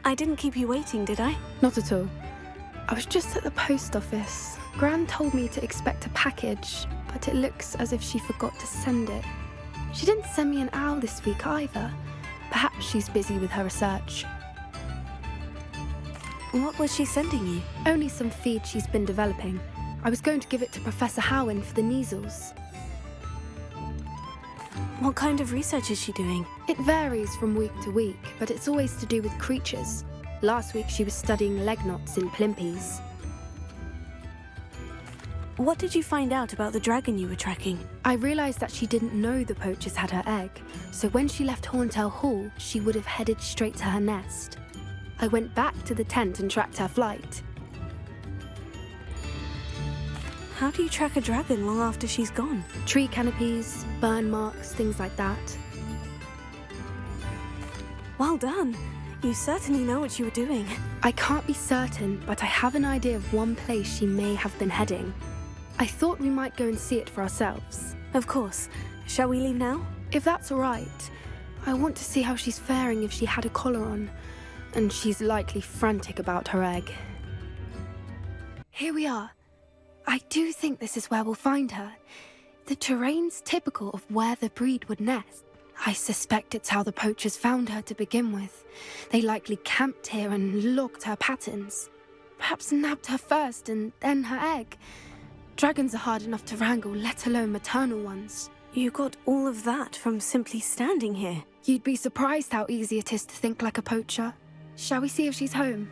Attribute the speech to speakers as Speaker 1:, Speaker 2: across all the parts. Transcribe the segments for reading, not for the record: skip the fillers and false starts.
Speaker 1: I didn't keep you waiting, did I?
Speaker 2: Not at all. I was just at the post office. Gran told me to expect a package, but it looks as if she forgot to send it. She didn't send me an owl this week either. Perhaps she's busy with her research.
Speaker 1: What was she sending you?
Speaker 2: Only some feed she's been developing. I was going to give it to Professor Howin for the measles.
Speaker 1: What kind of research is she doing?
Speaker 2: It varies from week to week, but it's always to do with creatures. Last week she was studying leg knots in plimpies.
Speaker 1: What did you find out about the dragon you were tracking?
Speaker 2: I realised that she didn't know the poachers had her egg, so when she left Horntail Hall, she would have headed straight to her nest. I went back to the tent and tracked her flight.
Speaker 1: How do you track a dragon long after she's gone?
Speaker 2: Tree canopies, burn marks, things like that.
Speaker 1: Well done. You certainly know what you were doing.
Speaker 2: I can't be certain, but I have an idea of one place she may have been heading. I thought we might go and see it for ourselves.
Speaker 1: Of course. Shall we leave now?
Speaker 2: If that's all right. I want to see how she's faring if she had a collar on. And she's likely frantic about her egg. Here we are. I do think this is where we'll find her. The terrain's typical of where the breed would nest. I suspect it's how the poachers found her to begin with. They likely camped here and logged her patterns. Perhaps nabbed her first and then her egg. Dragons are hard enough to wrangle, let alone maternal ones.
Speaker 1: You got all of that from simply standing here.
Speaker 2: You'd be surprised how easy it is to think like a poacher. Shall we see if she's home?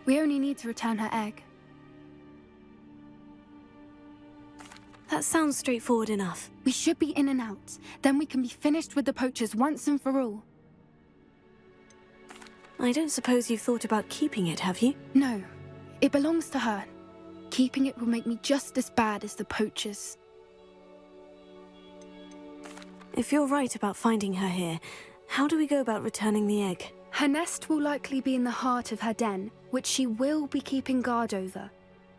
Speaker 2: We only need to return her egg.
Speaker 1: That sounds straightforward enough.
Speaker 2: We should be in and out. Then we can be finished with the poachers once and for all.
Speaker 1: I don't suppose you've thought about keeping it, have you?
Speaker 2: No. It belongs to her. Keeping it will make me just as bad as the poachers.
Speaker 1: If you're right about finding her here, how do we go about returning the egg?
Speaker 2: Her nest will likely be in the heart of her den, which she will be keeping guard over.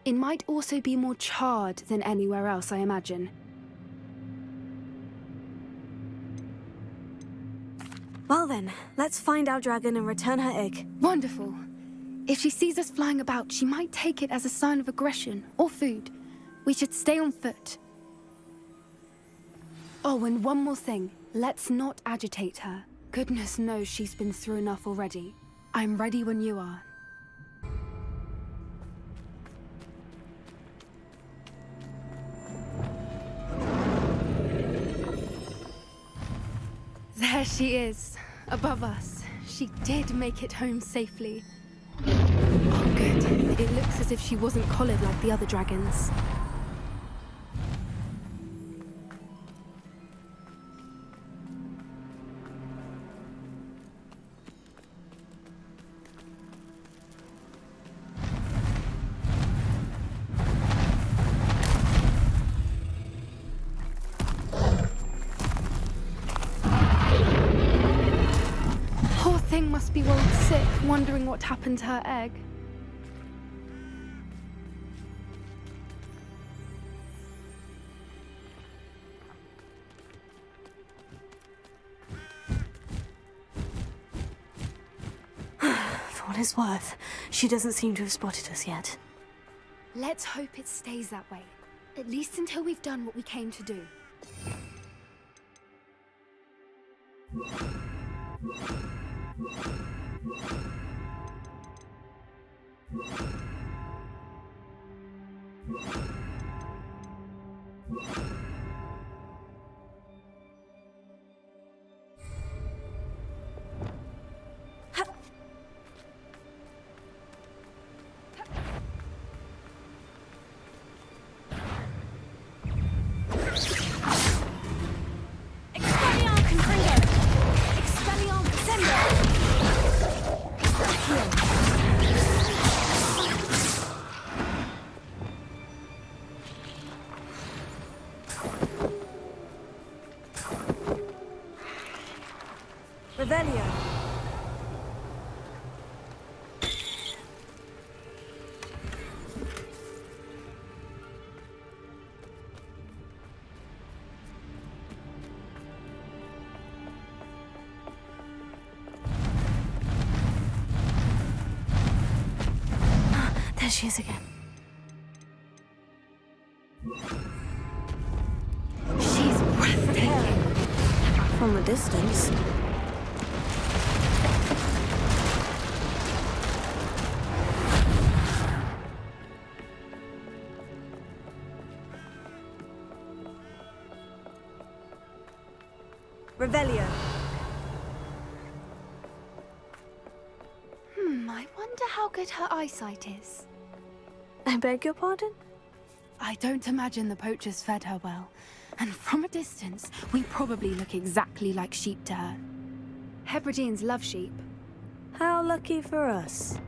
Speaker 2: It might also be more charred than anywhere else, I imagine.
Speaker 1: Well then, let's find our dragon and return her egg.
Speaker 2: Wonderful. If she sees us flying about, she might take it as a sign of aggression or food. We should stay on foot. Oh, and one more thing. Let's not agitate her. Goodness knows she's been through enough already. I'm ready when you are. There she is, above us. She did make it home safely. Oh, good. It looks as if she wasn't collared like the other dragons. Poor thing must be worried sick, wondering what happened to her egg.
Speaker 1: For what it's worth, she doesn't seem to have spotted us yet.
Speaker 2: Let's hope it stays that way. At least until we've done what we came to do.
Speaker 1: Revelio. There she is again.
Speaker 2: She's breathtaking.
Speaker 1: From a distance.
Speaker 3: Revelio.
Speaker 2: I wonder how good her eyesight is.
Speaker 1: I beg your pardon?
Speaker 2: I don't imagine the poachers fed her well. And from a distance, we probably look exactly like sheep to her. Hebrideans love sheep.
Speaker 1: How lucky for us.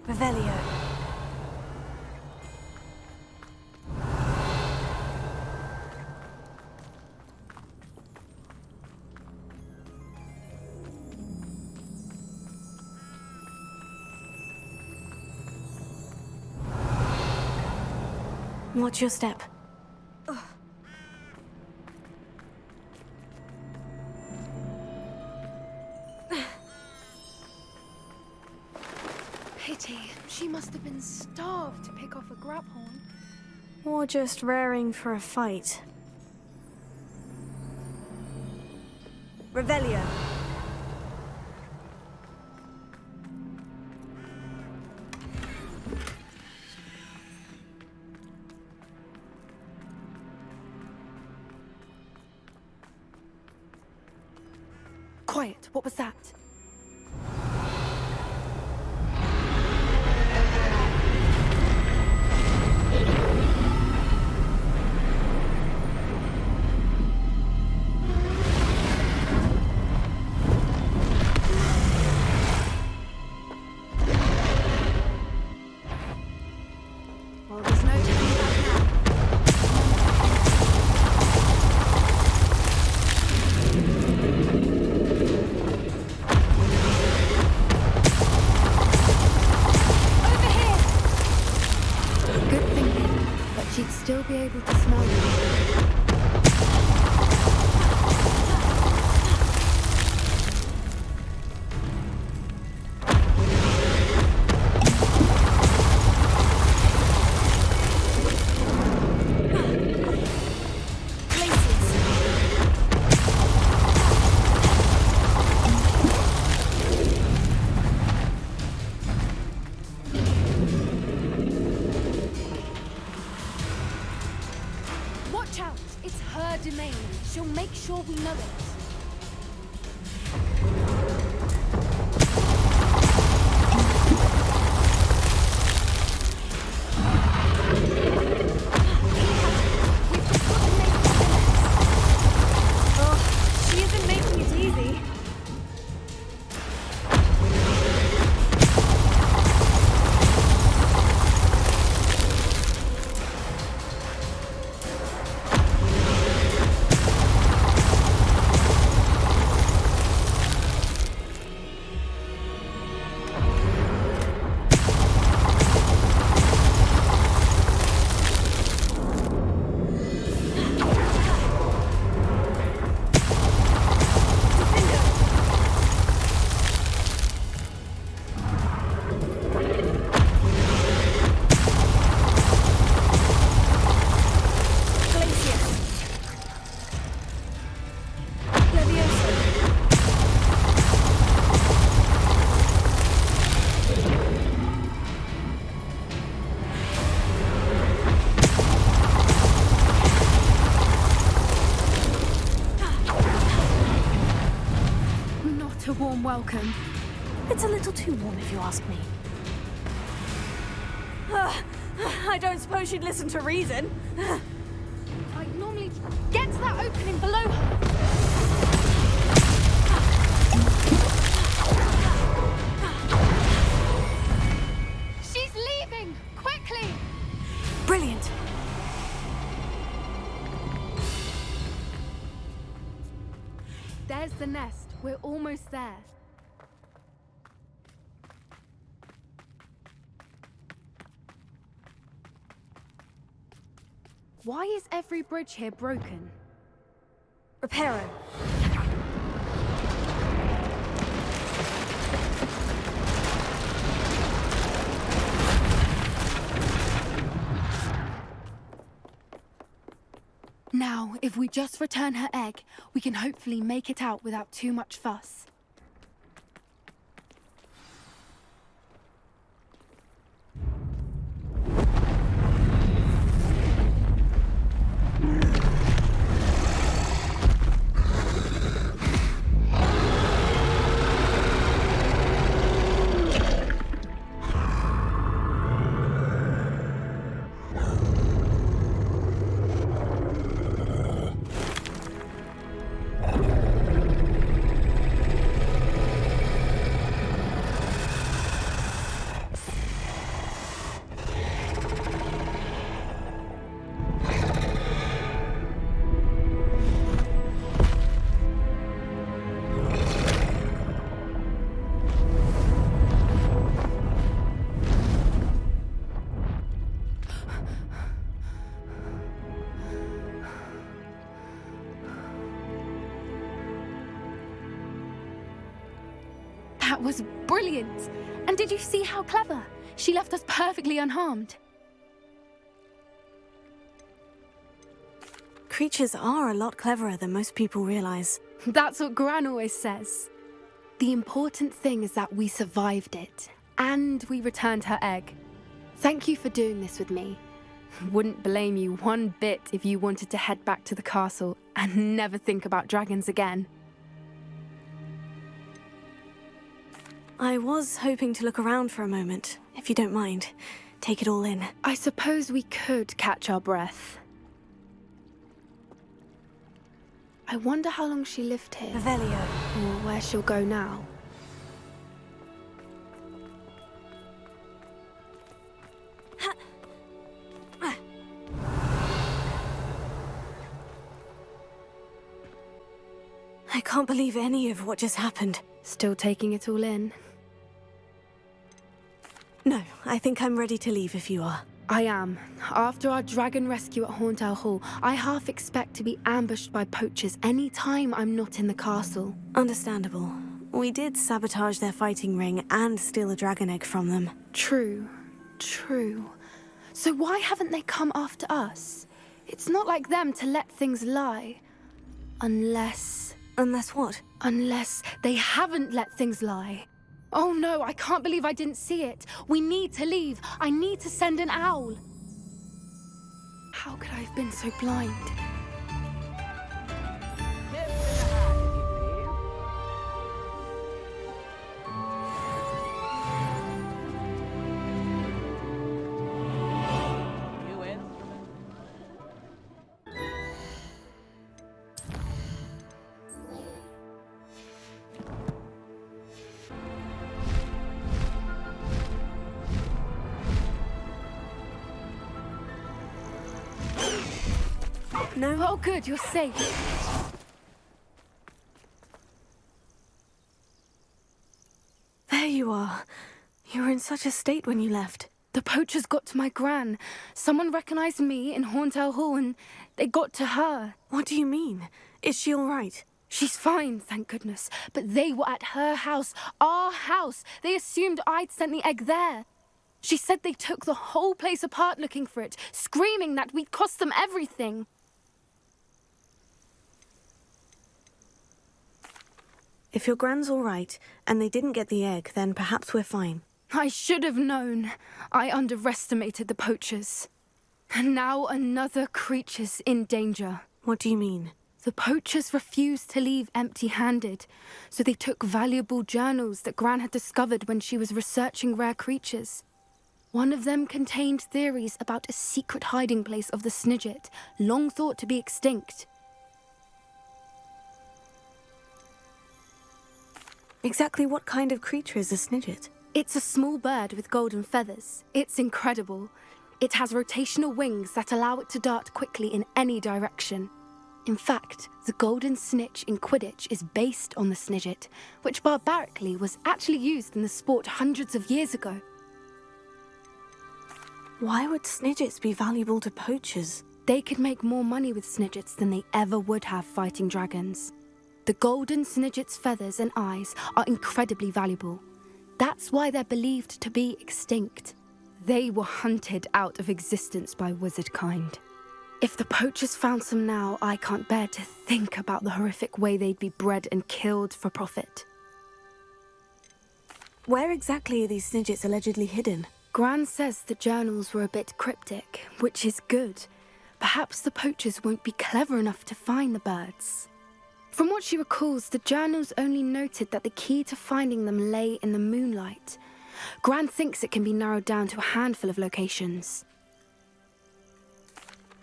Speaker 1: Revelio. Watch your step.
Speaker 2: Pity. She must have been starved to pick off a graphorn.
Speaker 1: Or just raring for a fight.
Speaker 3: Revelio.
Speaker 2: Quiet. What was that? Well, there's no turning back now. Over here! Good thinking, but she'd still be able to smell you. Watch out! It's her domain. She'll make sure we know it.
Speaker 3: Oh, she isn't making it easy.
Speaker 2: Not a warm welcome.
Speaker 1: It's a little too warm if you ask me.
Speaker 3: I don't suppose she'd listen to reason.
Speaker 2: I'd normally get to that opening below her. She's leaving! Quickly!
Speaker 1: Brilliant.
Speaker 2: There's the nest. We're almost there. Why is every bridge here broken?
Speaker 3: Reparo.
Speaker 2: Now, if we just return her egg, we can hopefully make it out without too much fuss. That was brilliant! And did you see how clever? She left us perfectly unharmed.
Speaker 1: Creatures are a lot cleverer than most people realize.
Speaker 2: That's what Gran always says. The important thing is that we survived it, and we returned her egg. Thank you for doing this with me. Wouldn't blame you one bit if you wanted to head back to the castle and never think about dragons again.
Speaker 1: I was hoping to look around for a moment, if you don't mind. Take it all in.
Speaker 2: I suppose we could catch our breath. I wonder how long she lived here.
Speaker 1: Revelio.
Speaker 2: Or where she'll go now.
Speaker 1: I can't believe any of what just happened.
Speaker 2: Still taking it all in?
Speaker 1: No, I think I'm ready to leave if you are.
Speaker 2: I am. After our dragon rescue at Horntail Hall, I half expect to be ambushed by poachers any time I'm not in the castle.
Speaker 1: Understandable. We did sabotage their fighting ring and steal a dragon egg from them.
Speaker 2: True. So why haven't they come after us? It's not like them to let things lie. Unless
Speaker 1: what?
Speaker 2: Unless they haven't let things lie. Oh no, I can't believe I didn't see it. We need to leave. I need to send an owl. How could I have been so blind?
Speaker 1: No?
Speaker 2: Oh good, you're safe.
Speaker 1: There you are. You were in such a state when you left.
Speaker 2: The poachers got to my gran. Someone recognized me in Horntail Hall and they got to her.
Speaker 1: What do you mean? Is she all right?
Speaker 2: She's fine, thank goodness. But they were at her house, our house. They assumed I'd sent the egg there. She said they took the whole place apart looking for it, screaming that we'd cost them everything.
Speaker 1: If your gran's all right, and they didn't get the egg, then perhaps we're fine.
Speaker 2: I should have known. I underestimated the poachers. And now another creature's in danger.
Speaker 1: What do you mean?
Speaker 2: The poachers refused to leave empty-handed, so they took valuable journals that Gran had discovered when she was researching rare creatures. One of them contained theories about a secret hiding place of the Snidget, long thought to be extinct.
Speaker 1: Exactly what kind of creature is a Snidget?
Speaker 2: It's a small bird with golden feathers. It's incredible. It has rotational wings that allow it to dart quickly in any direction. In fact, the golden snitch in Quidditch is based on the Snidget, which barbarically was actually used in the sport hundreds of years ago.
Speaker 1: Why would Snidgets be valuable to poachers?
Speaker 2: They could make more money with Snidgets than they ever would have fighting dragons. The golden Snidget's feathers and eyes are incredibly valuable. That's why they're believed to be extinct. They were hunted out of existence by wizard kind. If the poachers found some now, I can't bear to think about the horrific way they'd be bred and killed for profit.
Speaker 1: Where exactly are these Snidgets allegedly hidden?
Speaker 2: Gran says the journals were a bit cryptic, which is good. Perhaps the poachers won't be clever enough to find the birds. From what she recalls, the journals only noted that the key to finding them lay in the moonlight. Gran thinks it can be narrowed down to a handful of locations.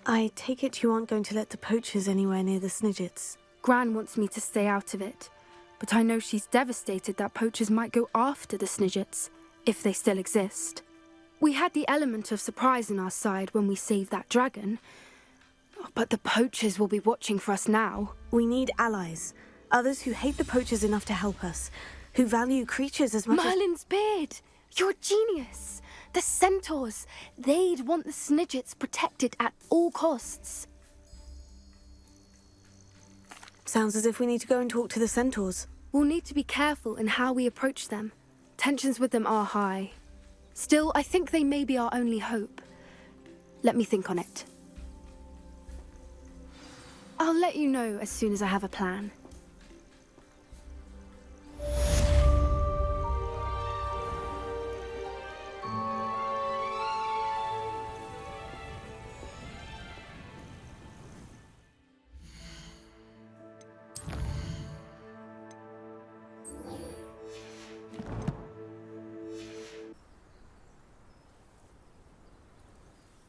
Speaker 1: I take it you aren't going to let the poachers anywhere near the Snidgets.
Speaker 2: Gran wants me to stay out of it, but I know she's devastated that poachers might go after the Snidgets, if they still exist. We had the element of surprise on our side when we saved that dragon, but the poachers will be watching for us now.
Speaker 1: We need allies. Others who hate the poachers enough to help us. Who value creatures as much as...
Speaker 2: Merlin's beard! You're a genius! The Centaurs! They'd want the Snidgets protected at all costs.
Speaker 1: Sounds as if we need to go and talk to the Centaurs.
Speaker 2: We'll need to be careful in how we approach them. Tensions with them are high. Still, I think they may be our only hope. Let me think on it. I'll let you know as soon as I have a plan.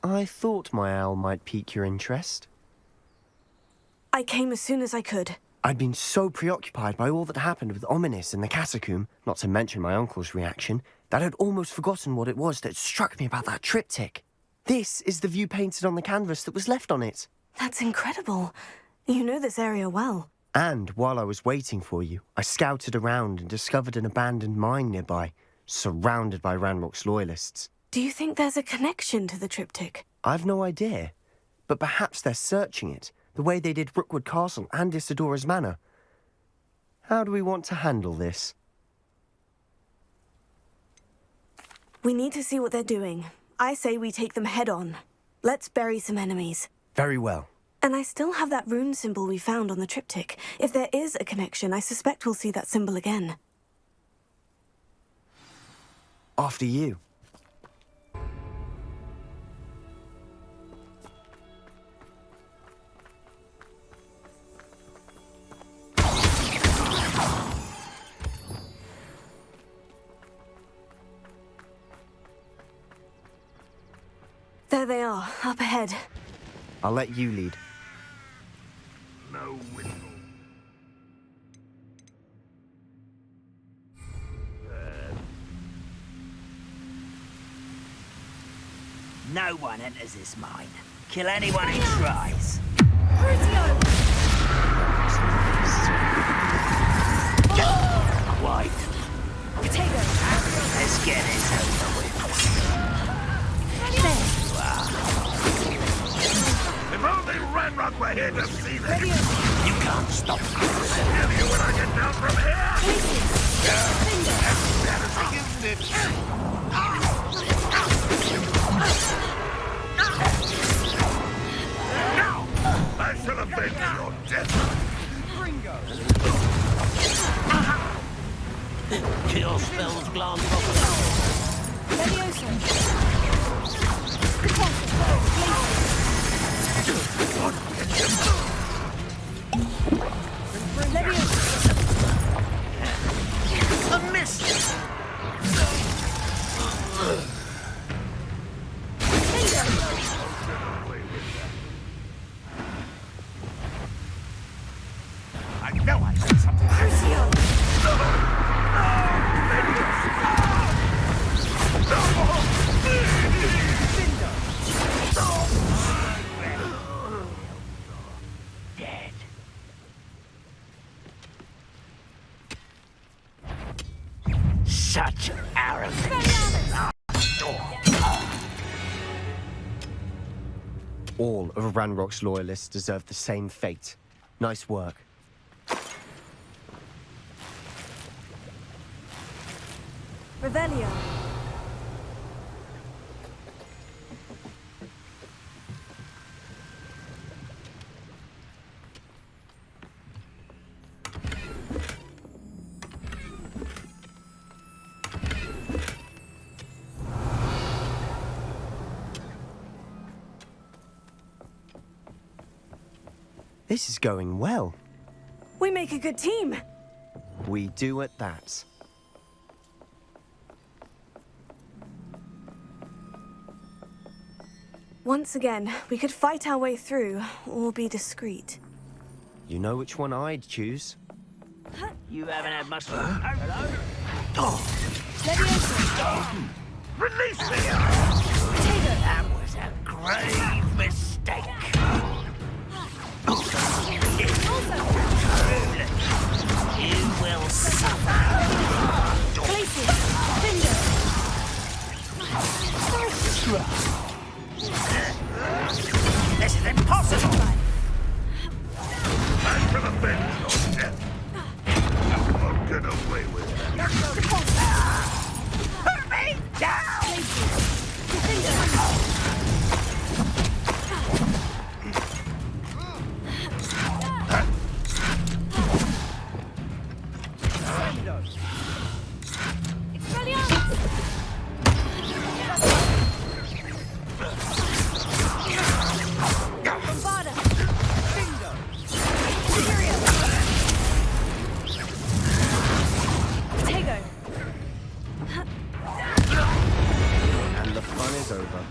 Speaker 4: I thought my owl might pique your interest.
Speaker 1: I came as soon as I could.
Speaker 4: I'd been so preoccupied by all that happened with Ominis in the catacomb, not to mention my uncle's reaction, that I'd almost forgotten what it was that struck me about that triptych. This is the view painted on the canvas that was left on it.
Speaker 1: That's incredible. You know this area well.
Speaker 4: And while I was waiting for you, I scouted around and discovered an abandoned mine nearby, surrounded by Ranrok's loyalists.
Speaker 1: Do you think there's a connection to the triptych?
Speaker 4: I've no idea, but perhaps they're searching it, the way they did Rookwood Castle and Isidora's Manor. How do we want to handle this?
Speaker 1: We need to see what they're doing. I say we take them head on. Let's bury some enemies.
Speaker 4: Very well.
Speaker 1: And I still have that rune symbol we found on the triptych. If there is a connection, I suspect we'll see that symbol again.
Speaker 4: After you.
Speaker 1: There they are, up ahead.
Speaker 4: I'll let you lead.
Speaker 5: No whistle.
Speaker 6: No one enters this mine. Kill anyone who tries. White.
Speaker 3: Potato.
Speaker 6: Let's get this over with.
Speaker 5: If only Ranrok were here to see this.
Speaker 6: You can't stop me.
Speaker 5: I'll kill you when I get down from here. Isn't it? Now, I shall avenge your death.
Speaker 6: Kill spells glance off.
Speaker 5: A miss. I know I did something.
Speaker 4: All of Ranrok's loyalists deserve the same fate. Nice work.
Speaker 1: Revelio.
Speaker 4: This is going well.
Speaker 1: We make a good team.
Speaker 4: We do at that.
Speaker 1: Once again, we could fight our way through, or be discreet.
Speaker 4: You know which one I'd choose?
Speaker 6: You haven't had much.
Speaker 5: Release me!
Speaker 6: That was a grave mistake. You will suffer. This is impossible.
Speaker 5: I shall avenge your death. I'll get away with it.
Speaker 6: Put me down!
Speaker 4: And the fun is over.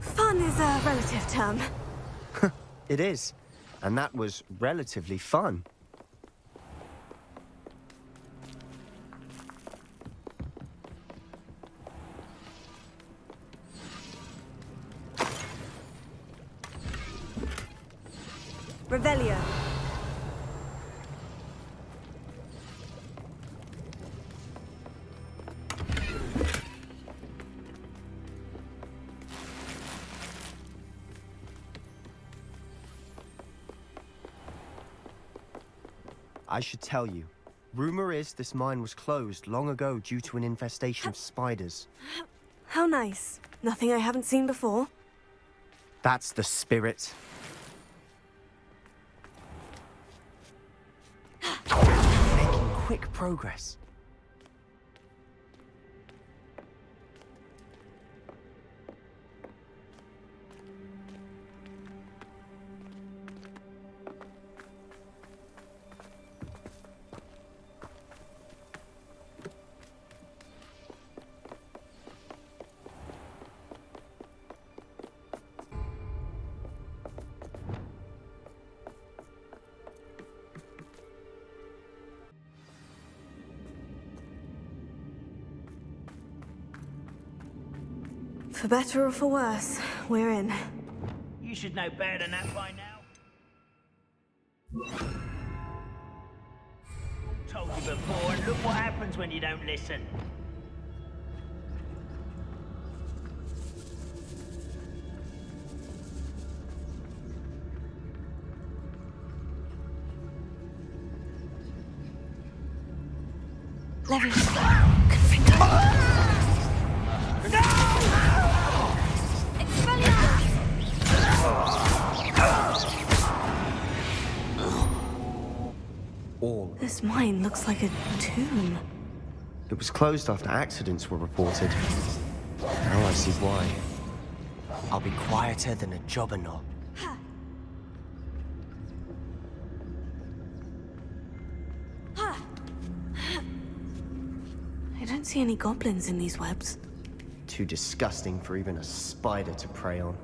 Speaker 1: Fun is a relative term.
Speaker 4: It is. And that was relatively fun.
Speaker 1: Revelio.
Speaker 4: I should tell you. Rumor is this mine was closed long ago due to an infestation of spiders.
Speaker 1: How nice. Nothing I haven't seen before.
Speaker 4: That's the spirit. Making quick progress.
Speaker 1: For better or for worse, we're in.
Speaker 6: You should know better than that by now. Told you before, and look what happens when you don't listen.
Speaker 1: Levy. This mine looks like a tomb.
Speaker 4: It was closed after accidents were reported. Now I see why. I'll be quieter than a jobberknoll.
Speaker 1: I don't see any goblins in these webs.
Speaker 4: Too disgusting for even a spider to prey on.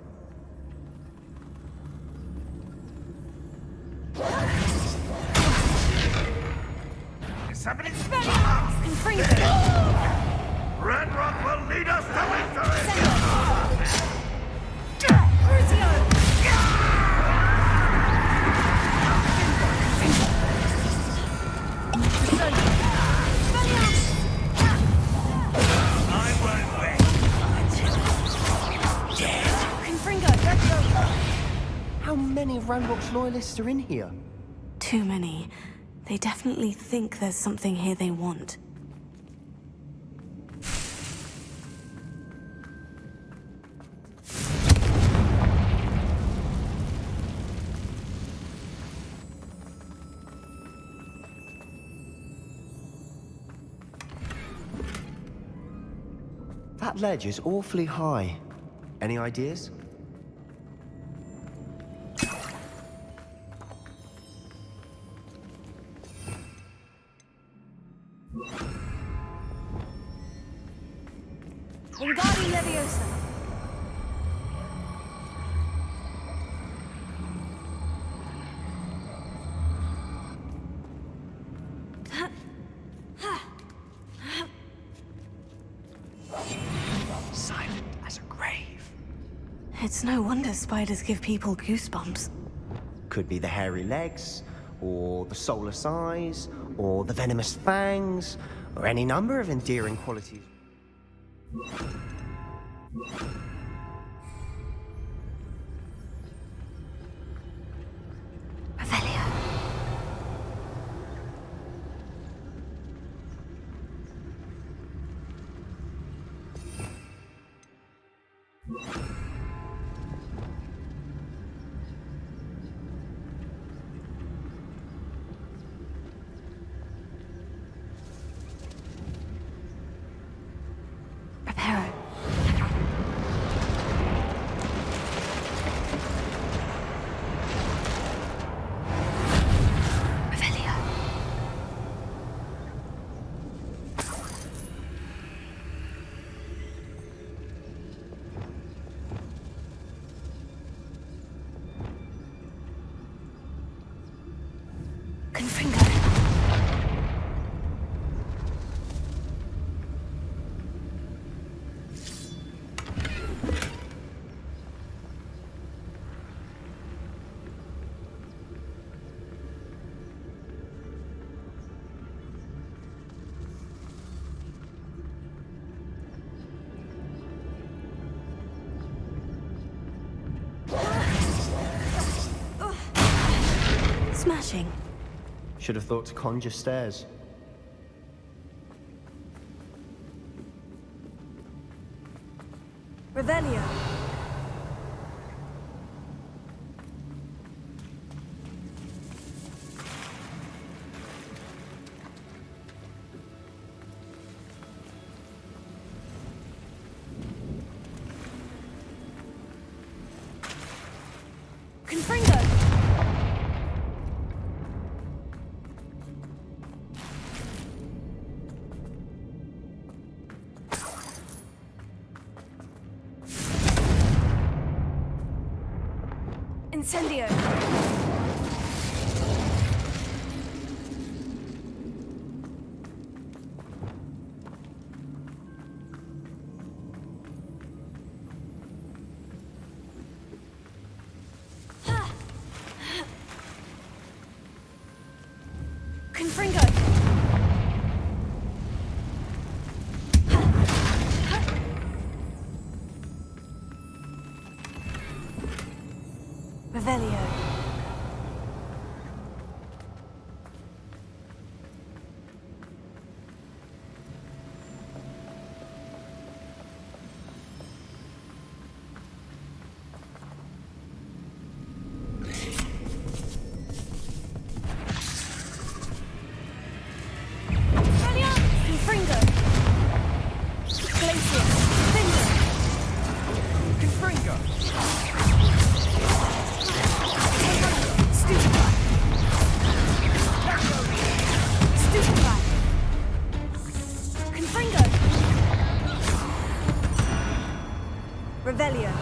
Speaker 5: Somebody's
Speaker 3: Confringo.
Speaker 5: Ranrok will lead us to victory!
Speaker 3: Crucio.
Speaker 6: I won't rest until I'm dead.
Speaker 3: Confringo.
Speaker 4: many of Ranrok's loyalists are in here?
Speaker 1: Too many. They definitely think there's something here they want.
Speaker 4: That ledge is awfully high. Any ideas?
Speaker 1: Wingardium Leviosa.
Speaker 4: Silent as a grave.
Speaker 1: It's no wonder spiders give people goosebumps.
Speaker 4: Could be the hairy legs, or the soulless eyes, or the venomous fangs, or any number of endearing qualities.
Speaker 1: Revelio. Preparo. Revelio. Confringo. Smashing.
Speaker 4: Should have thought to conjure stairs.
Speaker 1: Revelio. Confringo. Incendio. Confringo. Revelio. Confringo. Glacier. Finger.
Speaker 5: Confringo!
Speaker 1: Stupefy. Stupefy. Confringo. Revelio.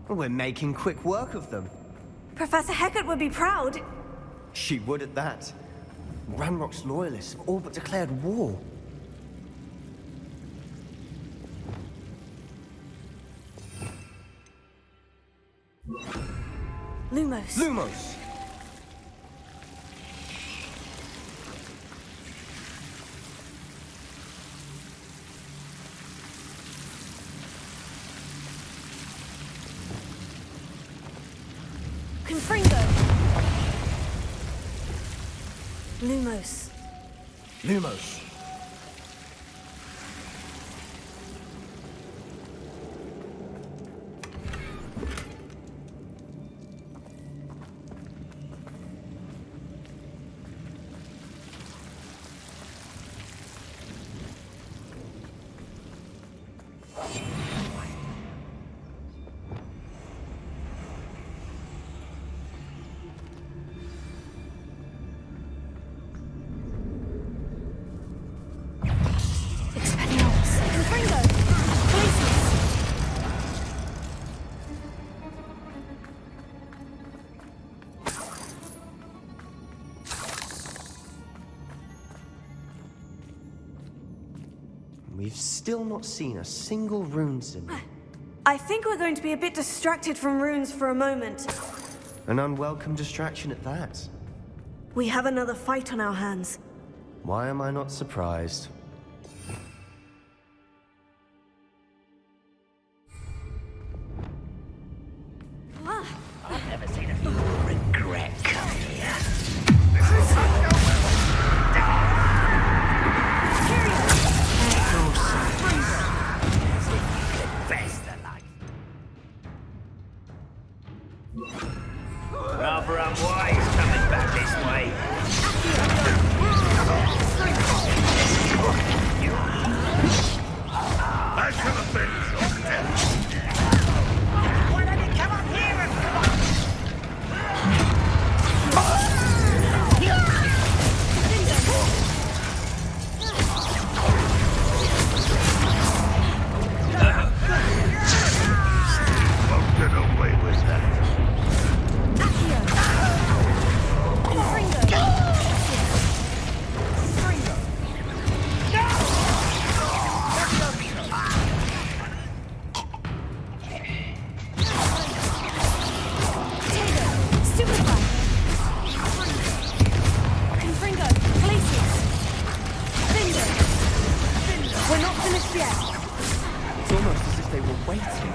Speaker 4: We're making quick work of them.
Speaker 1: Professor Hecat would be proud.
Speaker 4: She would at that. Ranrok's loyalists have all but declared war.
Speaker 1: Lumos!
Speaker 4: Lumos!
Speaker 1: Confringo! Lumos.
Speaker 4: Lumos! We've still not seen a single rune symbol.
Speaker 1: I think we're going to be a bit distracted from runes for a moment.
Speaker 4: An unwelcome distraction at that.
Speaker 1: We have another fight on our hands.
Speaker 4: Why am I not surprised?
Speaker 6: I've never seen a few regret come here. Best the life. Rather unwise coming back this way.
Speaker 5: I should have been so dead.
Speaker 6: Why don't you come up here and fight?
Speaker 5: Won't get away with that.
Speaker 1: We're not finished yet.
Speaker 4: It's almost as if they were waiting.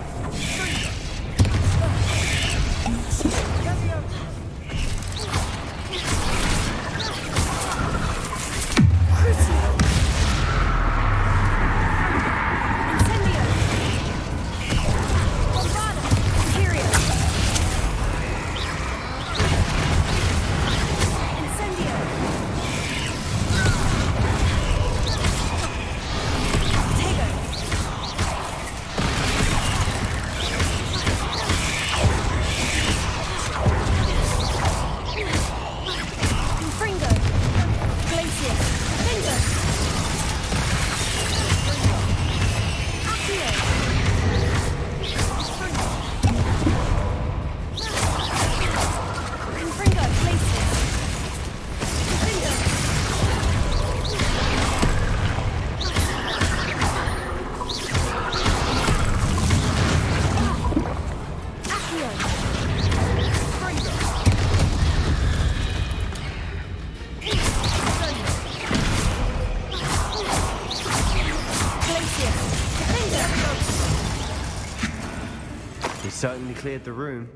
Speaker 4: Certainly cleared the room.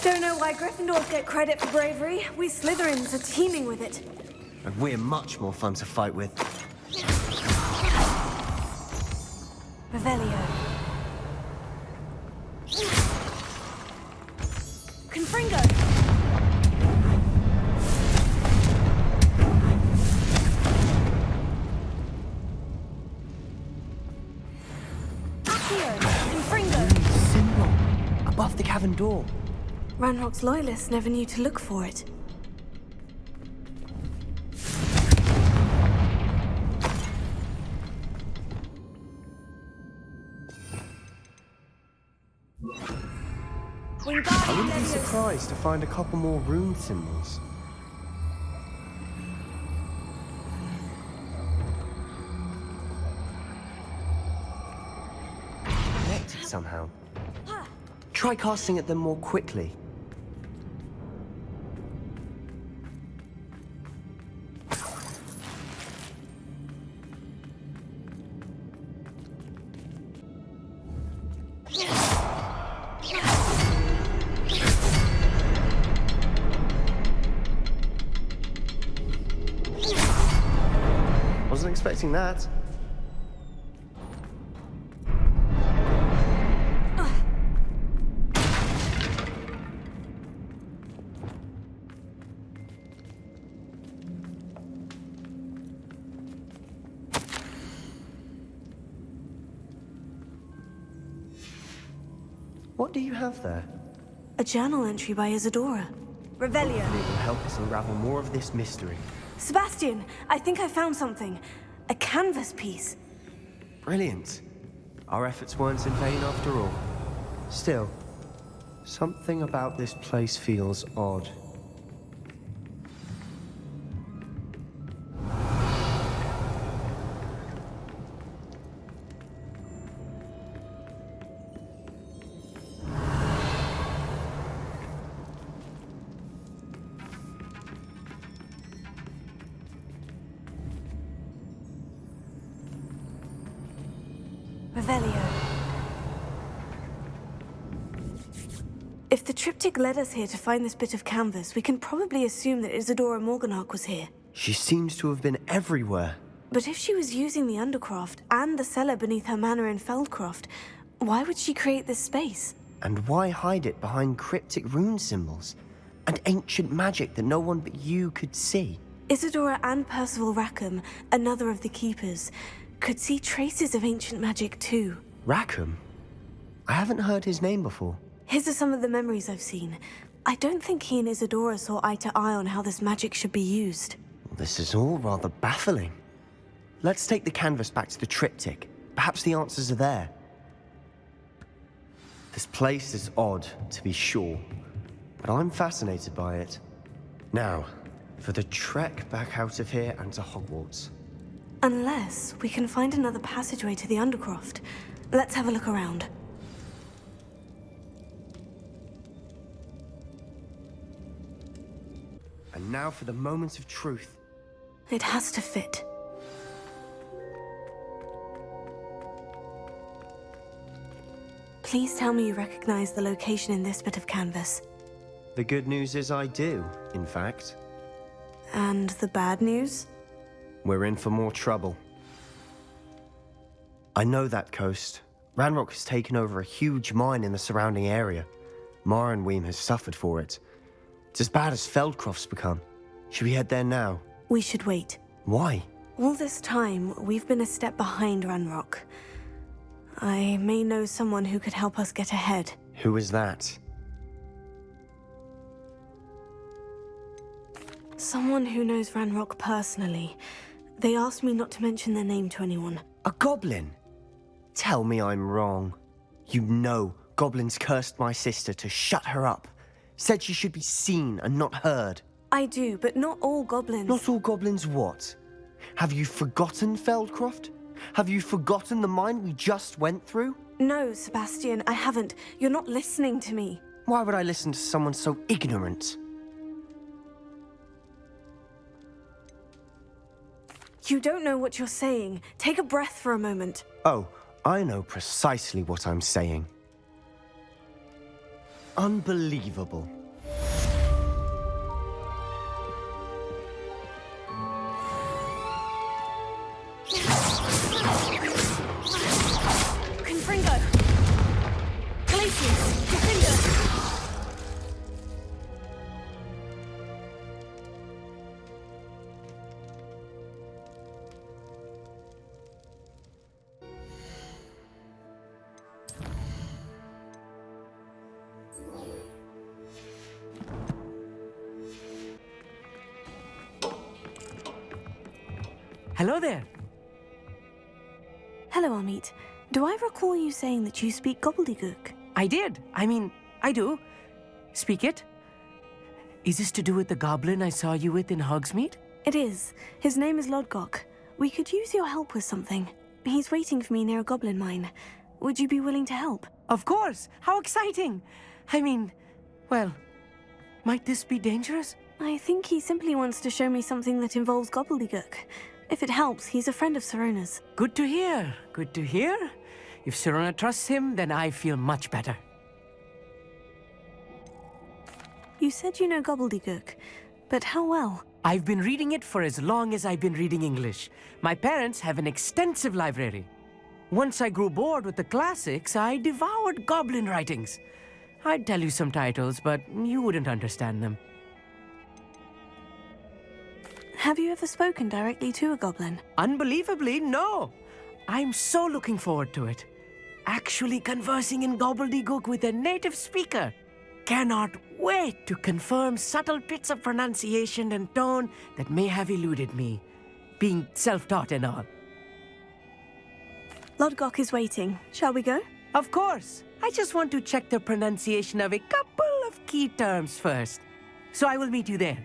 Speaker 1: Don't know why Gryffindors get credit for bravery. We Slytherins are teeming with it.
Speaker 4: And we're much more fun to fight with.
Speaker 1: Revelio. Confringo. Accio. Confringo.
Speaker 4: Symbol. Above the cavern door.
Speaker 1: Ranrok's loyalists never knew to look for it.
Speaker 4: I wouldn't be surprised to find a couple more rune symbols. Connected somehow. Try casting at them more quickly. wasn't expecting that. What do you have there?
Speaker 1: A journal entry by Isadora. Revelio.
Speaker 4: It will help us unravel more of this mystery.
Speaker 1: Sebastian, I think I found something. A canvas piece.
Speaker 4: Brilliant. Our efforts weren't in vain after all. Still, something about this place feels odd.
Speaker 1: Revelio. If the triptych led us here to find this bit of canvas, we can probably assume that Isadora Morganach was here.
Speaker 4: She seems to have been everywhere.
Speaker 1: But if she was using the Undercroft and the cellar beneath her manor in Feldcroft, why would she create this space?
Speaker 4: And why hide it behind cryptic rune symbols? And ancient magic that no one but you could see?
Speaker 1: Isadora and Percival Rackham, another of the Keepers, could see traces of ancient magic too.
Speaker 4: Rackham? I haven't heard his name before.
Speaker 1: His are some of the memories I've seen. I don't think he and Isadora saw eye to eye on how this magic should be used.
Speaker 4: This is all rather baffling. Let's take the canvas back to the triptych. Perhaps the answers are there. This place is odd, to be sure, but I'm fascinated by it. Now, for the trek back out of here and to Hogwarts.
Speaker 1: Unless we can find another passageway to the Undercroft. Let's have a look around.
Speaker 4: And now for the moment of truth.
Speaker 1: It has to fit. Please tell me you recognize the location in this bit of canvas.
Speaker 4: The good news is I do, in fact.
Speaker 1: And the bad news?
Speaker 4: We're in for more trouble. I know that coast. Ranrok has taken over a huge mine in the surrounding area. Marrenweem has suffered for it. It's as bad as Feldcroft's become. Should we head there now?
Speaker 1: We should wait.
Speaker 4: Why?
Speaker 1: All this time, we've been a step behind Ranrok. I may know someone who could help us get ahead.
Speaker 4: Who is that?
Speaker 1: Someone who knows Ranrok personally. They asked me not to mention their name to anyone.
Speaker 4: A goblin? Tell me I'm wrong. You know goblins cursed my sister to shut her up. Said she should be seen and not heard.
Speaker 1: I do, but not all goblins.
Speaker 4: Not all goblins what? Have you forgotten Feldcroft? Have you forgotten the mine we just went through?
Speaker 1: No, Sebastian, I haven't. You're not listening to me.
Speaker 4: Why would I listen to someone so ignorant?
Speaker 1: You don't know what you're saying. Take a breath for a moment.
Speaker 4: Oh, I know precisely what I'm saying. Unbelievable.
Speaker 1: Confringo! Glacius! Confringo!
Speaker 7: Hello there.
Speaker 1: Hello, Amit. Do I recall you saying that you speak Gobbledegook?
Speaker 7: I did. I do. Speak it. Is this to do with the goblin I saw you with in Hogsmeade?
Speaker 1: It is. His name is Lodgok. We could use your help with something. He's waiting for me near a goblin mine. Would you be willing to help?
Speaker 7: Of course. How exciting. Well, might this be dangerous?
Speaker 1: I think he simply wants to show me something that involves Gobbledegook. If it helps, he's a friend of Sirona's.
Speaker 7: Good to hear. Good to hear. If Sirona trusts him, then I feel much better.
Speaker 1: You said you know Gobbledegook, but how well?
Speaker 7: I've been reading it for as long as I've been reading English. My parents have an extensive library. Once I grew bored with the classics, I devoured goblin writings. I'd tell you some titles, but you wouldn't understand them.
Speaker 1: Have you ever spoken directly to a goblin?
Speaker 7: Unbelievably, no. I'm so looking forward to it. Actually conversing in Gobbledegook with a native speaker. Cannot wait to confirm subtle bits of pronunciation and tone that may have eluded me, being self-taught and all.
Speaker 1: Lodgok is waiting. Shall we go?
Speaker 7: Of course. I just want to check the pronunciation of a couple of key terms first. So I will meet you there.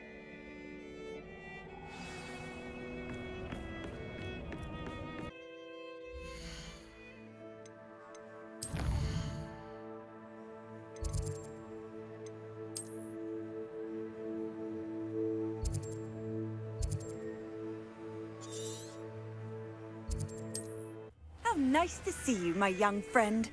Speaker 3: How nice to see you, my young friend.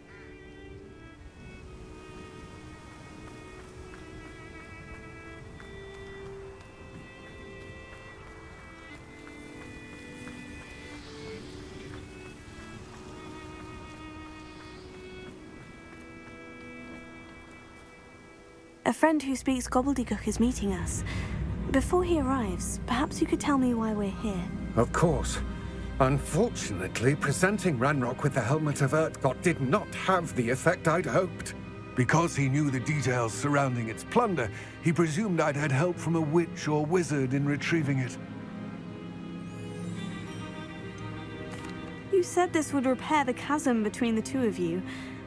Speaker 1: A friend who speaks Gobbledegook is meeting us. Before he arrives, perhaps you could tell me why we're here.
Speaker 8: Of course. Unfortunately, presenting Ranrok with the Helmet of Urtkot did not have the effect I'd hoped. Because he knew the details surrounding its plunder, he presumed I'd had help from a witch or wizard in retrieving it.
Speaker 1: You said this would repair the chasm between the two of you.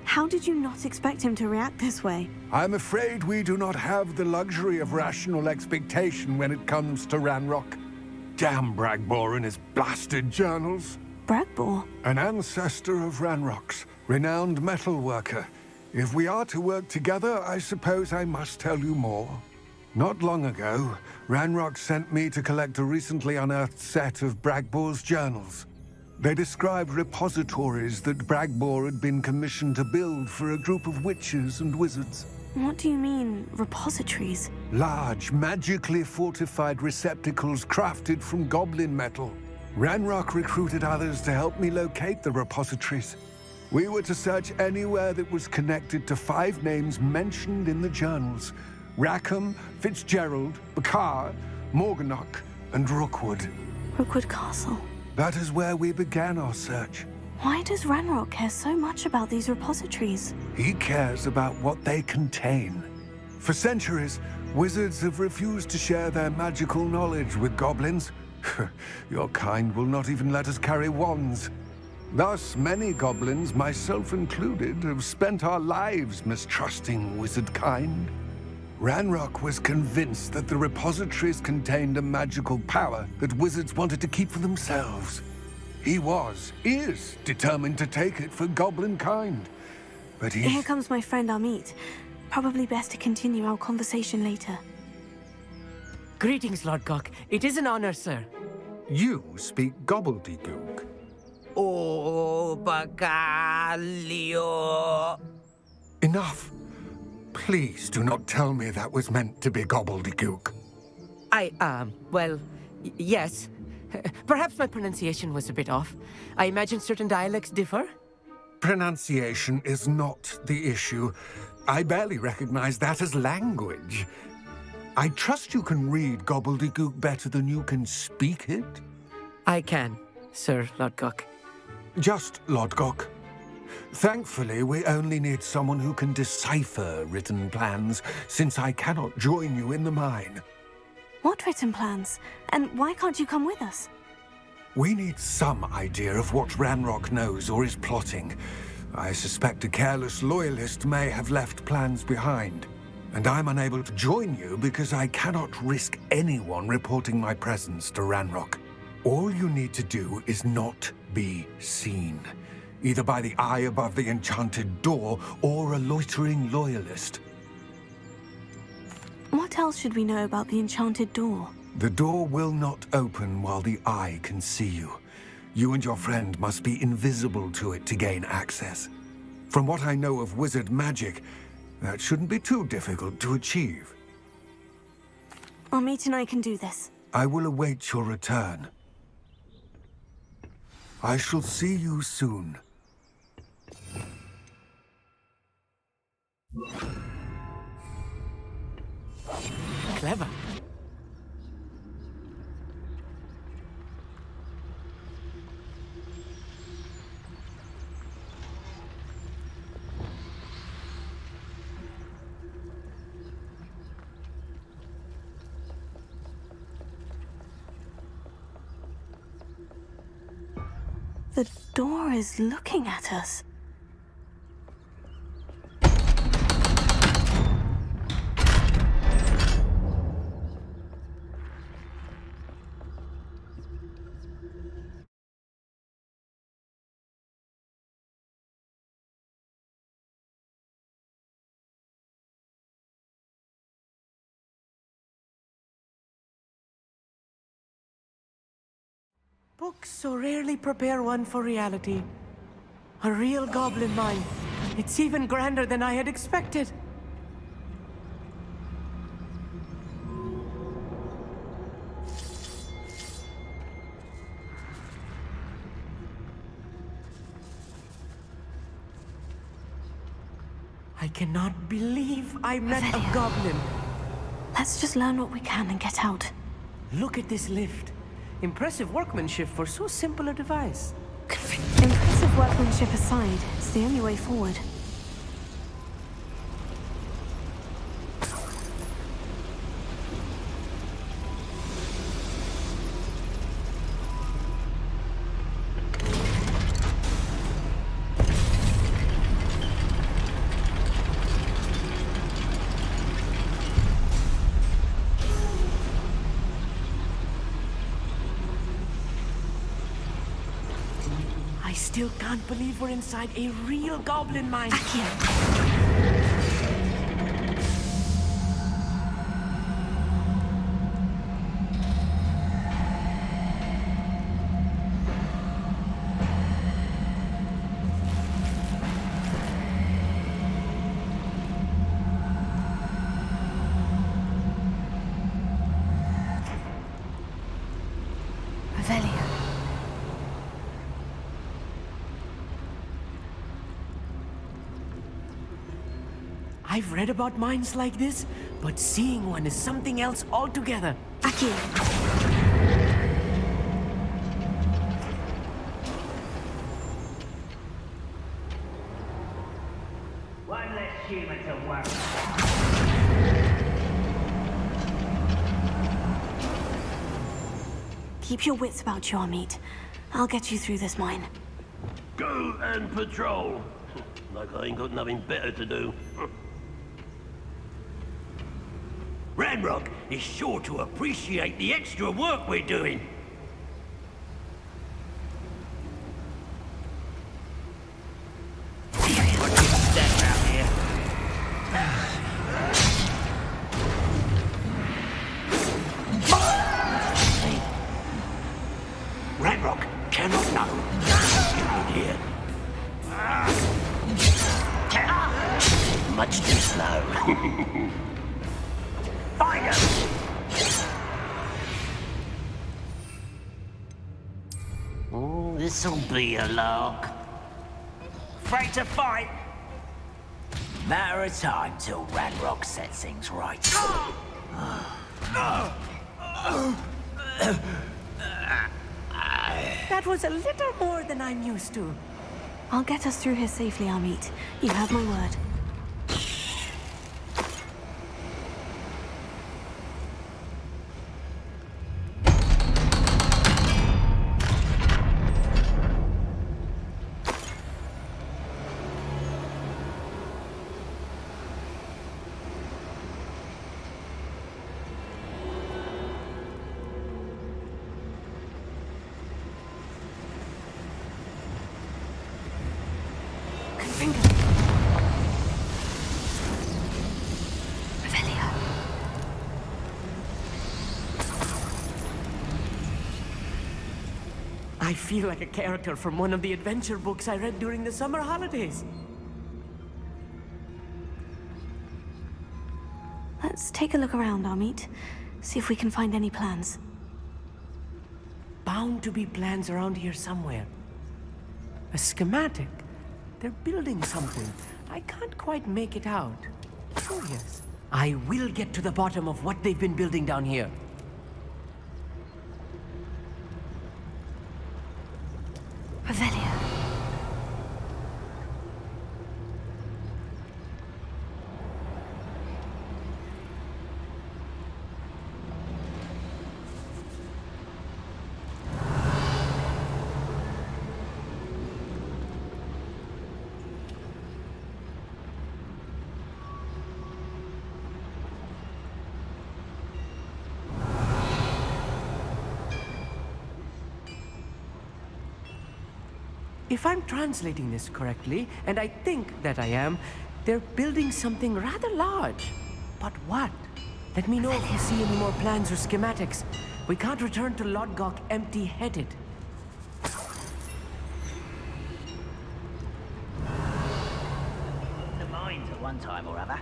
Speaker 1: How did you not expect him to react this way?
Speaker 8: I'm afraid we do not have the luxury of rational expectation when it comes to Ranrok. Damn Bragbor and his blasted journals.
Speaker 1: Bragbor?
Speaker 8: An ancestor of Ranrok's, renowned metal worker. If we are to work together, I suppose I must tell you more. Not long ago, Ranrok sent me to collect a recently unearthed set of Bragbor's journals. They described repositories that Bragbor had been commissioned to build for a group of witches and wizards.
Speaker 1: What do you mean, repositories?
Speaker 8: Large, magically fortified receptacles crafted from goblin metal. Ranrok recruited others to help me locate the repositories. We were to search anywhere that was connected to 5 names mentioned in the journals: Rackham, Fitzgerald, Bakar, Morganach, and Rookwood.
Speaker 1: Rookwood Castle.
Speaker 8: That is where we began our search.
Speaker 1: Why does Ranrok care so much about these repositories?
Speaker 8: He cares about what they contain. For centuries, wizards have refused to share their magical knowledge with goblins. Your kind will not even let us carry wands. Thus, many goblins, myself included, have spent our lives mistrusting wizard kind. Ranrok was convinced that the repositories contained a magical power that wizards wanted to keep for themselves. He is determined to take it for goblin kind. But
Speaker 1: Here comes my friend Amit. Probably best to continue our conversation later.
Speaker 7: Greetings, Lodgok. It is an honor, sir.
Speaker 8: You speak Gobbledegook.
Speaker 6: Oh, Bagalio.
Speaker 8: Enough. Please do not tell me that was meant to be Gobbledegook.
Speaker 7: Well, yes. Perhaps my pronunciation was a bit off. I imagine certain dialects differ.
Speaker 8: Pronunciation is not the issue. I barely recognize that as language. I trust you can read Gobbledegook better than you can speak it?
Speaker 7: I can, Sir Lodgok.
Speaker 8: Just Lodgok. Thankfully, we only need someone who can decipher written plans, since I cannot join you in the mine.
Speaker 1: What written plans? And why can't you come with us?
Speaker 8: We need some idea of what Ranrok knows or is plotting. I suspect a careless loyalist may have left plans behind. And I'm unable to join you because I cannot risk anyone reporting my presence to Ranrok. All you need to do is not be seen, either by the eye above the enchanted door or a loitering loyalist.
Speaker 1: What else should we know about the enchanted door?
Speaker 8: The door will not open while the eye can see you. You and your friend must be invisible to it to gain access. From what I know of wizard magic, that shouldn't be too difficult to achieve.
Speaker 1: Amit and I can do this.
Speaker 8: I will await your return. I shall see you soon.
Speaker 7: Clever.
Speaker 1: The door is looking at us.
Speaker 7: Books so rarely prepare one for reality. A real goblin mine. It's even grander than I had expected. I cannot believe I met a goblin.
Speaker 1: Let's just learn what we can and get out.
Speaker 7: Look at this lift. Impressive workmanship for so simple a device.
Speaker 1: Impressive workmanship aside, it's the only way forward.
Speaker 7: I still can't believe we're inside a real goblin mine. I've read about mines like this, but seeing one is something else altogether.
Speaker 1: Aki.
Speaker 6: One less human to worry.
Speaker 1: Keep your wits about you, Amit. I'll get you through this mine.
Speaker 5: Go and patrol. Like I ain't got nothing better to do. Ranrok is sure to appreciate the extra work we're doing. Ranrok cannot know you're here. Much too slow. Find him! Oh, this'll be a lark. Afraid to fight? Matter of time till Ranrok sets things right.
Speaker 7: That was a little more than I'm used to.
Speaker 1: I'll get us through here safely, Amit. You have my word.
Speaker 7: I feel like a character from one of the adventure books I read during the summer holidays.
Speaker 1: Let's take a look around, Amit. See if we can find any plans.
Speaker 7: bound to be plans around here somewhere. A schematic. They're building something. I can't quite make it out. Curious. I will get to the bottom of what they've been building down here.
Speaker 2: Revelio.
Speaker 7: If I'm translating this correctly, and I think that I am, they're building something rather large. But what? Let me know if you see any more plans or schematics. We can't return to Lodgok empty-headed.
Speaker 6: The mines at one time or other.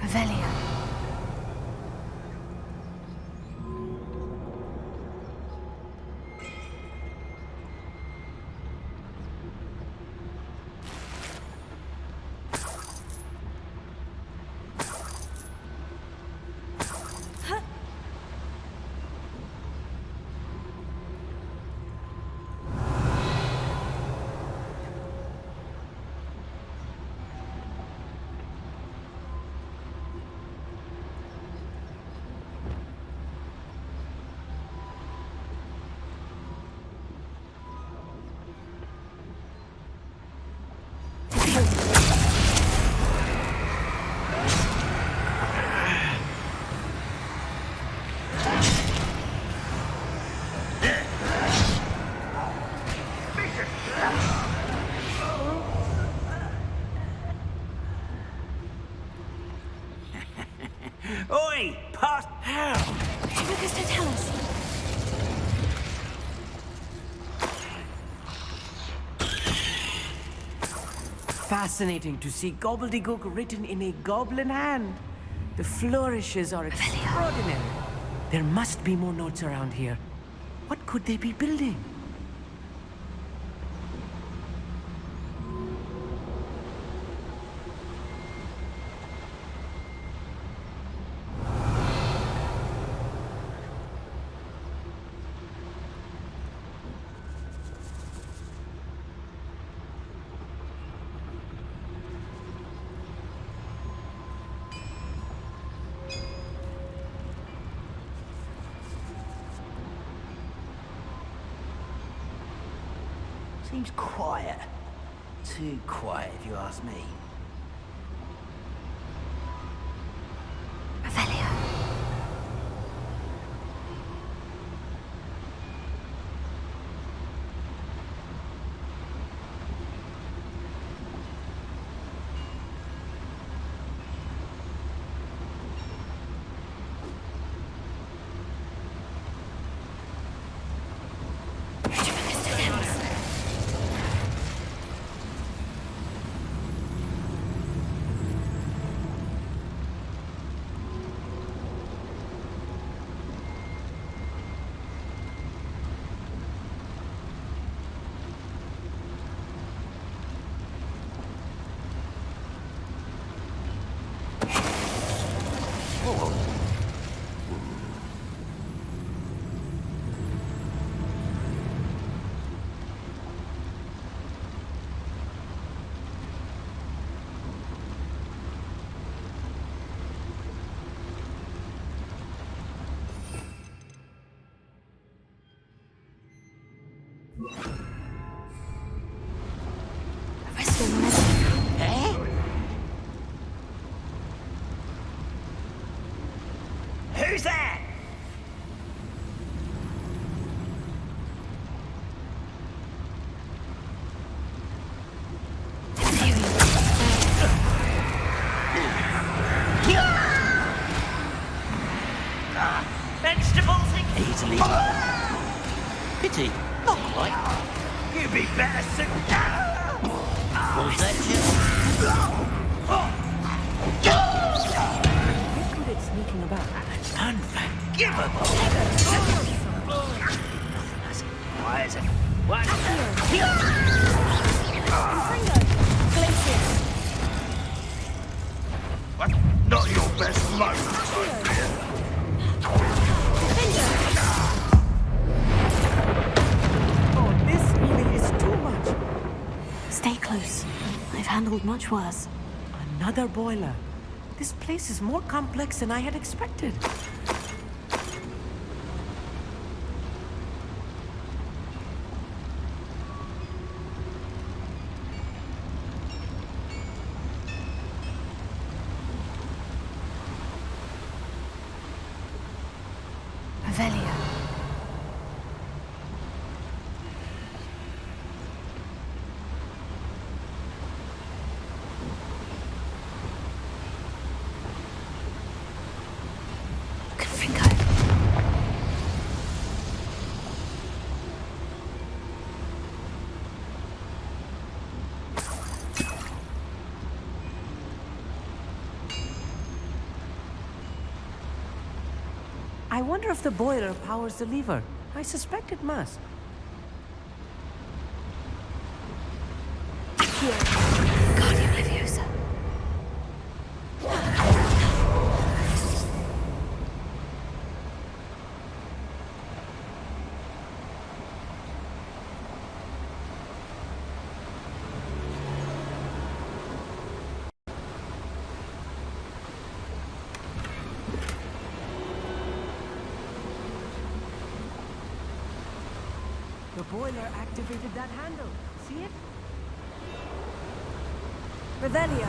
Speaker 2: Revelio.
Speaker 6: Oi! Pass!
Speaker 1: Lucas, don't tell us.
Speaker 7: Fascinating to see Gobbledegook written in a goblin hand. The flourishes are extraordinary. There must be more notes around here. What could they be building?
Speaker 6: Seems quiet. Too quiet, if you ask me.
Speaker 2: Revelio.
Speaker 6: Who's that?
Speaker 5: easily. Pity, not quite.
Speaker 6: You'd be better soon.
Speaker 5: Was that you?
Speaker 7: You're good at sneaking about.
Speaker 5: Unforgivable.
Speaker 6: Why is it? What? What? Not your best moment, I fear.
Speaker 7: Oh, this really is too much.
Speaker 1: Stay close. I've handled much worse.
Speaker 7: Another boiler. This place is more complex than I had expected.
Speaker 1: Revelio.
Speaker 7: I wonder if the boiler powers the lever. I suspect it must.
Speaker 1: Guardian Leviosa.
Speaker 7: The boiler activated that handle. See it?
Speaker 1: Revelio.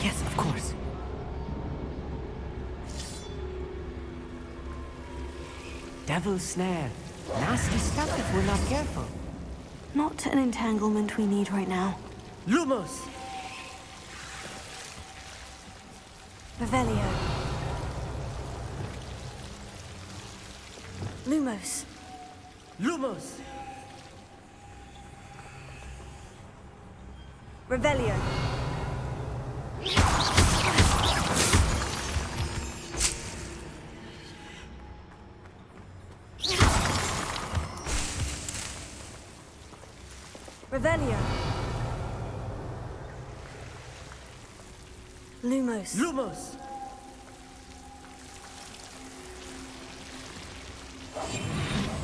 Speaker 7: Yes, of course. Devil's snare. Nasty stuff if we're not careful.
Speaker 1: Not an entanglement we need right now.
Speaker 7: Lumos!
Speaker 1: Revelio. Lumos.
Speaker 7: Lumos!
Speaker 1: Revelio. Revelio. Lumos.
Speaker 7: Lumos!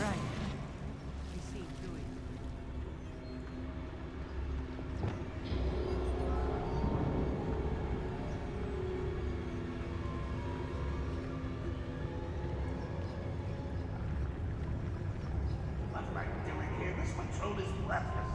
Speaker 7: Right. We see through it.
Speaker 6: What am I doing here? This patrol is worthless.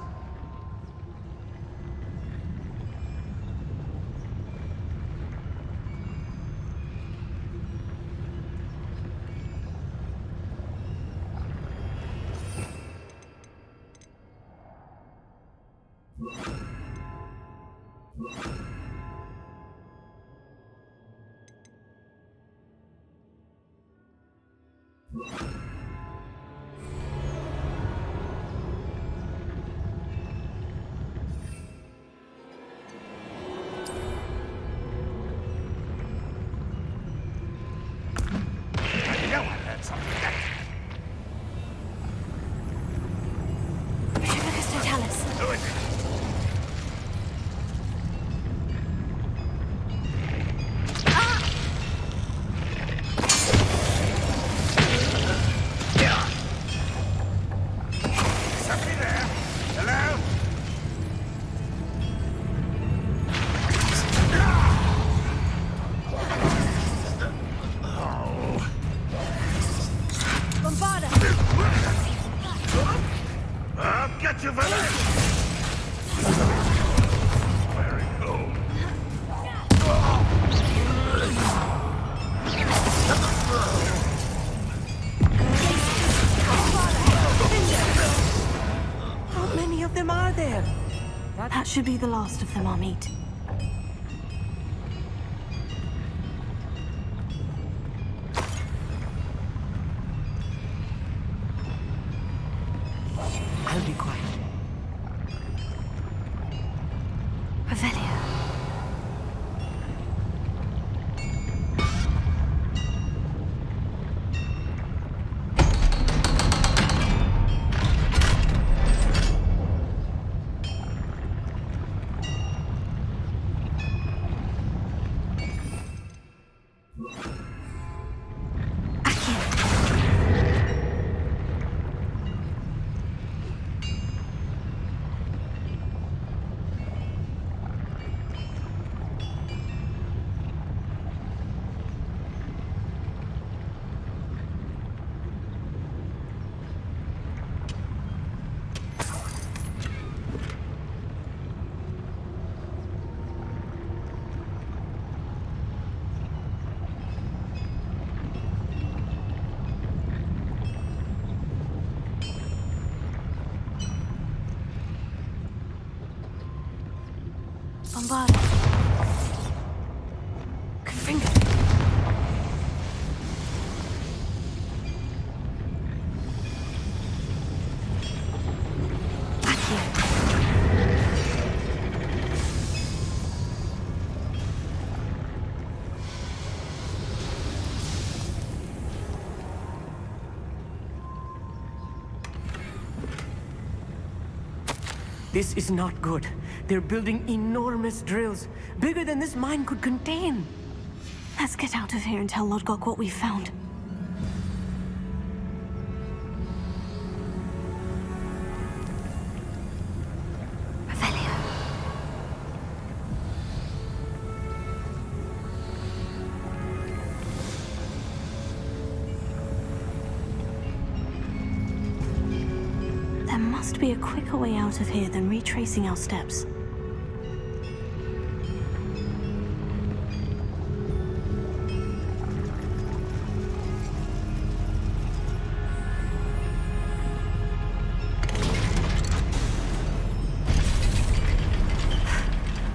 Speaker 8: Somebody there? Hello?
Speaker 3: Bombarda!
Speaker 8: I'll get you, fella! Very cool.
Speaker 7: How many of them are there?
Speaker 1: That should be the last of them, Amit.
Speaker 7: I'll be quiet.
Speaker 1: Revelio. Bombarda. Finger. Back here.
Speaker 7: This is not good. They're building enormous drills, bigger than this mine could contain.
Speaker 1: Let's get out of here and tell Lodgok what we found. Revelio. There must be a quicker way out of here than retracing our steps.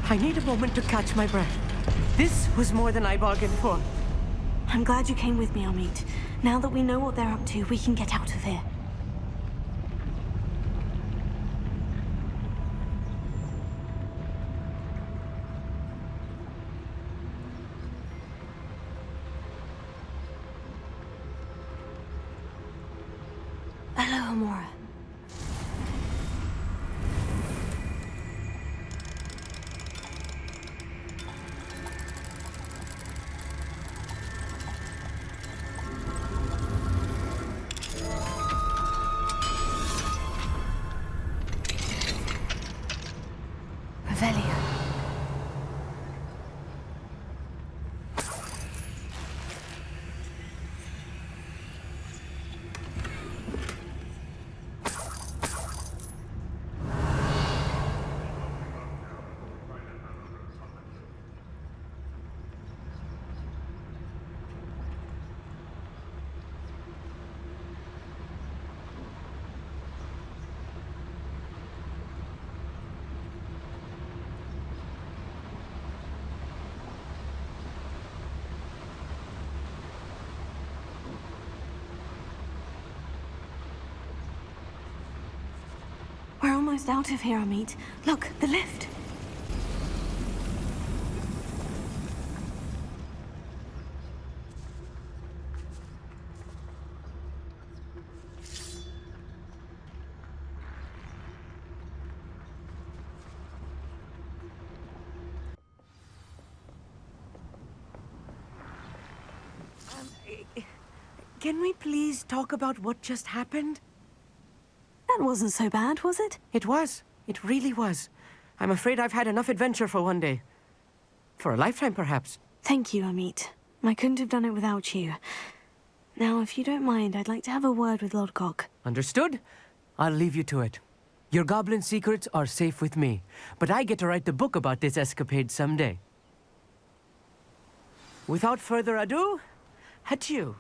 Speaker 7: I need a moment to catch my breath. This was more than I bargained for.
Speaker 1: I'm glad you came with me, Amit. Now that we know what they're up to, we can get out of here. Hello, Amora. Revelio. We're almost out of here, Amit. Look, the lift.
Speaker 7: Can we please talk about what just happened?
Speaker 1: That wasn't so bad, was it?
Speaker 7: It was. It really was. I'm afraid I've had enough adventure for one day. For a lifetime, perhaps.
Speaker 1: Thank you, Amit. I couldn't have done it without you. Now, if you don't mind, I'd like to have a word with Lodgok.
Speaker 7: Understood? I'll leave you to it. Your goblin secrets are safe with me, but I get to write the book about this escapade someday. Without further ado, adieu.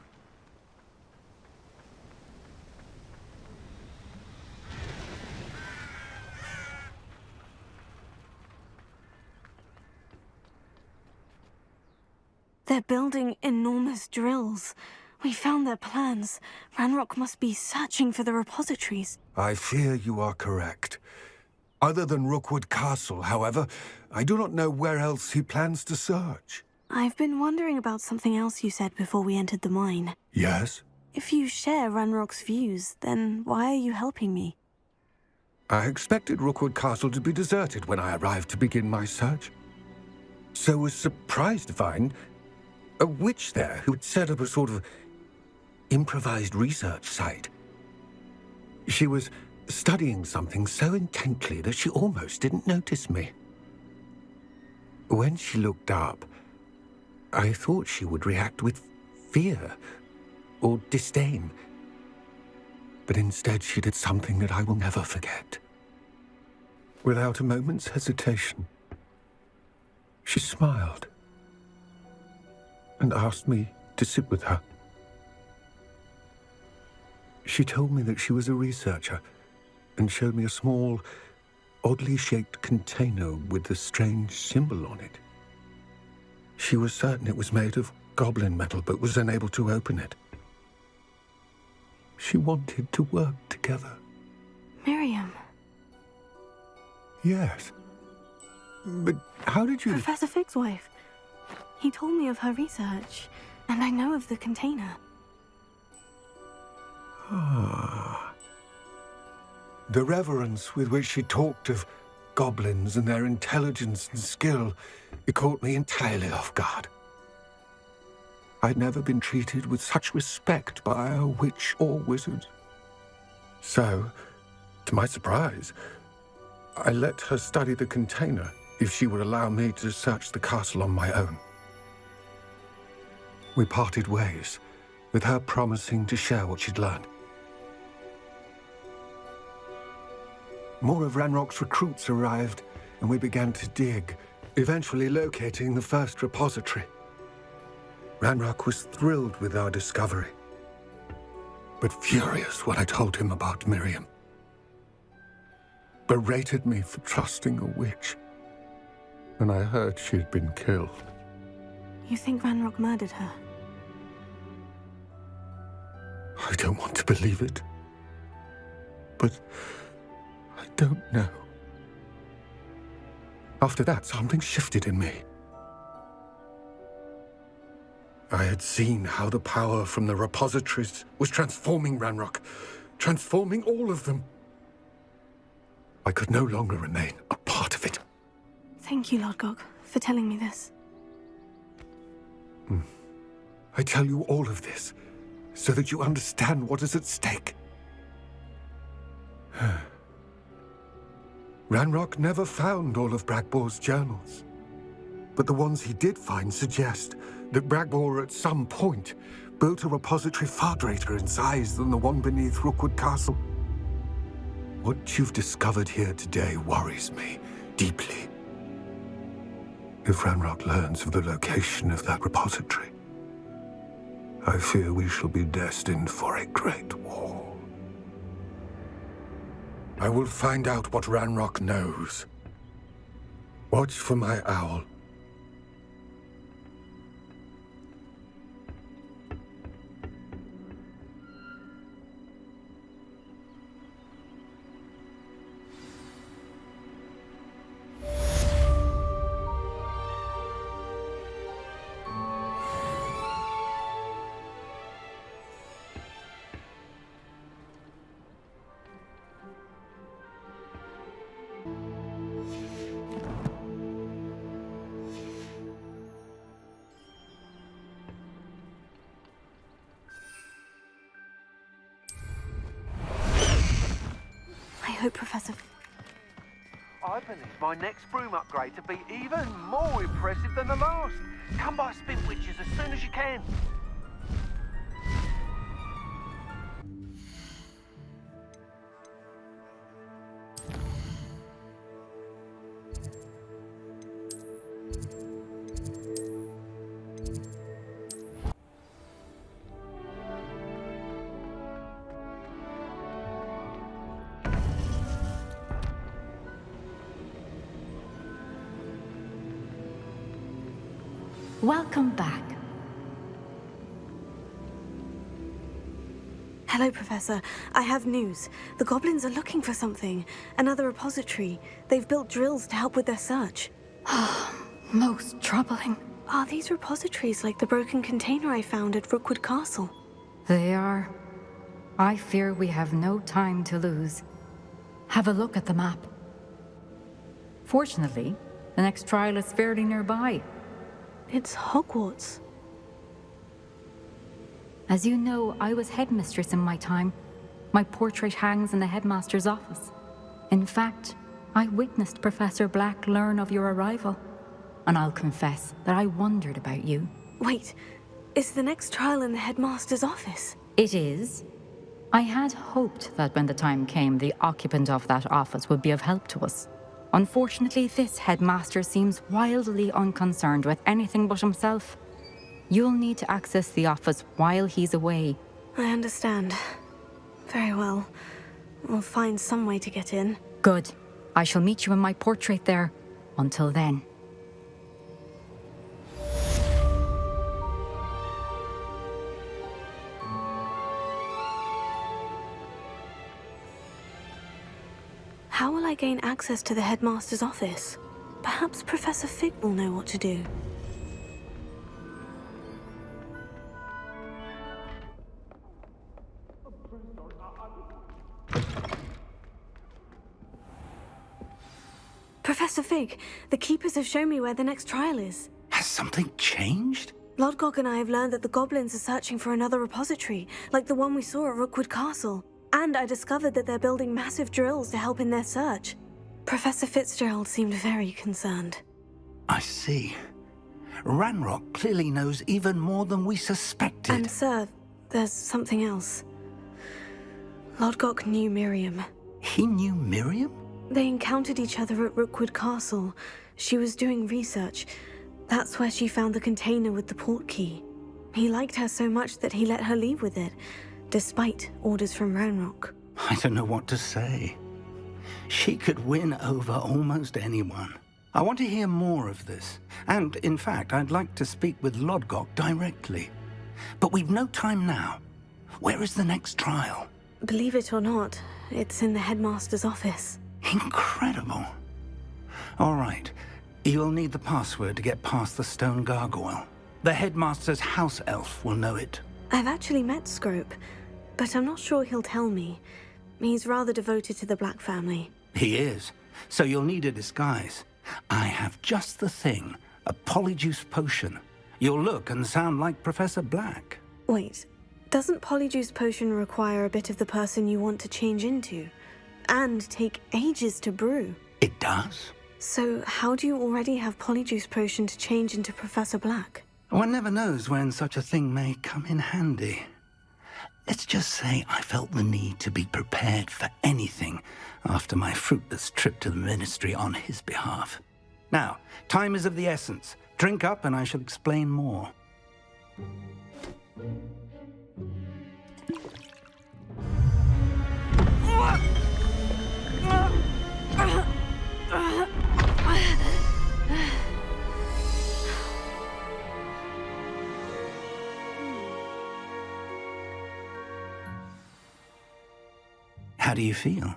Speaker 1: They're building enormous drills. We found their plans. Ranrok must be searching for the repositories.
Speaker 8: I fear you are correct. Other than Rookwood Castle, however, I do not know where else he plans to search.
Speaker 1: I've been wondering about something else you said before we entered the mine.
Speaker 8: Yes?
Speaker 1: If you share Ranrock's views, then why are you helping me?
Speaker 8: I expected Rookwood Castle to be deserted when I arrived to begin my search. So was surprised to find a witch there who had set up a sort of improvised research site. She was studying something so intently that she almost didn't notice me. When she looked up, I thought she would react with fear or disdain. But instead she did something that I will never forget. Without a moment's hesitation, she smiled and asked me to sit with her. She told me that she was a researcher and showed me a small, oddly shaped container with a strange symbol on it. She was certain it was made of goblin metal, but was unable to open it. She wanted to work together.
Speaker 1: Miriam.
Speaker 8: Yes. But how did you...
Speaker 1: Professor Fig's wife. He told me of her research, and I know of the container.
Speaker 8: Ah. The reverence with which she talked of goblins and their intelligence and skill, it caught me entirely off guard. I'd never been treated with such respect by a witch or wizard. So, to my surprise, I let her study the container if she would allow me to search the castle on my own. We parted ways, with her promising to share what she'd learned. More of Ranrock's recruits arrived, and we began to dig, eventually locating the first repository. Ranrok was thrilled with our discovery, but furious when I told him about Miriam. Berated me for trusting a witch, and I heard she'd been killed.
Speaker 1: You think Ranrok murdered her?
Speaker 8: I don't want to believe it, but I don't know. After that, something shifted in me. I had seen how the power from the repositories was transforming Ranrok, transforming all of them. I could no longer remain a part of it.
Speaker 1: Thank you, Lodgok, for telling me this.
Speaker 8: I tell you all of this so that you understand what is at stake. Ranrok never found all of Bragbor's journals, but the ones he did find suggest that Bragbor at some point built a repository far greater in size than the one beneath Rookwood Castle. What you've discovered here today worries me deeply. If Ranrok learns of the location of that repository, I fear we shall be destined for a great war. I will find out what Ranrok knows. Watch for my owl.
Speaker 1: hope Professor...
Speaker 9: I believe my next broom upgrade to be even more impressive than the last. Come by Spin Witches as soon as you can.
Speaker 10: Welcome back.
Speaker 1: Hello, Professor. I have news. The goblins are looking for something. Another repository. They've built drills to help with their search.
Speaker 2: Most troubling.
Speaker 1: Are these repositories like the broken container I found at Rookwood Castle?
Speaker 10: They are. I fear we have no time to lose. Have a look at the map. Fortunately, the next trial is fairly nearby.
Speaker 1: It's Hogwarts.
Speaker 10: As you know, I was headmistress in my time. My portrait hangs in the Headmaster's office. In fact, I witnessed Professor Black learn of your arrival. And I'll confess that I wondered about you.
Speaker 1: Wait, is the next trial in the Headmaster's office?
Speaker 10: It is. I had hoped that when the time came, the occupant of that office would be of help to us. Unfortunately, this headmaster seems wildly unconcerned with anything but himself. You'll need to access the office while he's away.
Speaker 1: I understand. Very well. We'll find some way to get in.
Speaker 10: Good. I shall meet you in my portrait there. Until then.
Speaker 1: How will I gain access to the Headmaster's office? Perhaps Professor Fig will know what to do. Professor Fig, the Keepers have shown me where the next trial is.
Speaker 5: Has something changed?
Speaker 1: Lodgok and I have learned that the goblins are searching for another repository, like the one we saw at Rookwood Castle. And I discovered that they're building massive drills to help in their search. Professor Fitzgerald seemed very concerned.
Speaker 5: I see. Ranrok clearly knows even more than we suspected.
Speaker 1: And sir, there's something else. Lodgok knew Miriam.
Speaker 5: He knew Miriam?
Speaker 1: They encountered each other at Rookwood Castle. She was doing research. That's where she found the container with the port key. He liked her so much that he let her leave with it, despite orders from Ranrok.
Speaker 5: I don't know what to say. She could win over almost anyone. I want to hear more of this. And, in fact, I'd like to speak with Lodgok directly. But we've no time now. Where is the next trial?
Speaker 1: Believe it or not, it's in the Headmaster's office.
Speaker 5: Incredible. All right. You'll need the password to get past the stone gargoyle. The Headmaster's house elf will know it.
Speaker 1: I've actually met Scrope, but I'm not sure he'll tell me. He's rather devoted to the Black family.
Speaker 5: He is. So you'll need a disguise. I have just the thing. A Polyjuice potion. You'll look and sound like Professor Black.
Speaker 1: Wait, doesn't Polyjuice potion require a bit of the person you want to change into? And take ages to brew?
Speaker 5: It does.
Speaker 1: So how do you already have Polyjuice potion to change into Professor Black?
Speaker 5: One never knows when such a thing may come in handy. Let's just say I felt the need to be prepared for anything after my fruitless trip to the Ministry on his behalf. Now, time is of the essence. Drink up and I shall explain more. How do you feel?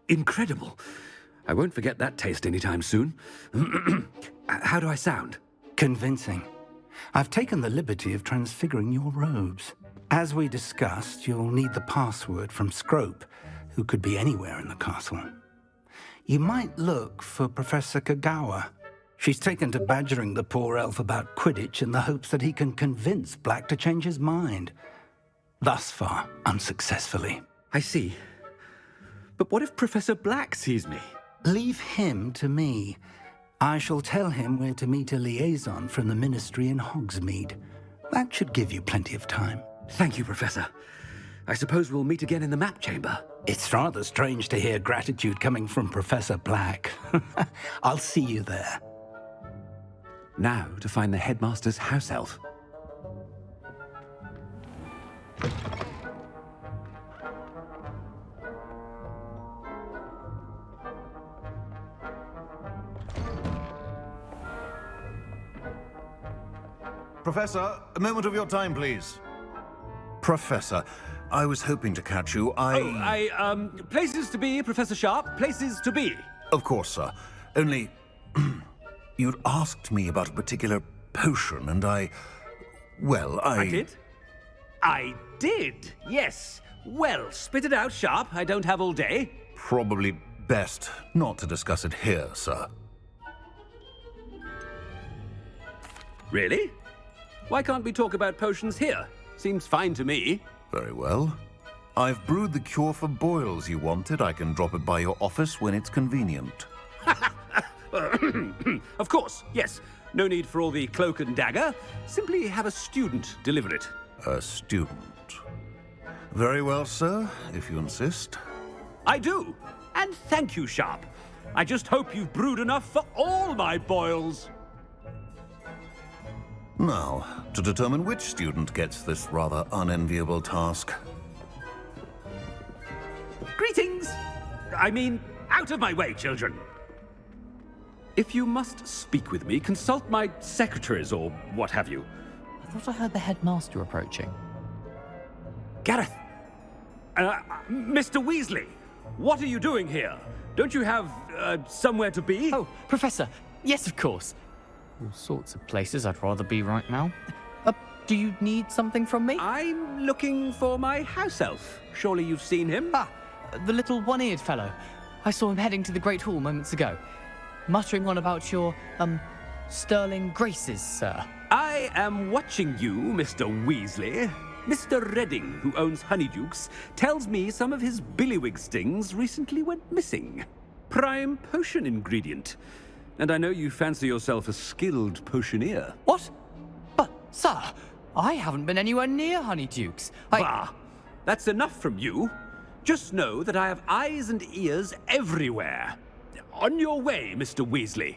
Speaker 11: Incredible. I won't forget that taste anytime soon. How do I sound?
Speaker 5: Convincing. I've taken the liberty of transfiguring your robes. As we discussed, you'll need the password from Scrope, who could be anywhere in the castle. You might look for Professor Kagawa. She's taken to badgering the poor elf about Quidditch in the hopes that he can convince Black to change his mind. Thus far, unsuccessfully.
Speaker 11: I see. But what if Professor Black sees me?
Speaker 5: Leave him to me. I shall tell him where to meet a liaison from the Ministry in Hogsmeade. That should give you plenty of time.
Speaker 11: Thank you, Professor. I suppose we'll meet again in the map chamber.
Speaker 5: It's rather strange to hear gratitude coming from Professor Black. I'll see you there.
Speaker 11: Now to find the Headmaster's house elf.
Speaker 12: Professor, a moment of your time, please. Professor, I was hoping to catch you.
Speaker 11: Places to be, Professor Sharp. Places to be.
Speaker 12: Of course, sir. Only, you'd asked me about a particular potion, and I
Speaker 11: did? I did, yes. Well, spit it out, Sharp. I don't have all day.
Speaker 12: Probably best not to discuss it here, sir.
Speaker 11: Really? Why can't we talk about potions here? Seems fine to me.
Speaker 12: Very well. I've brewed the cure for boils you wanted. I can drop it by your office when it's convenient.
Speaker 11: Of course, yes. No need for all the cloak and dagger. Simply have a student deliver it.
Speaker 12: A student. Very well, sir, if you insist.
Speaker 11: I do. And thank you, Sharp. I just hope you've brewed enough for all my boils.
Speaker 12: Now, to determine which student gets this rather unenviable task.
Speaker 11: Greetings! I mean, out of my way, children. If you must speak with me, consult my secretaries or what have you.
Speaker 13: I thought I heard the headmaster approaching.
Speaker 11: Gareth! Mr. Weasley, what are you doing here? Don't you have, somewhere to be?
Speaker 13: Oh, Professor, yes, of course. All sorts of places I'd rather be right now. Do you need something from me?
Speaker 11: I'm looking for my house elf. Surely you've seen him?
Speaker 13: Ah, the little one-eared fellow. I saw him heading to the Great Hall moments ago, muttering on about your, sterling graces, sir.
Speaker 11: I am watching you, Mr. Weasley. Mr. Redding, who owns Honeydukes, tells me some of his billywig stings recently went missing. Prime potion ingredient. And I know you fancy yourself a skilled potioneer.
Speaker 13: What? But, sir, I haven't been anywhere near Honeydukes.
Speaker 11: Bah! That's enough from you. Just know that I have eyes and ears everywhere. On your way, Mr. Weasley.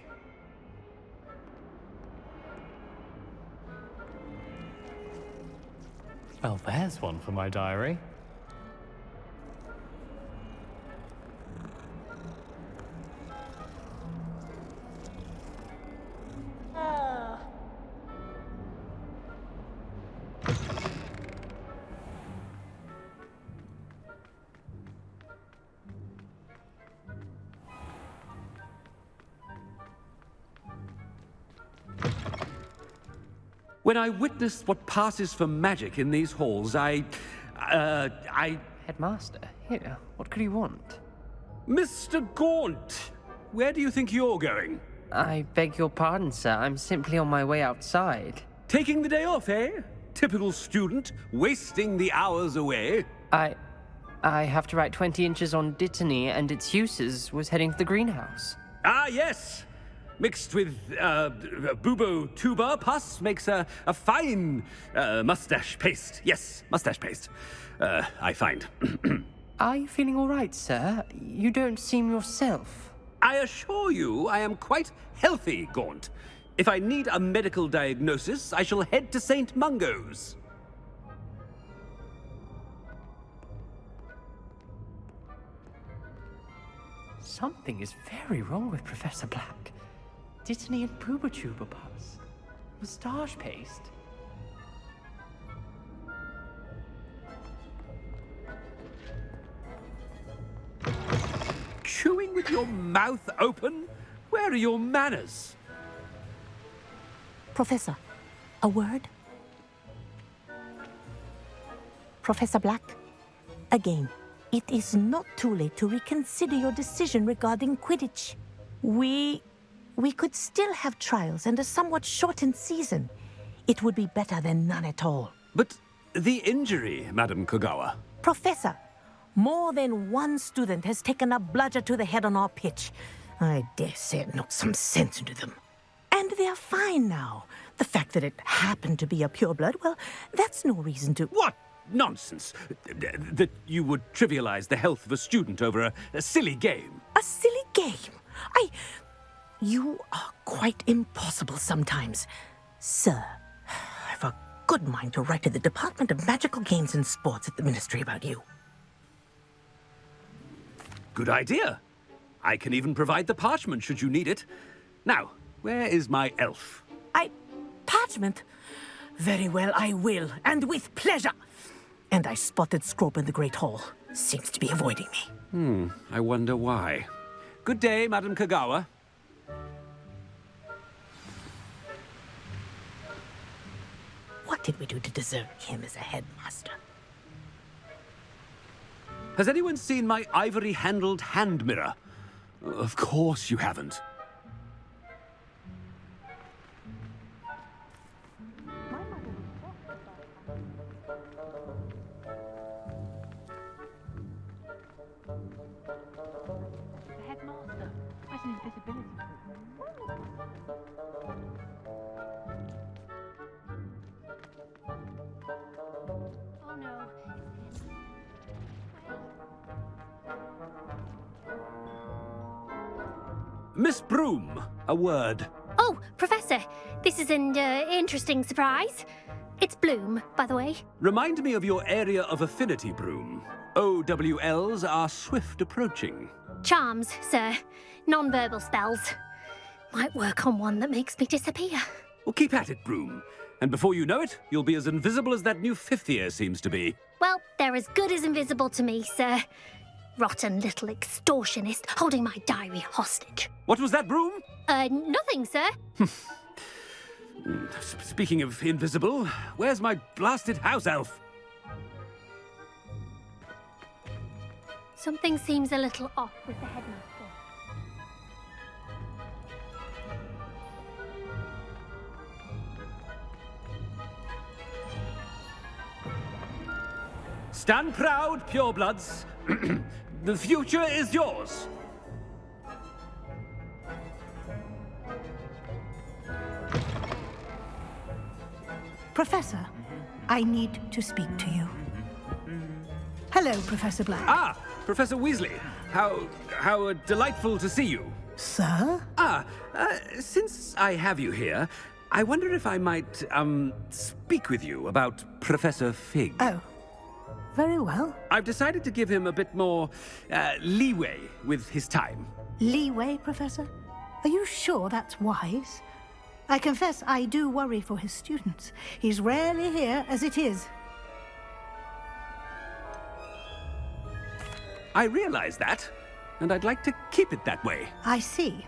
Speaker 13: Well, there's one for my diary.
Speaker 11: When I witness what passes for magic in these halls, I...
Speaker 14: Headmaster, here, what could you want?
Speaker 11: Mr. Gaunt, where do you think you're going?
Speaker 14: I beg your pardon, sir. I'm simply on my way outside.
Speaker 11: Taking the day off, eh? Typical student, wasting the hours away.
Speaker 14: I have to write 20 inches on Dittany and its uses. Was heading to the greenhouse.
Speaker 11: Ah, yes! Mixed with bubo tuber pus makes a fine mustache paste. Yes, mustache paste. I find.
Speaker 14: Are you feeling all right, sir? You don't seem yourself.
Speaker 11: I assure you I am quite healthy, Gaunt. If I need a medical diagnosis, I shall head to St. Mungo's.
Speaker 14: Something is very wrong with Professor Black. Dittany and Pooba pus. Moustache paste.
Speaker 11: Chewing with your mouth open? Where are your manners?
Speaker 15: Professor, a word? Professor Black, again, it is not too late to reconsider your decision regarding Quidditch. We could still have trials and a somewhat shortened season. It would be better than none at all.
Speaker 11: But the injury, Madam Kogawa.
Speaker 15: Professor, More than one student has taken a bludger to the head on our pitch. I dare say it knocked some sense into them. And they're fine now. The fact that it happened to be a pureblood, well, that's no reason to...
Speaker 11: What nonsense! That you would trivialize the health of a student over a silly game.
Speaker 15: A silly game? You are quite impossible sometimes. Sir, I've a good mind to write to the Department of Magical Games and Sports at the Ministry about you.
Speaker 11: Good idea. I can even provide the parchment should you need it. Now, where is my elf?
Speaker 15: Parchment? Very well, I will, and with pleasure. And I spotted Scrope in the Great Hall. Seems to be avoiding me.
Speaker 11: I wonder why. Good day, Madam Kagawa.
Speaker 15: What did we do to deserve him as a headmaster?
Speaker 11: Has anyone seen my ivory-handled hand mirror? Of course you haven't.
Speaker 16: The headmaster has an invisibility.
Speaker 2: Oh no.
Speaker 11: Miss Broom, a word.
Speaker 17: Oh, Professor, this is an interesting surprise. It's Bloom, by the way.
Speaker 11: Remind me of your area of affinity, Broom. OWLs are swift approaching.
Speaker 17: Charms, sir. Non-verbal spells. Might work on one that makes me disappear.
Speaker 11: Well, keep at it, Broom. And before you know it, you'll be as invisible as that new fifth year seems to be.
Speaker 17: Well, they're as good as invisible to me, sir. Rotten little extortionist holding my diary hostage.
Speaker 11: What was that, Broom?
Speaker 17: Nothing, sir.
Speaker 11: Speaking of invisible, where's my blasted house elf?
Speaker 17: Something seems a little off with the headmaster.
Speaker 11: Stand proud, purebloods. The future is yours.
Speaker 18: Professor, I need to speak to you. Hello, Professor Black.
Speaker 11: Ah, Professor Weasley. How delightful to see you.
Speaker 18: Sir?
Speaker 11: Since I have you here, I wonder if I might, speak with you about Professor Fig.
Speaker 18: Oh, very well.
Speaker 11: I've decided to give him a bit more, leeway with his time.
Speaker 18: Leeway, Professor? Are you sure that's wise? I confess I do worry for his students. He's rarely here as it is.
Speaker 11: I realize that, and I'd like to keep it that way.
Speaker 18: I see.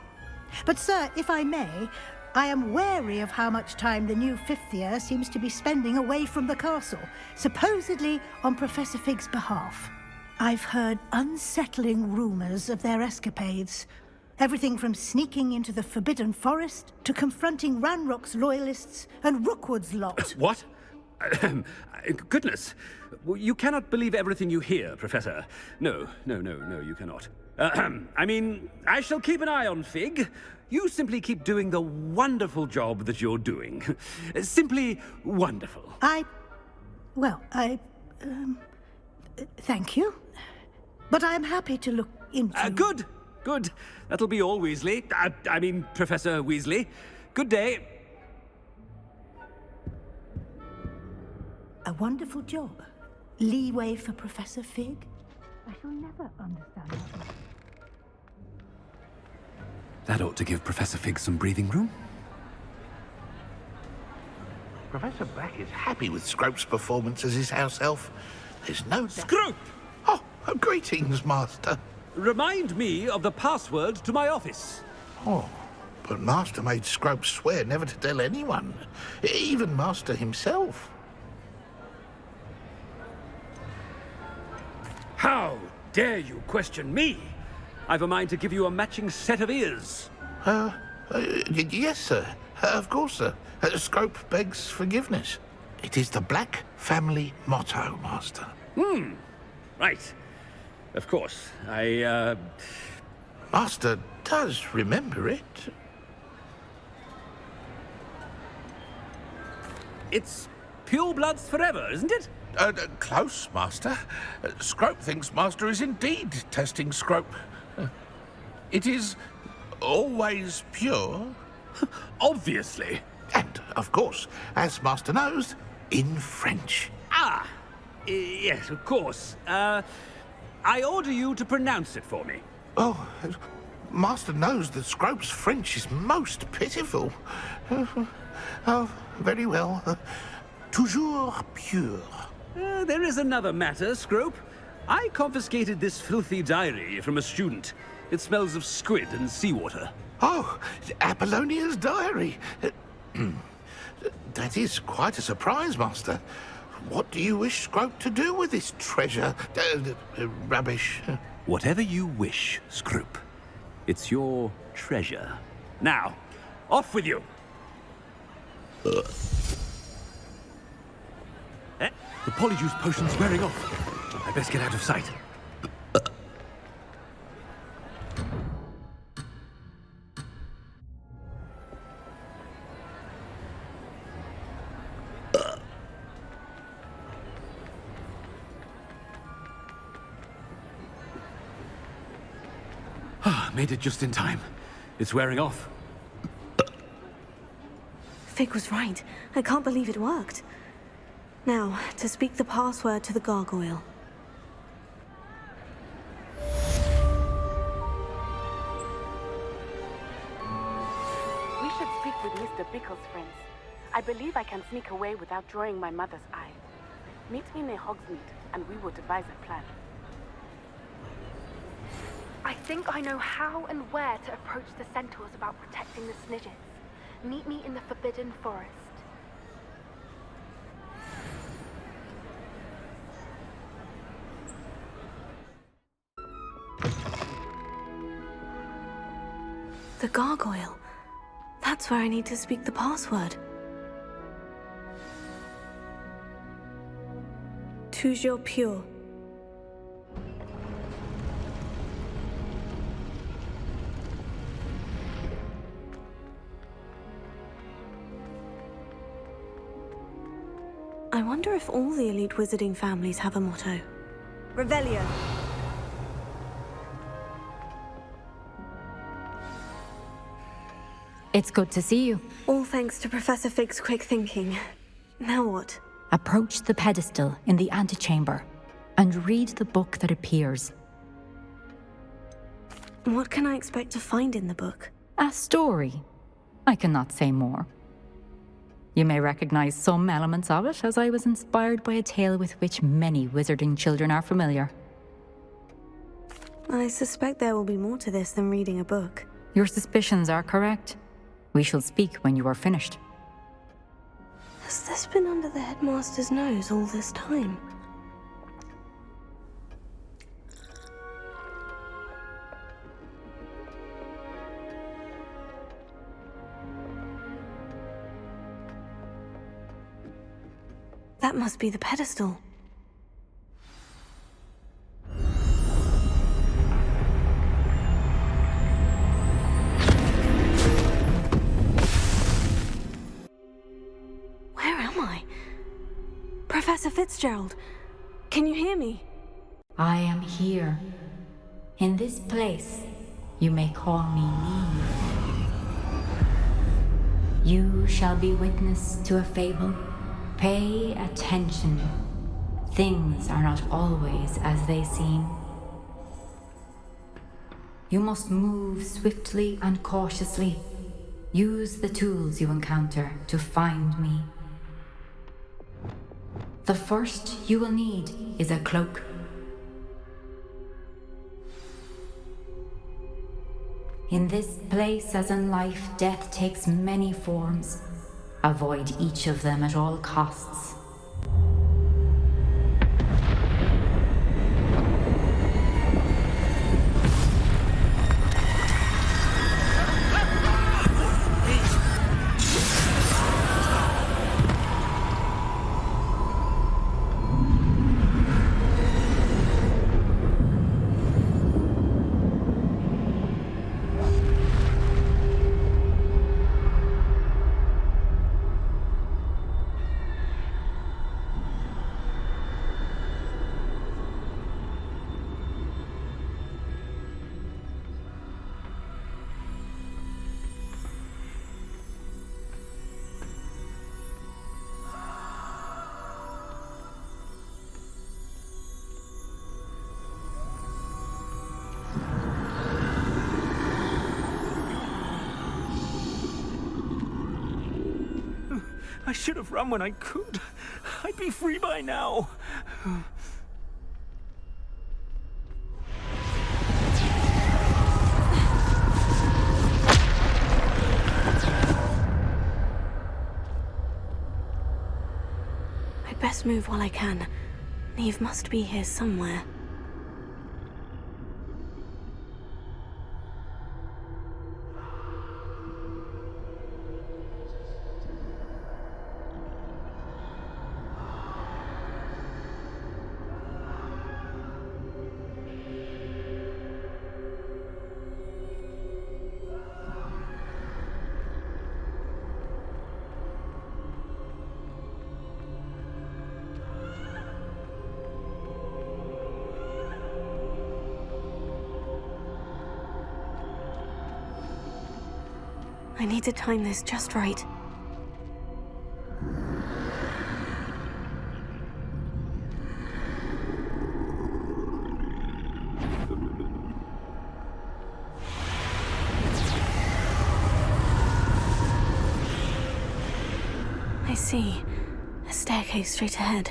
Speaker 18: But, sir, if I may, I am wary of how much time the new fifth year seems to be spending away from the castle, supposedly on Professor Fig's behalf. I've heard unsettling rumors of their escapades. Everything from sneaking into the Forbidden Forest to confronting Ranrok's loyalists and Rookwood's lot.
Speaker 11: What? Goodness. You cannot believe everything you hear, Professor. No, you cannot. I mean, I shall keep an eye on Fig. You simply keep doing the wonderful job that you're doing. Simply wonderful.
Speaker 18: Thank you. But I'm happy to look into...
Speaker 11: Good. That'll be all, Weasley. I mean, Professor Weasley. Good day.
Speaker 18: A wonderful job. Leeway for Professor Fig? I shall never understand that.
Speaker 11: That ought to give Professor Fig some breathing room.
Speaker 19: Professor Black is happy with Scrope's performance as his house elf. There's no...
Speaker 11: Scrope!
Speaker 19: Oh, greetings, Master.
Speaker 11: Remind me of the password to my office.
Speaker 19: Oh, but Master made Scrope swear never to tell anyone, even Master himself.
Speaker 11: How dare you question me? I've a mind to give you a matching set of ears.
Speaker 19: Yes, sir. Of course, sir. Scrope begs forgiveness. It is the Black family motto, Master.
Speaker 11: Right. of course.
Speaker 19: Master does remember it.
Speaker 11: It's pure bloods forever, isn't it?
Speaker 19: Close, Master. Scrope thinks Master is indeed testing Scrope. It is always pure.
Speaker 11: Obviously.
Speaker 19: And, of course, as Master knows, in French.
Speaker 11: Ah! Yes, of course. I order you to pronounce it for me.
Speaker 19: Oh, Master knows that Scrope's French is most pitiful. Oh, very well. Toujours pure.
Speaker 11: There is another matter, Scrope. I confiscated this filthy diary from a student. It smells of squid and seawater.
Speaker 19: Oh, Apollonia's diary. That is quite a surprise, Master. What do you wish Scrope to do with this treasure? Rubbish.
Speaker 11: Whatever you wish, Scrope. It's your treasure. Now, off with you. The Polyjuice potion's wearing off. I best get out of sight. Made it just in time. It's wearing off.
Speaker 1: Fig was right. I can't believe it worked. Now, to speak the password to the gargoyle.
Speaker 20: We should speak with Mr. Bickle's friends. I believe I can sneak away without drawing my mother's eye. Meet me near Hogsmeade, and we will devise a plan.
Speaker 2: I think I know how and where to approach the Centaurs about protecting the Snidges. Meet me in the Forbidden Forest.
Speaker 1: The gargoyle. That's where I need to speak the password. Toujours pure. I wonder if all the elite wizarding families have a motto.
Speaker 3: Revelio.
Speaker 10: It's good to see you.
Speaker 1: All thanks to Professor Fig's quick thinking. Now what?
Speaker 10: Approach the pedestal in the antechamber and read the book that appears.
Speaker 1: What can I expect to find in the book?
Speaker 10: A story. I cannot say more. You may recognize some elements of it, as I was inspired by a tale with which many wizarding children are familiar.
Speaker 1: I suspect there will be more to this than reading a book.
Speaker 10: Your suspicions are correct. We shall speak when you are finished.
Speaker 1: Has this been under the Headmaster's nose all this time? That must be the pedestal. Where am I? Professor Fitzgerald, can you hear me?
Speaker 10: I am here. In this place, you may call me Niamh. You shall be witness to a fable. Pay attention. Things are not always as they seem. You must move swiftly and cautiously. Use the tools you encounter to find me. The first you will need is a cloak. In this place, as in life, death takes many forms. Avoid each of them at all costs.
Speaker 11: I should have run when I could. I'd be free by now.
Speaker 1: I'd best move while I can. Niamh must be here somewhere. I need to time this just right. I see. A staircase straight ahead.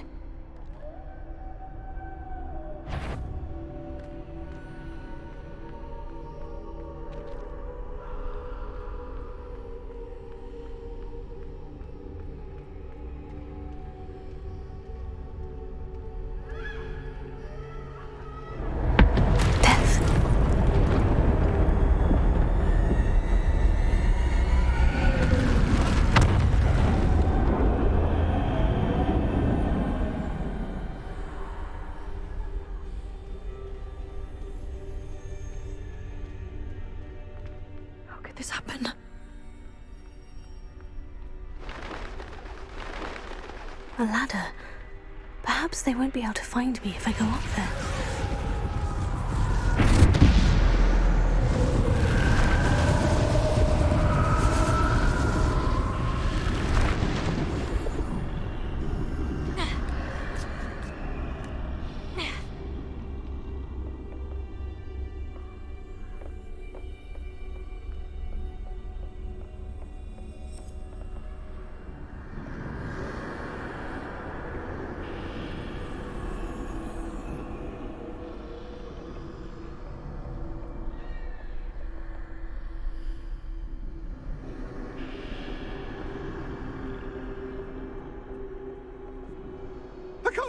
Speaker 2: This happen?
Speaker 1: A ladder. Perhaps they won't be able to find me if I go up there.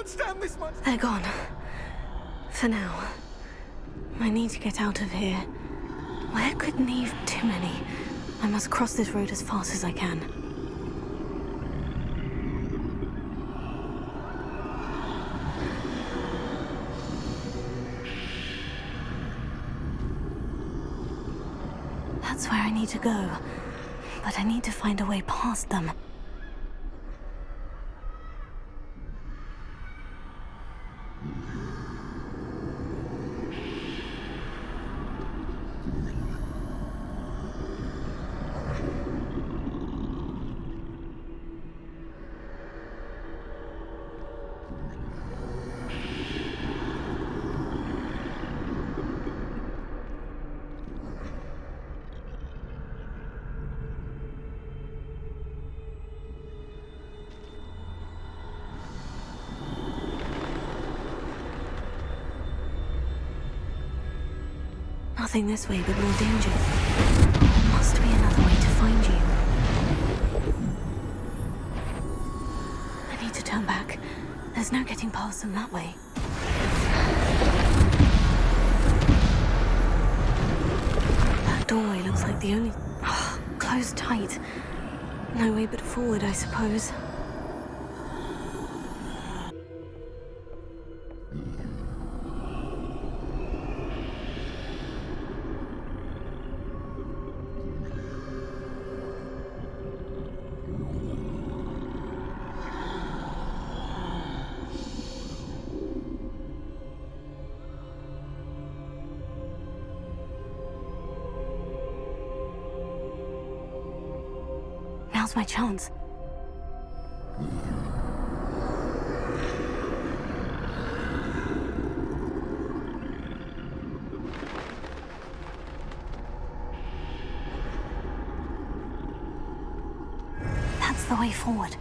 Speaker 9: Stand this much.
Speaker 1: They're gone. For now. I need to get out of here. Where could Niamh too many? I must cross this road as fast as I can. That's where I need to go. But I need to find a way past them. Nothing this way but more danger. There must be another way to find you. I need to turn back. There's no getting past them that way. That doorway looks like the only... closed tight. No way but forward, I suppose. Now's my chance. That's the way forward.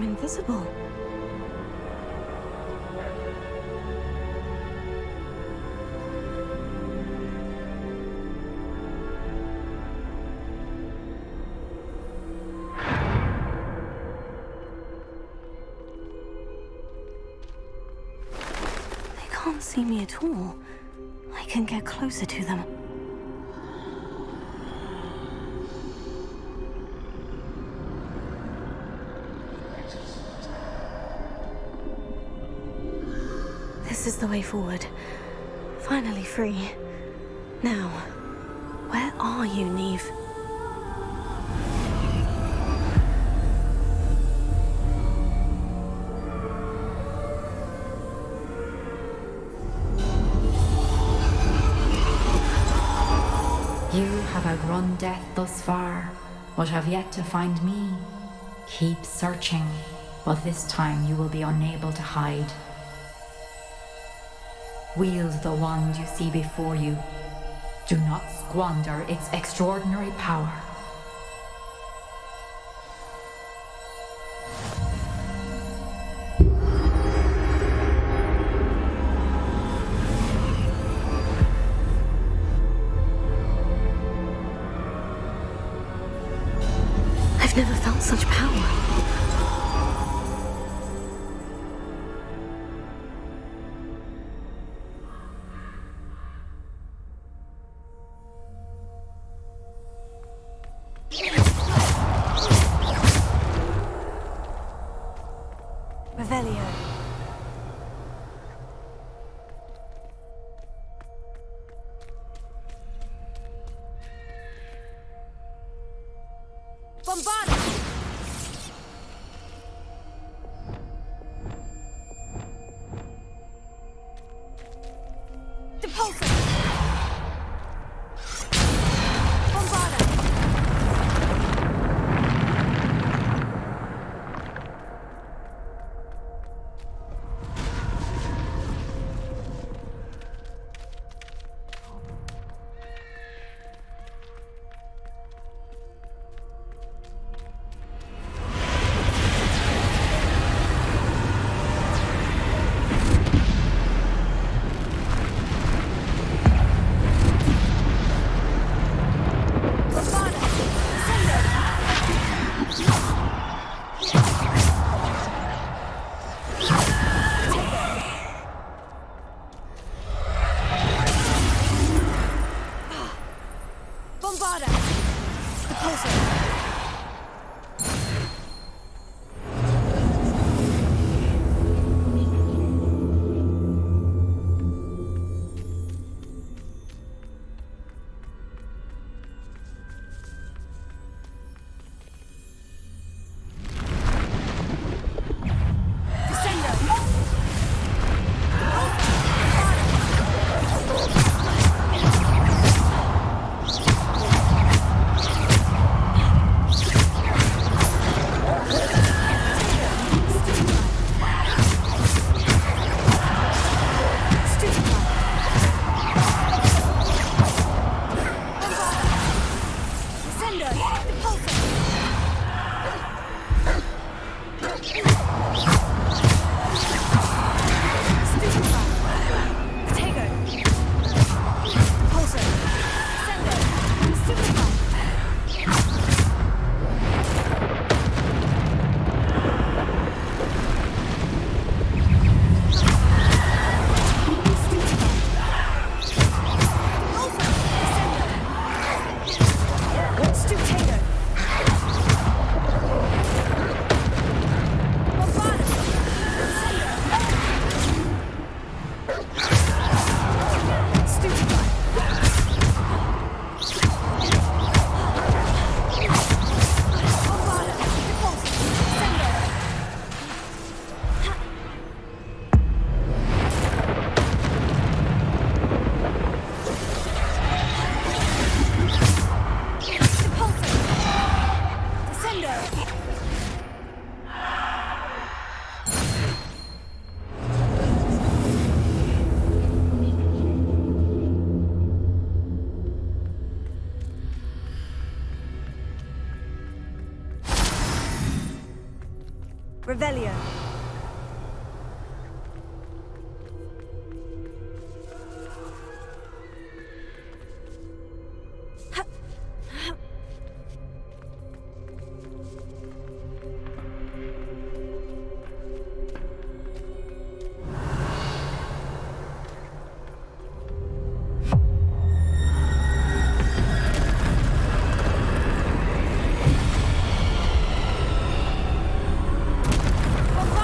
Speaker 1: invisible. They can't see me at all. I can get closer to them. This is the way forward. Finally free. Now, where are you, Niamh?
Speaker 10: You have outrun death thus far, but have yet to find me. Keep searching, but this time you will be unable to hide. Wield the wand you see before you. Do not squander its extraordinary power.
Speaker 1: I've never felt such power.
Speaker 3: Revelio. Bombard! Depulsor! Bombarda! Bombard! Revelio.
Speaker 20: Bakar!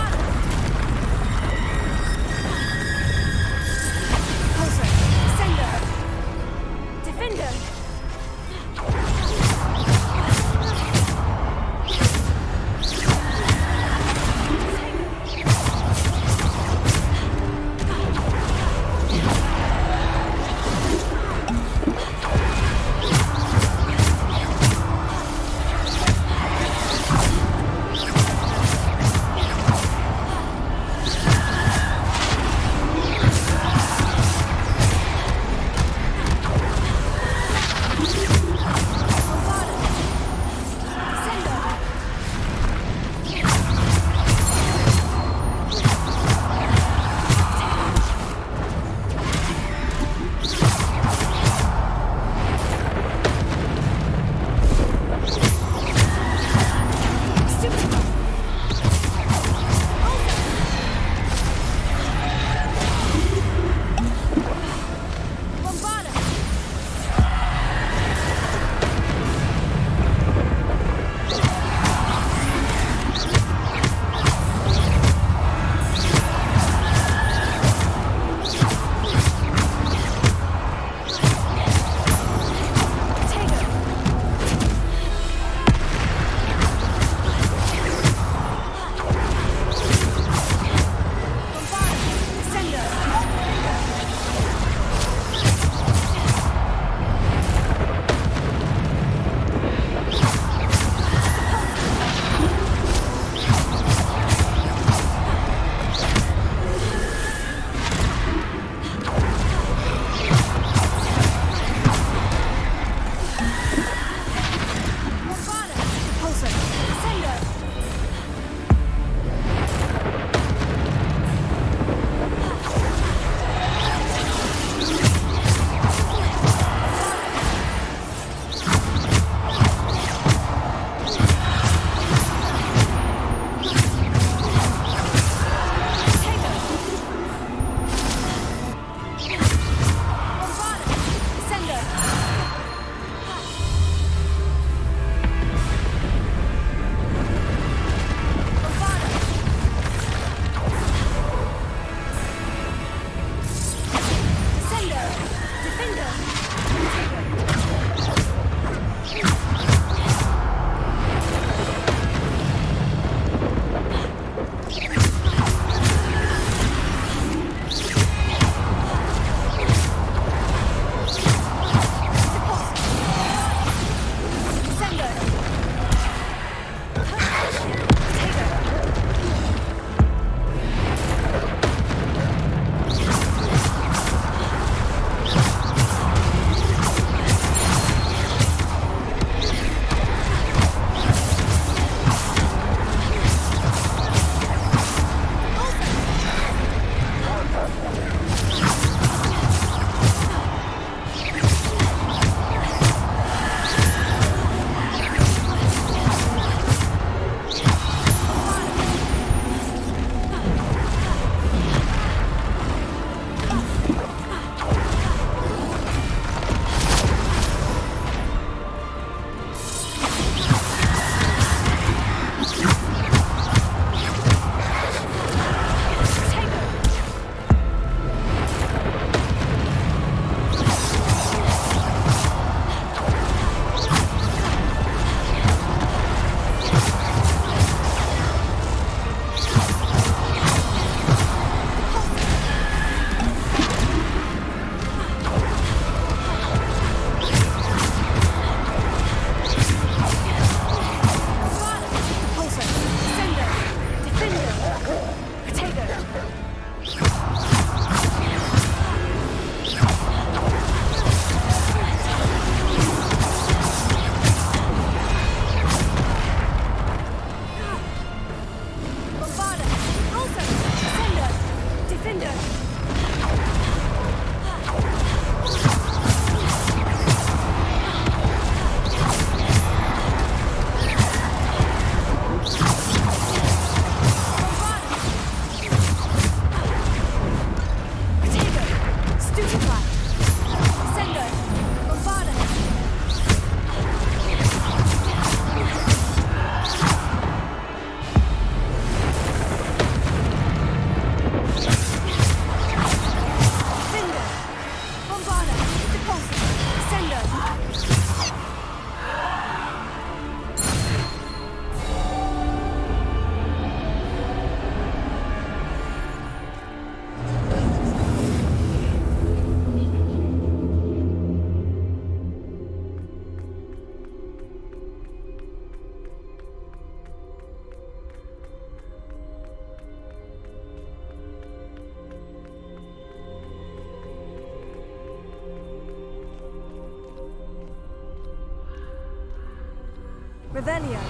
Speaker 3: Revelio.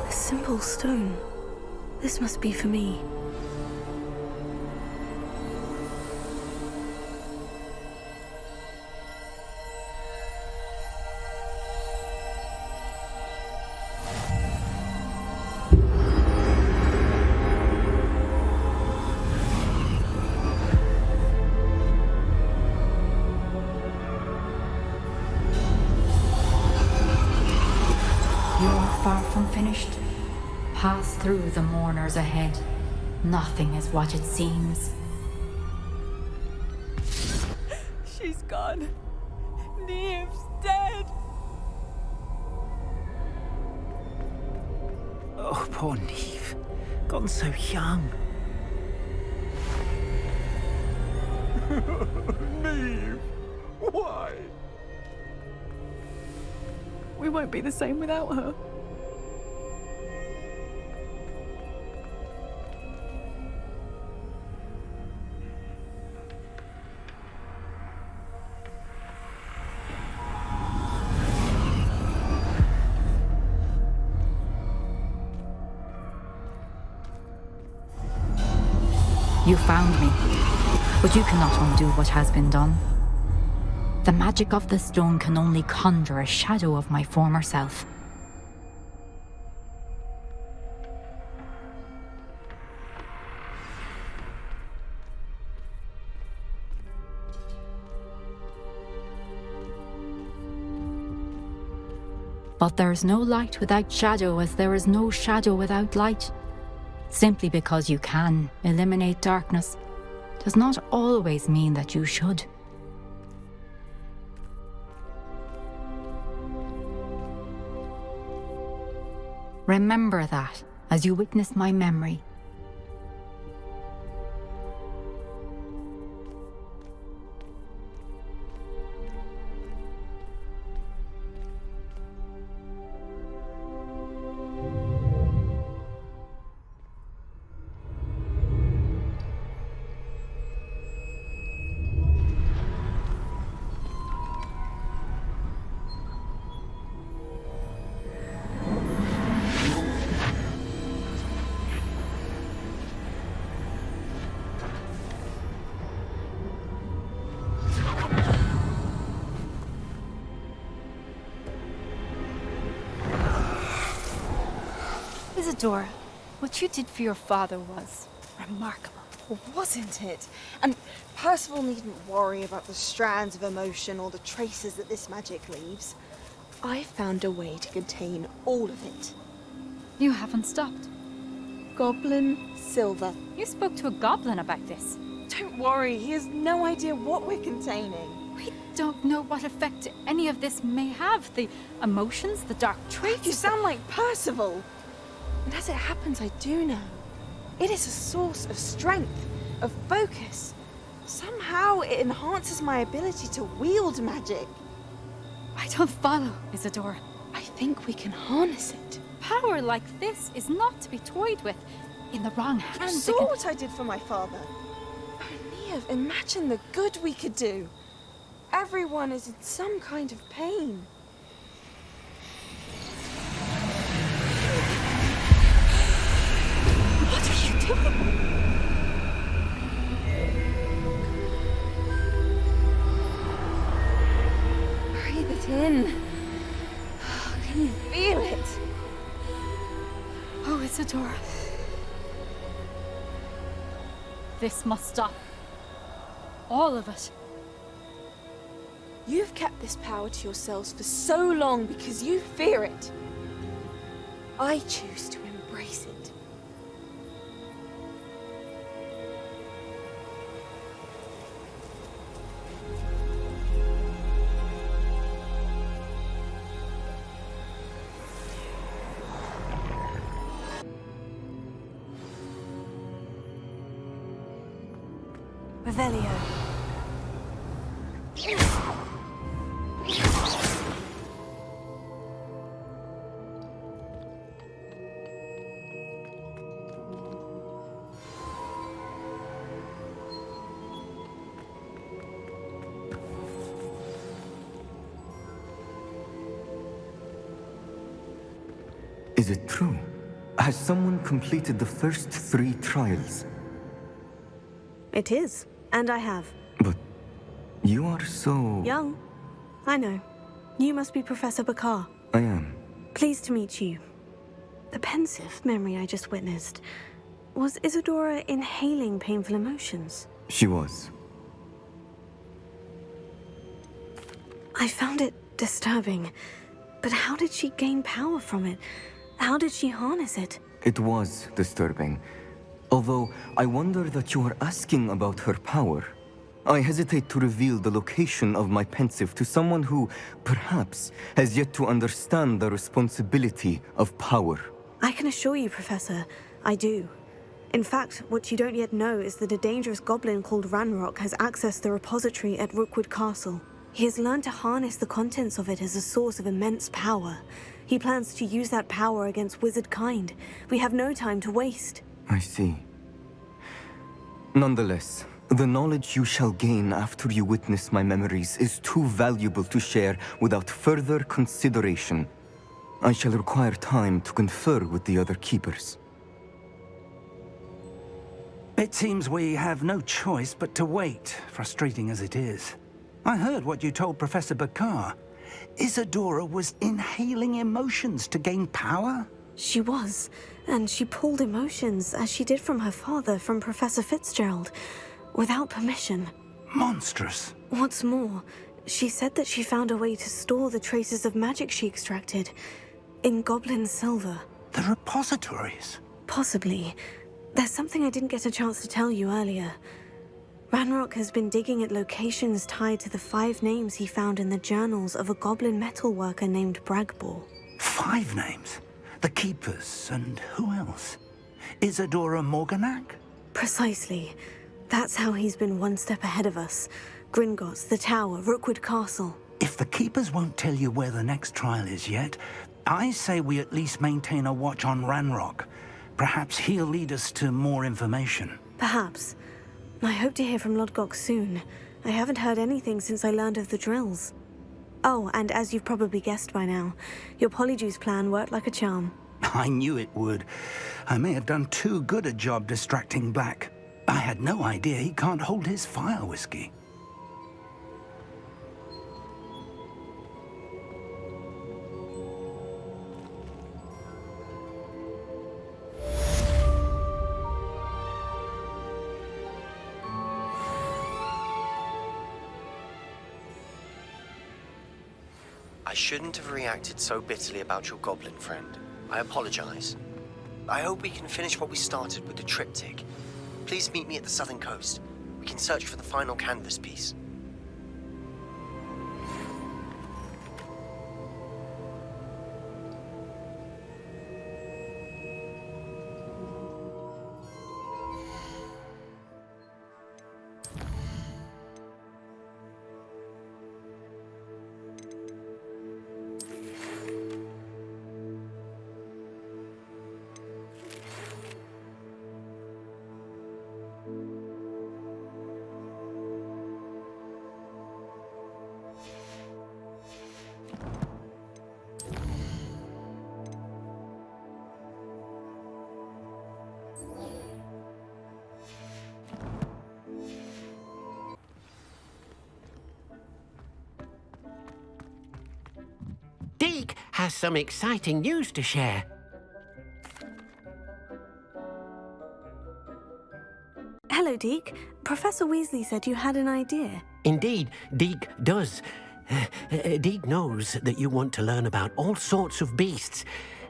Speaker 1: A simple stone. This must be for me.
Speaker 10: Far from finished. Pass through the mourners ahead. Nothing is what it seems.
Speaker 3: She's gone. Niamh's dead.
Speaker 6: Oh, poor Niamh. Gone so young.
Speaker 9: Niamh! Why?
Speaker 3: We won't be the same without her.
Speaker 10: You found me, but you cannot undo what has been done. The magic of the stone can only conjure a shadow of my former self. But there is no light without shadow, as there is no shadow without light. Simply because you can eliminate darkness does not always mean that you should. Remember that as you witness my memory.
Speaker 21: Isadora, what you did for your father was remarkable, wasn't it? And Percival needn't worry about the strands of emotion or the traces that this magic leaves. I found a way to contain all of it.
Speaker 10: You haven't stopped.
Speaker 21: Goblin Silver.
Speaker 10: You spoke to a goblin about this.
Speaker 21: Don't worry, he has no idea what we're containing.
Speaker 10: We don't know what effect any of this may have. The emotions, the dark traits.
Speaker 21: You sound like Percival. And as it happens, I do know. It is a source of strength, of focus. Somehow it enhances my ability to wield magic.
Speaker 10: I don't follow, Isadora.
Speaker 21: I think we can harness it.
Speaker 10: Power like this is not to be toyed with. In the wrong
Speaker 21: You
Speaker 10: hands,
Speaker 21: saw what I did for my father. Oh, Niamh, imagine the good we could do. Everyone is in some kind of pain. What are you doing? Breathe it in. Can you feel it?
Speaker 10: Oh, Isadora. This must stop. All of it.
Speaker 21: You've kept this power to yourselves for so long because you fear it. I choose to embrace it.
Speaker 3: Revelio.
Speaker 4: Is it true? Has someone completed the first 3 trials?
Speaker 1: It is, and I have.
Speaker 4: But you are so...
Speaker 1: Young. I know. You must be Professor Bakar.
Speaker 4: I am.
Speaker 1: Pleased to meet you. The pensive memory I just witnessed. Was Isadora inhaling painful emotions?
Speaker 4: She was.
Speaker 1: I found it disturbing. But how did she gain power from it? How did she harness it?
Speaker 4: It was disturbing. Although, I wonder that you are asking about her power. I hesitate to reveal the location of my pensive to someone who, perhaps, has yet to understand the responsibility of power.
Speaker 1: I can assure you, Professor, I do. In fact, what you don't yet know is that a dangerous goblin called Ranrok has accessed the repository at Rookwood Castle. He has learned to harness the contents of it as a source of immense power. He plans to use that power against wizard kind. We have no time to waste.
Speaker 4: I see. Nonetheless, the knowledge you shall gain after you witness my memories is too valuable to share without further consideration. I shall require time to confer with the other keepers.
Speaker 5: It seems we have no choice but to wait, frustrating as it is. I heard what you told Professor Bakar. Isadora was inhaling emotions to gain power?
Speaker 1: She was, and she pulled emotions, as she did from her father, from Professor Fitzgerald, without permission.
Speaker 5: Monstrous.
Speaker 1: What's more, she said that she found a way to store the traces of magic she extracted in goblin silver.
Speaker 5: The repositories?
Speaker 1: Possibly. There's something I didn't get a chance to tell you earlier. Ranrok has been digging at locations tied to the 5 names he found in the journals of a goblin metalworker named Bragbor.
Speaker 5: 5 names? The Keepers, and who else? Isadora Morganak?
Speaker 1: Precisely. That's how he's been one step ahead of us. Gringotts, the Tower, Rookwood Castle.
Speaker 5: If the Keepers won't tell you where the next trial is yet, I say we at least maintain a watch on Ranrok. Perhaps he'll lead us to more information.
Speaker 1: Perhaps. I hope to hear from Lodgok soon. I haven't heard anything since I learned of the drills. Oh, and as you've probably guessed by now, your Polyjuice plan worked like a charm.
Speaker 5: I knew it would. I may have done too good a job distracting Black. I had no idea he can't hold his fire whiskey.
Speaker 22: I shouldn't have reacted so bitterly about your goblin friend. I apologize. I hope we can finish what we started with the triptych. Please meet me at the southern coast. We can search for the final canvas piece.
Speaker 23: Deek has some exciting news to share.
Speaker 1: Hello, Deek. Professor Weasley said you had an idea.
Speaker 23: Indeed, Deek does. Deek knows that you want to learn about all sorts of beasts,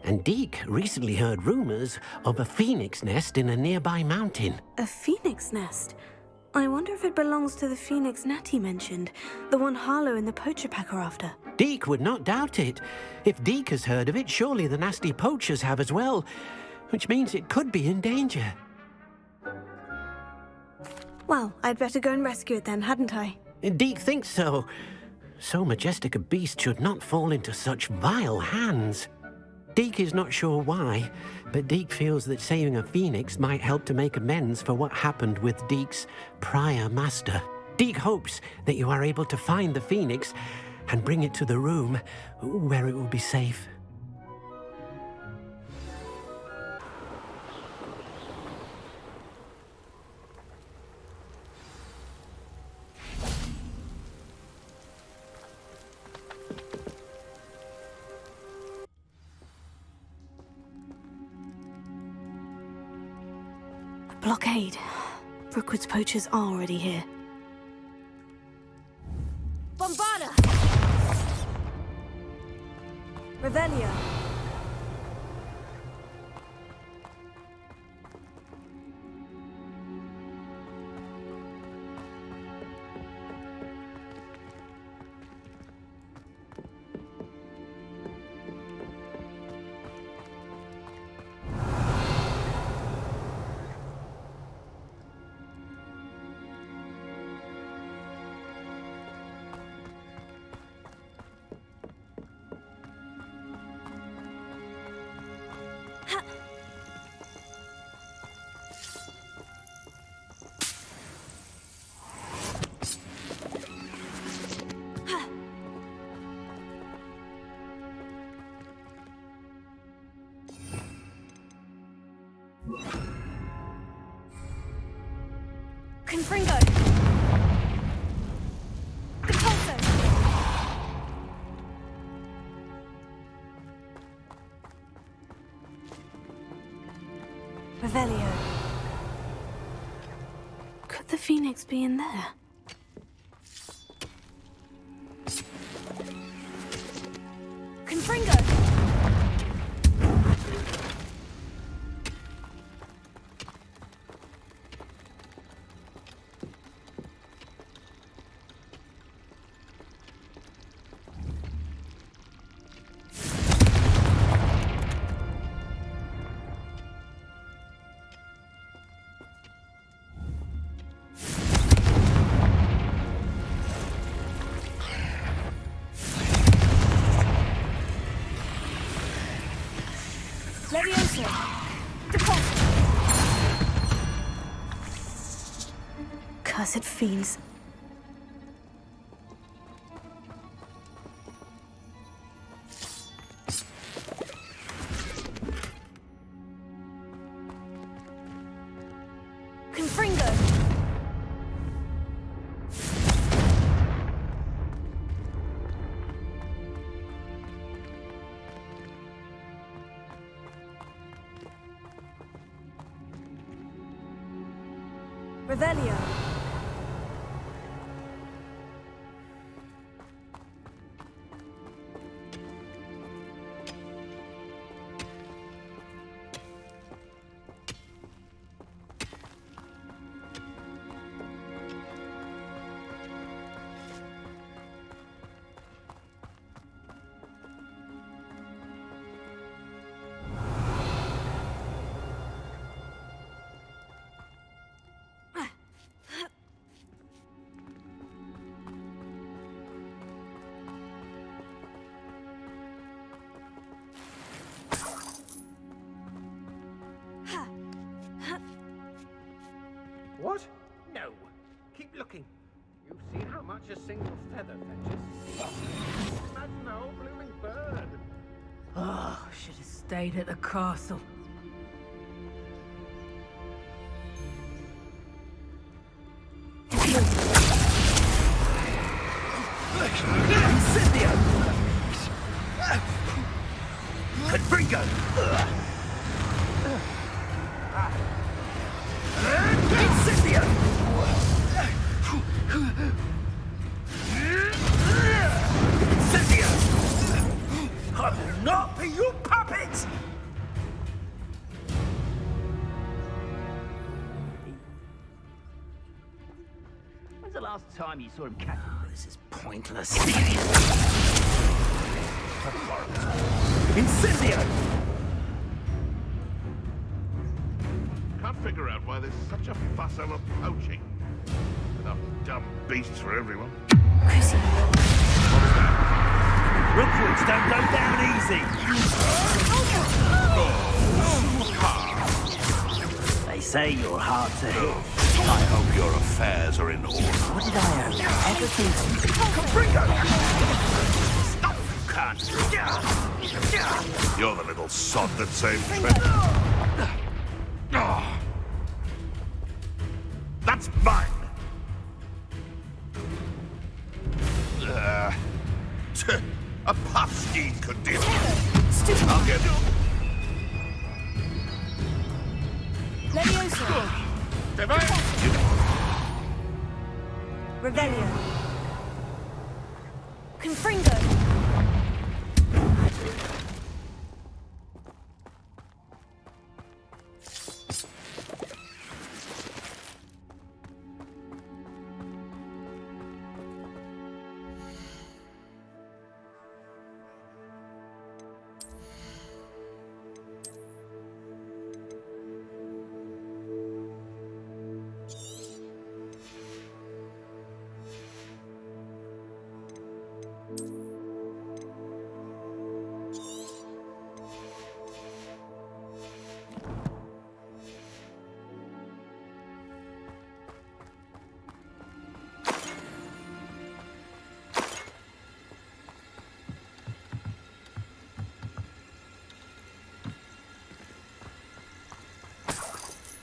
Speaker 23: and Deek recently heard rumors of a phoenix nest in a nearby mountain.
Speaker 1: A phoenix nest? I wonder if it belongs to the phoenix Natty mentioned, the one Harlow and the Poacher pack are after.
Speaker 23: Deek would not doubt it. If Deek has heard of it, surely the nasty Poachers have as well, which means it could be in danger.
Speaker 1: Well, I'd better go and rescue it then, hadn't I?
Speaker 23: Deek thinks so. So majestic a beast should not fall into such vile hands. Deek is not sure why, but Deek feels that saving a phoenix might help to make amends for what happened with Deek's prior master. Deek hopes that you are able to find the phoenix and bring it to the room where it will be safe.
Speaker 1: Blockade. Rookwood's poachers are already here.
Speaker 3: Bombarda! Revelio! Confringo! Depulso! Revelio.
Speaker 1: Could the Phoenix be in there?
Speaker 3: Confringo! Levioso! Deposit!
Speaker 1: Cursed fiends.
Speaker 3: Confringo! Revelio.
Speaker 9: What? No. Keep looking. You've seen how much a single feather fetches. Imagine a whole blooming bird.
Speaker 7: Oh, should have stayed at the castle.
Speaker 6: Incendio! Confringo! Incendio! Incendio! I will not be your puppet! When's the last time you saw him catch? Oh, this is pointless. Incendio!
Speaker 19: Can't figure out why there's such a fuss over poaching. Enough dumb beasts for everyone.
Speaker 6: Rookwoods don't go down easy! They say you're hard to hit.
Speaker 19: I hope your affairs are in order.
Speaker 6: What did I owe? Everything. Stop, you cunt!
Speaker 19: You're the little sod that saved Trent. That's mine! A puff steed could deal with it. I'll get it.
Speaker 3: Levioso! Revelio. Confringo.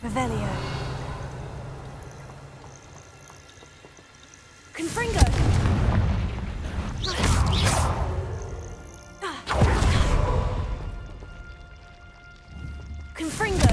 Speaker 3: Revelio. Confringo. Confringo.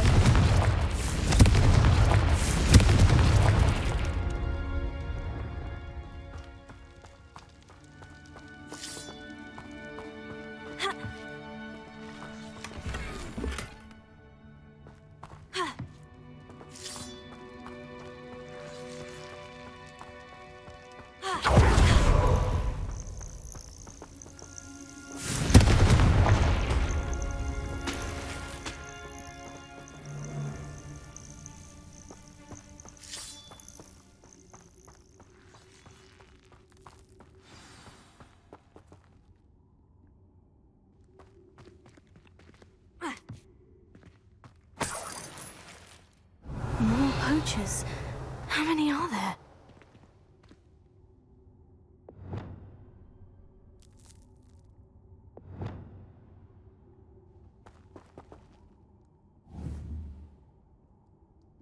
Speaker 1: More poachers. How many are there?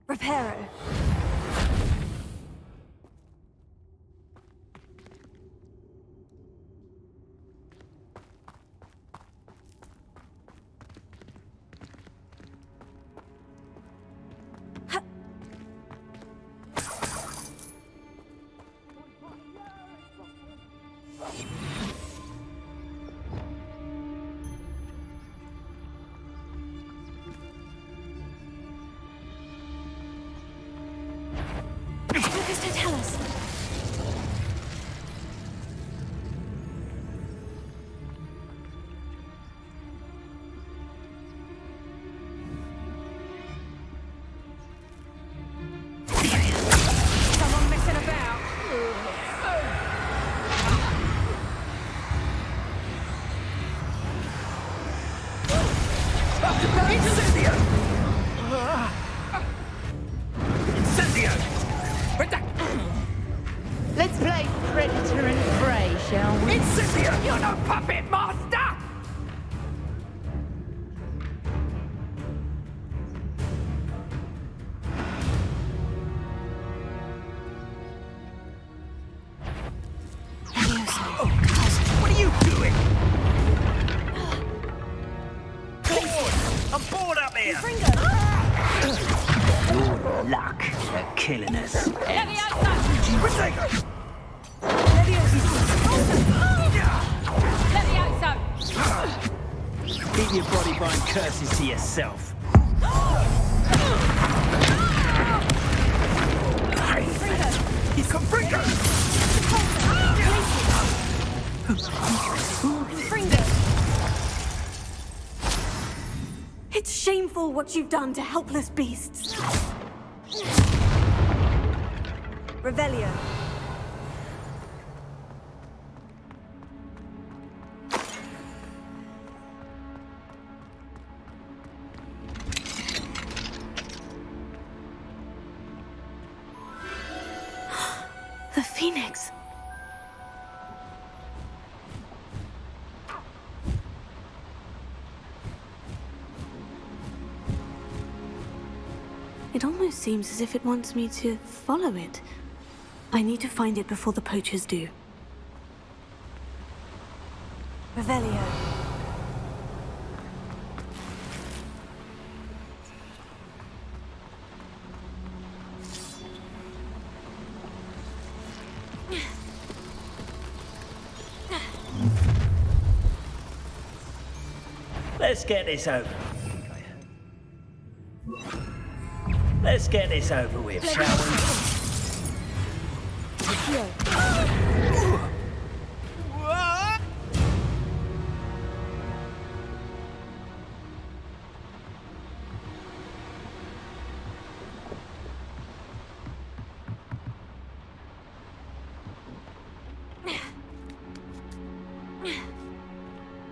Speaker 3: Reparo.
Speaker 7: Let's play Predator and Prey, shall we?
Speaker 6: Incendio! You're no puppet master! What are you doing? I'm bored up here! Your luck at killing us. Keep your body bind curses to yourself. He's Confringo!
Speaker 1: It's shameful what you've done to helpless beasts.
Speaker 3: Revelio.
Speaker 1: The Phoenix. It almost seems as if it wants me to follow it. I need to find it before the poachers do.
Speaker 3: Revelio.
Speaker 6: Let's get this over. Let's get this over with, shall we?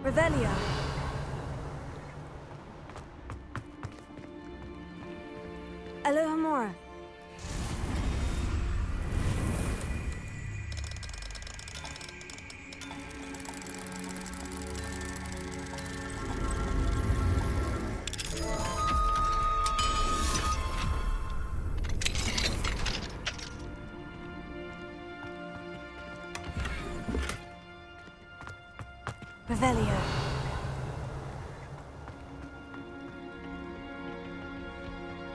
Speaker 1: Revelio. Alohomora. Revelio.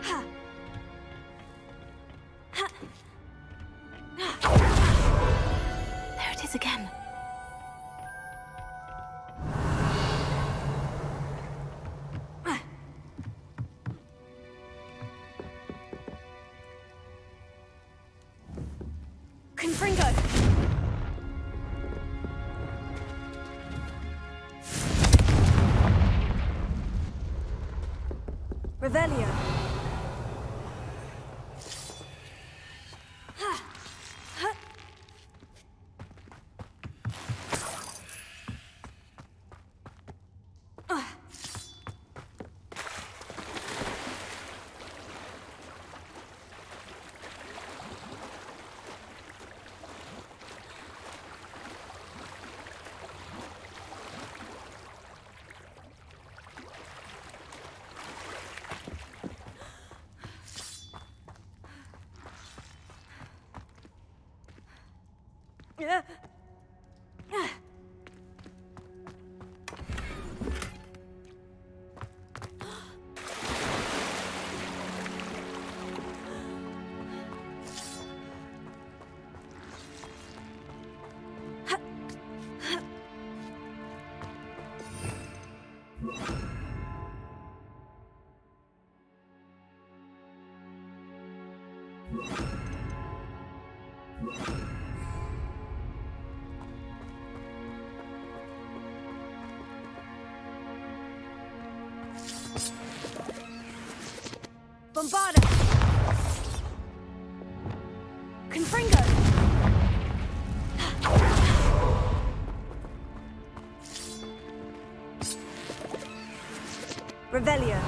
Speaker 1: Ha. Ha. There it is again. Confringo. Revelio. Ha. Ha. Yeah. Bombarda! Confringo! Revelio.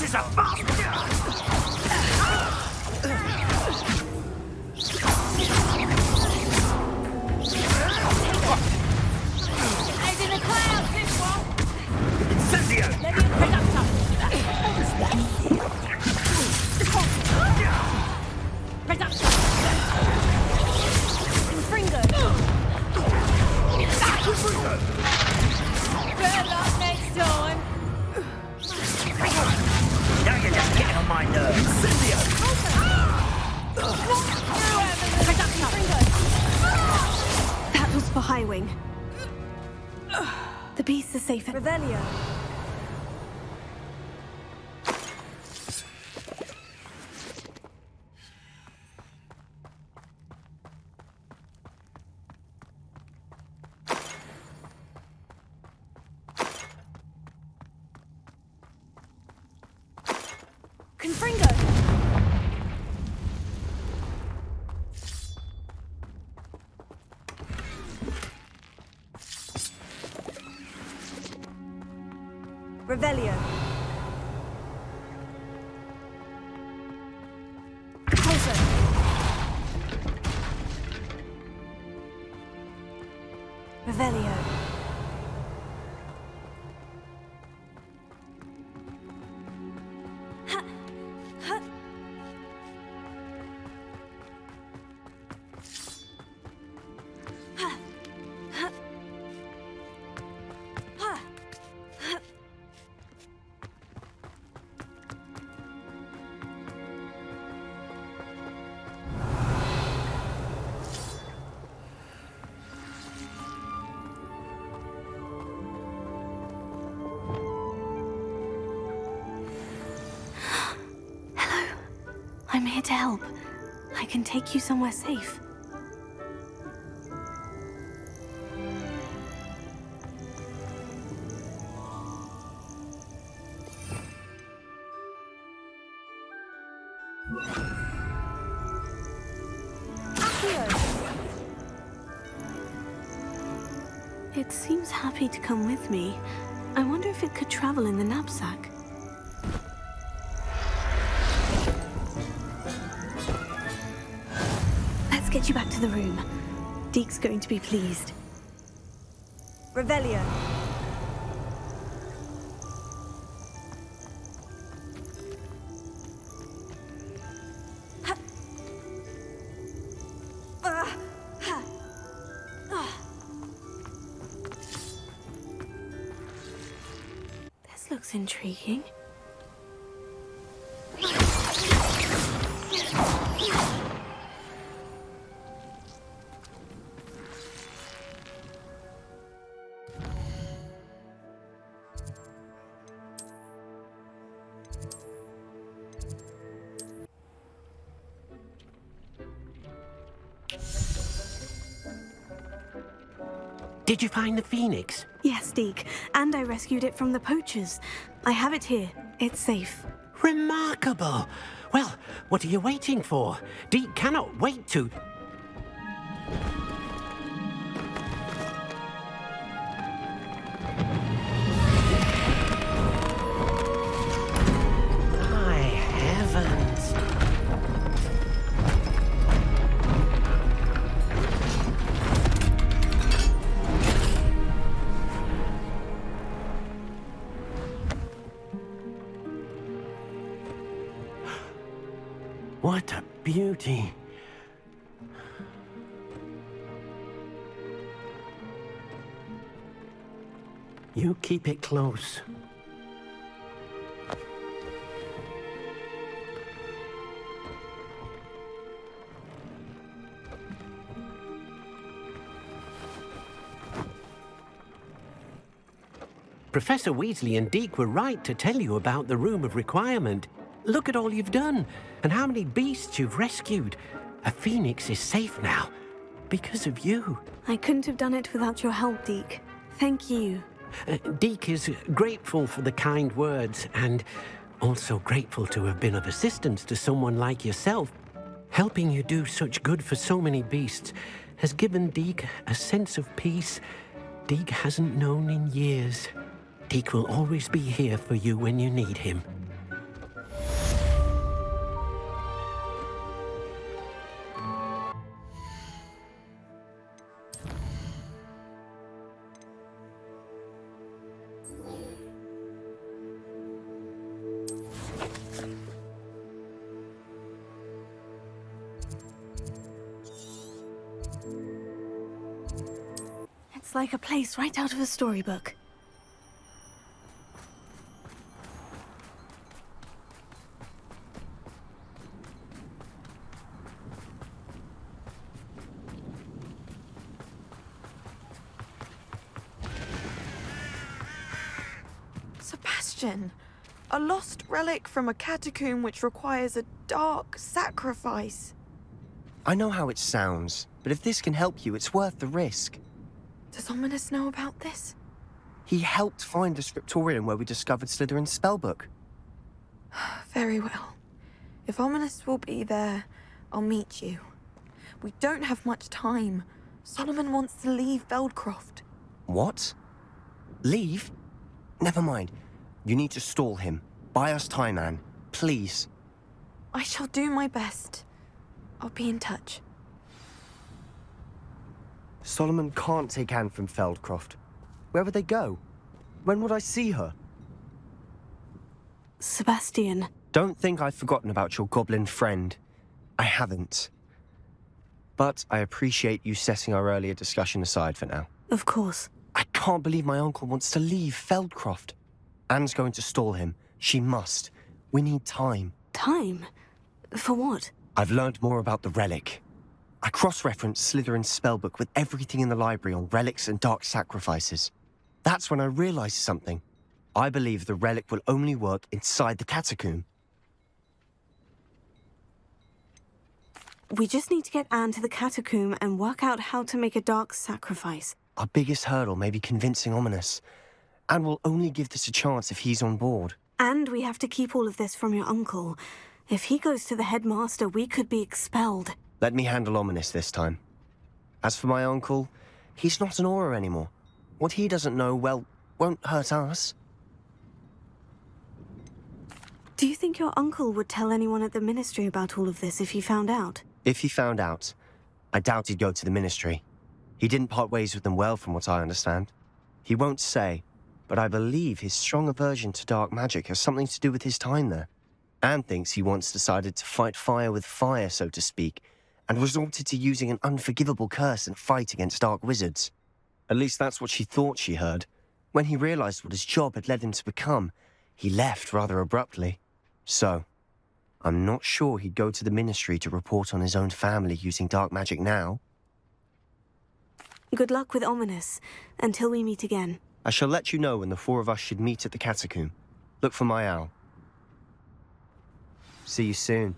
Speaker 6: is a bastard!
Speaker 8: Eyes in the clouds, this one!
Speaker 6: Incendio!
Speaker 8: Let me pick up some. Pick up some. Confringo! Good luck next time!
Speaker 6: Now you're just getting on my nerves. Incendio!
Speaker 8: Pick up some.
Speaker 1: That was for Highwing. The beasts are safe at Revelio.
Speaker 8: Confringo!
Speaker 1: Revelio.
Speaker 8: Closer!
Speaker 1: Revelio. I'm here to help. I can take you somewhere safe. It seems happy to come with me. I wonder if it could travel in the knapsack. Let's get you back to the room. Deek's going to be pleased.
Speaker 8: Revelio.
Speaker 1: This looks intriguing.
Speaker 23: Did you find the phoenix?
Speaker 1: Yes, Deek. And I rescued it from the poachers. I have it here. It's safe.
Speaker 23: Remarkable! Well, what are you waiting for? Deek cannot wait to... My heavens! What a beauty. You keep it close. Professor Weasley and Deek were right to tell you about the Room of Requirement. Look at all you've done, and how many beasts you've rescued. A phoenix is safe now, because of you.
Speaker 1: I couldn't have done it without your help, Deek. Thank you.
Speaker 23: Deek is grateful for the kind words, and also grateful to have been of assistance to someone like yourself. Helping you do such good for so many beasts has given Deek a sense of peace Deek hasn't known in years. Deek will always be here for you when you need him.
Speaker 1: It's like a place right out of a storybook.
Speaker 12: Sebastian, a lost relic from a catacomb which requires a dark sacrifice.
Speaker 22: I know how it sounds, but if this can help you, it's worth the risk.
Speaker 12: Does Ominous know about this?
Speaker 22: He helped find the scriptorium where we discovered Slytherin's spellbook.
Speaker 12: Very well. If Ominous will be there, I'll meet you. We don't have much time. Solomon wants to leave Feldcroft.
Speaker 22: What? Leave? Never mind. You need to stall him. Buy us time, Anne. Please.
Speaker 12: I shall do my best. I'll be in touch.
Speaker 22: Solomon can't take Anne from Feldcroft. Where would they go? When would I see her?
Speaker 1: Sebastian.
Speaker 22: Don't think I've forgotten about your goblin friend. I haven't. But I appreciate you setting our earlier discussion aside for now.
Speaker 1: Of course.
Speaker 22: I can't believe my uncle wants to leave Feldcroft. Anne's going to stall him. She must. We need time.
Speaker 1: Time? For what?
Speaker 22: I've learned more about the relic. I cross-referenced Slytherin's spellbook with everything in the library on relics and dark sacrifices. That's when I realized something. I believe the relic will only work inside the catacomb.
Speaker 1: We just need to get Anne to the catacomb and work out how to make a dark sacrifice.
Speaker 22: Our biggest hurdle may be convincing Ominous. And we'll only give this a chance if he's on board.
Speaker 1: And we have to keep all of this from your uncle. If he goes to the headmaster, we could be expelled.
Speaker 22: Let me handle Ominous this time. As for my uncle, he's not an Auror anymore. What he doesn't know, well, won't hurt us.
Speaker 1: Do you think your uncle would tell anyone at the ministry about all of this if he found out?
Speaker 22: If he found out, I doubt he'd go to the ministry. He didn't part ways with them well, from what I understand. He won't say, but I believe his strong aversion to dark magic has something to do with his time there. Anne thinks he once decided to fight fire with fire, so to speak, and resorted to using an unforgivable curse in a fight against dark wizards. At least that's what she thought she heard. When he realized what his job had led him to become, he left rather abruptly. So, I'm not sure he'd go to the ministry to report on his own family using dark magic now.
Speaker 1: Good luck with Ominous, until we meet again.
Speaker 22: I shall let you know when the four of us should meet at the catacomb. Look for my owl. See you soon.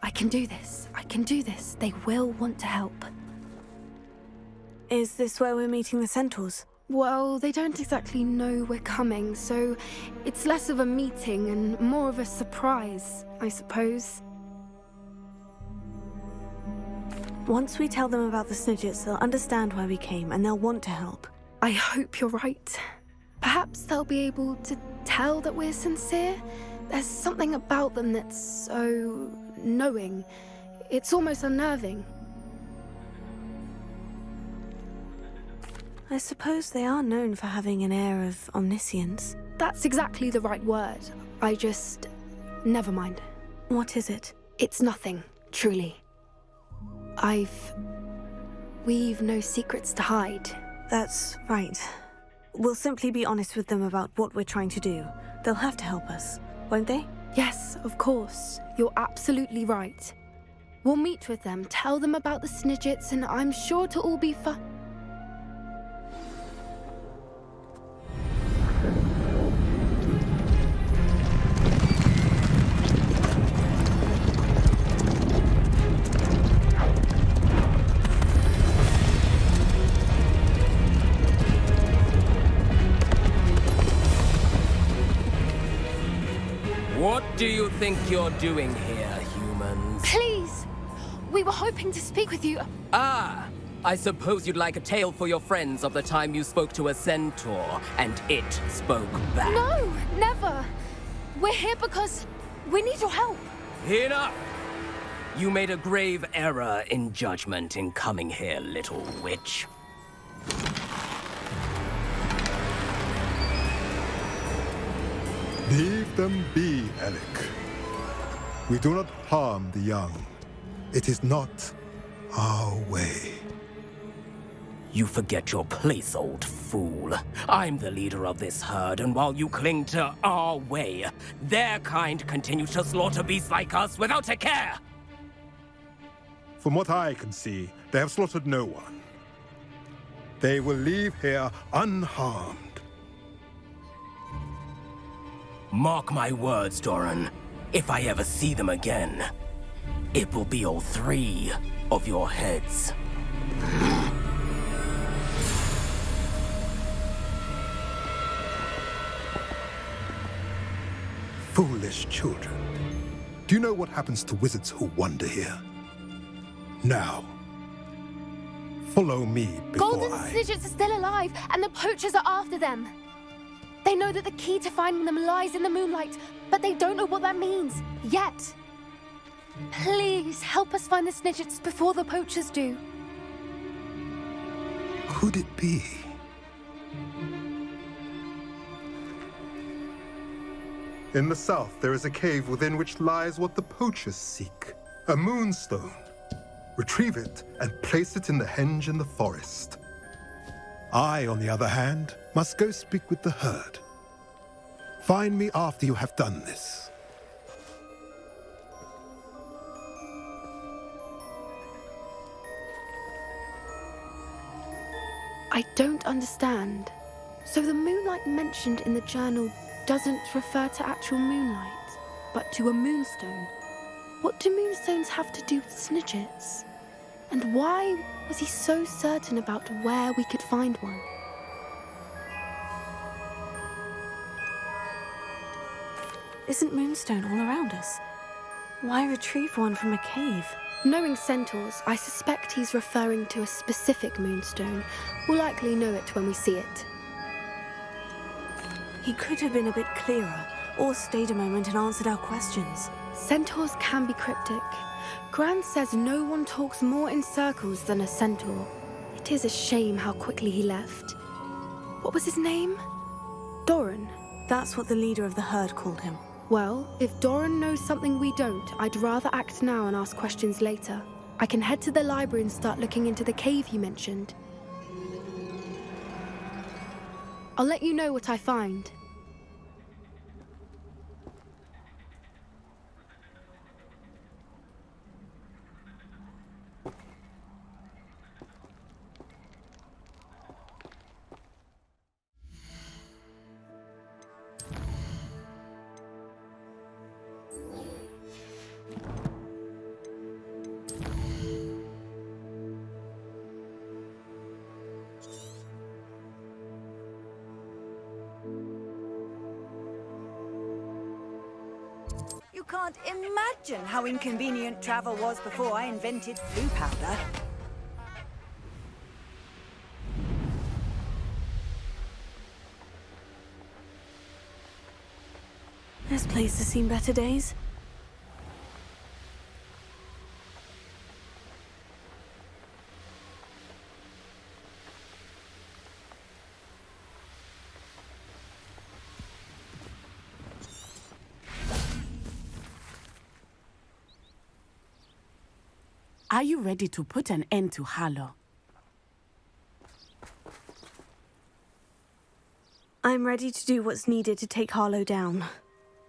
Speaker 2: I can do this. I can do this. They will want to help.
Speaker 1: Is this where we're meeting the Centaurs?
Speaker 2: Well, they don't exactly know we're coming, so it's less of a meeting and more of a surprise, I suppose.
Speaker 1: Once we tell them about the Snidgets, they'll understand why we came and they'll want to help.
Speaker 2: I hope you're right. Perhaps they'll be able to tell that we're sincere. There's something about them that's so knowing. It's almost unnerving.
Speaker 1: I suppose they are known for having an air of omniscience.
Speaker 2: That's exactly the right word. Never mind.
Speaker 1: What is it?
Speaker 2: It's nothing, truly. We've no secrets to hide.
Speaker 1: That's right. We'll simply be honest with them about what we're trying to do. They'll have to help us, won't they?
Speaker 2: Yes, of course. You're absolutely right. We'll meet with them, tell them about the Snidgets, and I'm sure to all be fine.
Speaker 13: think you're doing here, humans?
Speaker 2: Please! We were hoping to speak with you.
Speaker 13: Ah! I suppose you'd like a tale for your friends of the time you spoke to a centaur, and it spoke back.
Speaker 2: No, never. We're here because we need your help.
Speaker 13: Enough! You made a grave error in judgment in coming here, little witch.
Speaker 14: Leave them be, Relic. We do not harm the young. It is not our way.
Speaker 13: You forget your place, old fool. I'm the leader of this herd, and while you cling to our way, their kind continue to slaughter beasts like us without a care!
Speaker 14: From what I can see, they have slaughtered no one. They will leave here unharmed.
Speaker 13: Mark my words, Dorran. If I ever see them again, it will be all 3 of your heads.
Speaker 14: Foolish children. Do you know what happens to wizards who wander here? Now, follow me before
Speaker 2: Golden Snidgets are still alive, and the Poachers are after them. They know that the key to finding them lies in the moonlight, but they don't know what that means, yet. Please, help us find the Snidgets before the Poachers do.
Speaker 14: Could it be? In the south, there is a cave within which lies what the Poachers seek. A moonstone. Retrieve it and place it in the henge in the forest. I, on the other hand, must go speak with the herd. Find me after you have done this.
Speaker 2: I don't understand. So the moonlight mentioned in the journal doesn't refer to actual moonlight, but to a moonstone. What do moonstones have to do with Snidgets? And why was he so certain about where we could find one?
Speaker 1: Isn't moonstone all around us? Why retrieve one from a cave?
Speaker 2: Knowing centaurs, I suspect he's referring to a specific moonstone. We'll likely know it when we see it.
Speaker 1: He could have been a bit clearer, or stayed a moment and answered our questions.
Speaker 2: Centaurs can be cryptic. Gran says no one talks more in circles than a centaur. It is a shame how quickly he left. What was his name? Dorran.
Speaker 1: That's what the leader of the herd called him.
Speaker 2: Well, if Dorran knows something we don't, I'd rather act now and ask questions later. I can head to the library and start looking into the cave you mentioned. I'll let you know what I find.
Speaker 3: You can't imagine how inconvenient travel was before I invented blue powder.
Speaker 1: This place has seen better days.
Speaker 15: Are you ready to put an end to Harlow?
Speaker 1: I'm ready to do what's needed to take Harlow down.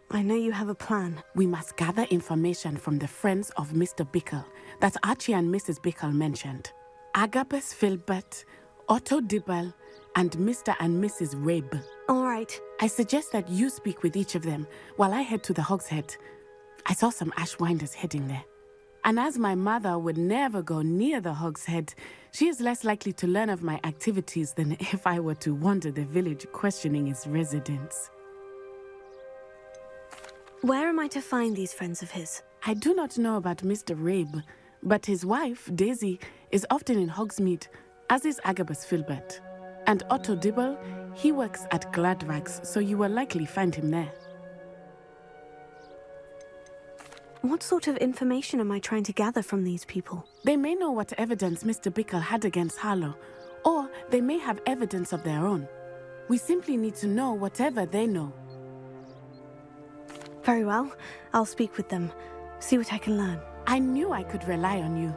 Speaker 1: I know you have a plan.
Speaker 15: We must gather information from the friends of Mr. Bickle that Archie and Mrs. Bickle mentioned. Agabus Filbert, Otto Dibble, and Mr. and Mrs. Rabe.
Speaker 1: All right.
Speaker 15: I suggest that you speak with each of them while I head to the Hogshead. I saw some Ashwinders heading there. And as my mother would never go near the Hogshead, she is less likely to learn of my activities than if I were to wander the village questioning its residents.
Speaker 1: Where am I to find these friends of his?
Speaker 15: I do not know about Mr. Rabe, but his wife, Daisy, is often in Hogsmeade, as is Agabus Filbert. And Otto Dibble, he works at Gladrags, so you will likely find him there.
Speaker 1: What sort of information am I trying to gather from these people?
Speaker 15: They may know what evidence Mr. Bickle had against Harlow, or they may have evidence of their own. We simply need to know whatever they know.
Speaker 1: Very well. I'll speak with them. See what I can learn.
Speaker 15: I knew I could rely on you.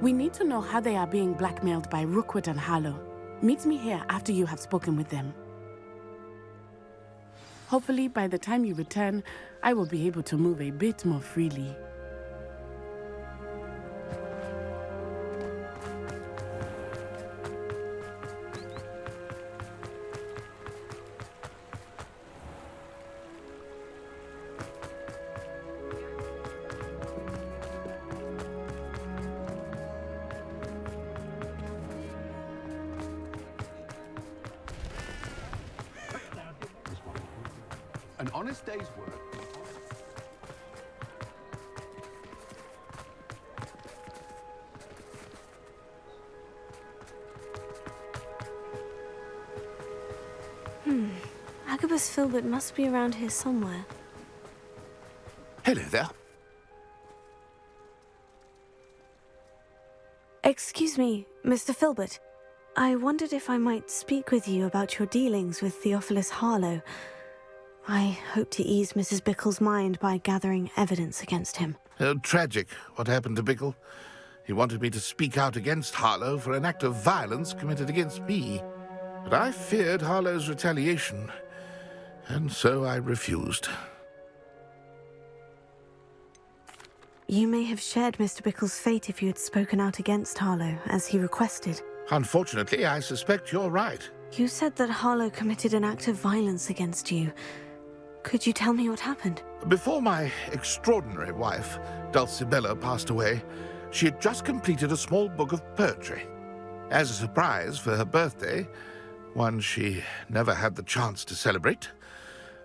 Speaker 15: We need to know how they are being blackmailed by Rookwood and Harlow. Meet me here after you have spoken with them. Hopefully, by the time you return, I will be able to move a bit more freely.
Speaker 9: An honest day's work.
Speaker 1: Agabus Filbert must be around here somewhere.
Speaker 19: Hello there.
Speaker 1: Excuse me, Mr. Filbert. I wondered if I might speak with you about your dealings with Theophilus Harlow. I hope to ease Mrs. Bickle's mind by gathering evidence against him.
Speaker 19: Tragic, what happened to Bickle. He wanted me to speak out against Harlow for an act of violence committed against me. But I feared Harlow's retaliation, and so I refused.
Speaker 1: You may have shared Mr. Bickle's fate if you had spoken out against Harlow, as he requested.
Speaker 19: Unfortunately, I suspect you're right.
Speaker 1: You said that Harlow committed an act of violence against you. Could you tell me what happened?
Speaker 19: Before my extraordinary wife, Dulcibella, passed away, she had just completed a small book of poetry. As a surprise for her birthday, one she never had the chance to celebrate,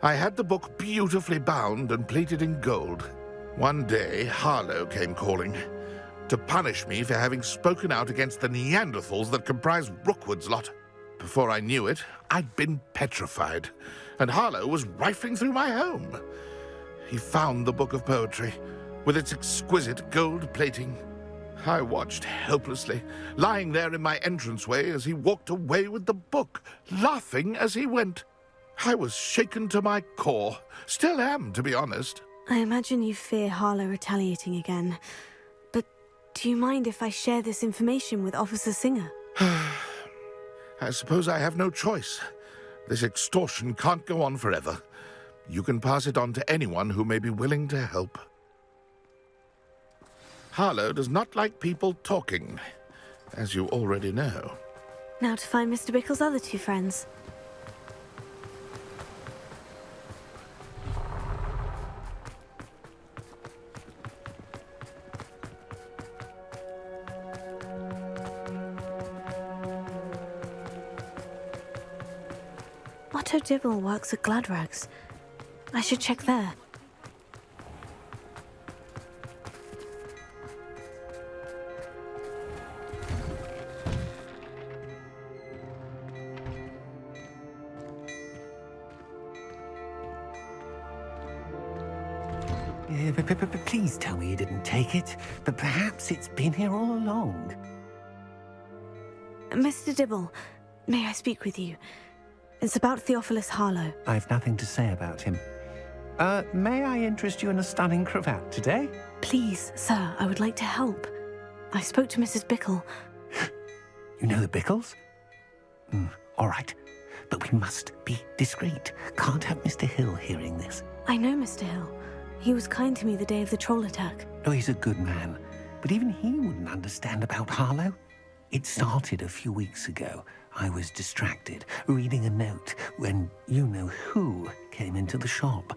Speaker 19: I had the book beautifully bound and plated in gold. One day, Harlow came calling to punish me for having spoken out against the Neanderthals that comprise Rookwood's lot. Before I knew it, I'd been petrified, and Harlow was rifling through my home. He found the book of poetry, with its exquisite gold plating. I watched helplessly, lying there in my entranceway as he walked away with the book, laughing as he went. I was shaken to my core. Still am, to be honest.
Speaker 1: I imagine you fear Harlow retaliating again. But do you mind if I share this information with Officer Singer?
Speaker 19: I suppose I have no choice. This extortion can't go on forever. You can pass it on to anyone who may be willing to help. Harlow does not like people talking, as you already know.
Speaker 1: Now to find Mr. Bickle's other two friends. Otto Dibble works at Gladrags. I should check there.
Speaker 5: Please tell me you didn't take it, but perhaps it's been here all along.
Speaker 1: Mr. Dibble, may I speak with you? It's about Theophilus Harlow.
Speaker 16: I've nothing to say about him. May I interest you in a stunning cravat today?
Speaker 1: Please, sir, I would like to help. I spoke to Mrs. Bickle.
Speaker 5: You know the Bickles? All right, but we must be discreet. Can't have Mr. Hill hearing this.
Speaker 1: I know Mr. Hill. He was kind to me the day of the troll attack.
Speaker 5: Oh, he's a good man, but even he wouldn't understand about Harlow. It started a few weeks ago. I was distracted, reading a note, when you-know-who came into the shop.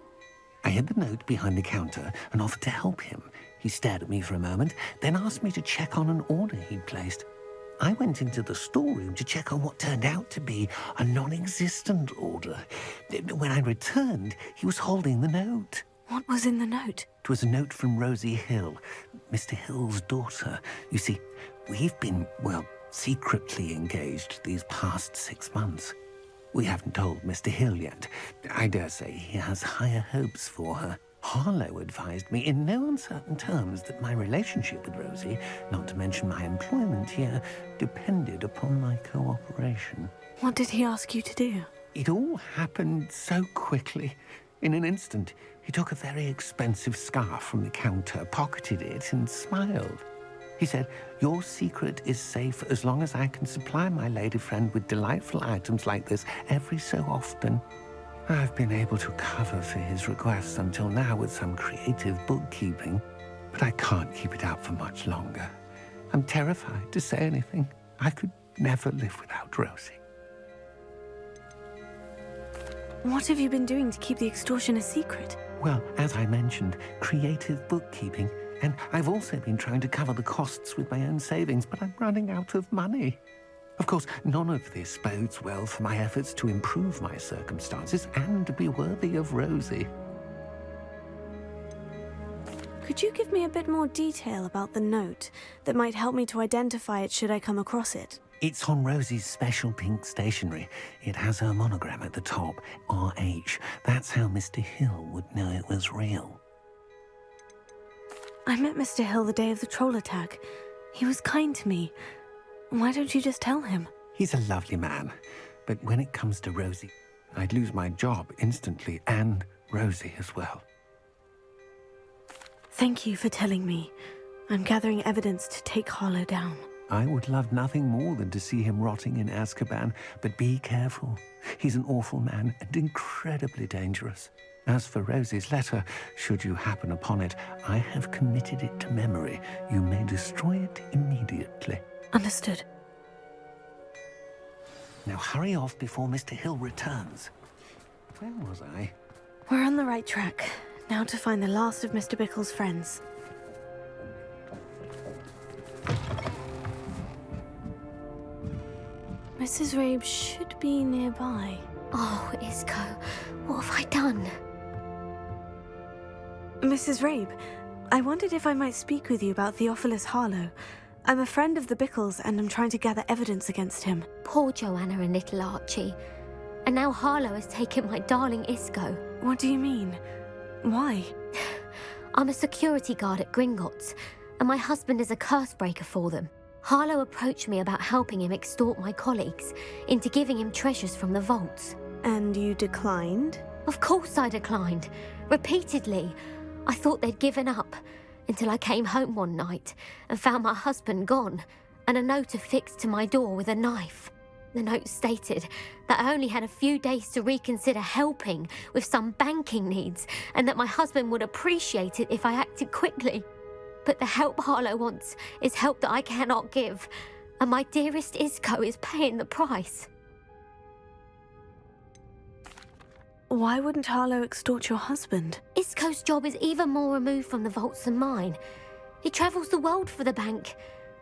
Speaker 5: I hid the note behind the counter and offered to help him. He stared at me for a moment, then asked me to check on an order he'd placed. I went into the storeroom to check on what turned out to be a non-existent order. When I returned, he was holding the note.
Speaker 1: What was in the note?
Speaker 16: It was a note from Rosie Hill, Mr. Hill's daughter. You see, we've been, well, secretly engaged these past 6 months. We haven't told Mr. Hill yet. I dare say he has higher hopes for her. Harlow advised me in no uncertain terms that my relationship with Rosie, not to mention my employment here, depended upon my cooperation.
Speaker 1: What did he ask you to do?
Speaker 16: It all happened so quickly. In an instant, he took a very expensive scarf from the counter, pocketed it, and smiled. He said, "Your secret is safe as long as I can supply my lady friend with delightful items like this every so often." I've been able to cover for his requests until now with some creative bookkeeping, but I can't keep it out for much longer. I'm terrified to say anything. I could never live without Rosie.
Speaker 1: What have you been doing to keep the extortion a secret?
Speaker 16: Well, as I mentioned, creative bookkeeping. And I've also been trying to cover the costs with my own savings, but I'm running out of money. Of course, none of this bodes well for my efforts to improve my circumstances and to be worthy of Rosie.
Speaker 1: Could you give me a bit more detail about the note that might help me to identify it should I come across it?
Speaker 16: It's on Rosie's special pink stationery. It has her monogram at the top, RH. That's how Mr. Hill would know it was real.
Speaker 1: I met Mr. Hill the day of the troll attack. He was kind to me. Why don't you just tell him?
Speaker 16: He's a lovely man. But when it comes to Rosie, I'd lose my job instantly, and Rosie as well.
Speaker 1: Thank you for telling me. I'm gathering evidence to take Harlow down.
Speaker 16: I would love nothing more than to see him rotting in Azkaban, but be careful. He's an awful man and incredibly dangerous. As for Rosie's letter, should you happen upon it, I have committed it to memory. You may destroy it immediately.
Speaker 1: Understood.
Speaker 16: Now hurry off before Mr. Hill returns. Where was I?
Speaker 1: We're on the right track. Now to find the last of Mr. Bickle's friends. Mrs. Rabe should be nearby.
Speaker 11: Oh, Isco, what have I done?
Speaker 1: Mrs. Rabe, I wondered if I might speak with you about Theophilus Harlow. I'm a friend of the Bickles and I'm trying to gather evidence against him.
Speaker 11: Poor Joanna and little Archie. And now Harlow has taken my darling Isco.
Speaker 1: What do you mean? Why?
Speaker 11: I'm a security guard at Gringotts, and my husband is a curse breaker for them. Harlow approached me about helping him extort my colleagues into giving him treasures from the vaults.
Speaker 1: And you declined?
Speaker 11: Of course I declined. Repeatedly. I thought they'd given up, until I came home one night and found my husband gone, and a note affixed to my door with a knife. The note stated that I only had a few days to reconsider helping with some banking needs, and that my husband would appreciate it if I acted quickly. But the help Harlow wants is help that I cannot give, and my dearest Isco is paying the price.
Speaker 1: Why wouldn't Harlow extort your husband?
Speaker 11: Isco's job is even more removed from the vaults than mine. He travels the world for the bank.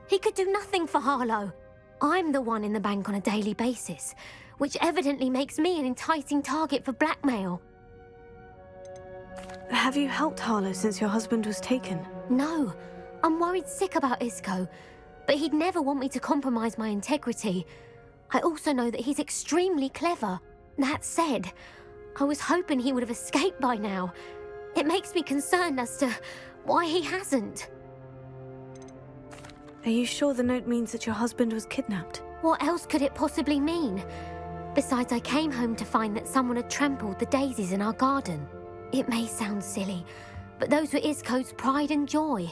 Speaker 11: He could do nothing for Harlow. I'm the one in the bank on a daily basis, which evidently makes me an enticing target for blackmail.
Speaker 1: Have you helped Harlow since your husband was taken?
Speaker 11: No. I'm worried sick about Isco, but he'd never want me to compromise my integrity. I also know that he's extremely clever. That said, I was hoping he would have escaped by now. It makes me concerned as to why he hasn't.
Speaker 1: Are you sure the note means that your husband was kidnapped?
Speaker 11: What else could it possibly mean? Besides, I came home to find that someone had trampled the daisies in our garden. It may sound silly, but those were Isco's pride and joy.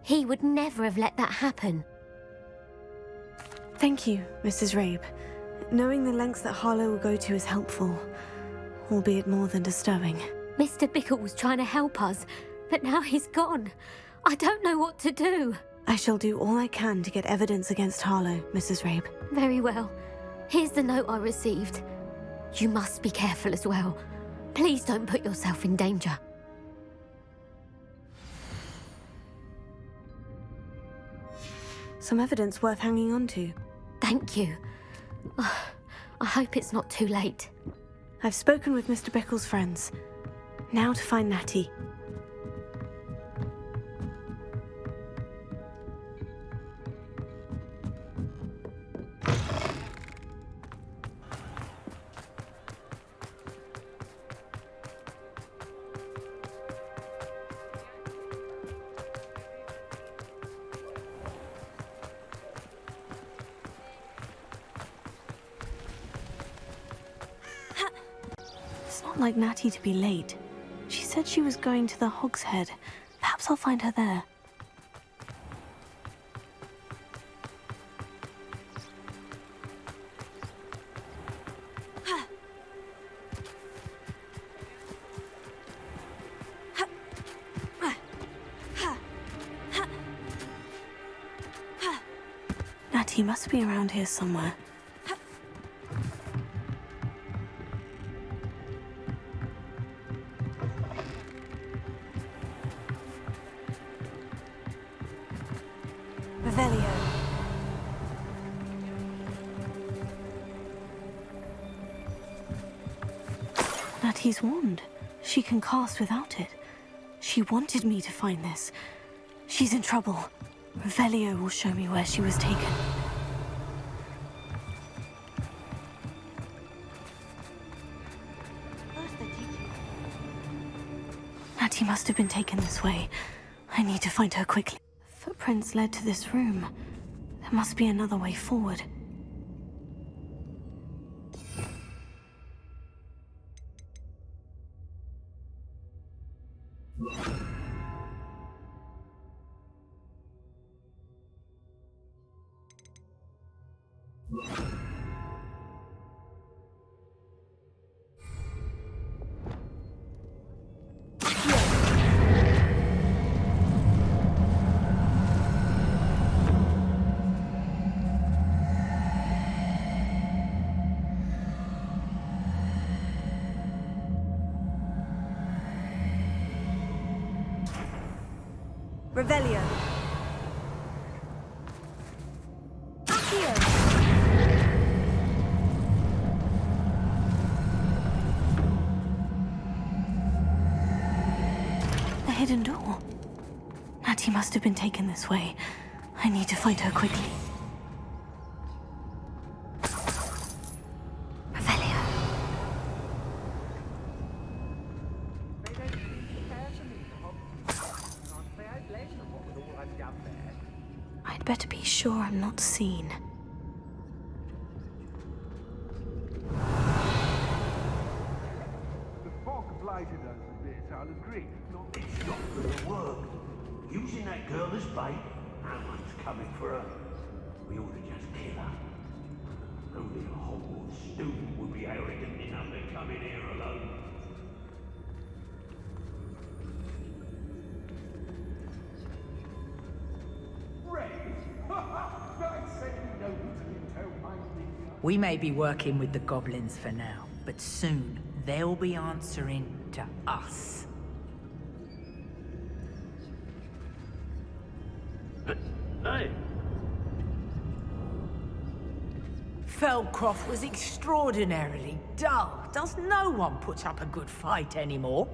Speaker 11: He would never have let that happen.
Speaker 1: Thank you, Mrs. Rabe. Knowing the lengths that Harlow will go to is helpful, albeit more than disturbing.
Speaker 11: Mr. Bickle was trying to help us, but now he's gone. I don't know what to do.
Speaker 1: I shall do all I can to get evidence against Harlow, Mrs. Rabe.
Speaker 11: Very well. Here's the note I received. You must be careful as well. Please don't put yourself in danger.
Speaker 1: Some evidence worth hanging on to.
Speaker 11: Thank you. I hope it's not too late.
Speaker 1: I've spoken with Mr. Bickle's friends. Now to find Natty. like Natty to be late. She said she was going to the Hog's Head. Perhaps I'll find her there. Natty must be around here somewhere. Revelio. Natty's wand. She can cast without it. She wanted me to find this. She's in trouble. Revelio will show me where she was taken. Natty must have been taken this way. I need to find her quickly. Footprints led to this room. There must be another way forward.
Speaker 3: Revelio. Accio.
Speaker 1: The hidden door. Natty must have been taken this way. I need to find her quickly. I'd better be sure I'm not seen.
Speaker 9: The fog blighted us a bit, I'll agree.
Speaker 17: It's not gonna work. Using that girl as bait, no one's coming for her. We ought to just kill her. Only a Hogwarts student would be arrogant enough to come in here alone.
Speaker 6: We may be working with the goblins for now, but soon they'll be answering to us.
Speaker 17: Hey!
Speaker 6: Feldcroft was extraordinarily dull. Does no one put up a good fight anymore?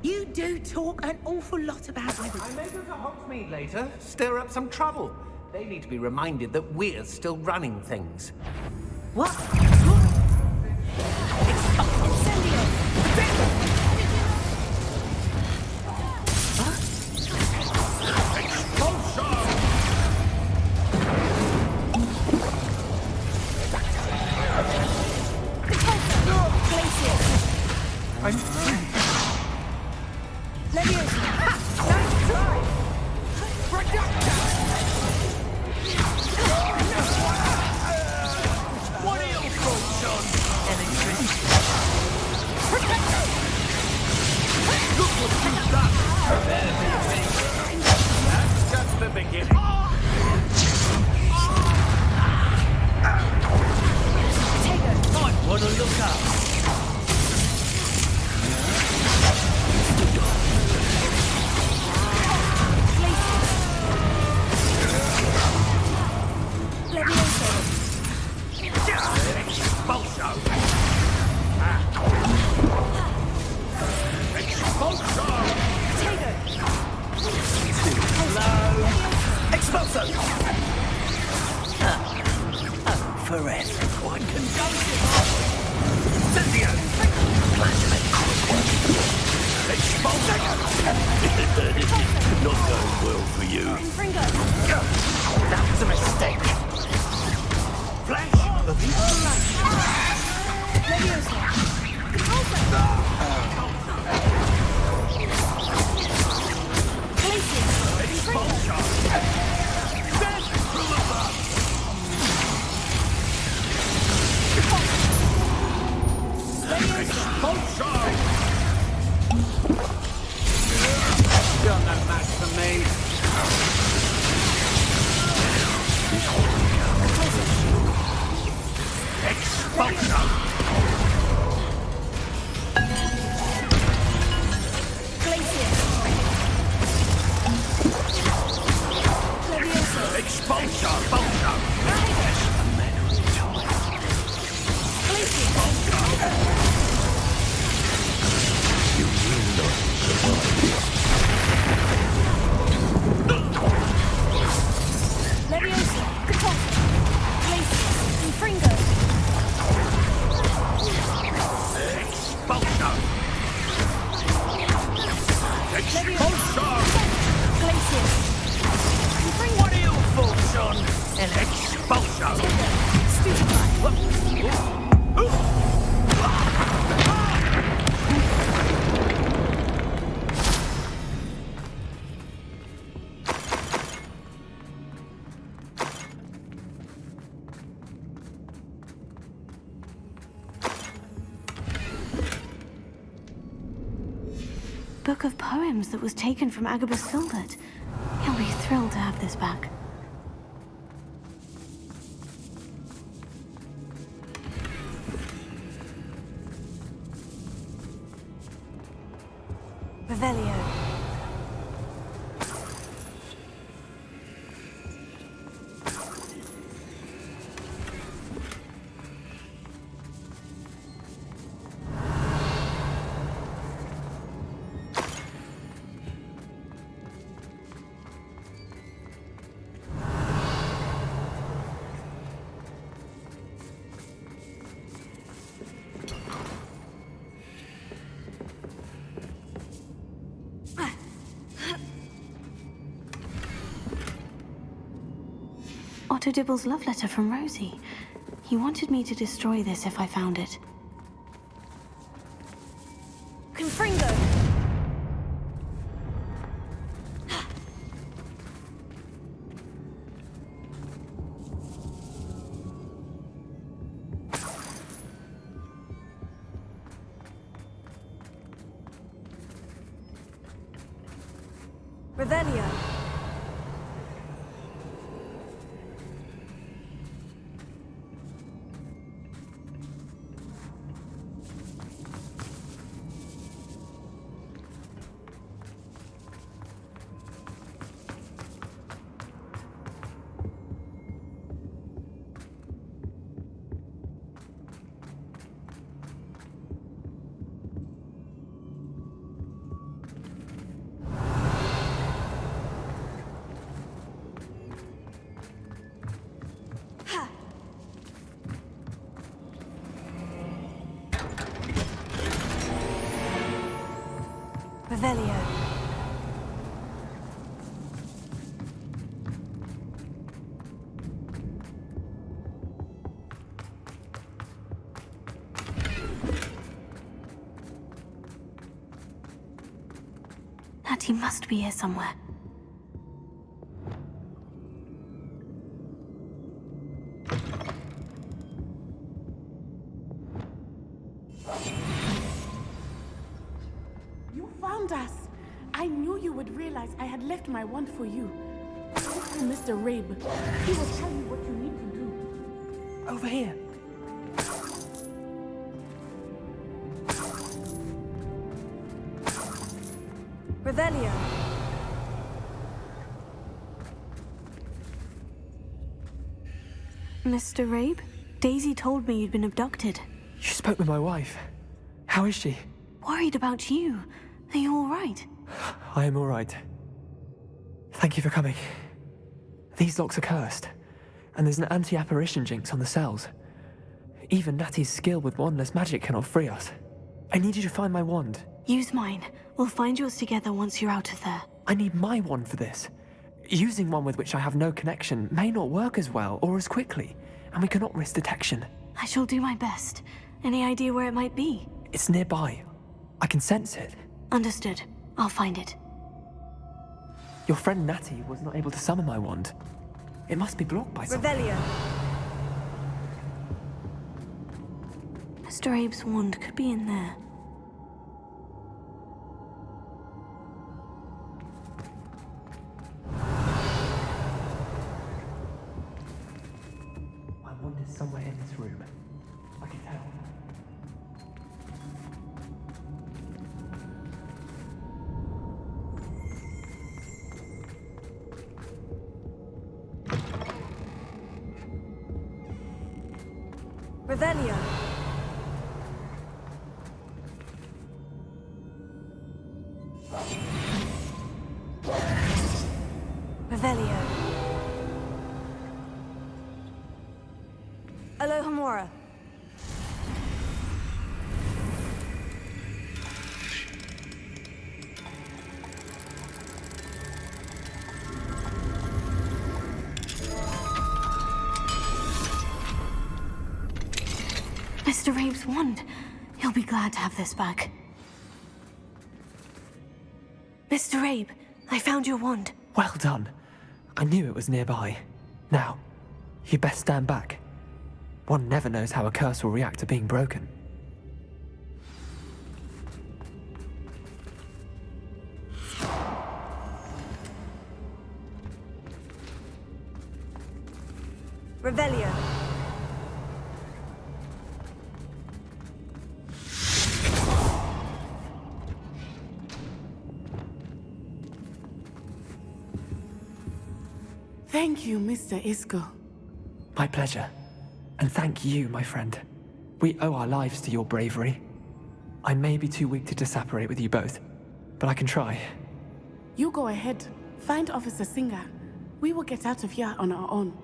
Speaker 6: You do talk an awful lot about everything.
Speaker 16: I may go to Hogsmeade later, stir up some trouble. They need to be reminded that we're still running things.
Speaker 6: What?
Speaker 17: Not going well for you.
Speaker 6: That was a mistake.
Speaker 13: You're no match for me. Expulsion! Expulsion!
Speaker 17: You will not survive.
Speaker 8: Leviosa, Repulsor, Glacius, Confringo.
Speaker 13: Expulsion! Expulsion!
Speaker 8: Glacius, Confringo.
Speaker 13: What are your thoughts on an expulsion?
Speaker 8: Stupefy.
Speaker 1: Book of poems that was taken from Agabus Filbert. He'll be thrilled to have this back. Revelio. Otto Dibble's love letter from Rosie. He wanted me to destroy this if I found it.
Speaker 8: Confringo. Revelio. Revelio.
Speaker 1: Natty must be here somewhere.
Speaker 15: Us. I knew you would realize I had left my wand for you. Talk to Mr. Rabe. He will tell you what you need to do.
Speaker 10: Over here.
Speaker 8: Revelio.
Speaker 1: Mr. Rabe? Daisy told me you'd been abducted.
Speaker 10: You spoke with my wife. How is she?
Speaker 1: Worried about you. Are you all right?
Speaker 10: I am all right. Thank you for coming. These locks are cursed, and there's an anti-apparition jinx on the cells. Even Natty's skill with wandless magic cannot free us. I need you to find my wand.
Speaker 1: Use mine. We'll find yours together once you're out of there.
Speaker 10: I need my wand for this. Using one with which I have no connection may not work as well or as quickly, and we cannot risk detection.
Speaker 1: I shall do my best. Any idea where it might be?
Speaker 10: It's nearby. I can sense it.
Speaker 1: Understood. I'll find it.
Speaker 10: Your friend Natty was not able to summon my wand. It must be blocked by something.
Speaker 1: Revelio. Mr. Abe's wand could be in there.
Speaker 10: My wand is somewhere in this room. I can tell.
Speaker 1: Revelio. Revelio. Alohomora. Mr. Abe's wand. He'll be glad to have this back. Mr. Abe, I found your wand.
Speaker 10: Well done. I knew it was nearby. Now, you best stand back. One never knows how a curse will react to being broken.
Speaker 1: Revelio.
Speaker 15: Thank you, Mr. Isco.
Speaker 10: My pleasure. And thank you, my friend. We owe our lives to your bravery. I may be too weak to disapparate with you both, but I can try.
Speaker 15: You go ahead. Find Officer Singer. We will get out of here on our own.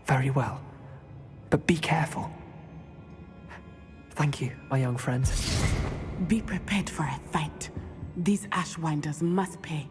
Speaker 10: Very well. But be careful. Thank you, my young friend.
Speaker 15: Be prepared for a fight. These Ashwinders must pay.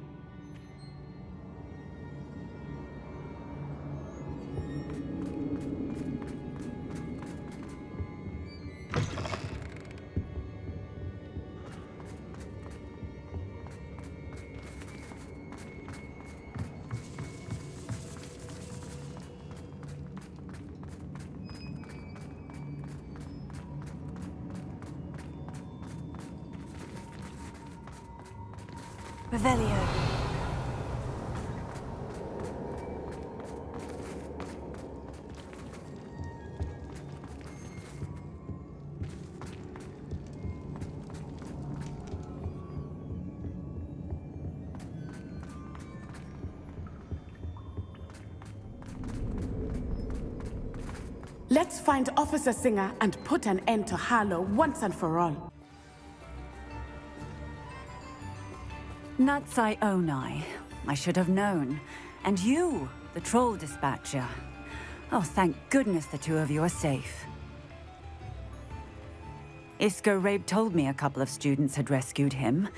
Speaker 1: Revelio.
Speaker 15: Let's find Officer Singer and put an end to Harlow once and for all.
Speaker 3: Natsai Onai. I should have known. And you, the troll dispatcher. Oh, thank goodness the two of you are safe. Isco Rabe told me a couple of students had rescued him.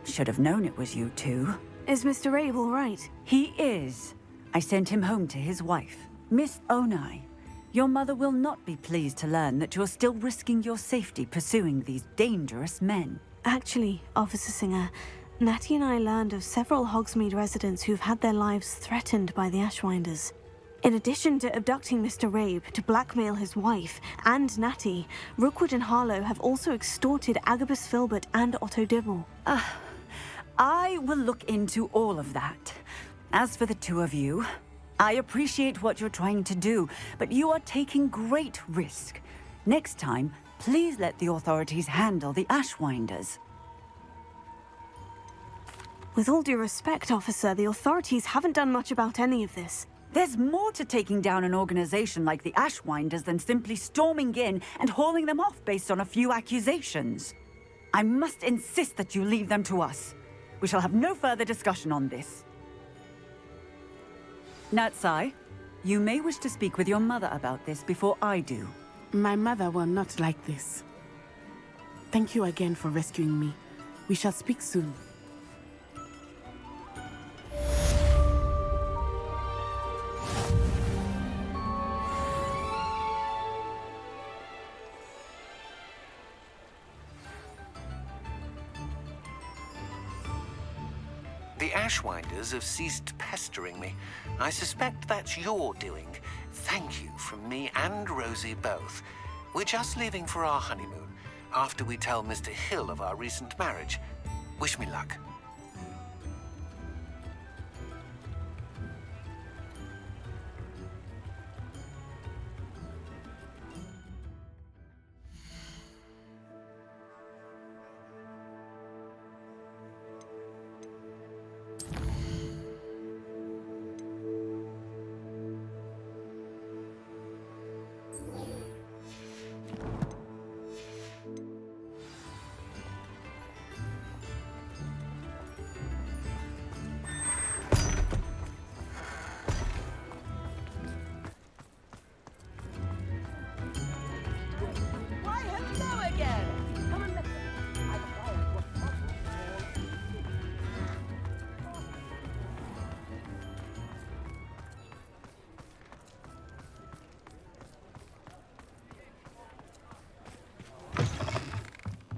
Speaker 3: Should have known it was you two.
Speaker 1: Is Mr. Rabe all right?
Speaker 3: He is. I sent him home to his wife. Miss Onai, your mother will not be pleased to learn that you're still risking your safety pursuing these dangerous men.
Speaker 1: Actually, Officer Singer, Natty and I learned of several Hogsmeade residents who've had their lives threatened by the Ashwinders. In addition to abducting Mr. Rabe to blackmail his wife and Natty, Rookwood and Harlow have also extorted Agabus Filbert and Otto Dibble.
Speaker 3: I will look into all of that. As for the two of you, I appreciate what you're trying to do, but you are taking great risk. Next time, please let the authorities handle the Ashwinders.
Speaker 1: With all due respect, officer, the authorities haven't done much about any of this.
Speaker 3: There's more to taking down an organization like the Ashwinders than simply storming in and hauling them off based on a few accusations. I must insist that you leave them to us. We shall have no further discussion on this. Natsai, you may wish to speak with your mother about this before I do.
Speaker 15: My mother will not like this. Thank you again for rescuing me. We shall speak soon.
Speaker 16: The Ashwinders have ceased pestering me. I suspect that's your doing. Thank you from me and Rosie both. We're just leaving for our honeymoon, after we tell Mr. Hill of our recent marriage. Wish me luck.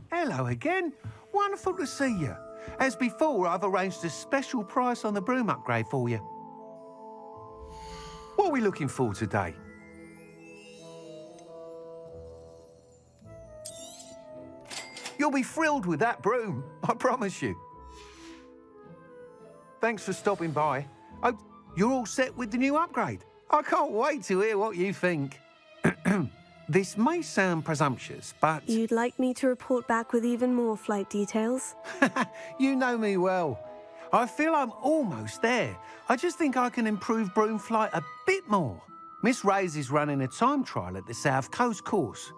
Speaker 16: Hello again. Wonderful to see you. As before, I've arranged a special price on the broom upgrade for you. What are we looking for today? You'll be thrilled with that broom, I promise you. Thanks for stopping by. Oh, you're all set with the new upgrade. I can't wait to hear what you think. This may sound presumptuous, but...
Speaker 1: You'd like me to report back with even more flight details?
Speaker 16: You know me well. I feel I'm almost there. I just think I can improve broom flight a bit more. Miss Reyes is running a time trial at the South Coast course.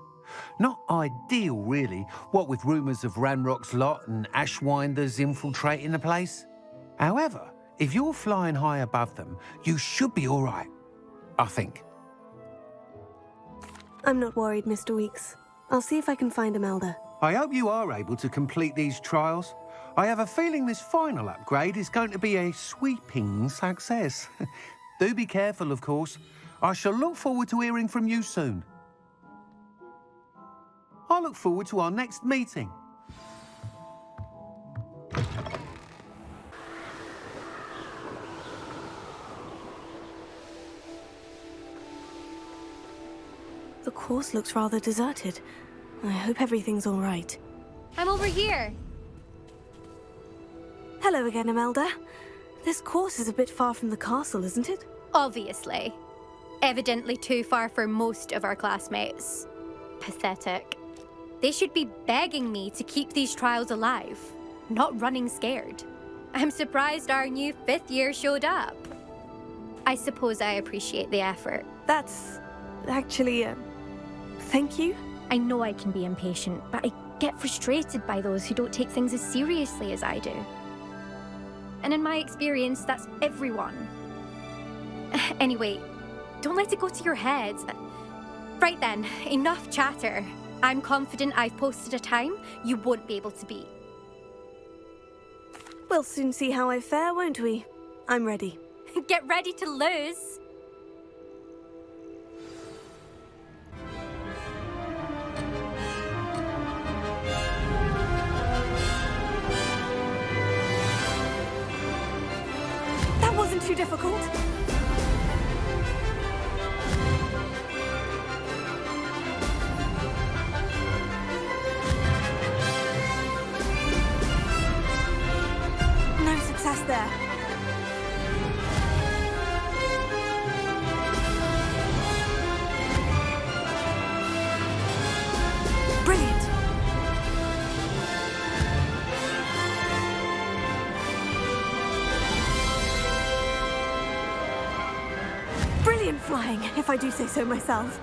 Speaker 16: Not ideal, really, what with rumours of Ranrok's lot and Ashwinders infiltrating the place. However, if you're flying high above them, you should be all right, I think.
Speaker 1: I'm not worried, Mr. Weeks. I'll see if I can find Imelda.
Speaker 16: I hope you are able to complete these trials. I have a feeling this final upgrade is going to be a sweeping success. Do be careful, of course. I shall look forward to hearing from you soon. I look forward to our next meeting.
Speaker 1: The course looks rather deserted. I hope everything's all right.
Speaker 11: I'm over here.
Speaker 1: Hello again, Imelda. This course is a bit far from the castle, isn't it?
Speaker 11: Obviously. Evidently too far for most of our classmates. Pathetic. They should be begging me to keep these trials alive, not running scared. I'm surprised our new 5th year showed up. I suppose I appreciate the effort.
Speaker 1: That's actually, thank you.
Speaker 11: I know I can be impatient, but I get frustrated by those who don't take things as seriously as I do. And in my experience, that's everyone. Anyway, don't let it go to your head. Right then, enough chatter. I'm confident I've posted a time you won't be able to beat.
Speaker 1: We'll soon see how I fare, won't we? I'm ready.
Speaker 11: Get ready to lose.
Speaker 1: That wasn't too difficult. No success there. Brilliant. Brilliant flying, if I do say so myself.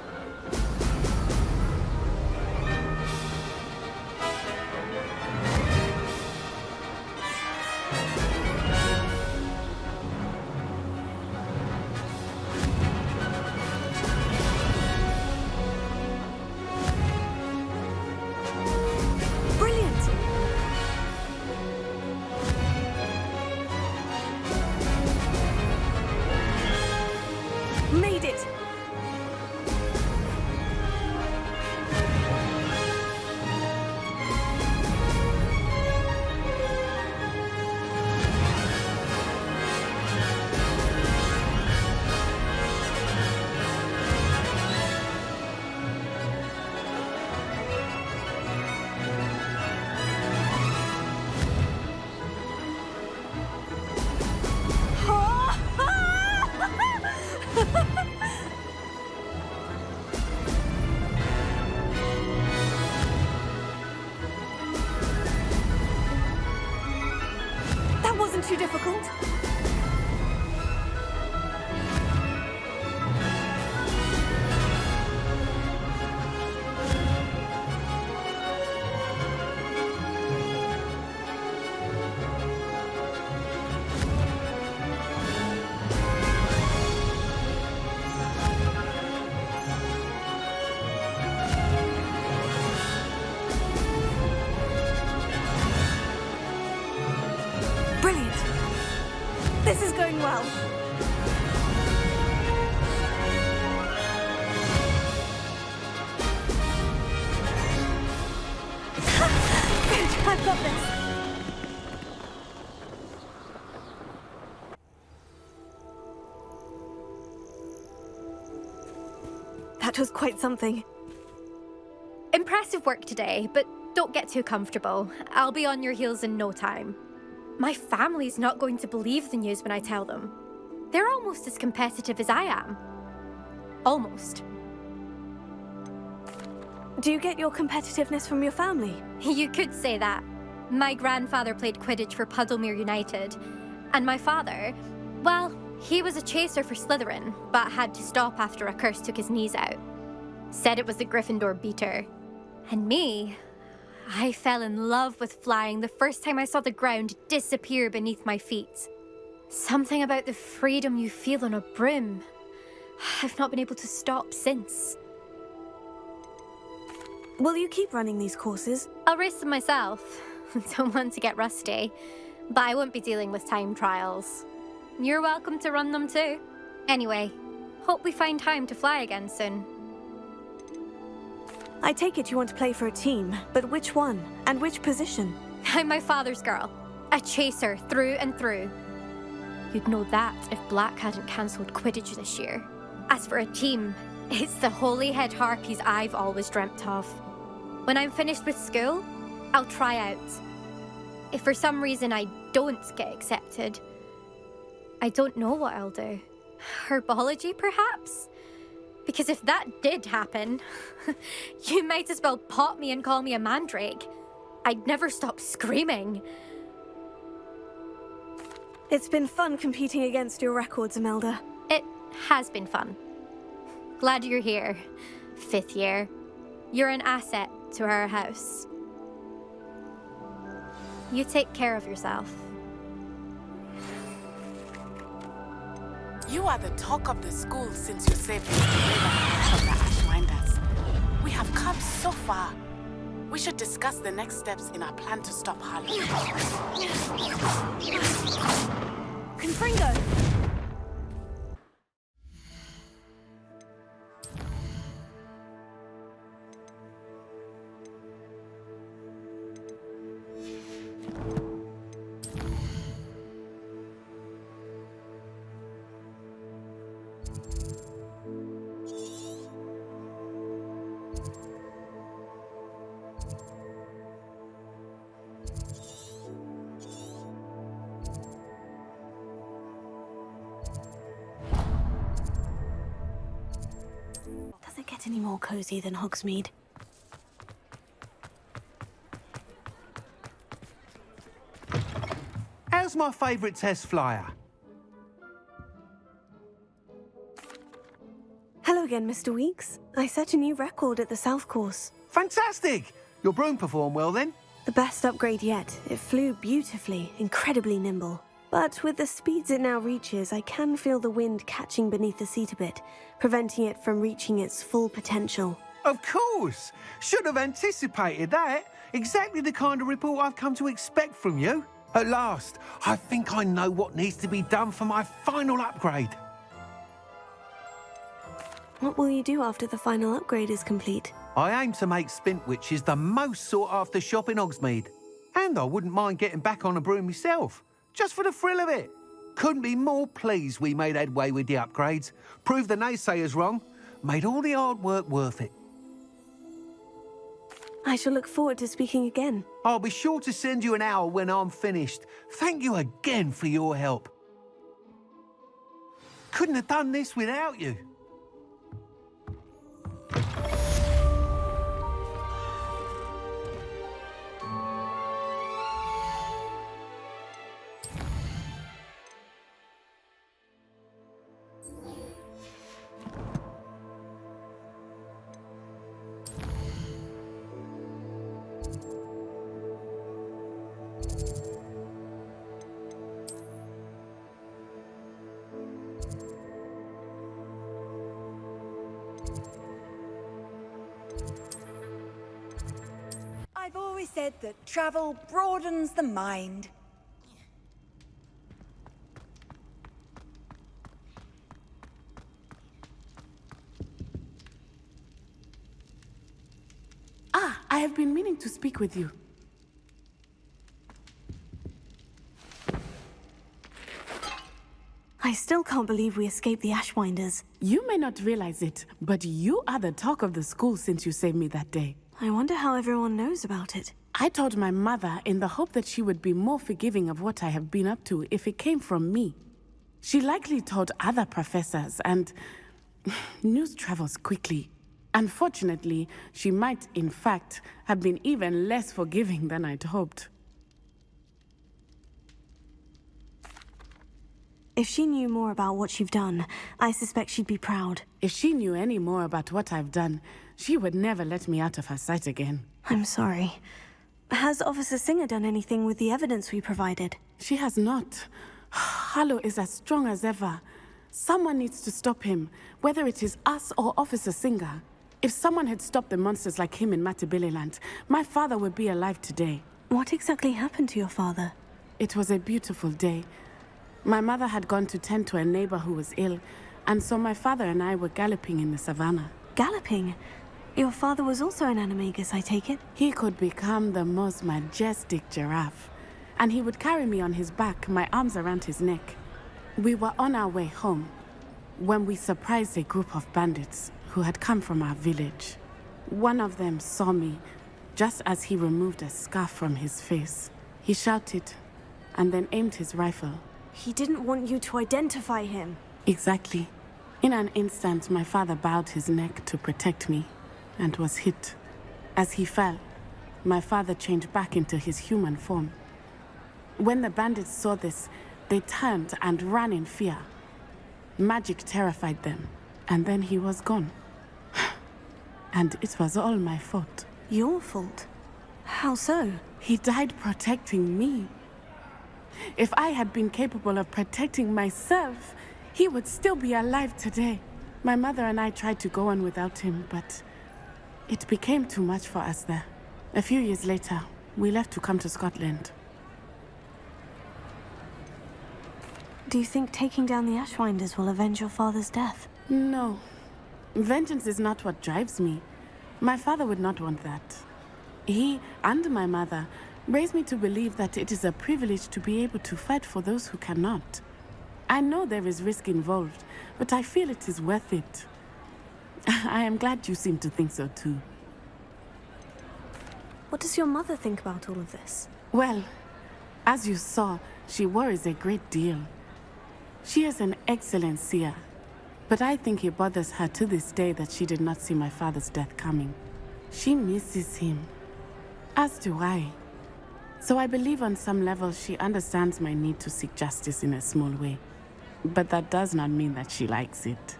Speaker 8: Nothing too difficult. This is going well. Good, I've got this. That was quite something.
Speaker 18: Impressive work today, but don't get too comfortable. I'll be on your heels in no time. My family's not going to believe the news when I tell them. They're almost as competitive as I am. Almost.
Speaker 1: Do you get your competitiveness from your family?
Speaker 18: You could say that. My grandfather played Quidditch for Puddlemere United. And my father, well, he was a chaser for Slytherin, but had to stop after a curse took his knees out. Said it was the Gryffindor beater. And me, I fell in love with flying the first time I saw the ground disappear beneath my feet. Something about the freedom you feel on a broom. I've not been able to stop since.
Speaker 1: Will you keep running these courses?
Speaker 18: I'll race them myself. Don't want to get rusty. But I won't be dealing with time trials. You're welcome to run them too. Anyway, hope we find time to fly again soon.
Speaker 1: I take it you want to play for a team, but which one? And which position?
Speaker 18: I'm my father's girl. A chaser through and through. You'd know that if Black hadn't cancelled Quidditch this year. As for a team, it's the Holy Head Harpies I've always dreamt of. When I'm finished with school, I'll try out. If for some reason I don't get accepted, I don't know what I'll do. Herbology, perhaps? Because if that did happen, you might as well pop me and call me a mandrake. I'd never stop screaming.
Speaker 1: It's been fun competing against your records, Imelda.
Speaker 18: It has been fun. Glad you're here, 5th year. You're an asset to our house. You take care of yourself.
Speaker 15: You are the talk of the school since you saved me from the Ashwinders. We have come so far. We should discuss the next steps in our plan to stop Harlow.
Speaker 8: Confringo!
Speaker 1: Does it get any more cozy than Hogsmeade?
Speaker 20: How's my favourite test flyer?
Speaker 1: Hello again, Mr. Weeks. I set a new record at the South Course.
Speaker 20: Fantastic! Your broom performed well then?
Speaker 1: The best upgrade yet. It flew beautifully, incredibly nimble. But with the speeds it now reaches, I can feel the wind catching beneath the seat a bit, preventing it from reaching its full potential.
Speaker 20: Of course! Should have anticipated that. Exactly the kind of report I've come to expect from you. At last, I think I know what needs to be done for my final upgrade.
Speaker 1: What will you do after the final upgrade is complete?
Speaker 20: I aim to make Spintwitches the most sought-after shop in Hogsmeade. And I wouldn't mind getting back on a broom myself, just for the thrill of it. Couldn't be more pleased we made headway with the upgrades, proved the naysayers wrong, made all the hard work worth it.
Speaker 1: I shall look forward to speaking again.
Speaker 20: I'll be sure to send you an hour when I'm finished. Thank you again for your help. Couldn't have done this without you.
Speaker 4: I've always said that travel broadens the mind.
Speaker 15: I have been meaning to speak with you.
Speaker 1: I still can't believe we escaped the Ashwinders.
Speaker 15: You may not realize it, but you are the talk of the school since you saved me that day.
Speaker 1: I wonder how everyone knows about it.
Speaker 15: I told my mother in the hope that she would be more forgiving of what I have been up to if it came from me. She likely told other professors, and news travels quickly. Unfortunately, she might, in fact, have been even less forgiving than I'd hoped.
Speaker 1: If she knew more about what you've done, I suspect she'd be proud.
Speaker 15: If she knew any more about what I've done, she would never let me out of her sight again.
Speaker 1: I'm sorry. Has Officer Singer done anything with the evidence we provided?
Speaker 15: She has not. Harlow is as strong as ever. Someone needs to stop him, whether it is us or Officer Singer. If someone had stopped the monsters like him in Matabeleland, my father would be alive today.
Speaker 1: What exactly happened to your father?
Speaker 15: It was a beautiful day. My mother had gone to tend to a neighbor who was ill, and so my father and I were galloping in the savannah.
Speaker 1: Galloping? Your father was also an animagus, I take it?
Speaker 15: He could become the most majestic giraffe, and he would carry me on his back, my arms around his neck. We were on our way home when we surprised a group of bandits who had come from our village. One of them saw me just as he removed a scarf from his face. He shouted and then aimed his rifle.
Speaker 1: He didn't want you to identify him.
Speaker 15: Exactly. In an instant, my father bowed his neck to protect me and was hit. As he fell, my father changed back into his human form. When the bandits saw this, they turned and ran in fear. Magic terrified them, and then he was gone. And it was all my fault.
Speaker 1: Your fault? How so?
Speaker 15: He died protecting me. If I had been capable of protecting myself, he would still be alive today. My mother and I tried to go on without him, but it became too much for us there. A few years later, we left to come to Scotland.
Speaker 1: Do you think taking down the Ashwinders will avenge your father's death?
Speaker 15: No. Vengeance is not what drives me. My father would not want that. He and my mother raised me to believe that it is a privilege to be able to fight for those who cannot. I know there is risk involved, but I feel it is worth it. I am glad you seem to think so too.
Speaker 1: What does your mother think about all of this?
Speaker 15: Well, as you saw, she worries a great deal. She is an excellent seer, but I think it bothers her to this day that she did not see my father's death coming. She misses him, as do I. So I believe on some level she understands my need to seek justice in a small way. But that does not mean that she likes it.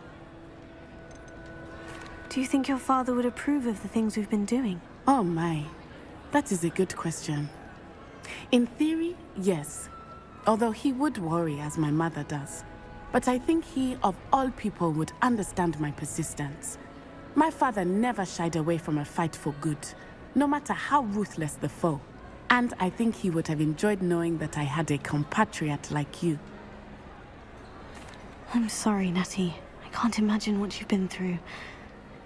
Speaker 1: Do you think your father would approve of the things we've been doing?
Speaker 15: Oh my, that is a good question. In theory, yes. Although he would worry as my mother does. But I think he, of all people, would understand my persistence. My father never shied away from a fight for good, no matter how ruthless the foe. And I think he would have enjoyed knowing that I had a compatriot like you.
Speaker 1: I'm sorry, Natty. I can't imagine what you've been through.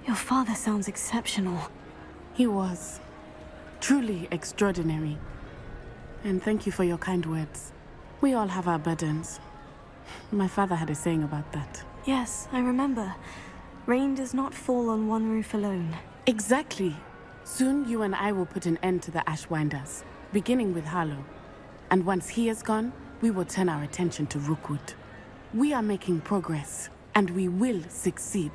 Speaker 1: Your father sounds exceptional.
Speaker 15: He was. Truly extraordinary. And thank you for your kind words. We all have our burdens. My father had a saying about that.
Speaker 1: Yes, I remember. Rain does not fall on one roof alone.
Speaker 15: Exactly. Soon you and I will put an end to the Ashwinders, beginning with Harlow. And once he is gone, we will turn our attention to Rookwood. We are making progress, and we will succeed.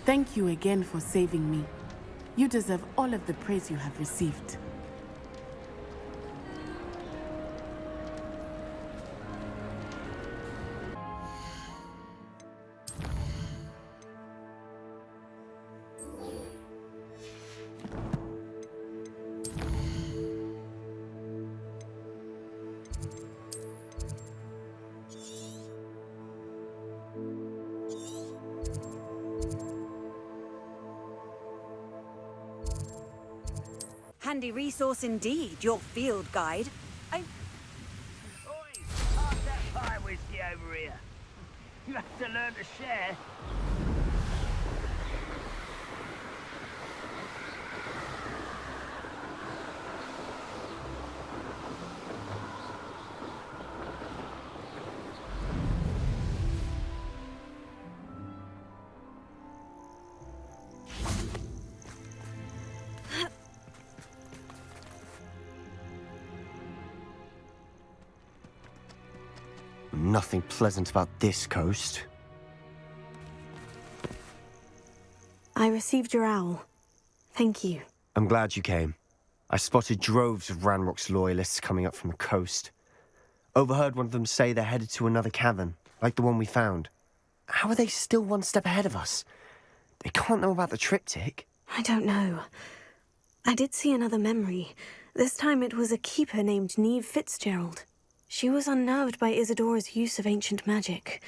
Speaker 15: Thank you again for saving me. You deserve all of the praise you have received.
Speaker 4: handy resource indeed, your field guide.
Speaker 17: Pass that pie whiskey over here. You have to learn to share.
Speaker 22: Nothing pleasant about this coast.
Speaker 1: I received your owl. Thank you.
Speaker 22: I'm glad you came. I spotted droves of Ranrok's loyalists coming up from the coast. Overheard one of them say they're headed to another cavern, like the one we found. How are they still one step ahead of us? They can't know about the triptych.
Speaker 1: I don't know. I did see another memory. This time it was a keeper named Niamh Fitzgerald. She was unnerved by Isidora's use of ancient magic.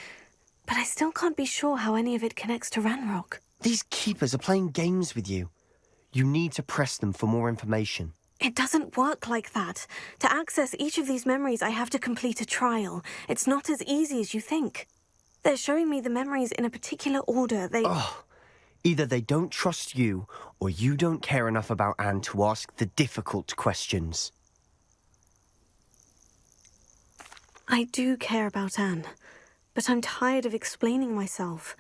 Speaker 1: But I still can't be sure how any of it connects to Ranrok.
Speaker 22: These keepers are playing games with you. You need to press them for more information.
Speaker 1: It doesn't work like that. To access each of these memories, I have to complete a trial. It's not as easy as you think. They're showing me the memories in a particular order.
Speaker 22: Either they don't trust you, or you don't care enough about Anne to ask the difficult questions.
Speaker 1: I do care about Anne, but I'm tired of explaining myself.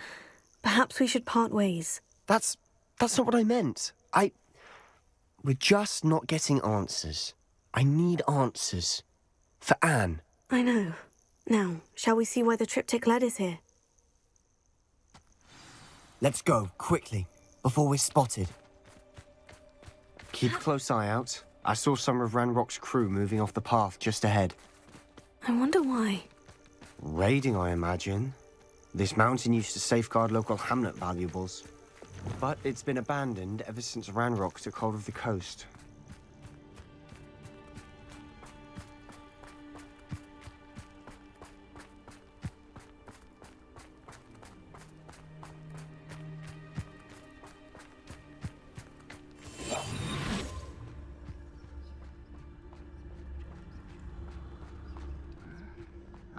Speaker 1: Perhaps we should part ways.
Speaker 22: That's not what I meant. We're just not getting answers. I need answers. For Anne.
Speaker 1: I know. Now, shall we see why the triptych led is here?
Speaker 22: Let's go, quickly, before we're spotted. Keep a close eye out. I saw some of Ranrok's crew moving off the path just ahead.
Speaker 1: I wonder why.
Speaker 22: Raiding, I imagine. This mountain used to safeguard local hamlet valuables. But it's been abandoned ever since Ranrok took hold of the coast.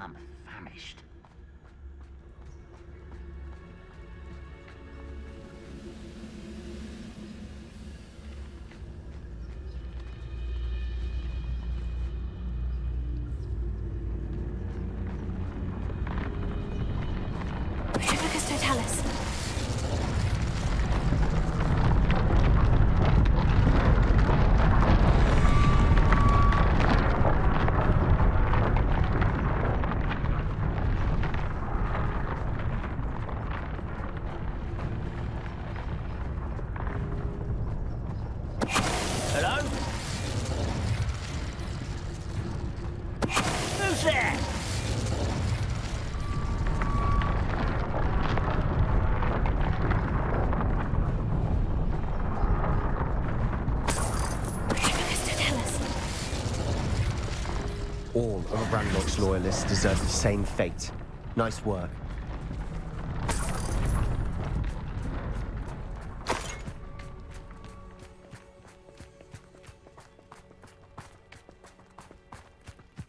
Speaker 17: I'm famished.
Speaker 22: All of Ranrok's loyalists deserve the same fate. Nice work.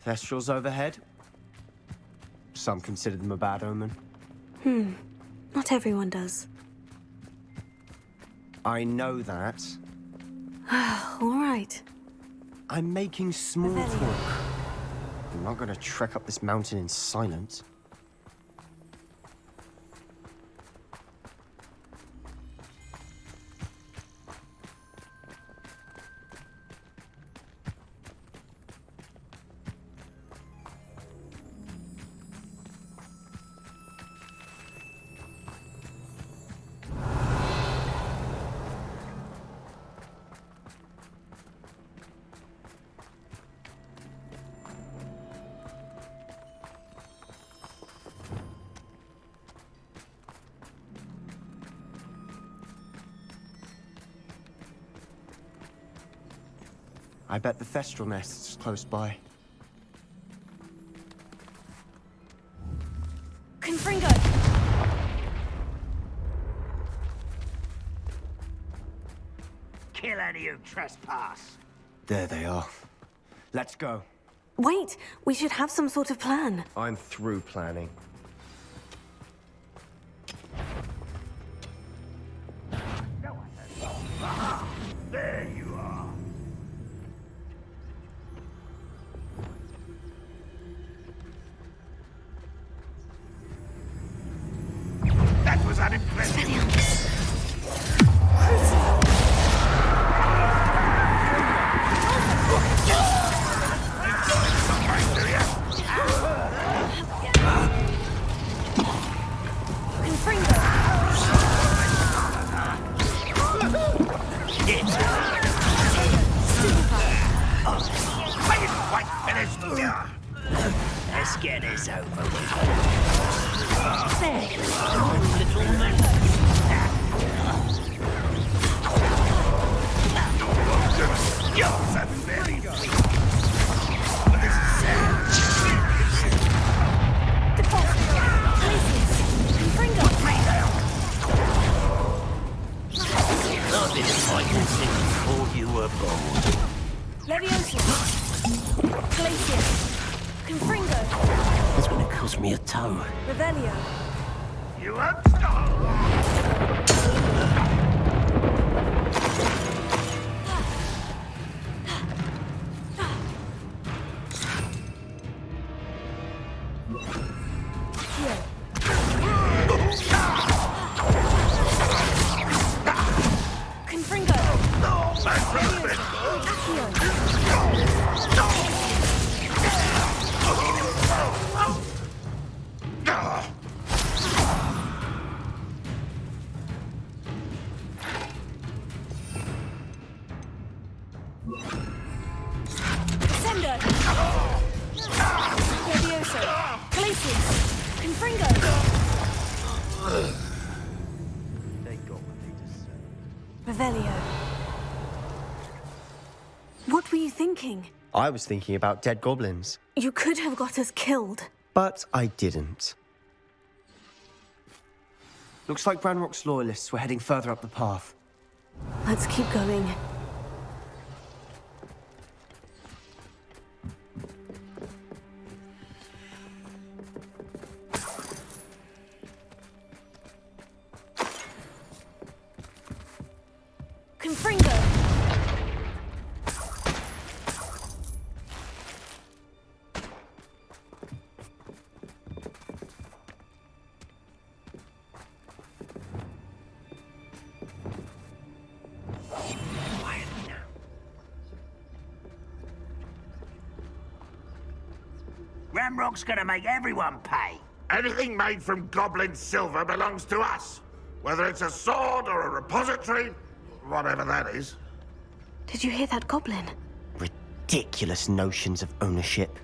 Speaker 22: Thestrals overhead. Some consider them a bad omen.
Speaker 1: Not everyone does.
Speaker 22: I know that.
Speaker 1: All right.
Speaker 22: I'm making small talk. I'm not going to trek up this mountain in silence. I bet the Thestral nest's close by.
Speaker 1: Confringo!
Speaker 17: Kill any who trespass.
Speaker 7: There they are. Let's go.
Speaker 1: Wait, we should have some sort of plan.
Speaker 7: I'm through planning.
Speaker 17: There you are. That was unimpressive.
Speaker 6: Let's get this over with. There you are, little man.
Speaker 17: You're so very weak. This is sad. I've been fighting since before you were born.
Speaker 8: Leviosa. Glacier. Confringo.
Speaker 17: It's going to cost me a toe.
Speaker 8: Revelio.
Speaker 17: You won't stop!
Speaker 1: What were you thinking?
Speaker 7: I was thinking about dead goblins.
Speaker 1: You could have got us killed.
Speaker 7: But I didn't. Looks like Ranrok's loyalists were heading further up the path.
Speaker 1: Let's keep going.
Speaker 8: Confringo.
Speaker 17: Ranrok's gonna make everyone pay. Anything made from goblin silver belongs to us. Whether it's a sword or a repository, whatever that is.
Speaker 1: Did you hear that goblin?
Speaker 7: Ridiculous notions of ownership.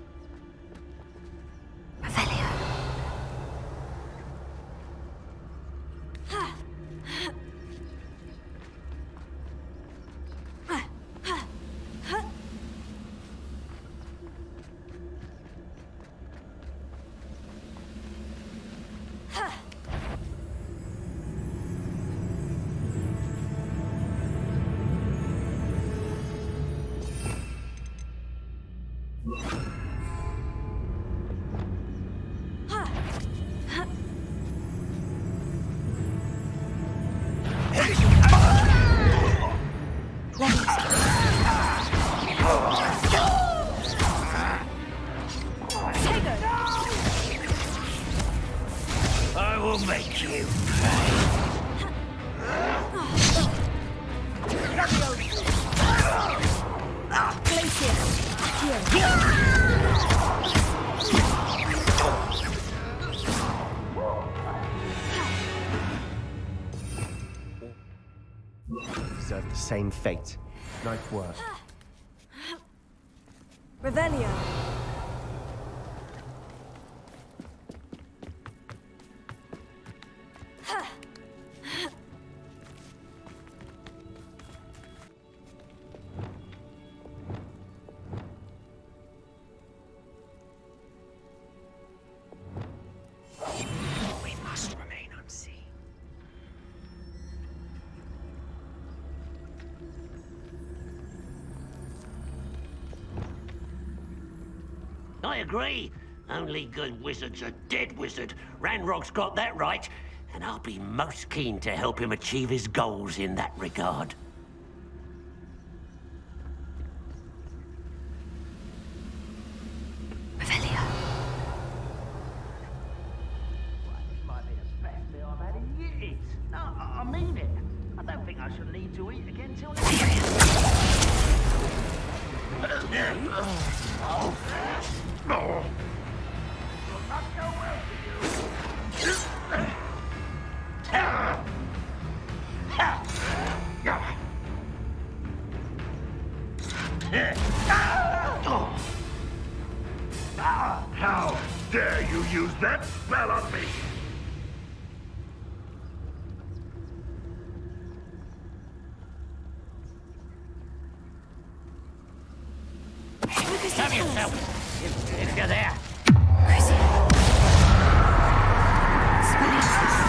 Speaker 17: I will make you pay.
Speaker 7: Deserve the same fate. Nice work.
Speaker 8: Revelio.
Speaker 17: We must remain unseen. I agree. Only good wizard's a dead wizard. Ranrok's got that right, and I'll be most keen to help him achieve his goals in that regard. No, I mean it. I don't think I shall need to eat again till
Speaker 19: How dare you use that spell on me?
Speaker 17: Come yourself, if you're there.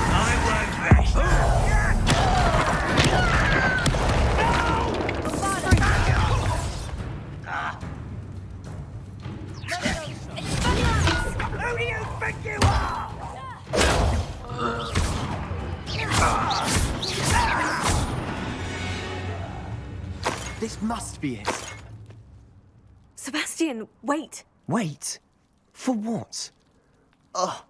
Speaker 17: I won't rest. Who do you think you are?
Speaker 7: This must be it.
Speaker 1: Sebastian, wait!
Speaker 12: Wait? For what? Ugh,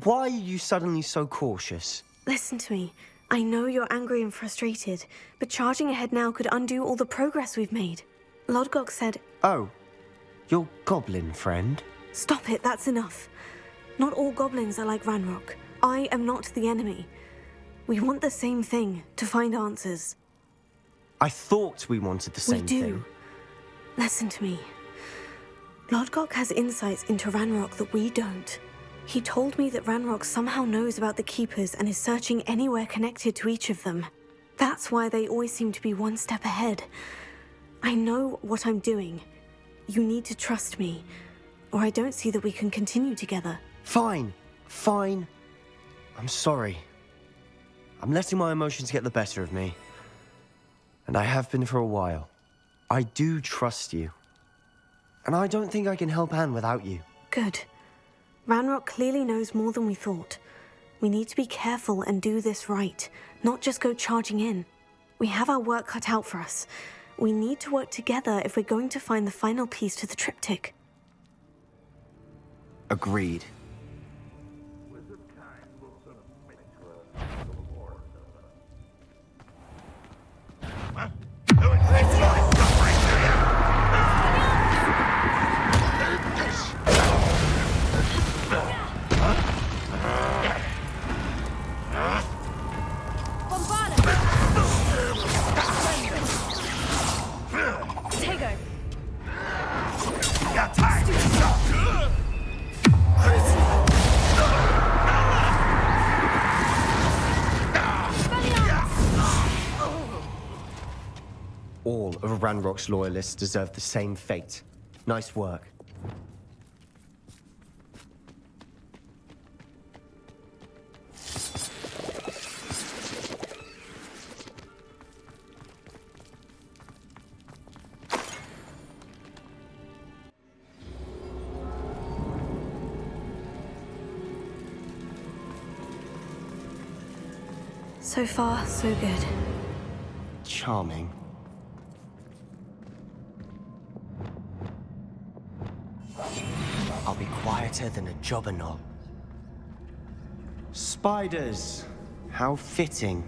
Speaker 12: why are you suddenly so cautious?
Speaker 1: Listen to me. I know you're angry and frustrated, but charging ahead now could undo all the progress we've made. Lodgok said...
Speaker 12: Oh, your goblin friend?
Speaker 1: Stop it, that's enough. Not all goblins are like Ranrok. I am not the enemy. We want the same thing, to find answers.
Speaker 12: I thought we wanted the same thing.
Speaker 1: We do. Listen to me. Lodgok has insights into Ranrok that we don't. He told me that Ranrok somehow knows about the Keepers and is searching anywhere connected to each of them. That's why they always seem to be one step ahead. I know what I'm doing. You need to trust me, or I don't see that we can continue together.
Speaker 12: Fine. I'm sorry. I'm letting my emotions get the better of me. And I have been for a while. I do trust you. And I don't think I can help Anne without you.
Speaker 1: Good. Ranrok clearly knows more than we thought. We need to be careful and do this right, not just go charging in. We have our work cut out for us. We need to work together if we're going to find the final piece to the triptych.
Speaker 12: Agreed. All of Ranrock's loyalists deserve the same fate. Nice work.
Speaker 1: So far, so good.
Speaker 12: Charming. I'll be quieter than a jobberknoll. Spiders! How fitting.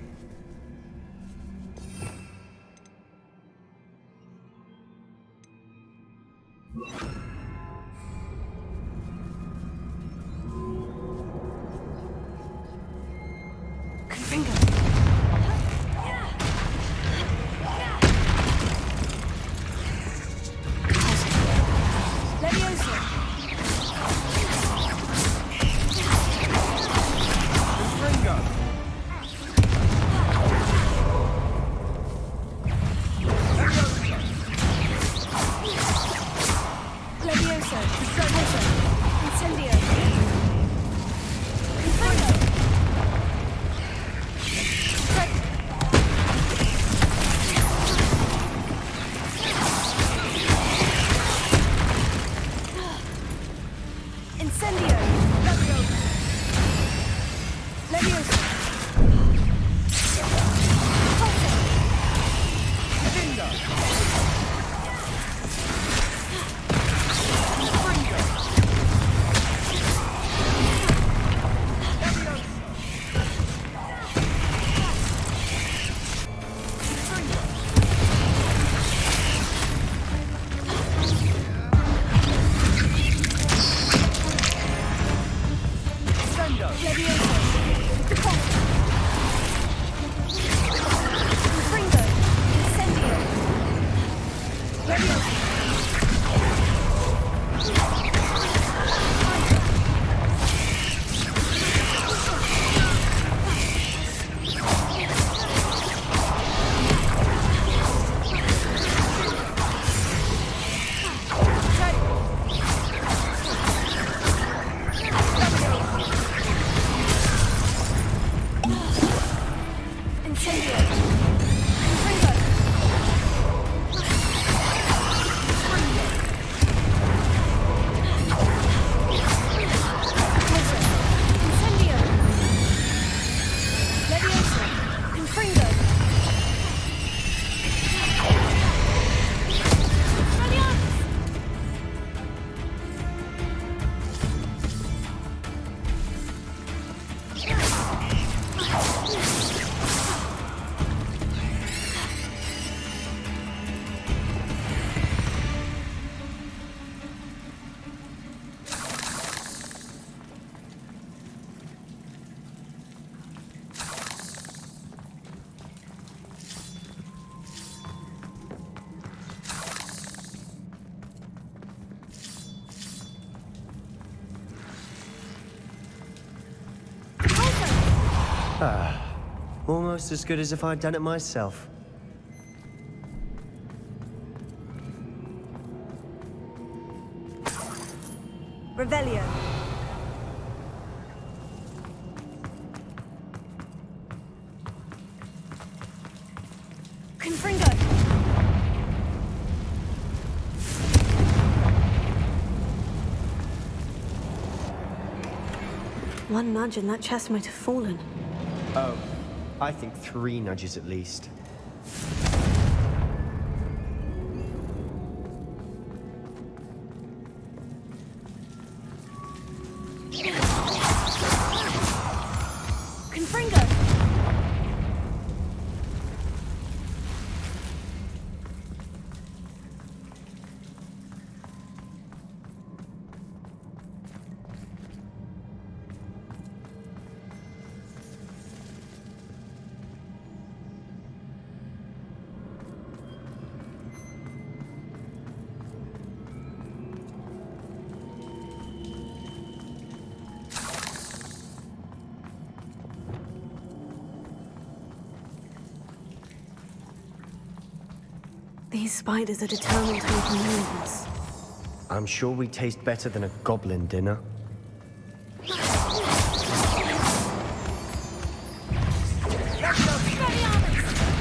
Speaker 12: Almost as good as if I'd done it myself.
Speaker 8: Revelio. Confringo.
Speaker 1: One nudge and that chest might have fallen.
Speaker 12: Oh, I think 3 nudges at least.
Speaker 8: Confringo.
Speaker 1: These spiders are determined to open wounds.
Speaker 12: I'm sure we taste better than a goblin dinner.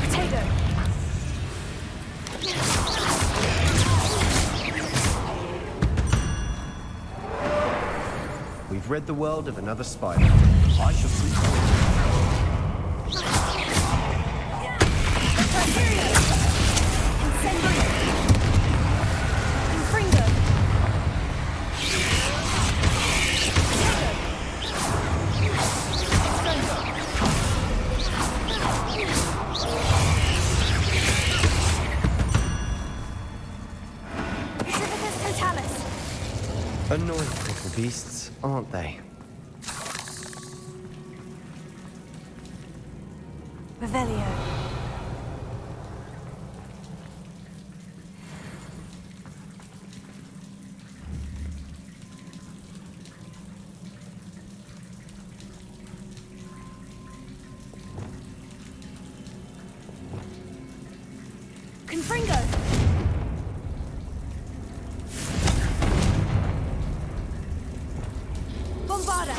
Speaker 8: Potato.
Speaker 12: We've rid the world of another spider. I shall see. Annoying little beasts, aren't they?
Speaker 1: Revelio.
Speaker 8: Confringo. Bombarda.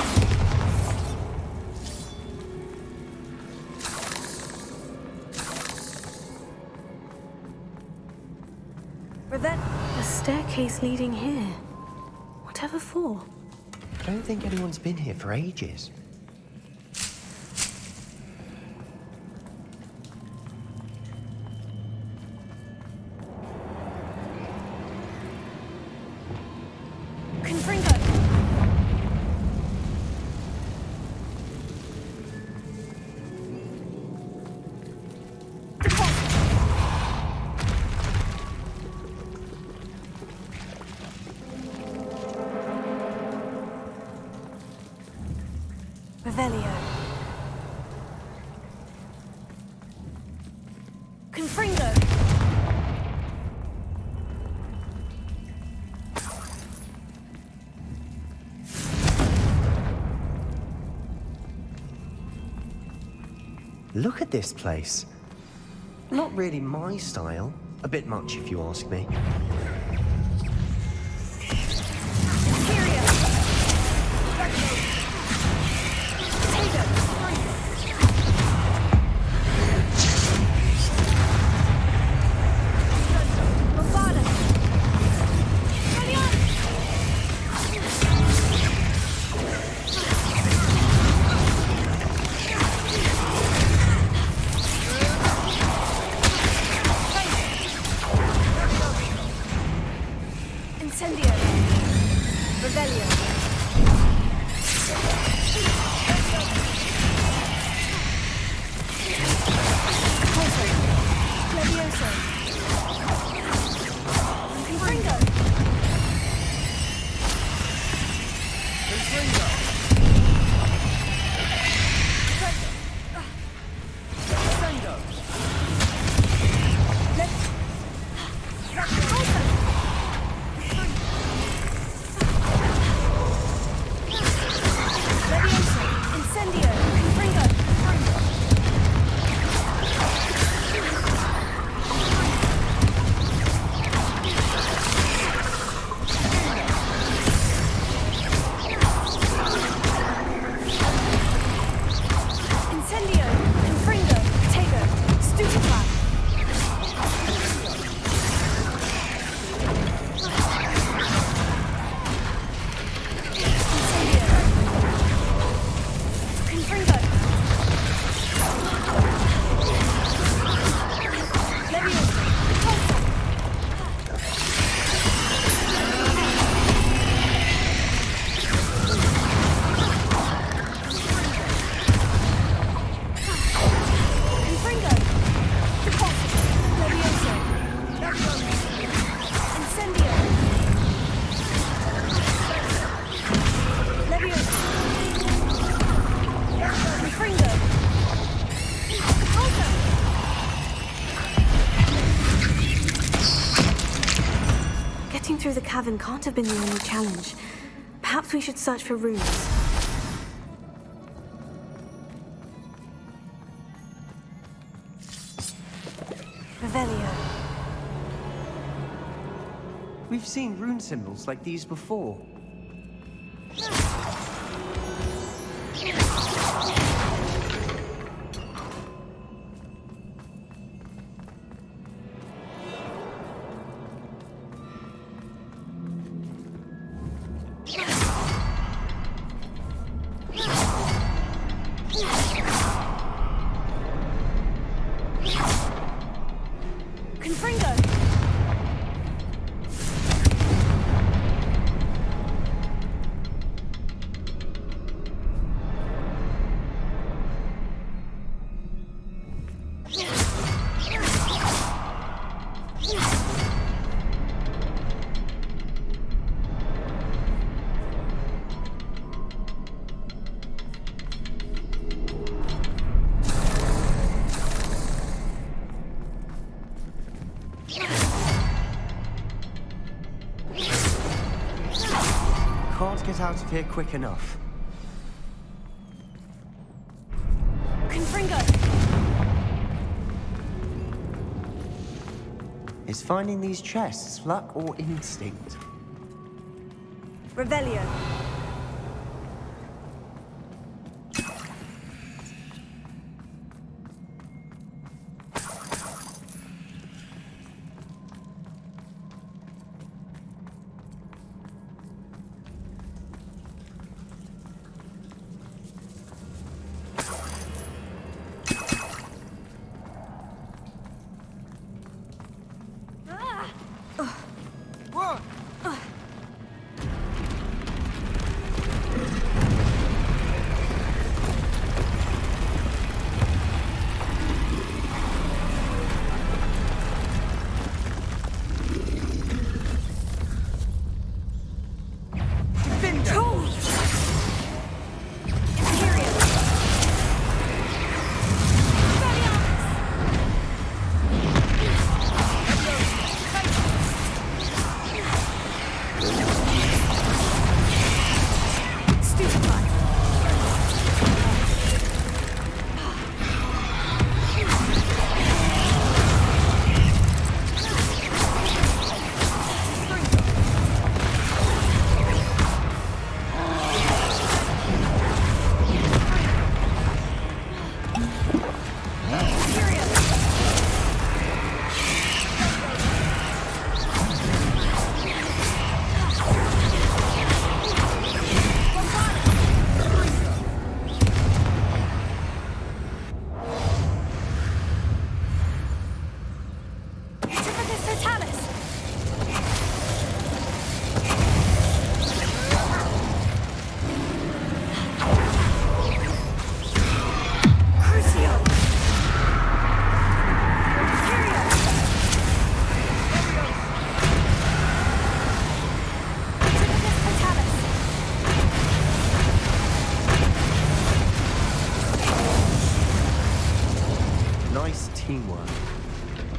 Speaker 1: A staircase leading here. Whatever for?
Speaker 12: I don't think anyone's been here for ages.
Speaker 8: Confringo.
Speaker 1: Revelio.
Speaker 8: Confringo.
Speaker 12: Look at this place. Not really my style. A bit much, if you ask me.
Speaker 1: Getting through the cavern can't have been the only challenge. Perhaps we should search for runes.
Speaker 4: Revelio.
Speaker 12: We've seen rune symbols like these before. Can't get out of here quick enough.
Speaker 8: Confringo!
Speaker 12: Is finding these chests luck or instinct?
Speaker 4: Revelio.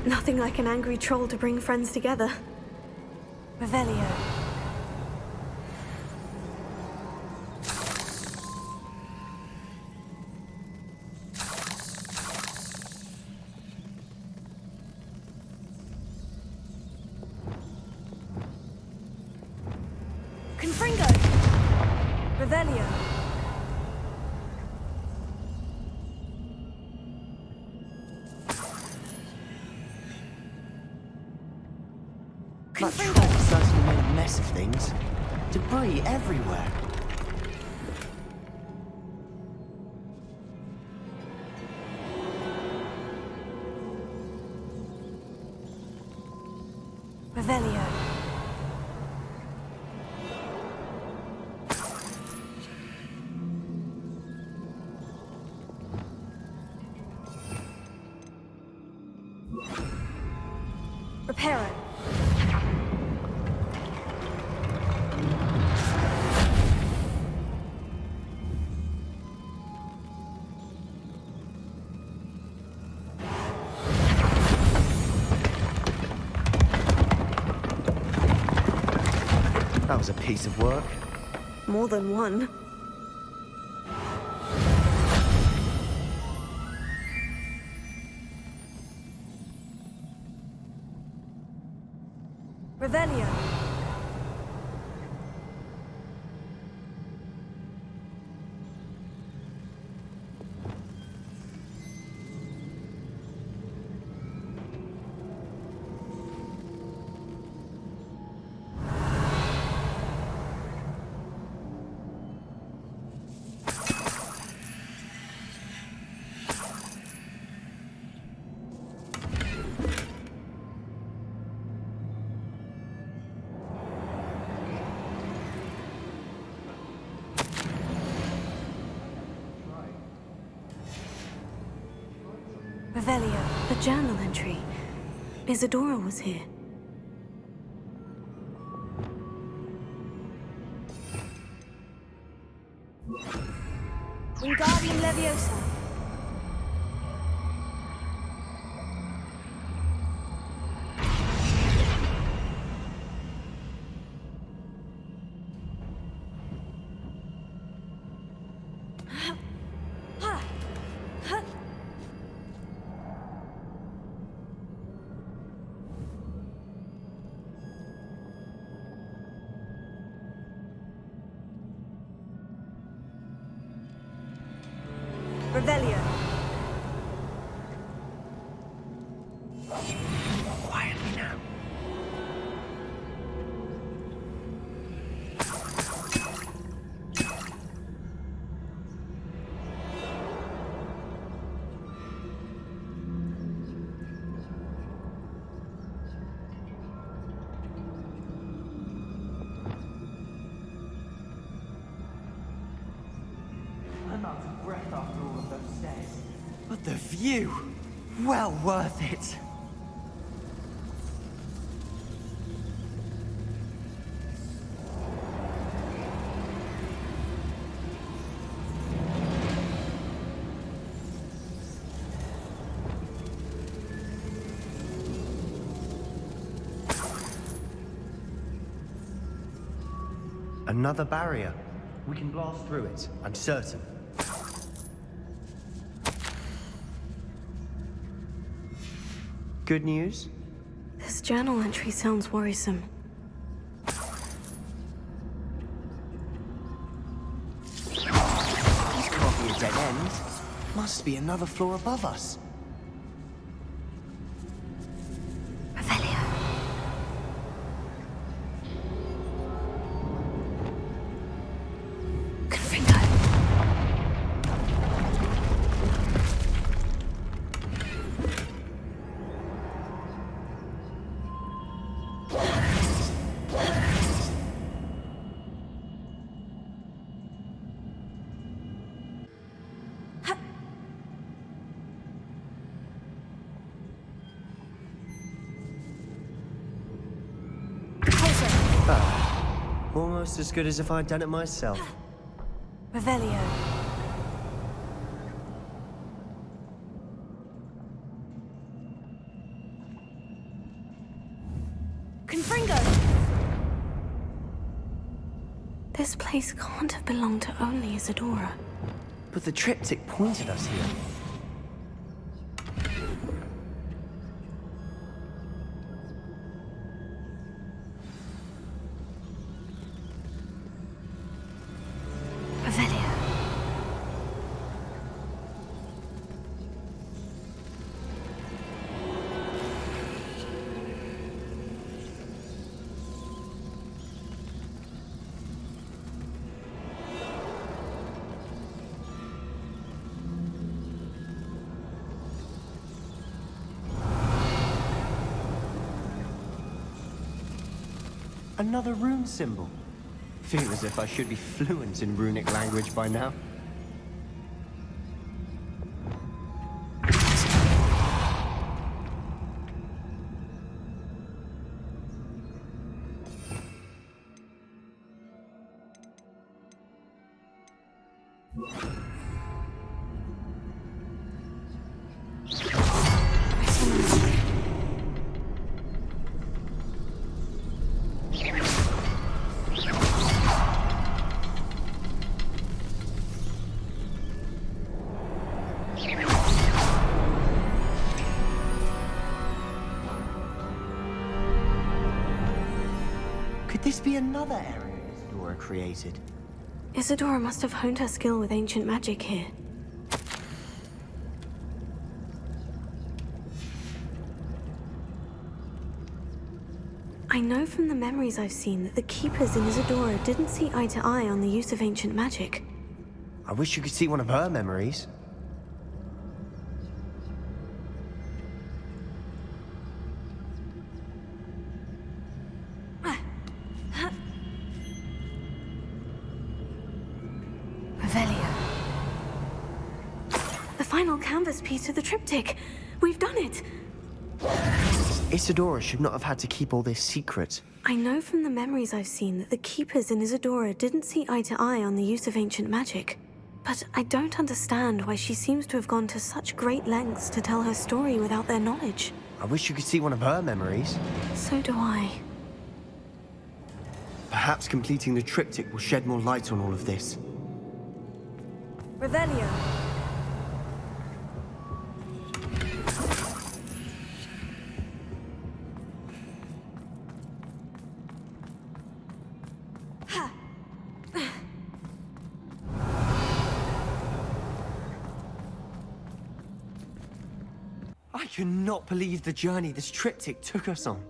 Speaker 1: Nothing like an angry troll to bring friends together.
Speaker 4: Revelio.
Speaker 8: Confringo!
Speaker 4: Revelio.
Speaker 12: That troll certainly made a mess of things. Debris everywhere.
Speaker 4: Revelio. Reparo.
Speaker 12: That was a piece of work.
Speaker 1: More than one.
Speaker 8: Revelio. Revelio.
Speaker 1: A journal entry. Isadora was here.
Speaker 8: Wingardium Leviosa. Revelio.
Speaker 12: Quietly now.
Speaker 10: I'm out of breath after all of those stairs. But the view! Well worth it!
Speaker 12: Another barrier. We can blast through it, I'm certain. Good news?
Speaker 1: This journal entry sounds worrisome.
Speaker 12: This can't be a dead end. Must be another floor above us. Almost as good as if I'd done it myself.
Speaker 8: Revelio. Confringo.
Speaker 1: This place can't have belonged to only Isadora.
Speaker 12: But the triptych pointed us here. Another rune symbol. Feel as if I should be fluent in runic language by now. this be another area Isadora created?
Speaker 1: Isadora must have honed her skill with ancient magic here. I know from the memories I've seen that the Keepers in Isadora didn't see eye to eye on the use of ancient magic.
Speaker 12: I wish you could see one of her memories.
Speaker 1: Revelio. The final canvas piece of the triptych. We've done it!
Speaker 12: Isadora should not have had to keep all this secret.
Speaker 1: I know from the memories I've seen that the Keepers in Isadora didn't see eye to eye on the use of ancient magic. But I don't understand why she seems to have gone to such great lengths to tell her story without their knowledge.
Speaker 12: I wish you could see one of her memories.
Speaker 1: So do I.
Speaker 12: Perhaps completing the triptych will shed more light on all of this.
Speaker 8: Revelio.
Speaker 12: I cannot believe the journey this triptych took us on.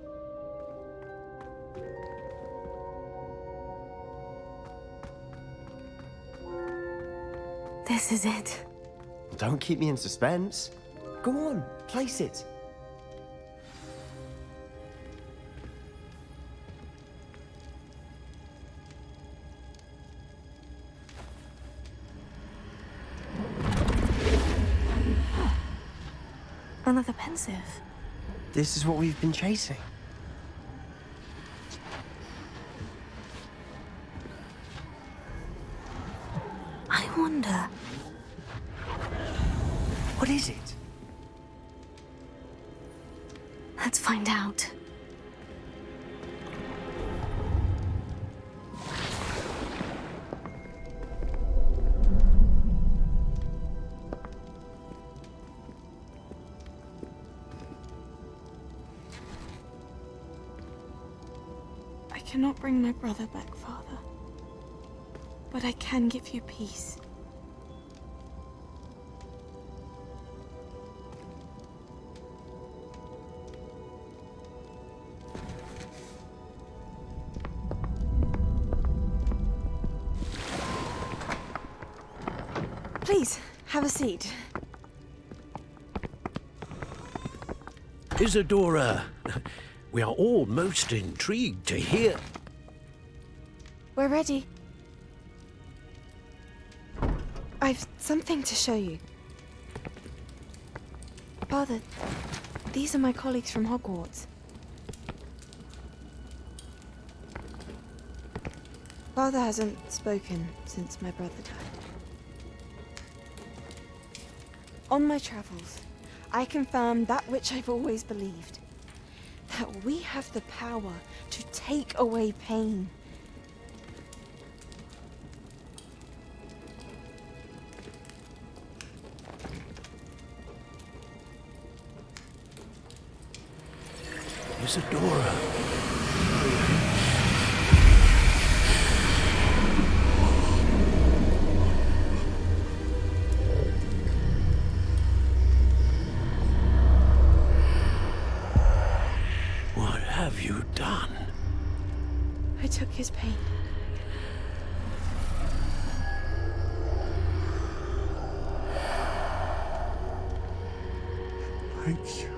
Speaker 1: This is it.
Speaker 12: Don't keep me in suspense. Go on, place it.
Speaker 1: Another pensive.
Speaker 12: This is what we've been chasing.
Speaker 1: I wonder...
Speaker 12: What is it?
Speaker 1: Let's find out.
Speaker 14: I cannot bring my brother back, Father. But I can give you peace.
Speaker 8: Please, have a seat.
Speaker 17: Isadora, we are all most intrigued to hear.
Speaker 14: We're ready. I've something to show you. Father, these are my colleagues from Hogwarts. Father hasn't spoken since my brother died. On my travels, I confirmed that which I've always believed. That we have the power to take away pain.
Speaker 17: Isadora. What have you done?
Speaker 14: I took his pain.
Speaker 17: Thank you.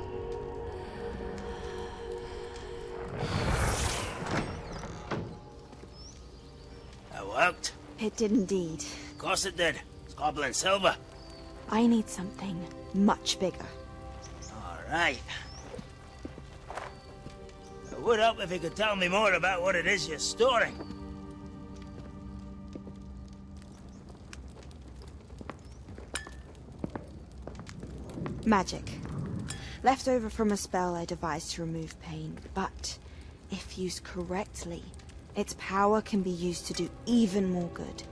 Speaker 21: Worked?
Speaker 14: It did indeed.
Speaker 21: Of course it did. It's goblin silver.
Speaker 14: I need something much bigger.
Speaker 21: All right. It would help if you could tell me more about what it is you're storing.
Speaker 14: Magic. Left over from a spell I devised to remove pain, but if used correctly, its power can be used to do even more good.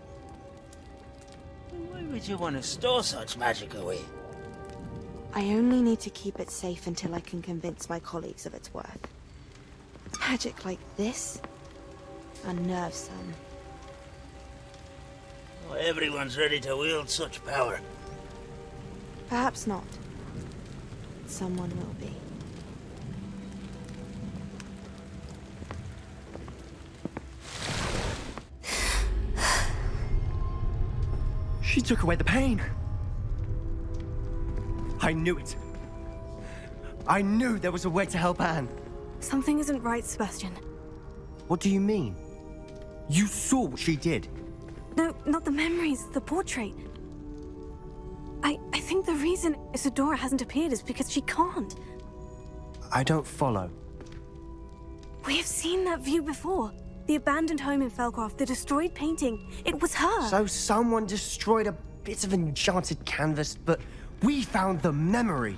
Speaker 21: Why would you want to store such magic away?
Speaker 14: I only need to keep it safe until I can convince my colleagues of its worth. Magic like this unnervesome.
Speaker 21: Well, everyone's ready to wield such power.
Speaker 14: Perhaps not. Someone will be.
Speaker 12: She took away the pain. I knew it. I knew there was a way to help Anne.
Speaker 1: Something isn't right, Sebastian.
Speaker 12: What do you mean? You saw what she did.
Speaker 1: No, not the memories, the portrait. I think the reason Isadora hasn't appeared is because she can't.
Speaker 12: I don't follow.
Speaker 1: We have seen that view before. The abandoned home in Felcroft, the destroyed painting. It was her.
Speaker 12: So someone destroyed a bit of enchanted canvas, but we found the memory.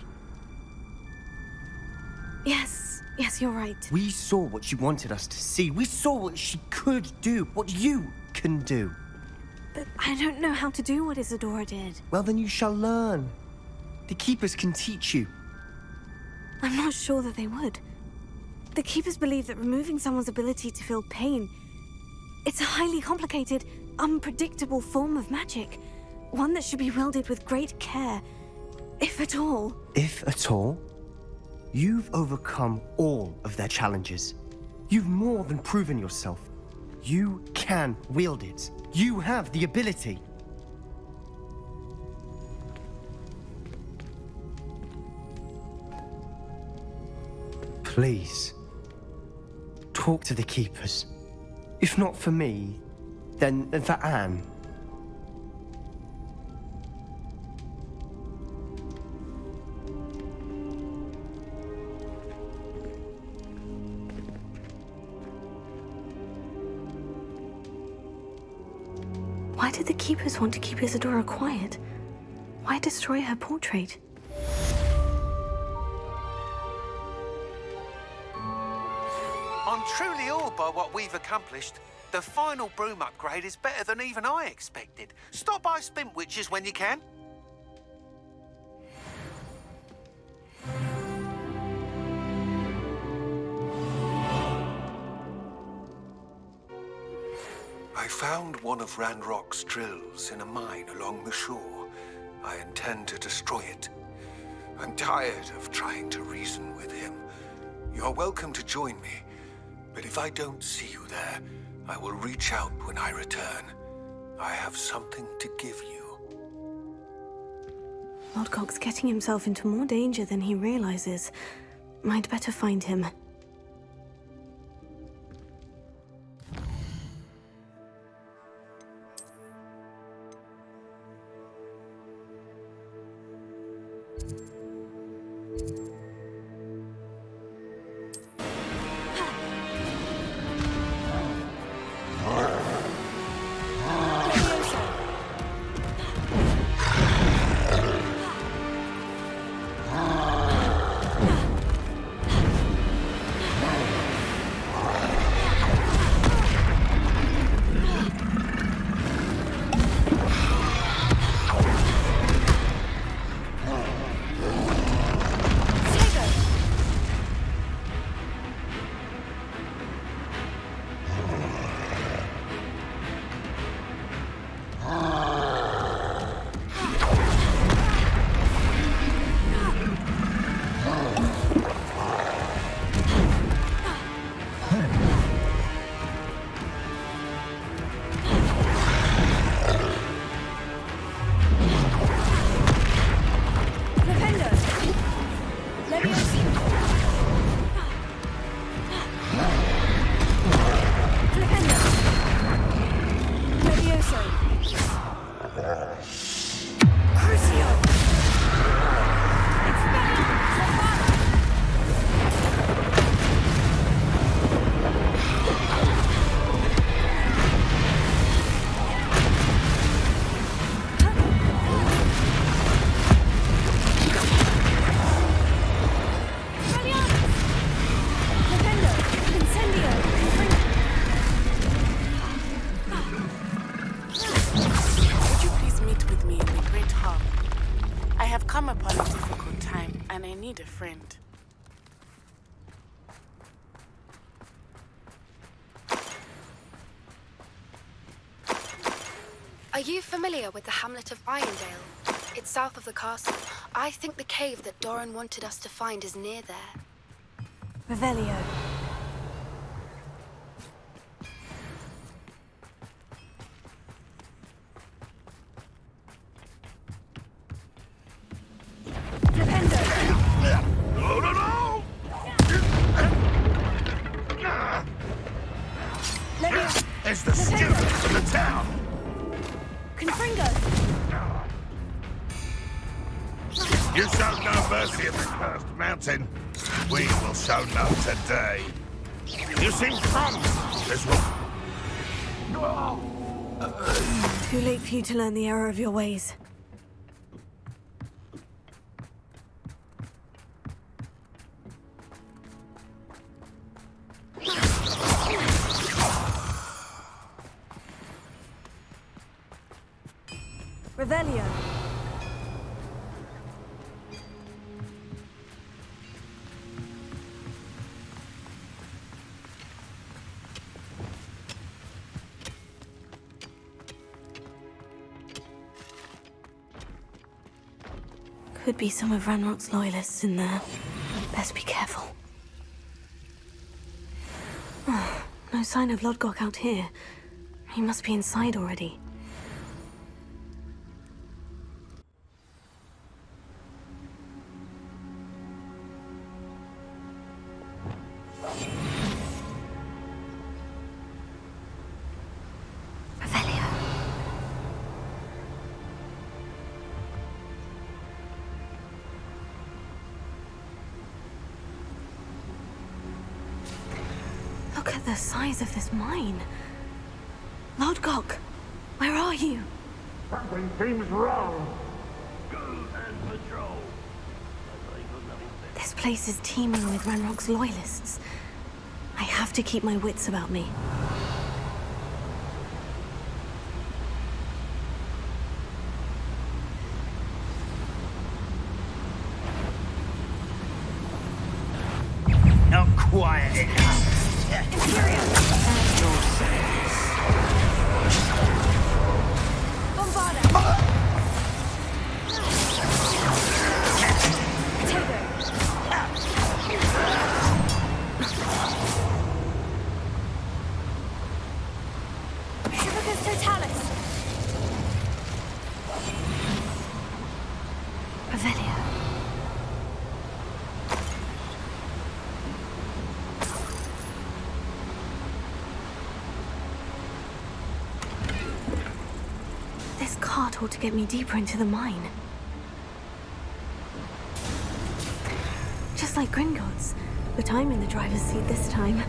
Speaker 1: Yes, you're right.
Speaker 12: We saw what she wanted us to see. We saw what she could do, what you can do.
Speaker 1: But I don't know how to do what Isadora did.
Speaker 12: Well, then you shall learn. The Keepers can teach you.
Speaker 1: I'm not sure that they would. The Keepers believe that removing someone's ability to feel pain, it's a highly complicated, unpredictable form of magic. One that should be wielded with great care, if at all.
Speaker 12: If at all? You've overcome all of their challenges. You've more than proven yourself. You can wield it. You have the ability. Please, talk to the Keepers. If not for me, then for Anne.
Speaker 1: Why did the Keepers want to keep Isadora quiet? Why destroy her portrait?
Speaker 20: I'm truly awed by what we've accomplished. The final broom upgrade is better than even I expected. Stop by Spintwitches when you can.
Speaker 2: I found one of Ranrok's drills in a mine along the shore. I intend to destroy it. I'm tired of trying to reason with him. You're welcome to join me, but if I don't see you there, I will reach out when I return. I have something to give you.
Speaker 1: Lodgok's getting himself into more danger than he realizes. Might better find him.
Speaker 15: A friend.
Speaker 5: Are you familiar with the hamlet of Irondale? It's south of the castle. I think the cave that Dorran wanted us to find is near there.
Speaker 8: Revelio.
Speaker 19: No, no, no! It's the students in the town!
Speaker 8: Confringo!
Speaker 19: You showed no mercy at the cursed mountain. We will show none today. You seem crumbs. This will...
Speaker 1: Too late for you to learn the error of your ways.
Speaker 8: Revelio.
Speaker 1: Could be some of Ranrok's loyalists in there. Best be careful. Oh, no sign of Lodgok out here. He must be inside already. Look at the size of this mine. Lodgok, where are you?
Speaker 17: Something seems wrong. Go and patrol.
Speaker 1: This place is teeming with Ranrok's loyalists. I have to keep my wits about me.
Speaker 21: Not quiet enough.
Speaker 1: Ought to get me deeper into the mine. Just like Gringotts, but I'm in the driver's seat this time.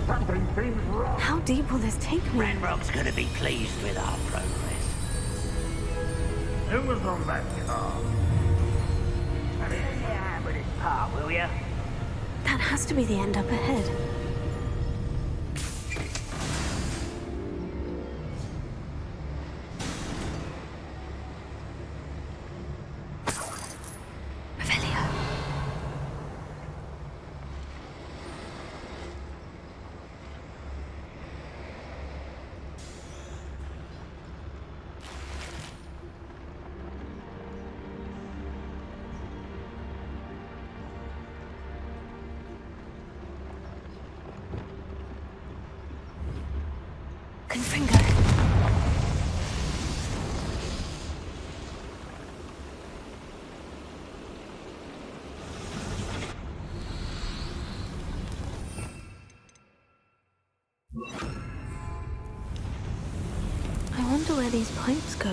Speaker 17: Something seems wrong.
Speaker 1: How deep will this take me?
Speaker 21: Ranrok's gonna be pleased with our progress. Who was on that car? Have you any hand with his part, will ya?
Speaker 1: That has to be the end up ahead. I wonder where these pipes go.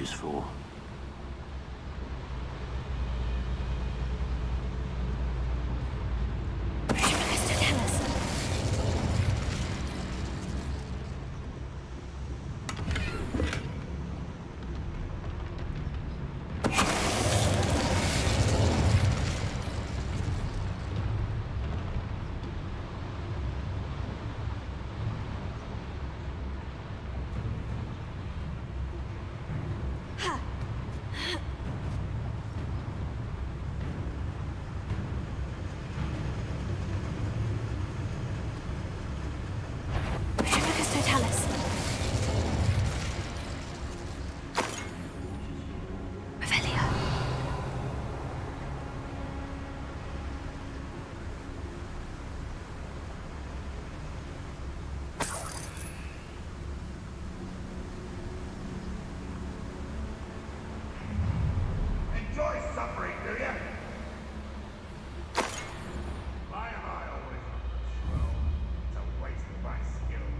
Speaker 17: is for. Enjoy suffering, do you? Why am I always on the scroll? It's a waste of my skills.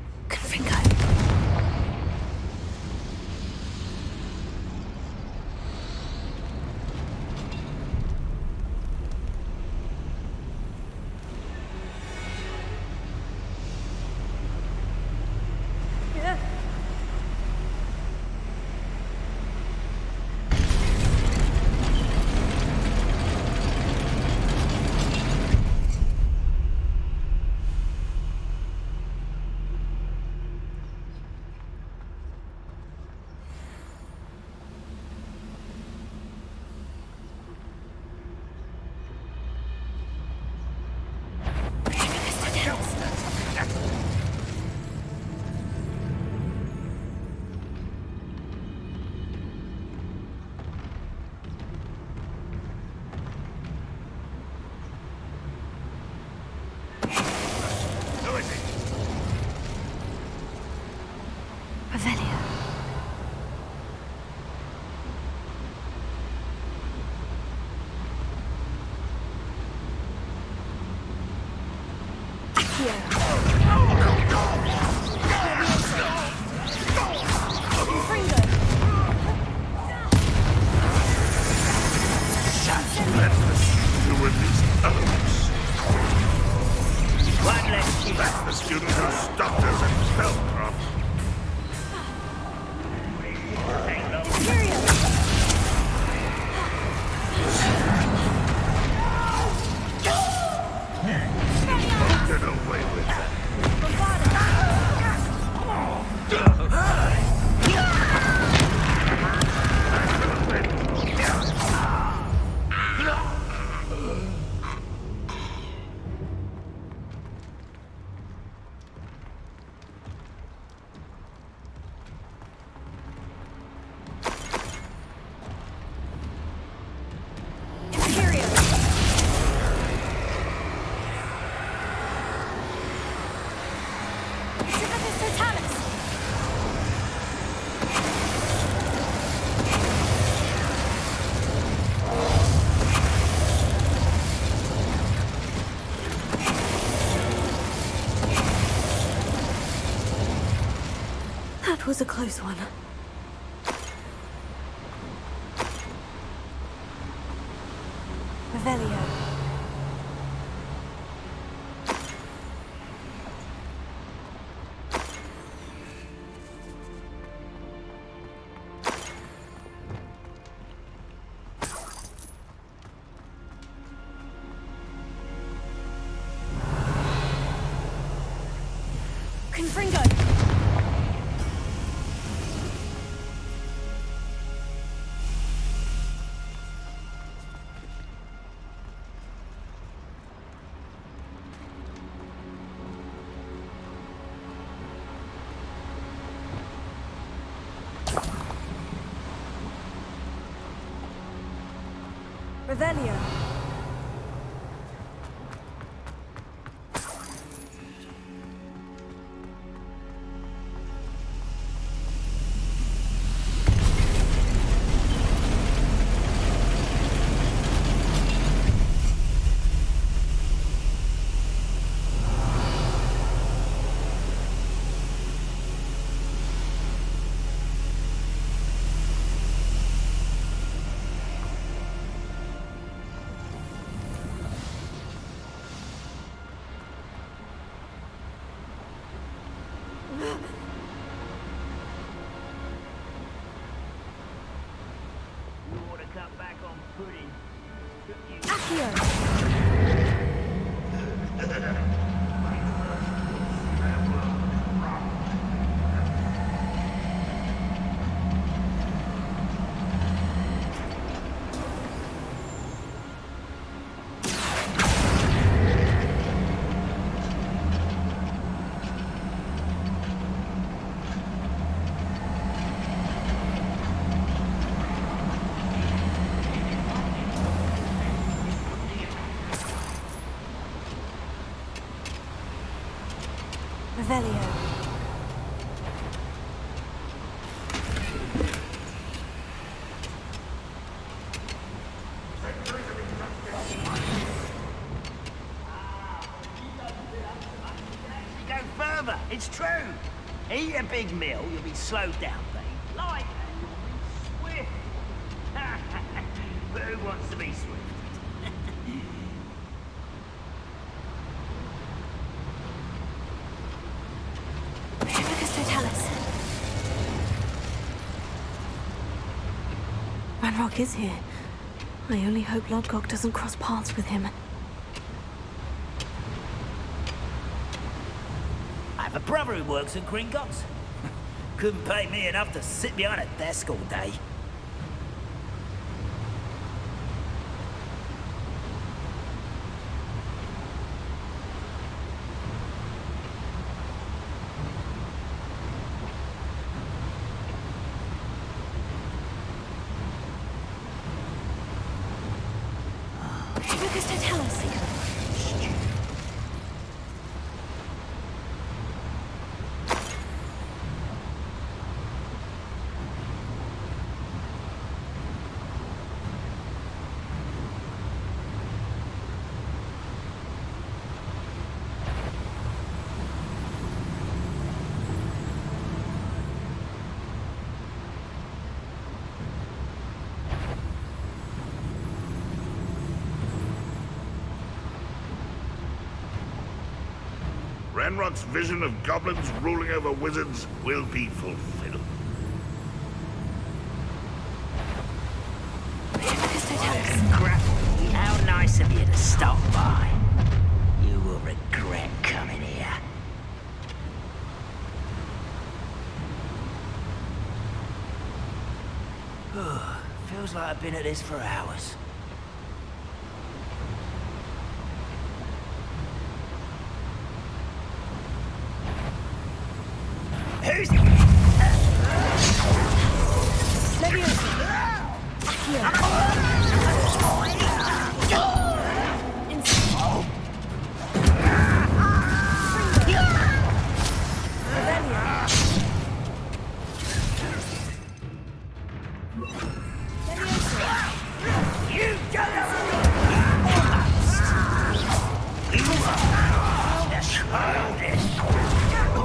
Speaker 1: That was a close one.
Speaker 8: Revelio. Confringo. Revelio.
Speaker 21: It's true. Eat a big meal, you'll be slowed down, babe. Like you'll be swift. But who wants to be swift?
Speaker 1: Tell us. Ranrok is here. I only hope Lodgok doesn't cross paths with him.
Speaker 21: I have a brother who works at Gringotts. Couldn't pay me enough to sit behind a desk all day.
Speaker 19: Ranrok's vision of goblins ruling over wizards will be fulfilled.
Speaker 21: Grappy, how nice of you to stop by. You will regret coming here. Feels like I've been at this for hours. Who's it?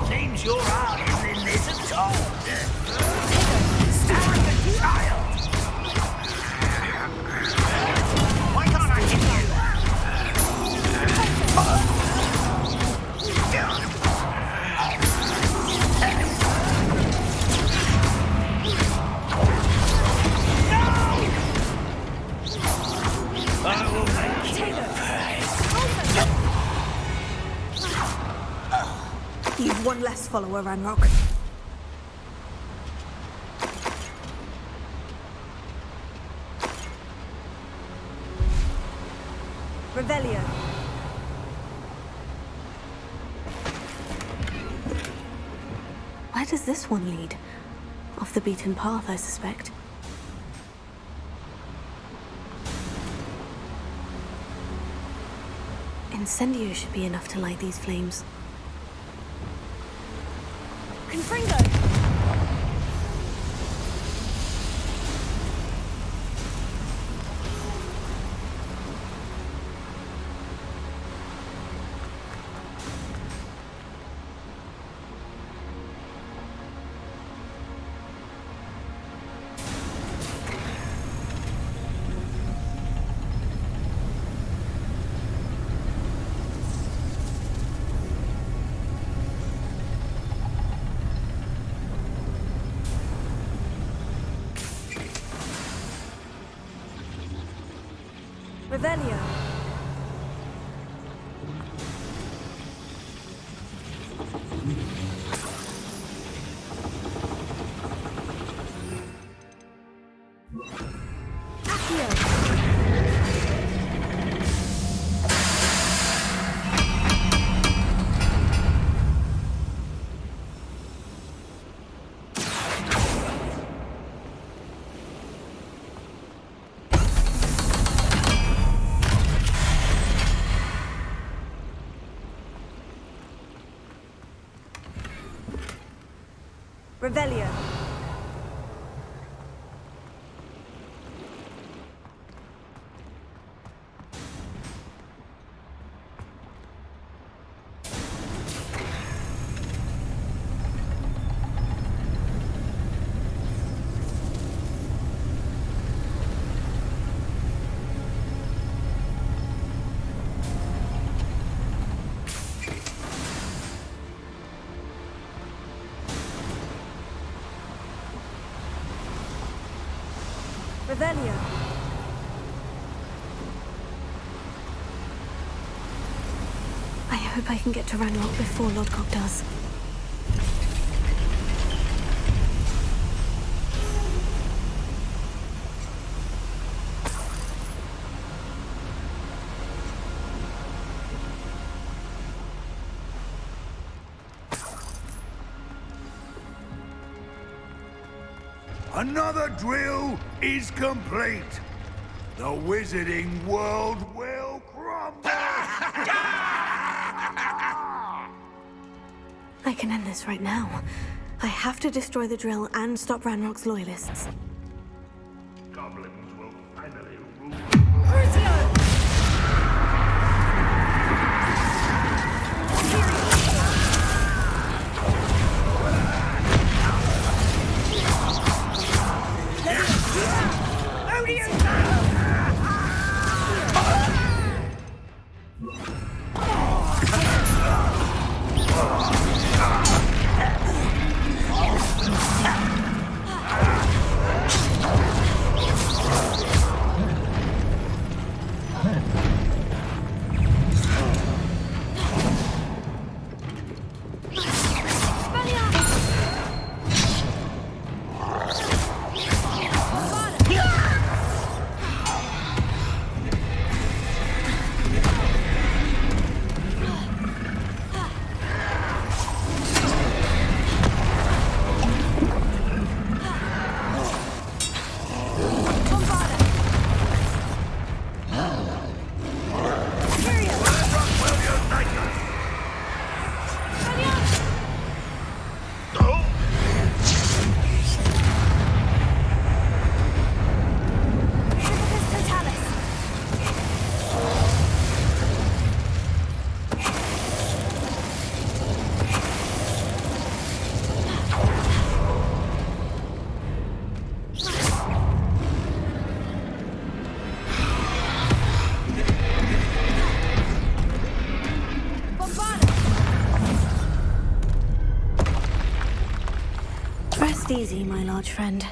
Speaker 21: Seems your heart isn't in this at all. Why can't I hit you? No! I will make you pay.
Speaker 8: You've one less follower, Ranrok. Revelio.
Speaker 1: Where does this one lead? Off the beaten path, I suspect. Incendio should be enough to light these flames.
Speaker 8: Confringo! Revelio. Revelio. Revelio.
Speaker 1: I hope I can get to Ranrok before Lodgok does.
Speaker 17: Another drill is complete. The wizarding world will crumble.
Speaker 1: I can end this right now. I have to destroy the drill and stop Ranrock's loyalists.
Speaker 17: Goblins will finally rule.
Speaker 1: Rest easy, my large friend.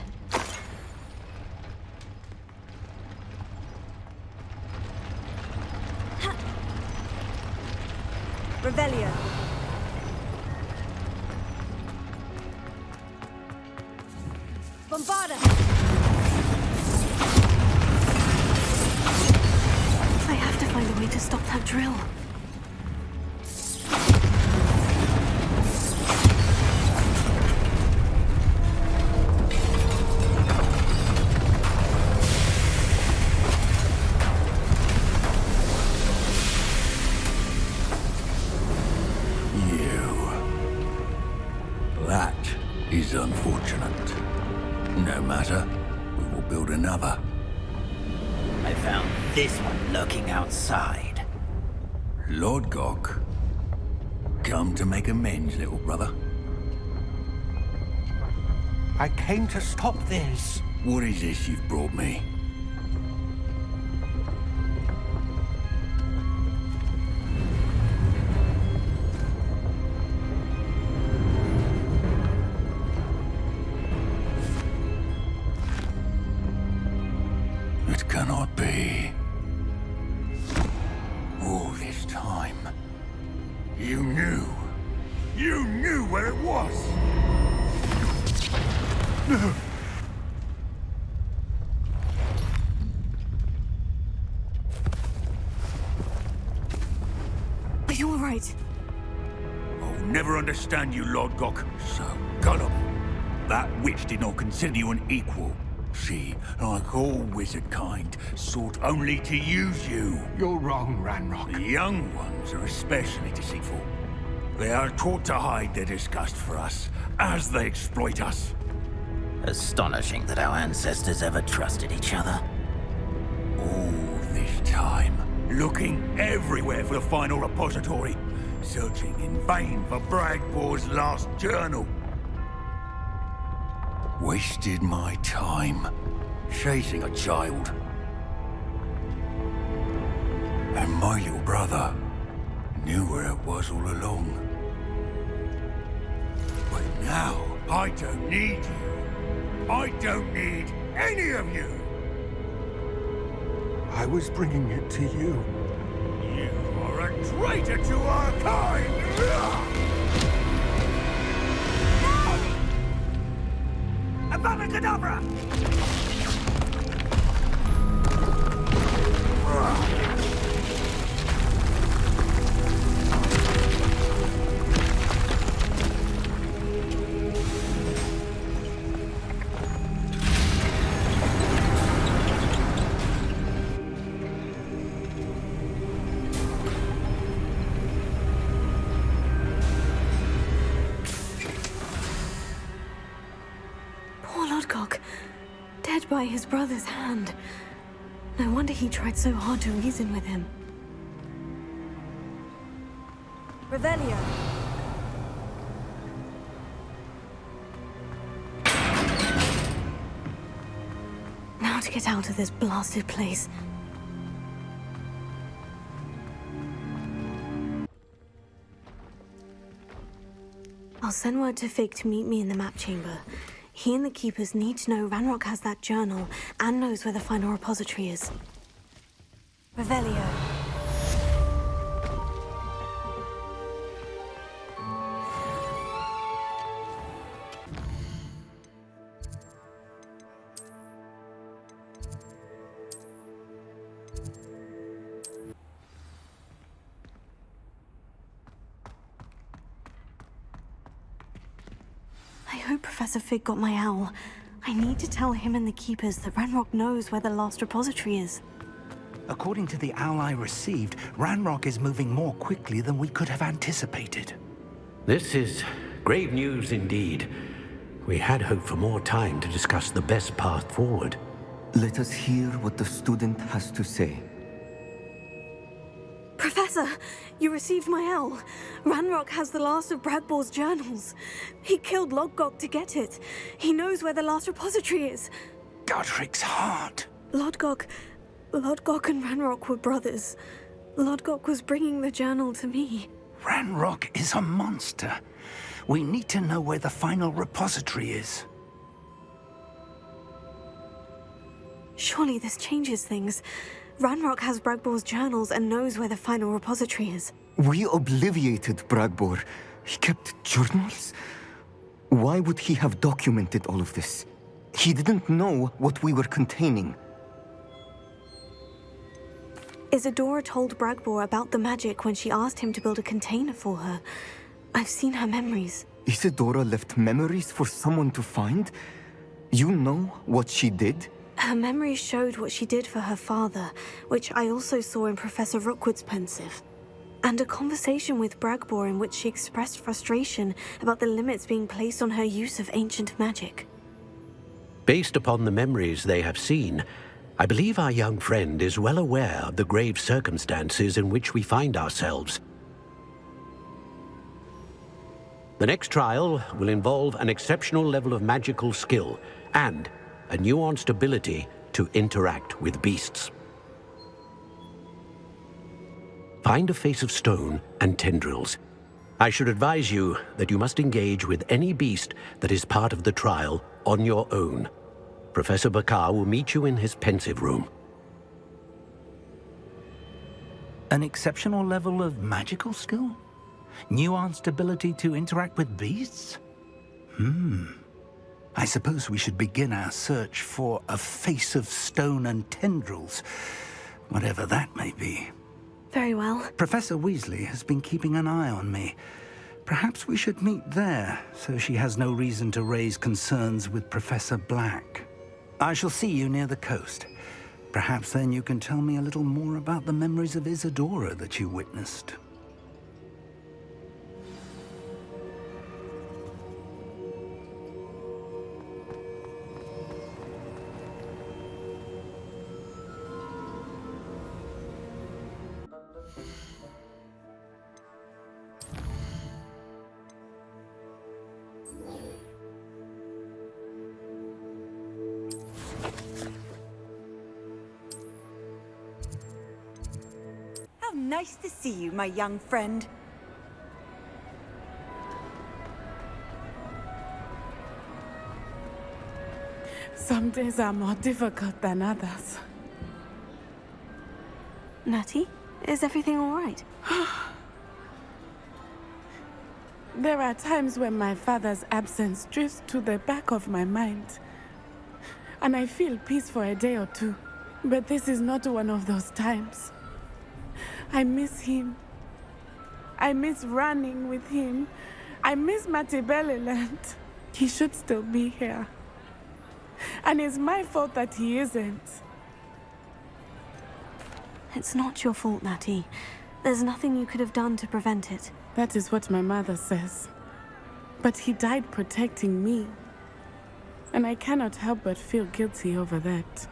Speaker 8: Revelio. Bombarda.
Speaker 1: I have to find a way to stop that drill.
Speaker 17: Is unfortunate. No matter, we will build another.
Speaker 21: I found this one lurking outside.
Speaker 17: Lodgok, come to make amends, little brother.
Speaker 20: I came to stop this.
Speaker 17: What is this you've brought me? It cannot be. time. You knew. You knew where it was! No!
Speaker 1: Are you all right?
Speaker 17: I'll never understand you, Lodgok. So gullible. That witch did not consider you an equal. She, like all wizard kind, sought only to use you.
Speaker 16: You're wrong, Ranrok.
Speaker 17: The young ones are especially deceitful. They are taught to hide their disgust for us, as they exploit us.
Speaker 21: Astonishing that our ancestors ever trusted each other.
Speaker 17: All this time, looking everywhere for the final repository, searching in vain for Bragbor's last journal. Wasted my time, chasing a child. And my little brother knew where it was all along. But now, I don't need you. I don't need any of you.
Speaker 16: I was bringing it to you.
Speaker 17: You are a traitor to our kind! Avada-kedavra!
Speaker 1: Dead by his brother's hand. No wonder he tried so hard to reason with him.
Speaker 8: Revelio.
Speaker 1: Now to get out of this blasted place. I'll send word to Fig to meet me in the map chamber. He and the Keepers need to know Ranrok has that journal and knows where the final repository is.
Speaker 8: Revelio.
Speaker 1: I hope Professor Fig got my owl. I need to tell him and the Keepers that Ranrok knows where the last repository is.
Speaker 9: According to the owl I received, Ranrok is moving more quickly than we could have anticipated.
Speaker 13: This is grave news indeed. We had hoped for more time to discuss the best path forward.
Speaker 23: Let us hear what the student has to say.
Speaker 1: Professor, you received my owl. Ranrok has the last of Bragbor's journals. He killed Lodgok to get it. He knows where the last repository is.
Speaker 9: Godric's heart.
Speaker 1: Lodgok and Ranrok were brothers. Lodgok was bringing the journal to me.
Speaker 9: Ranrok is a monster. We need to know where the final repository is.
Speaker 1: Surely this changes things. Ranrok has Bragbor's journals and knows where the final repository is.
Speaker 23: We obliviated Bragbor. He kept journals? Why would he have documented all of this? He didn't know what we were containing.
Speaker 1: Isadora told Bragbor about the magic when she asked him to build a container for her. I've seen her memories.
Speaker 23: Isadora left memories for someone to find? You know what she did?
Speaker 1: Her memories showed what she did for her father, which I also saw in Professor Rookwood's pensive. And a conversation with Bragbor in which she expressed frustration about the limits being placed on her use of ancient magic.
Speaker 13: Based upon the memories they have seen, I believe our young friend is well aware of the grave circumstances in which we find ourselves. The next trial will involve an exceptional level of magical skill and a nuanced ability to interact with beasts. Find a face of stone and tendrils. I should advise you that you must engage with any beast that is part of the trial on your own. Professor Bakar will meet you in his pensive room.
Speaker 9: An exceptional level of magical skill? Nuanced ability to interact with beasts? I suppose we should begin our search for a face of stone and tendrils, whatever that may be.
Speaker 1: Very well.
Speaker 9: Professor Weasley has been keeping an eye on me. Perhaps we should meet there, so she has no reason to raise concerns with Professor Black. I shall see you near the coast. Perhaps then you can tell me a little more about the memories of Isadora that you witnessed.
Speaker 4: How nice to see you, my young friend.
Speaker 15: Some days are more difficult than others.
Speaker 1: Natty, is everything all right?
Speaker 15: There are times when my father's absence drifts to the back of my mind, and I feel peace for a day or two. But this is not one of those times. I miss him. I miss running with him. I miss Mattibelliland. He should still be here. And it's my fault that he isn't.
Speaker 1: It's not your fault, Natty. There's nothing you could have done to prevent it.
Speaker 15: That is what my mother says. But he died protecting me. And I cannot help but feel guilty over that.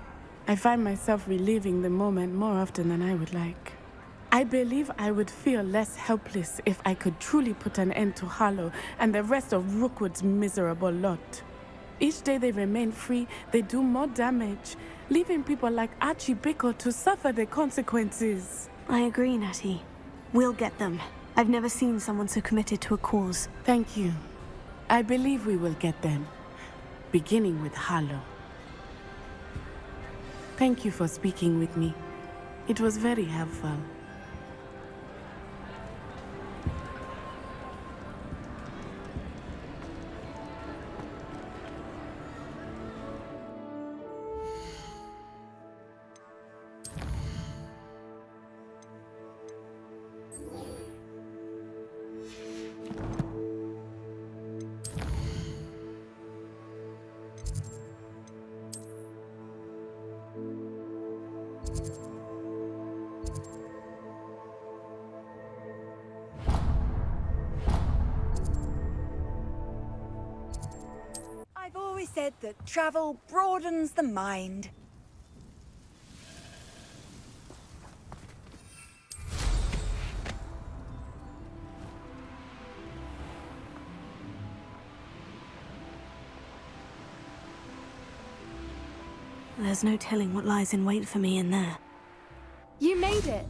Speaker 15: I find myself reliving the moment more often than I would like. I believe I would feel less helpless if I could truly put an end to Harlow and the rest of Rookwood's miserable lot. Each day they remain free, they do more damage, leaving people like Archie Bickle to suffer the consequences.
Speaker 1: I agree, Natty. We'll get them. I've never seen someone so committed to a cause.
Speaker 15: Thank you. I believe we will get them, beginning with Harlow. Thank you for speaking with me. It was very helpful.
Speaker 4: I've always said that travel broadens the mind.
Speaker 1: There's no telling what lies in wait for me in there.
Speaker 5: You made it!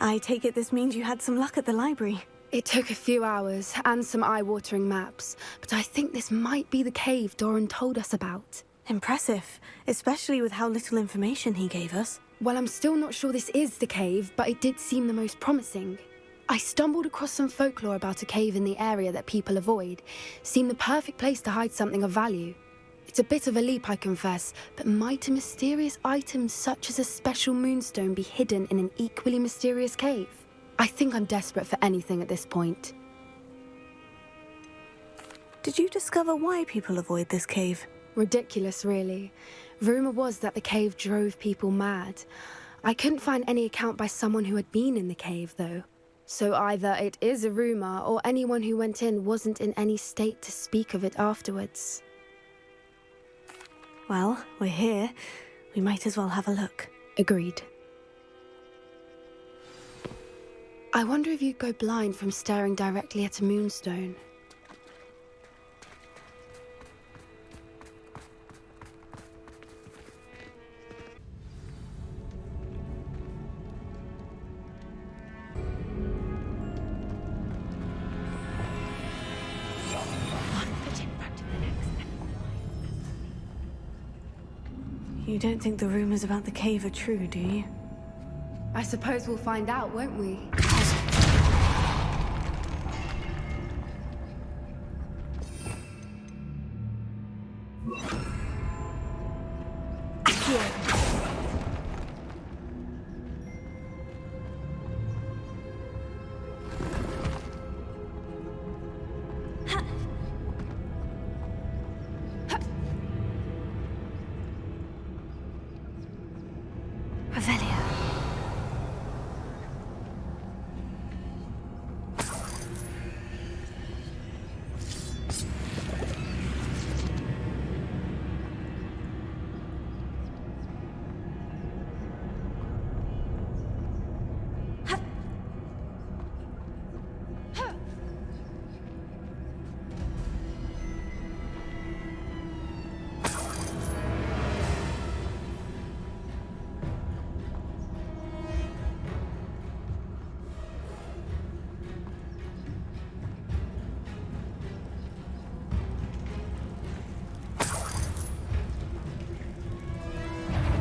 Speaker 1: I take it this means you had some luck at the library.
Speaker 5: It took a few hours and some eye-watering maps, but I think this might be the cave Dorran told us about.
Speaker 1: Impressive, especially with how little information he gave us.
Speaker 5: Well, I'm still not sure this is the cave, but it did seem the most promising. I stumbled across some folklore about a cave in the area that people avoid. Seemed the perfect place to hide something of value. It's a bit of a leap, I confess, but might a mysterious item such as a special moonstone be hidden in an equally mysterious cave? I think I'm desperate for anything at this point.
Speaker 1: Did you discover why people avoid this cave?
Speaker 5: Ridiculous, really. Rumor was that the cave drove people mad. I couldn't find any account by someone who had been in the cave, though. So either it is a rumor, or anyone who went in wasn't in any state to speak of it afterwards.
Speaker 1: Well, we're here. We might as well have a look.
Speaker 5: Agreed. I wonder if you'd go blind from staring directly at a moonstone.
Speaker 1: You don't think the rumors about the cave are true, do you?
Speaker 5: I suppose we'll find out, won't we?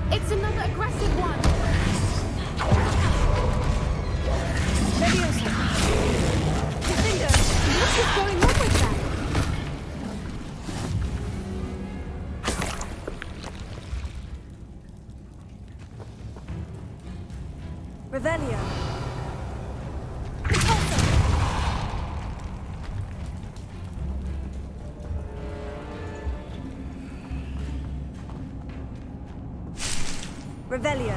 Speaker 15: It's another aggressive one!
Speaker 8: Leviosa! Defender!
Speaker 15: What is going on with that?
Speaker 8: Revelio! Revelio.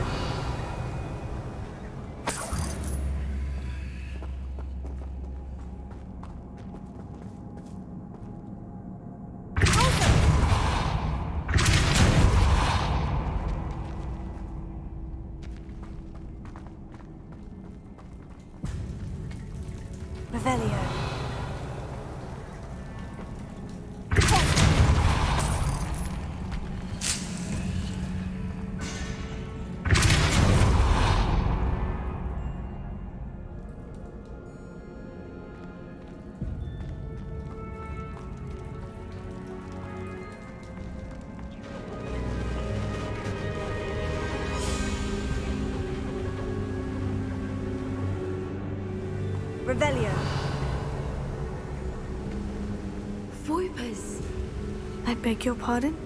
Speaker 8: Revelio. Revelio.
Speaker 5: Voipers.
Speaker 1: I beg your pardon?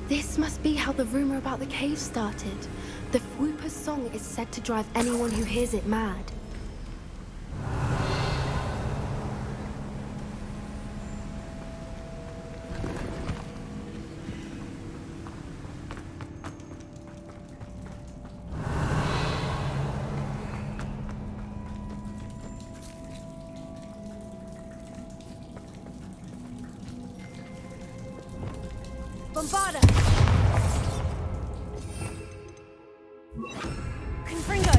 Speaker 5: This must be how the rumor about the cave started. The Voiper's song is said to drive anyone who hears it mad.
Speaker 8: Bombarda! Confringo!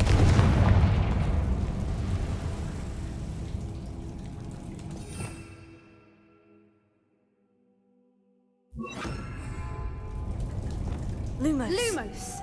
Speaker 8: Lumos!
Speaker 5: Lumos!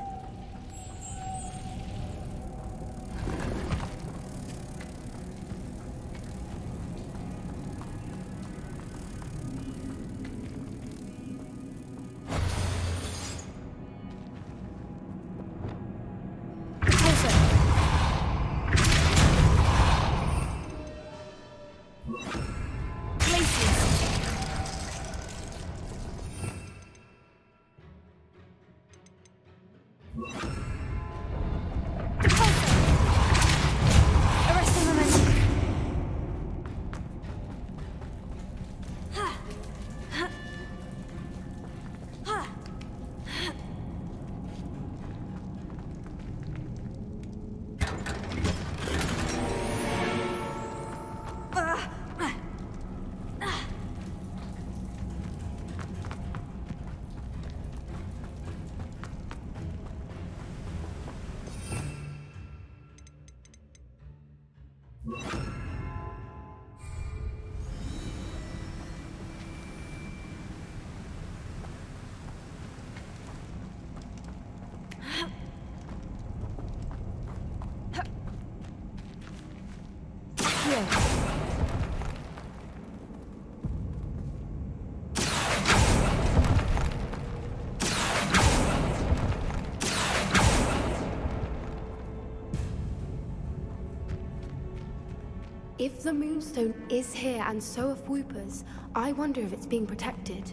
Speaker 5: If the Moonstone is here and so are Whoopers, I wonder if it's being protected.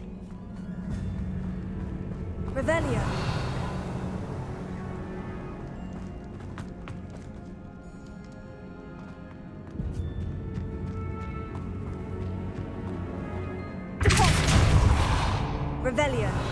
Speaker 8: Revelio. Revelio.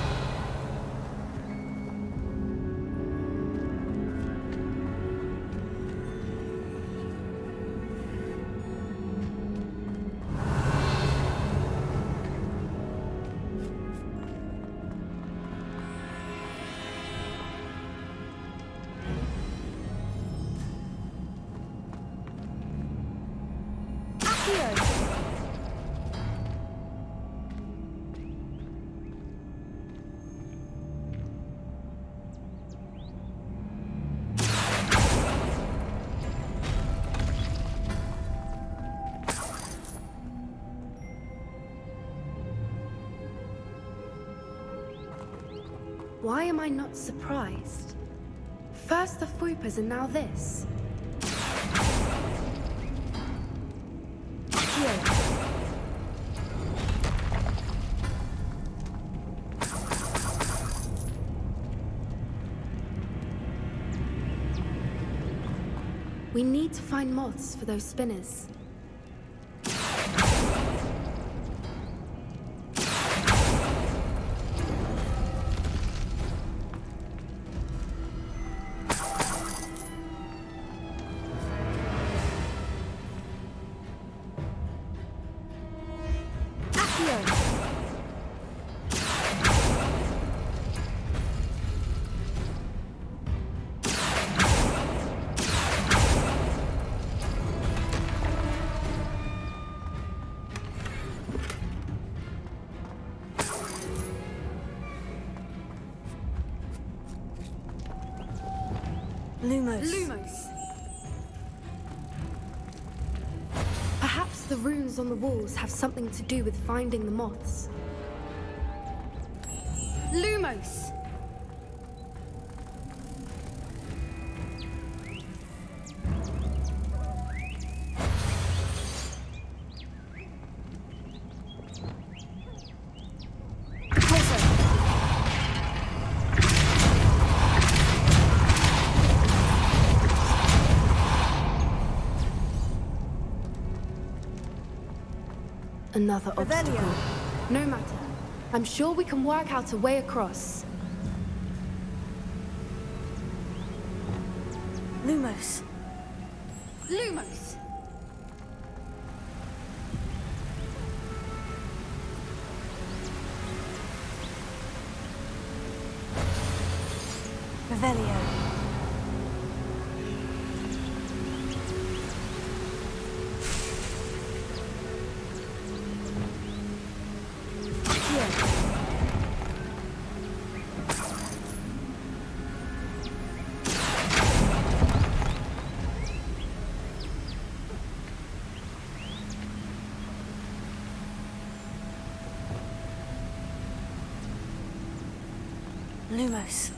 Speaker 5: Why am I not surprised? First the Whoopers and now this. We need to find moths for those spinners.
Speaker 8: Lumos.
Speaker 5: Perhaps the runes on the walls have something to do with finding the moths. Lumos! Another obstacle. No matter. I'm sure we can work out a way across.
Speaker 8: Lumos.
Speaker 5: Lumos!
Speaker 8: Revelio. Lumos.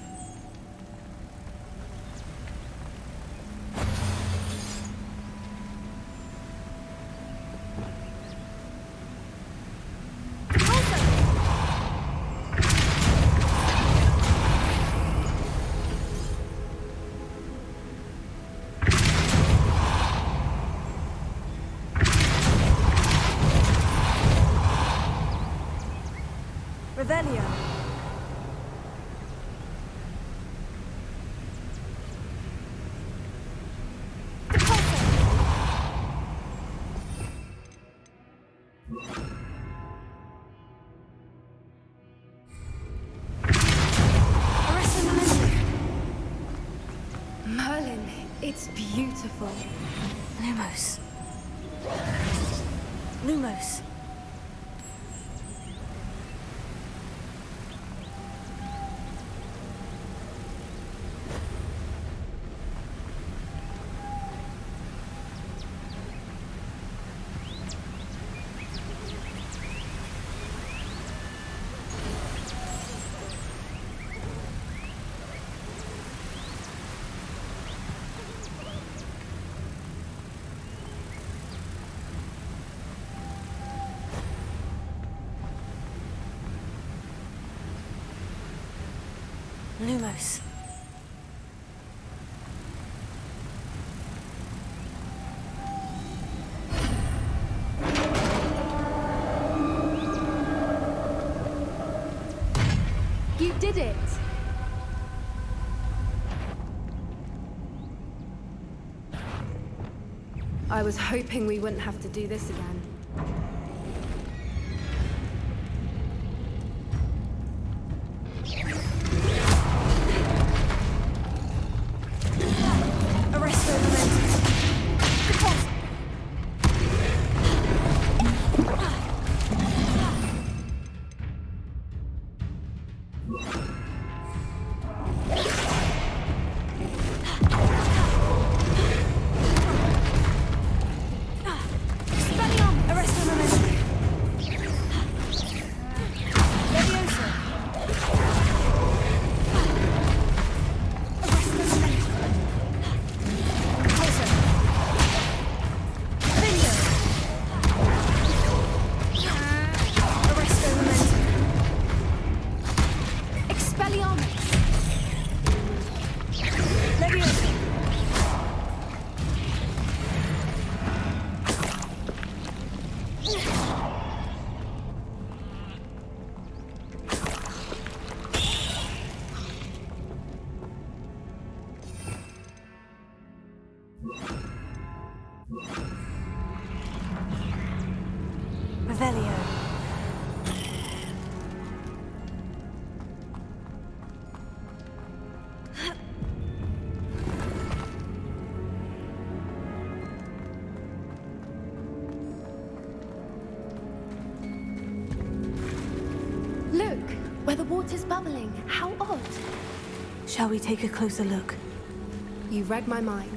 Speaker 8: Revelio.
Speaker 5: Merlin, it's beautiful.
Speaker 8: Lumos. Lumos. Lumos.
Speaker 5: You did it! I was hoping we wouldn't have to do this again. Where the water's bubbling. How odd.
Speaker 1: Shall we take a closer look?
Speaker 5: You read my mind.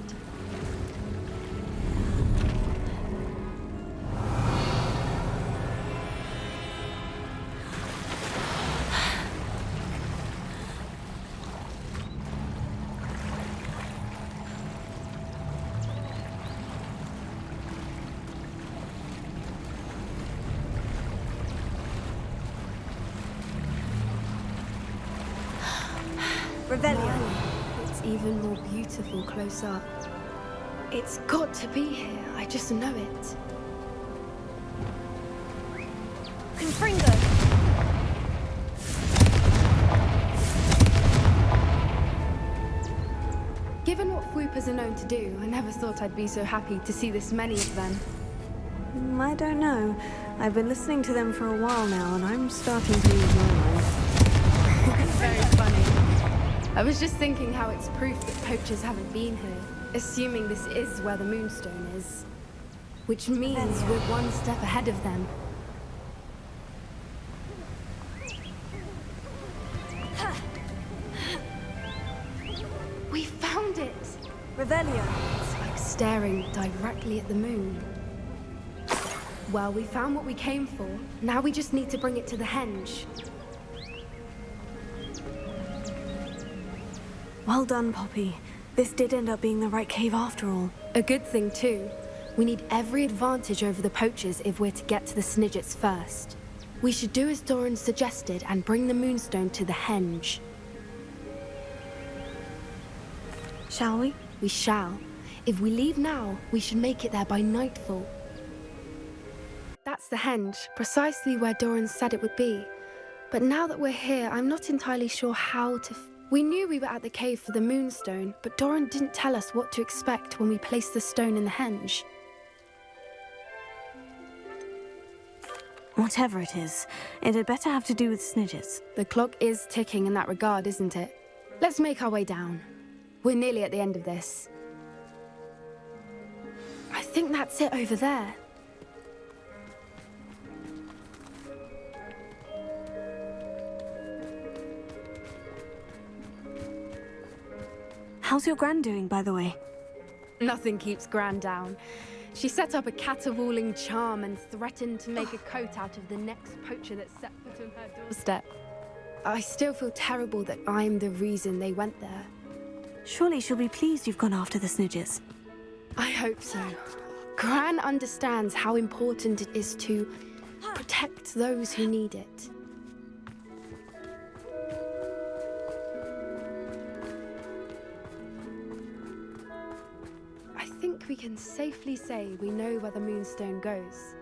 Speaker 5: It's even more beautiful close up. It's got to be here. I just know it.
Speaker 8: Confringo!
Speaker 5: Given what Fwoopers are known to do, I never thought I'd be so happy to see this many of them.
Speaker 1: I don't know. I've been listening to them for a while now, and I'm starting to lose my mind.
Speaker 5: Very funny. I was just thinking how it's proof that poachers haven't been here, assuming this is where the Moonstone is. Which means we're one step ahead of them. We found it!
Speaker 8: Revelio.
Speaker 5: It's like staring directly at the moon. Well, we found what we came for. Now we just need to bring it to the henge.
Speaker 1: Well done, Poppy. This did end up being the right cave after all.
Speaker 5: A good thing, too. We need every advantage over the poachers if we're to get to the Snidgets first. We should do as Dorran suggested and bring the Moonstone to the henge.
Speaker 1: Shall we?
Speaker 5: We shall. If we leave now, we should make it there by nightfall. That's the henge, precisely where Dorran said it would be. But now that we're here, I'm not entirely sure how to... We knew we were at the cave for the Moonstone, but Dorran didn't tell us what to expect when we placed the stone in the henge.
Speaker 1: Whatever it is, it had better have to do with Snidgets.
Speaker 5: The clock is ticking in that regard, isn't it? Let's make our way down. We're nearly at the end of this. I think that's it over there.
Speaker 1: How's your Gran doing, by the way?
Speaker 5: Nothing keeps Gran down. She set up a caterwauling charm and threatened to make a coat out of the next poacher that set foot on her doorstep. I still feel terrible that I'm the reason they went there.
Speaker 1: Surely she'll be pleased you've gone after the Snidgets.
Speaker 5: I hope so. Gran understands how important it is to protect those who need it. we can safely say we know where the Moonstone goes.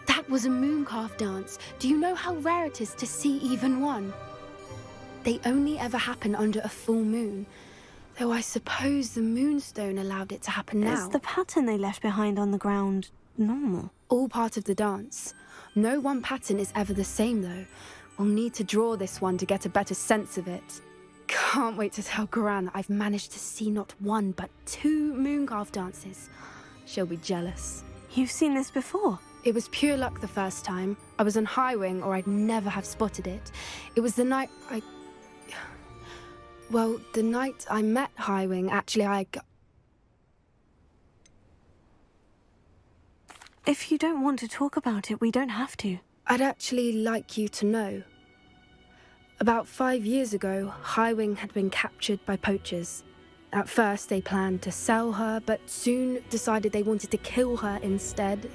Speaker 5: That was a mooncalf dance. Do you know how rare it is to see even one? They only ever happen under a full moon, though I suppose the Moonstone allowed it to happen now.
Speaker 1: Is the pattern they left behind on the ground normal?
Speaker 5: All part of the dance. No one pattern is ever the same, though. We'll need to draw this one to get a better sense of it. Can't wait to tell Gran that I've managed to see not one, but 2 mooncalf dances. She'll be jealous.
Speaker 1: You've seen this before?
Speaker 5: It was pure luck the first time. I was on Highwing, or I'd never have spotted it. It was the night Well, the night I met Highwing, actually,
Speaker 1: If you don't want to talk about it, we don't have to.
Speaker 5: I'd actually like you to know. About 5 years ago, Highwing had been captured by poachers. At first, they planned to sell her, but soon decided they wanted to kill her instead.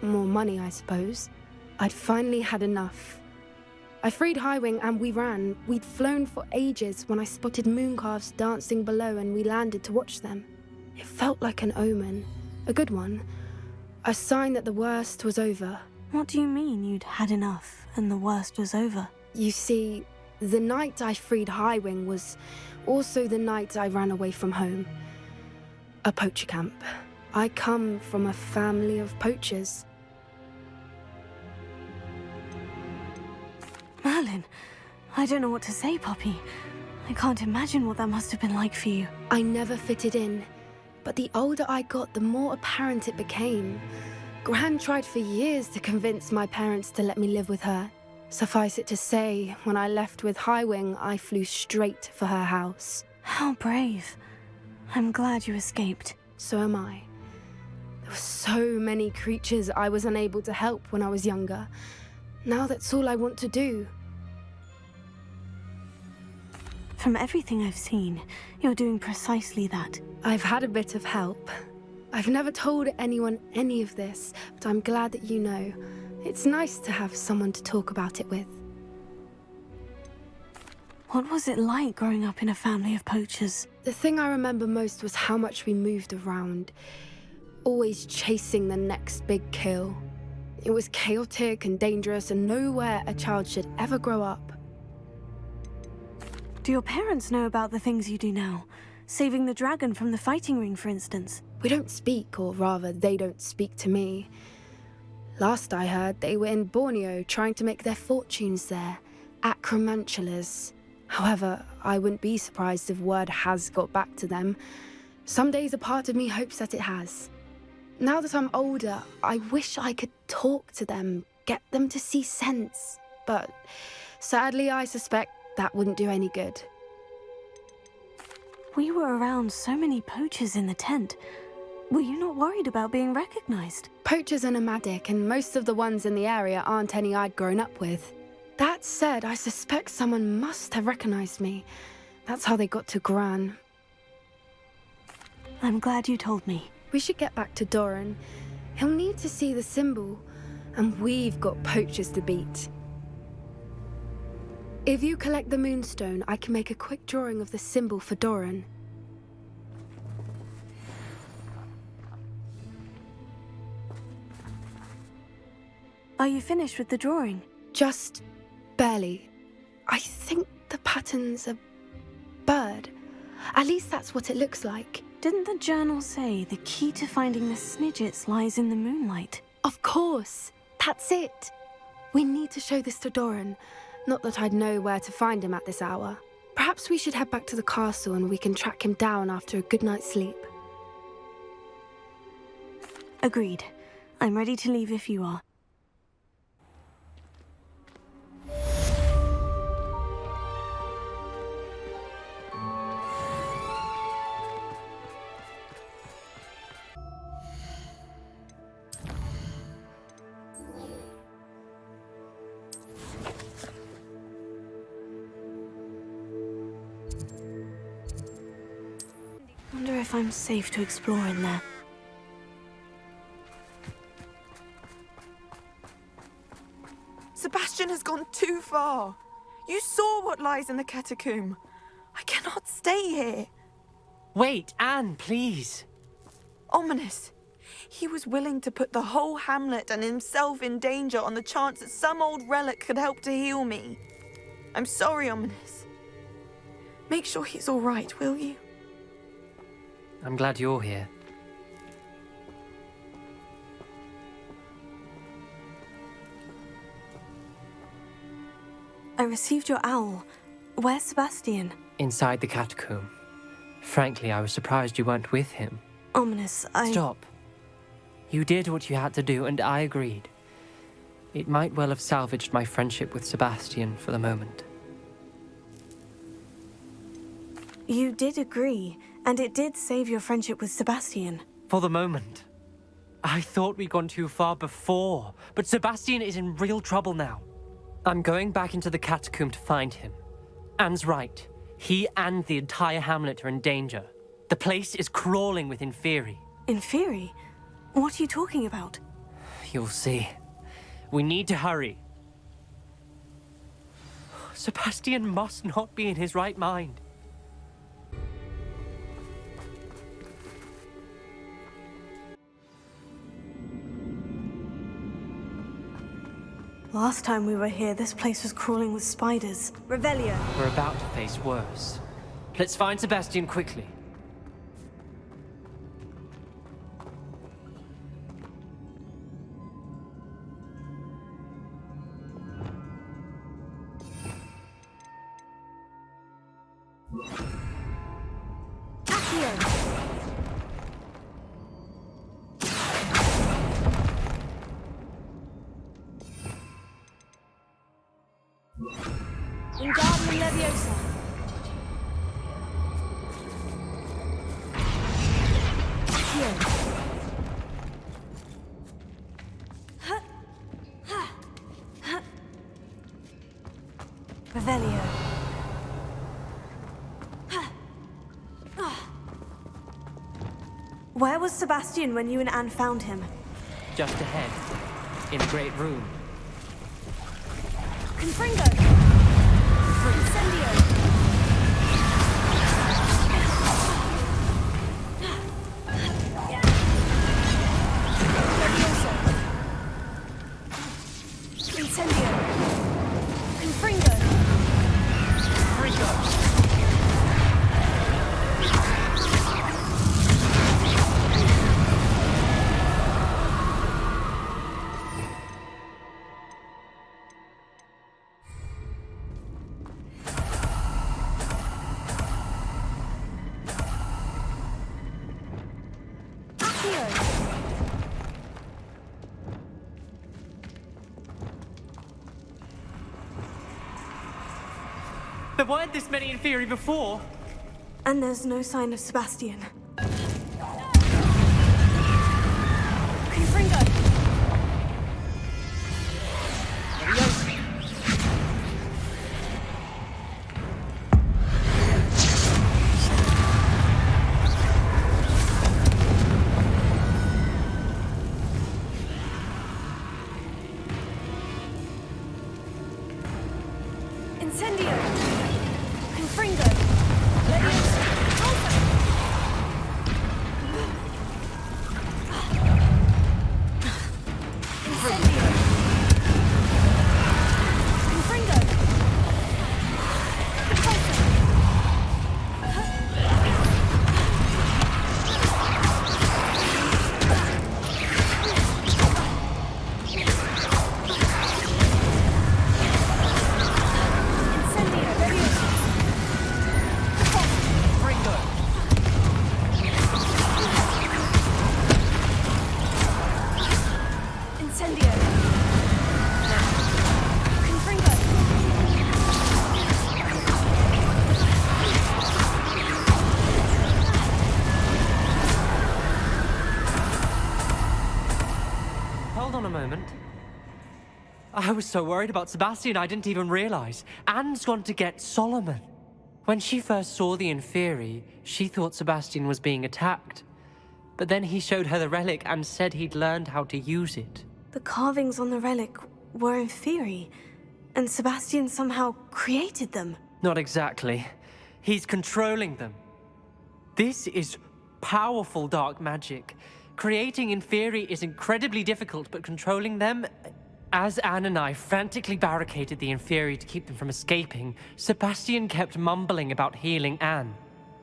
Speaker 5: More money, I suppose. I'd finally had enough. I freed Highwing and we ran. We'd flown for ages when I spotted mooncalves dancing below and we landed to watch them. It felt like an omen. A good one. A sign that the worst was over.
Speaker 1: What do you mean you'd had enough and the worst was over?
Speaker 5: You see, the night I freed Highwing was also the night I ran away from home. A poacher camp. I come from a family of poachers.
Speaker 1: Merlin, I don't know what to say, Poppy. I can't imagine what that must have been like for you.
Speaker 5: I never fitted in, but the older I got, the more apparent it became. Gran tried for years to convince my parents to let me live with her. Suffice it to say, when I left with Highwing, I flew straight for her house.
Speaker 1: How brave. I'm glad you escaped.
Speaker 5: So am I. There were so many creatures I was unable to help when I was younger. Now that's all I want to do.
Speaker 1: From everything I've seen, you're doing precisely that.
Speaker 5: I've had a bit of help. I've never told anyone any of this, but I'm glad that you know. It's nice to have someone to talk about it with.
Speaker 1: What was it like growing up in a family of poachers?
Speaker 5: The thing I remember most was how much we moved around, always chasing the next big kill. It was chaotic and dangerous and nowhere a child should ever grow up.
Speaker 1: Do your parents know about the things you do now? Saving the dragon from the fighting ring, for instance?
Speaker 5: We don't speak, or rather, they don't speak to me. Last I heard, they were in Borneo trying to make their fortunes there, acromantulas. However, I wouldn't be surprised if word has got back to them. Some days a part of me hopes that it has. Now that I'm older, I wish I could talk to them, get them to see sense. But sadly, I suspect that wouldn't do any good.
Speaker 1: We were around so many poachers in the tent. Were you not worried about being recognized?
Speaker 5: Poachers are nomadic, and most of the ones in the area aren't any I'd grown up with. That said, I suspect someone must have recognized me. That's how they got to Gran.
Speaker 1: I'm glad you told me.
Speaker 5: We should get back to Dorran. He'll need to see the symbol, and we've got poachers to beat. If you collect the Moonstone, I can make a quick drawing of the symbol for Dorran.
Speaker 1: Are you finished with the drawing?
Speaker 5: Just barely. I think the pattern's a bird. At least that's what it looks like.
Speaker 1: Didn't the journal say the key to finding the Snidgets lies in the moonlight?
Speaker 5: Of course. That's it. We need to show this to Dorran. Not that I'd know where to find him at this hour. Perhaps we should head back to the castle and we can track him down after a good night's sleep.
Speaker 1: Agreed. I'm ready to leave if you are. wonder if I'm safe to explore in there.
Speaker 3: Sebastian has gone too far. You saw what lies in the catacomb. I cannot stay here.
Speaker 10: Wait, Anne, please.
Speaker 3: Ominous. He was willing to put the whole hamlet and himself in danger on the chance that some old relic could help to heal me. I'm sorry, Ominous. Make sure he's all right, will you?
Speaker 10: I'm glad you're here.
Speaker 1: I received your owl. Where's Sebastian?
Speaker 10: Inside the catacomb. Frankly, I was surprised you weren't with him.
Speaker 1: Ominous,
Speaker 10: Stop. You did what you had to do, and I agreed. It might well have salvaged my friendship with Sebastian for the moment.
Speaker 1: You did agree, and it did save your friendship with Sebastian.
Speaker 10: For the moment. I thought we'd gone too far before, but Sebastian is in real trouble now. I'm going back into the catacomb to find him. Anne's right. He and the entire hamlet are in danger. The place is crawling with Inferi.
Speaker 1: Inferi? What are you talking about?
Speaker 10: You'll see. We need to hurry. Sebastian must not be in his right mind.
Speaker 1: Last time we were here, this place was crawling with spiders.
Speaker 8: Revelio.
Speaker 10: We're about to face worse. Let's find Sebastian quickly.
Speaker 8: Wingardium Leviosa.
Speaker 1: Revelio. Where was Sebastian when you and Anne found him?
Speaker 10: Just ahead, in a great room.
Speaker 8: Confringo. Incendio. Leviosa. Incendio. Confringo.
Speaker 10: There weren't this many Inferi before.
Speaker 1: And there's no sign of Sebastian.
Speaker 8: Confringo. Incendio. Confringo. Leviosa. Incendio. Confringo.
Speaker 10: Hold on a moment. I was so worried about Sebastian I didn't even realize. Anne's gone to get Solomon.
Speaker 11: When she first saw the Inferi, she thought Sebastian was being attacked. But then he showed her the relic and said he'd learned how to use it.
Speaker 1: The carvings on the relic were Inferi, and Sebastian somehow created them.
Speaker 11: Not exactly. He's controlling them. This is powerful dark magic. Creating Inferi is incredibly difficult, but controlling them... As Anne and I frantically barricaded the Inferi to keep them from escaping, Sebastian kept mumbling about healing Anne.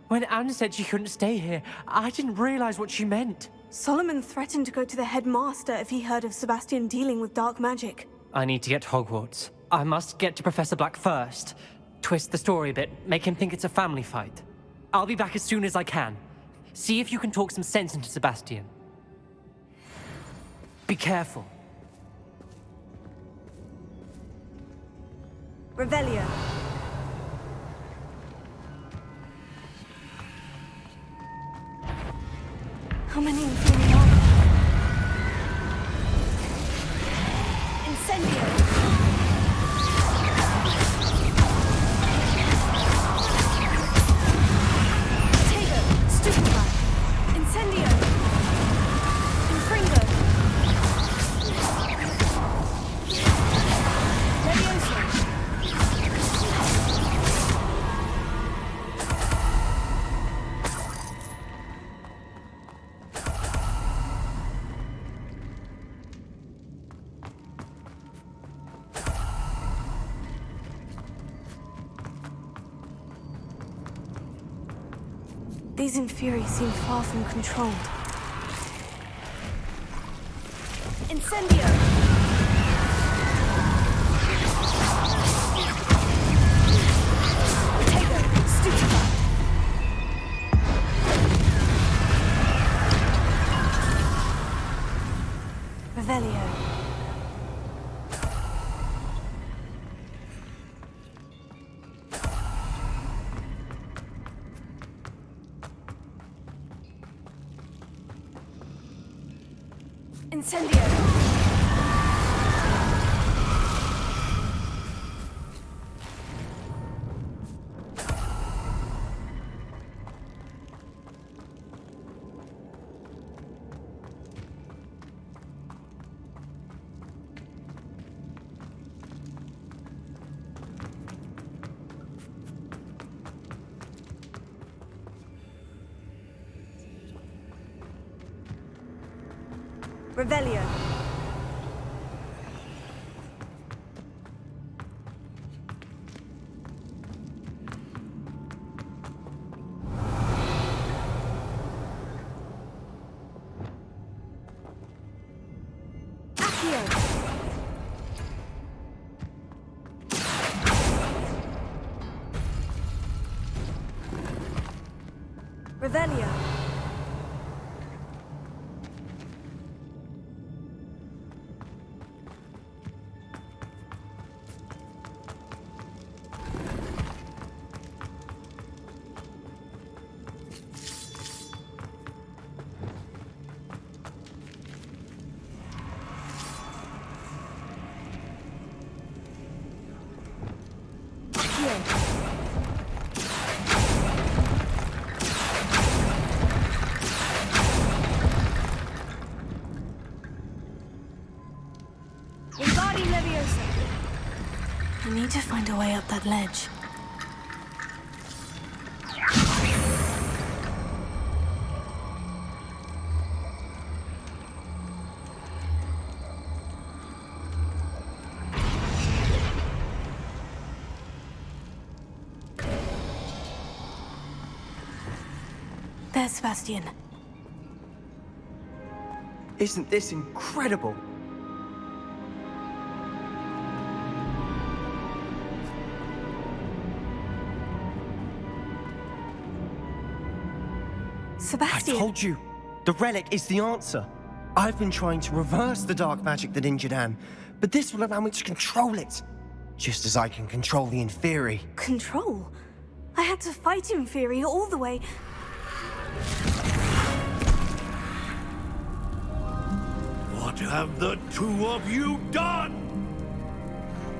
Speaker 11: When Anne said she couldn't stay here, I didn't realize what she meant.
Speaker 1: Solomon threatened to go to the Headmaster if he heard of Sebastian dealing with dark magic.
Speaker 11: I need to get to Hogwarts. I must get to Professor Black first. Twist the story a bit, make him think it's a family fight. I'll be back as soon as I can. See if you can talk some sense into Sebastian. Be careful.
Speaker 8: Revelio.
Speaker 1: How many Inferi are there?
Speaker 8: Incendio.
Speaker 1: These Inferi seem far from controlled.
Speaker 8: Incendio! Potato! Stupefy!
Speaker 1: Revelio.
Speaker 8: Incendio! Revelio. Revelio.
Speaker 1: I need to find a way up that ledge. There's Sebastian.
Speaker 23: Isn't this incredible?
Speaker 1: Sebastian!
Speaker 12: I told you! The relic is the answer! I've been trying to reverse the dark magic that injured Anne, but this will allow me to control it! Just as I can control the Inferi.
Speaker 1: Control? I had to fight Inferi all the way...
Speaker 17: What have the two of you done?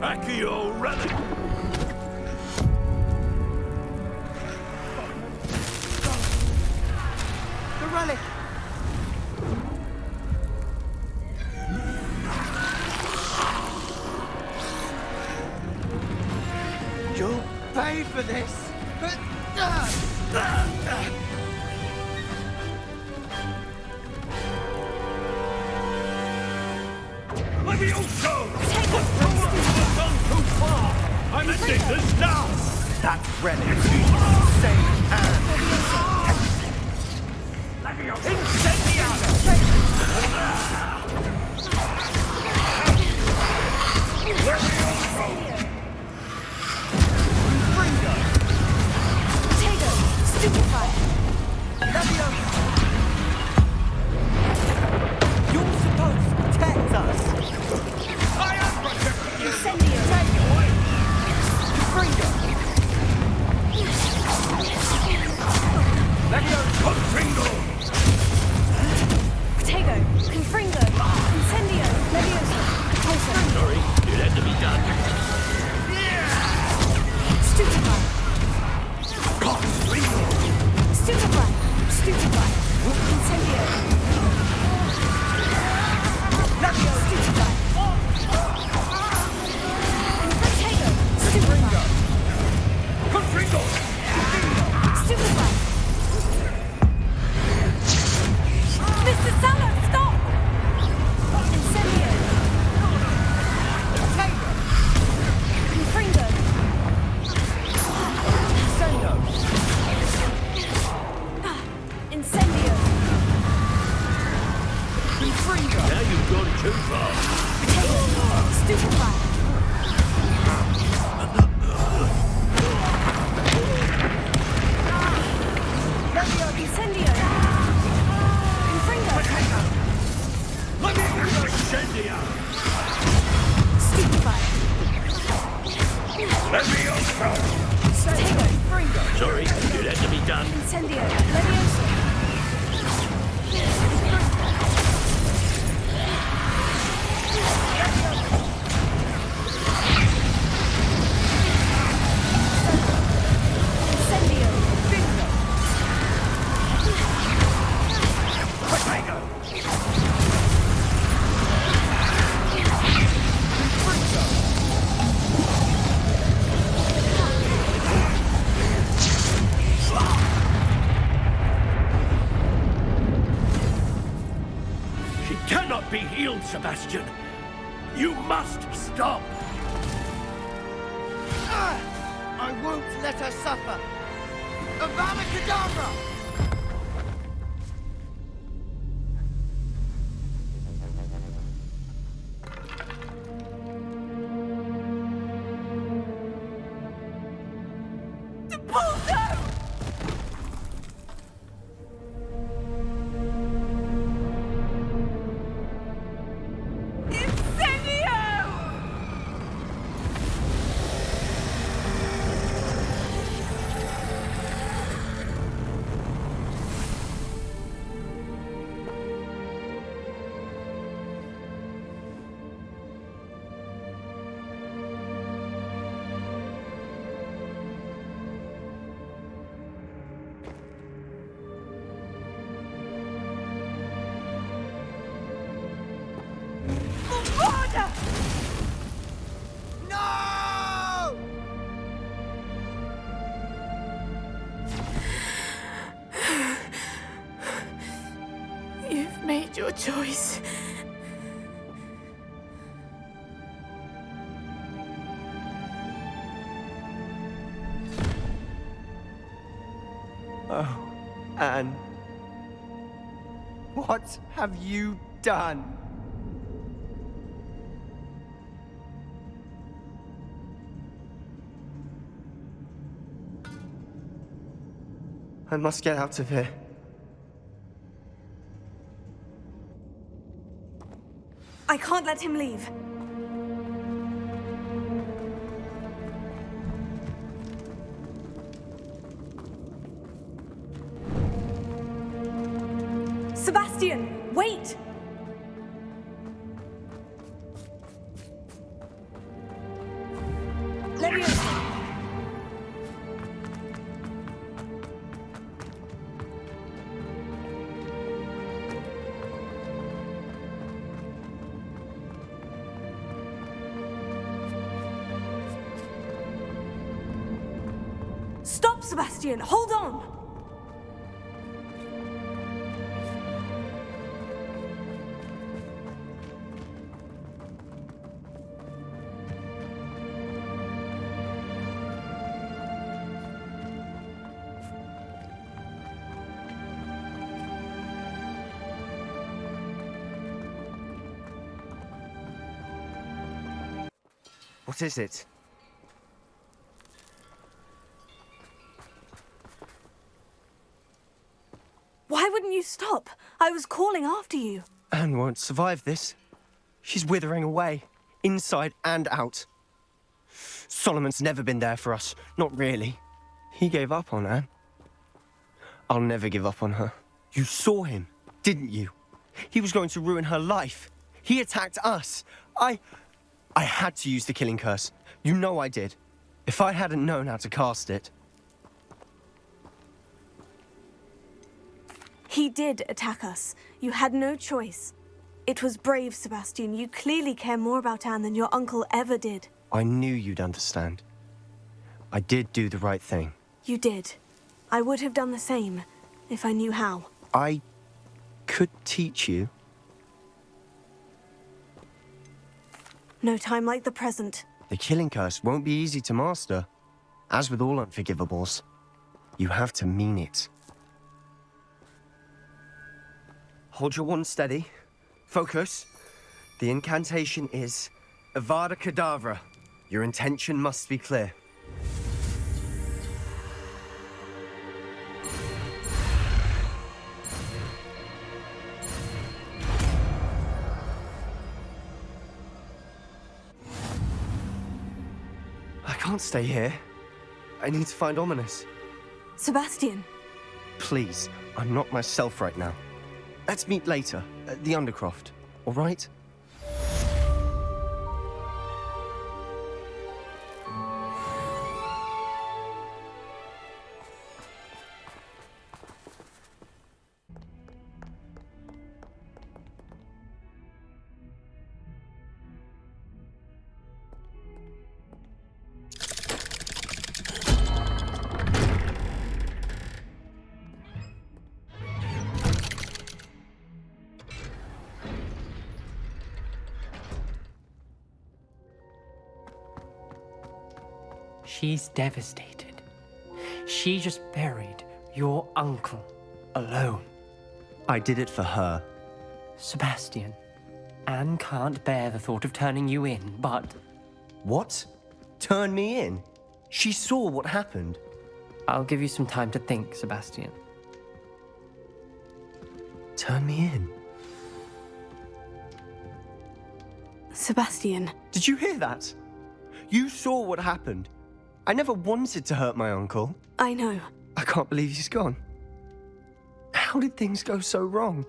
Speaker 17: Accio Relic!
Speaker 6: You'll pay for this!
Speaker 17: Levioso! I've gone too far! I'm ending this now!
Speaker 6: That's Relic! Same hand!
Speaker 17: Levioso! Incendiary! Levioso!
Speaker 8: Potato! Stupefy! Levioso!
Speaker 6: You're supposed to protect us!
Speaker 17: I am protecting you!
Speaker 8: Incendio!
Speaker 17: Take it away!
Speaker 6: Freedom!
Speaker 17: Levioso! Confringo!
Speaker 8: Potato! Confringo! Incendio! Levioso! Poison!
Speaker 17: Sorry, it had to be done.
Speaker 8: Stupefy!
Speaker 17: Confringo!
Speaker 8: Stupefy! Stupefy! Incendio! Levioso! Stupefy! Potato! Stupefy!
Speaker 17: Confringo!
Speaker 8: Stupefy! Mr. Salah, stop! Incendio!
Speaker 6: Potato!
Speaker 8: Confringo!
Speaker 6: Sendo!
Speaker 8: Incendio!
Speaker 6: Confringo!
Speaker 17: Now you've gone too far.
Speaker 8: Potato! Stupefy! Incendio! Confringo!
Speaker 17: Levioso! Incendiary!
Speaker 8: Stupefy!
Speaker 17: Levioso!
Speaker 8: Potato! Confringo!
Speaker 17: Sorry, it had to be done.
Speaker 8: Incendio! Levioso! Incendio!
Speaker 17: She cannot be healed, Sebastian. You must stop.
Speaker 6: I won't let her suffer! Avada Kedavra! No!
Speaker 15: You've made your choice.
Speaker 6: Oh, Anne. What have you done? I must get out of here.
Speaker 1: I can't let him leave. Sebastian, wait! Levioso. Stop, Sebastian! Hold on!
Speaker 12: What is it?
Speaker 1: Why wouldn't you stop? I was calling after you.
Speaker 12: Anne won't survive this. She's withering away, inside and out. Solomon's never been there for us, not really. He gave up on Anne. I'll never give up on her. You saw him, didn't you? He was going to ruin her life. He attacked us. I had to use the killing curse. You know I did. If I hadn't known how to cast it...
Speaker 1: He did attack us. You had no choice. It was brave, Sebastian. You clearly care more about Anne than your uncle ever did.
Speaker 12: I knew you'd understand. I did do the right thing.
Speaker 1: You did. I would have done the same, if I knew how.
Speaker 12: I could teach you.
Speaker 1: No time like the present.
Speaker 12: The killing curse won't be easy to master. As with all unforgivables, you have to mean it. Hold your wand steady. Focus. The incantation is Avada Kedavra. Your intention must be clear. I can't stay here. I need to find Ominous.
Speaker 1: Sebastian.
Speaker 12: Please, I'm not myself right now. Let's meet later, at the Undercroft, all right?
Speaker 11: She's devastated. She just buried your uncle alone.
Speaker 12: I did it for her.
Speaker 11: Sebastian, Anne can't bear the thought of turning you in, but...
Speaker 12: What? Turn me in? She saw what happened.
Speaker 11: I'll give you some time to think, Sebastian.
Speaker 12: Turn me in?
Speaker 1: Sebastian.
Speaker 12: Did you hear that? You saw what happened. I never wanted to hurt my uncle.
Speaker 1: I know.
Speaker 12: I can't believe he's gone. How did things go so wrong?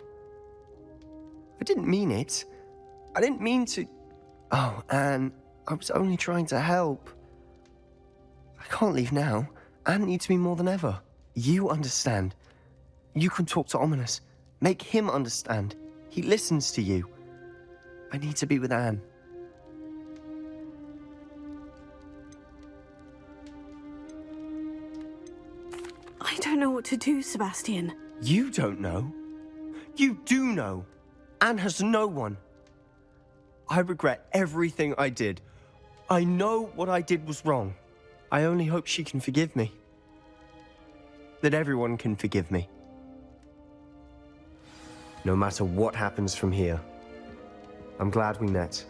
Speaker 12: I didn't mean it. I didn't mean to... Oh, Anne, I was only trying to help. I can't leave now. Anne needs me more than ever. You understand. You can talk to Ominous. Make him understand. He listens to you. I need to be with Anne.
Speaker 1: I don't know what to do, Sebastian.
Speaker 12: You don't know. You do know. Anne has no one. I regret everything I did. I know what I did was wrong. I only hope she can forgive me. That everyone can forgive me. No matter what happens from here. I'm glad we met.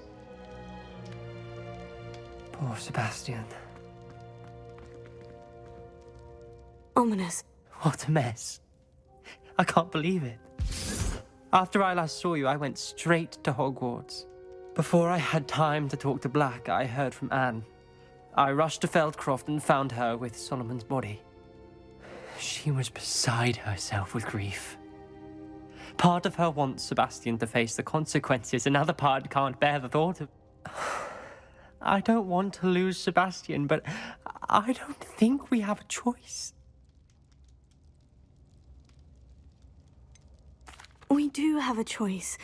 Speaker 11: Poor Sebastian.
Speaker 1: Ominous.
Speaker 11: What a mess. I can't believe it. After I last saw you, I went straight to Hogwarts. Before I had time to talk to Black, I heard from Anne. I rushed to Feldcroft and found her with Solomon's body. She was beside herself with grief. Part of her wants Sebastian to face the consequences, another part can't bear the thought of... I don't want to lose Sebastian, but I don't think we have a choice.
Speaker 1: We do have a choice.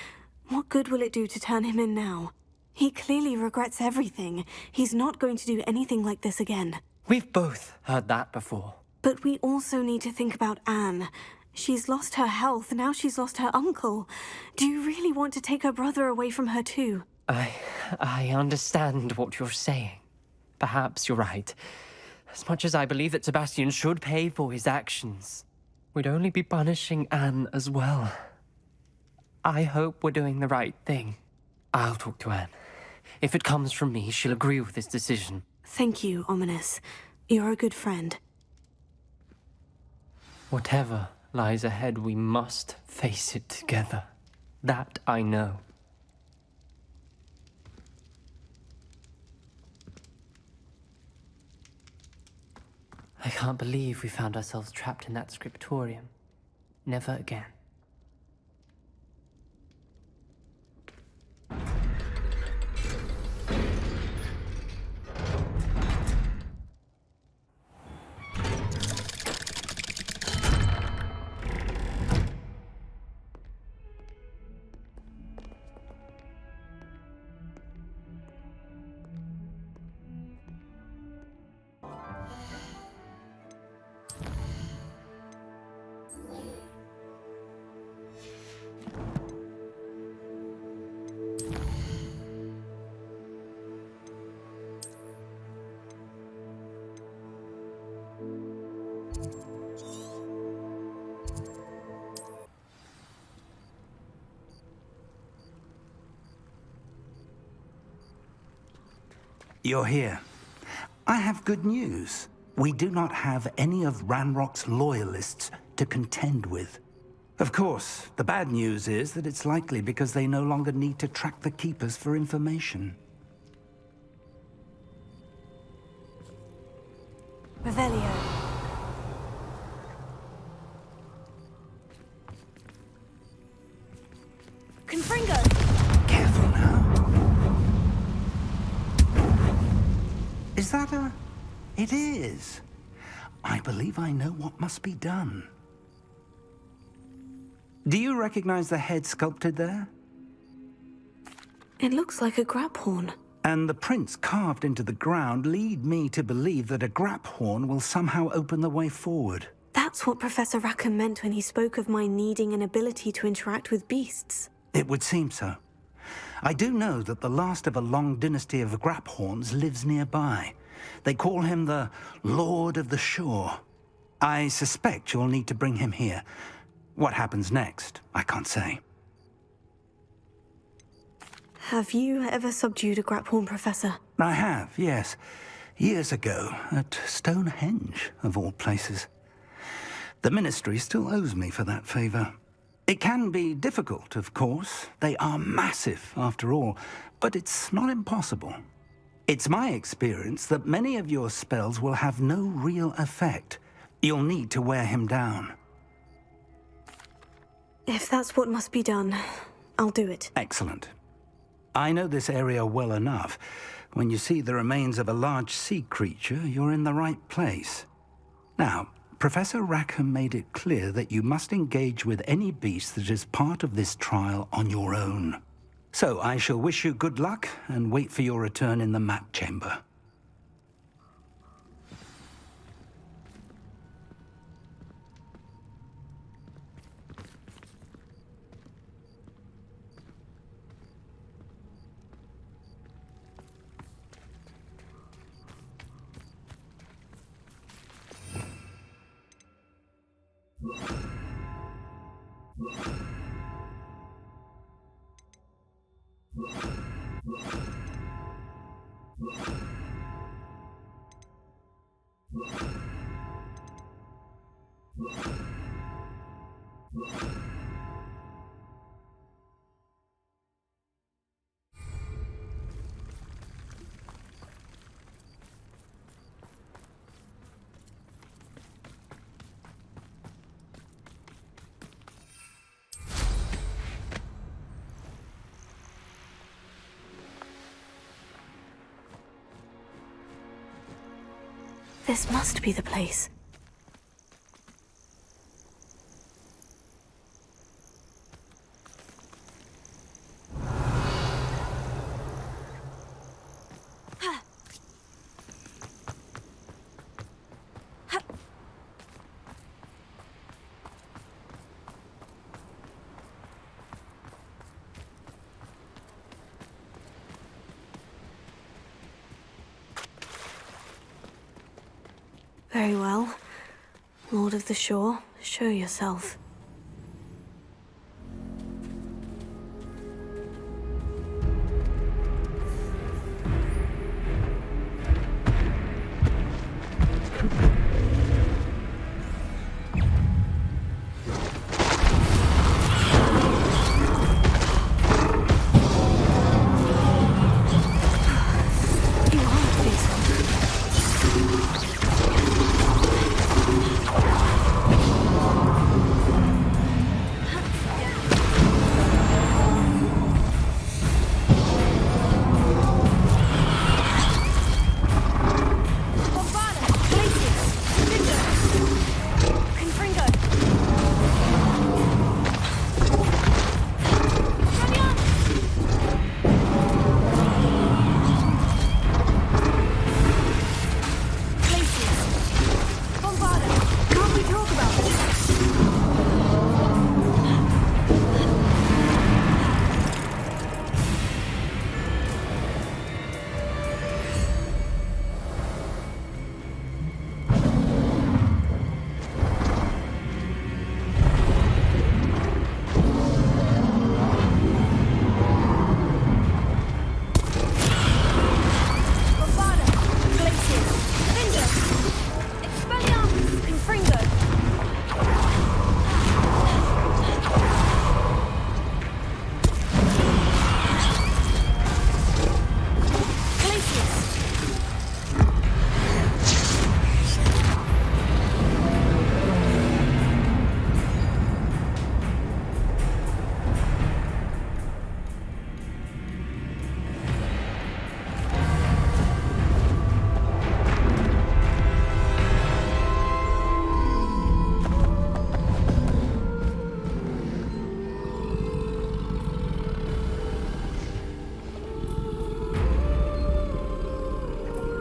Speaker 1: What good will it do to turn him in now? He clearly regrets everything. He's not going to do anything like this again.
Speaker 11: We've both heard that before.
Speaker 1: But we also need to think about Anne. She's lost her health, now she's lost her uncle. Do you really want to take her brother away from her too?
Speaker 11: I understand what you're saying. Perhaps you're right. As much as I believe that Sebastian should pay for his actions, we'd only be punishing Anne as well. I hope we're doing the right thing. I'll talk to Anne. If it comes from me, she'll agree with this decision.
Speaker 1: Thank you, Ominous. You're a good friend.
Speaker 11: Whatever lies ahead, we must face it together. That I know. I can't believe we found ourselves trapped in that scriptorium. Never again.
Speaker 9: You're here. I have good news. We do not have any of Ranrok's loyalists to contend with. Of course, the bad news is that it's likely because they no longer need to track the Keepers for information.
Speaker 1: Revelio.
Speaker 8: Confringo!
Speaker 9: Careful now. Is that a... It is. I believe I know what must be done. Do you recognize the head sculpted there?
Speaker 1: It looks like a grap horn.
Speaker 9: And the prints carved into the ground lead me to believe that a grap horn will somehow open the way forward.
Speaker 1: That's what Professor Rackham meant when he spoke of my needing an ability to interact with beasts.
Speaker 9: It would seem so. I do know that the last of a long dynasty of grap horns lives nearby. They call him the Lord of the Shore. I suspect you'll need to bring him here. What happens next, I can't say.
Speaker 1: Have you ever subdued a grap horn, Professor?
Speaker 9: I have, yes. Years ago, at Stonehenge, of all places. The Ministry still owes me for that favor. It can be difficult, of course. They are massive, after all, but it's not impossible. It's my experience that many of your spells will have no real effect. You'll need to wear him down.
Speaker 1: If that's what must be done, I'll do it.
Speaker 9: Excellent. I know this area well enough. When you see the remains of a large sea creature, you're in the right place. Now, Professor Rackham made it clear that you must engage with any beast that is part of this trial on your own. So I shall wish you good luck and wait for your return in the map chamber.
Speaker 1: This must be the place. Very well. Lord of the Shore, show yourself.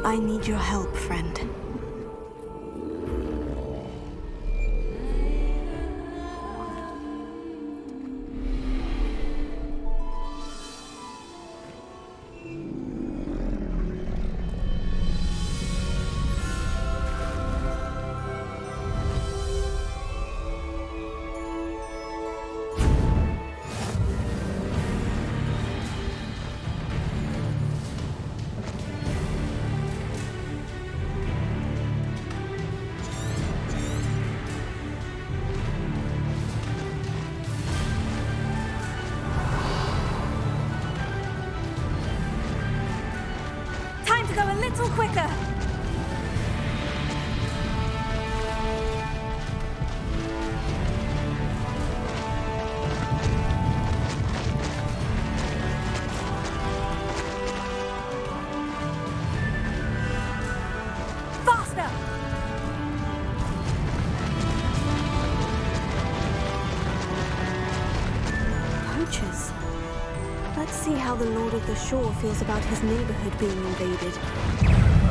Speaker 1: I need your help, friend.
Speaker 8: Little quicker. Faster.
Speaker 1: Poachers. Let's see how the Lord of the Shore feels about his neighborhood being invaded.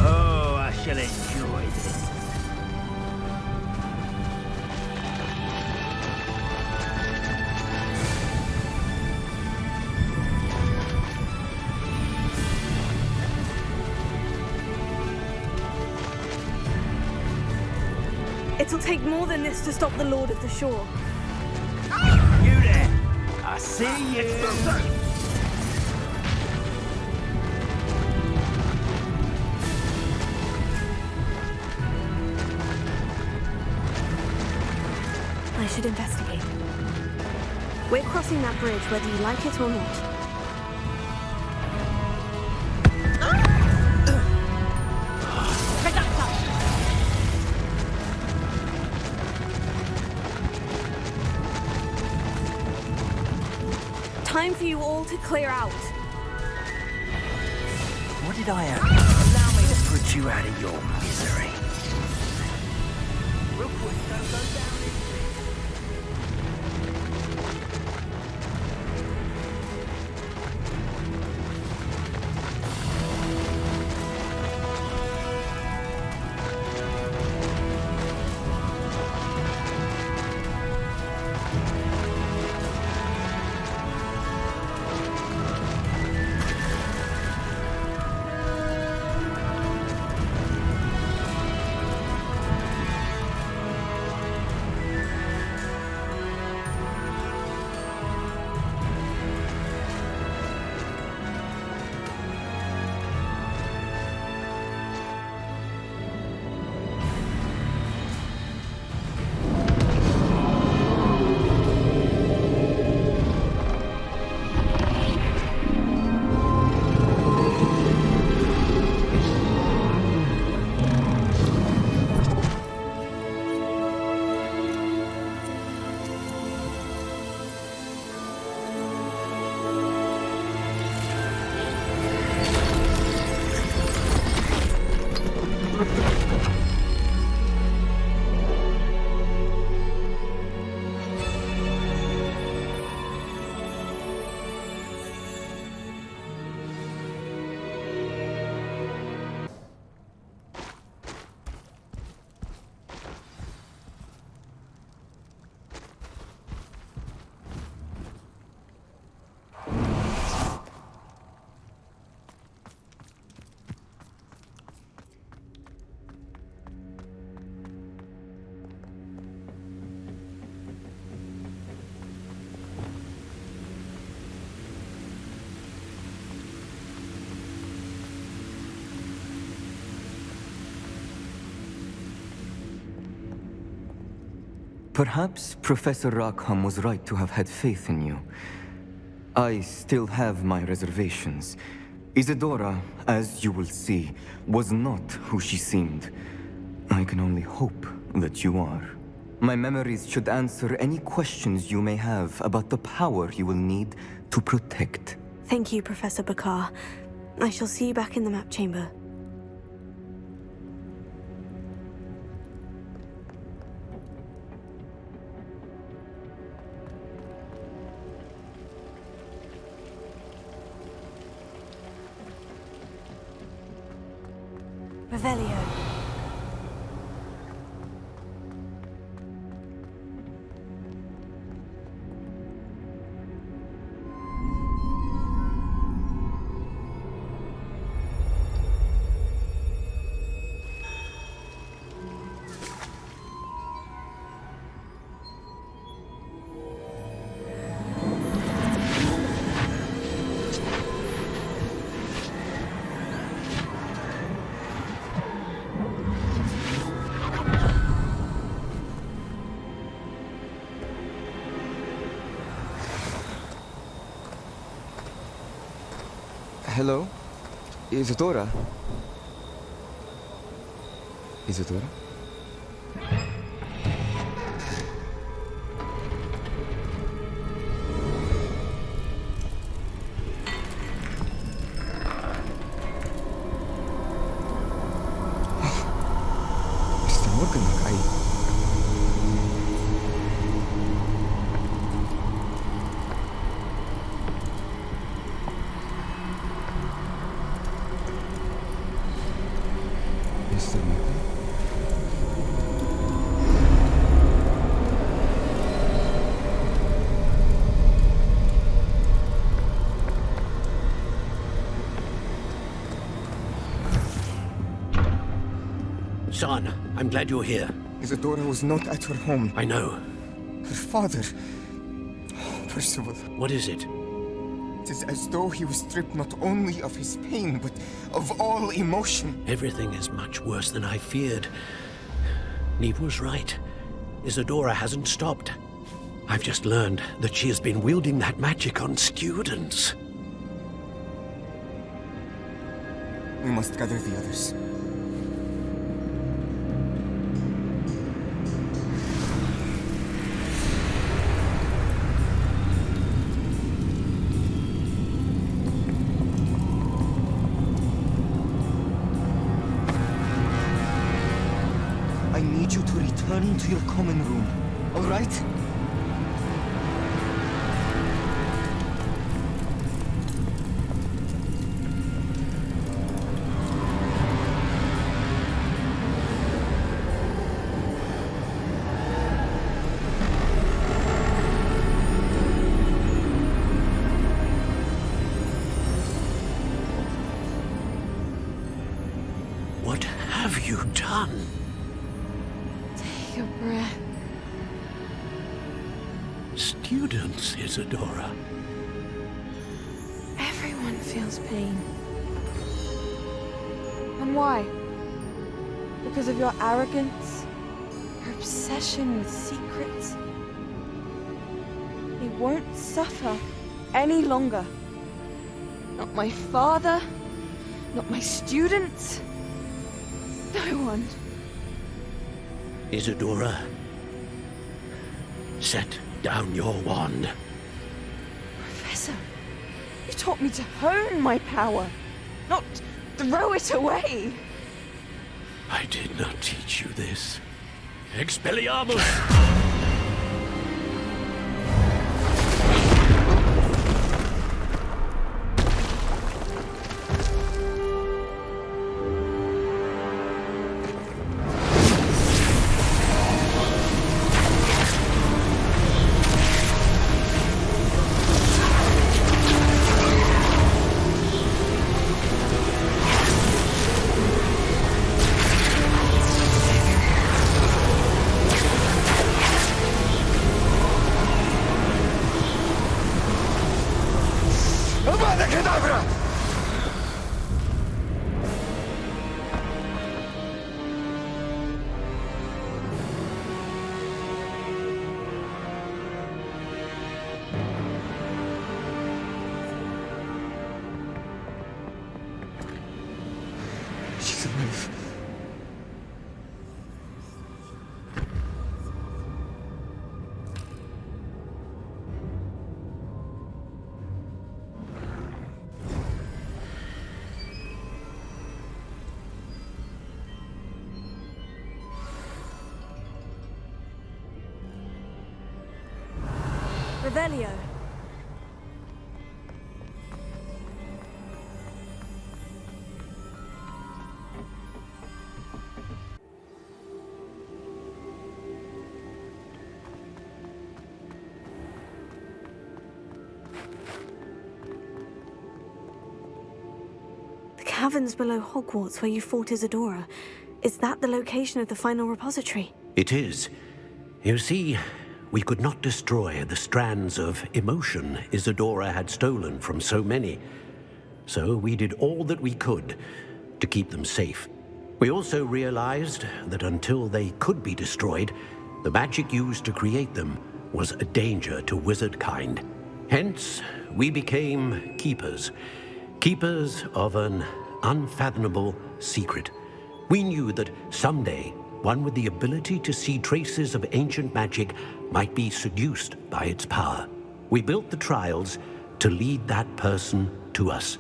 Speaker 21: Oh, I shall enjoy this.
Speaker 1: It'll take more than this to stop the Lord of the Shore.
Speaker 21: You there! I see you!
Speaker 1: I should investigate. We're crossing that bridge whether you like it or not. Time for you all to clear out.
Speaker 21: What did I owe you? Allow me to put you out of your misery. Rookwood, don't go down in
Speaker 23: Perhaps Professor Rackham was right to have had faith in you. I still have my reservations. Isadora, as you will see, was not who she seemed. I can only hope that you are. My memories should answer any questions you may have about the power you will need to protect.
Speaker 1: Thank you, Professor Bakar. I shall see you back in the map chamber. Revelio.
Speaker 23: Hello? Isadora? Isadora? Mr. Morgan,
Speaker 13: Son, I'm glad you're here.
Speaker 23: Isadora was not at her home.
Speaker 13: I know.
Speaker 23: Her father... Percival.
Speaker 13: What is it?
Speaker 23: It is as though he was stripped not only of his pain, but of all emotion.
Speaker 13: Everything is much worse than I feared. Niamh was right. Isadora hasn't stopped. I've just learned that she has been wielding that magic on students.
Speaker 23: We must gather the others. I need you to return to your common room, all right?
Speaker 13: What have you done?
Speaker 14: Take a breath.
Speaker 13: Students, Isadora.
Speaker 14: Everyone feels pain. And why? Because of your arrogance? Your obsession with secrets? He won't suffer any longer. Not my father, not my students, no one.
Speaker 13: Isadora, set down your wand.
Speaker 14: Professor, you taught me to hone my power, not throw it away.
Speaker 13: I did not teach you this. Expelliarmus!
Speaker 8: Revelio.
Speaker 1: The caverns below Hogwarts where you fought Isadora. Is that the location of the final repository?
Speaker 13: It is. You see, we could not destroy the strands of emotion Isadora had stolen from so many. So we did all that we could to keep them safe. We also realized that until they could be destroyed, the magic used to create them was a danger to wizard kind. Hence, we became keepers. Keepers of an unfathomable secret. We knew that someday, one with the ability to see traces of ancient magic might be seduced by its power. We built the trials to lead that person to us,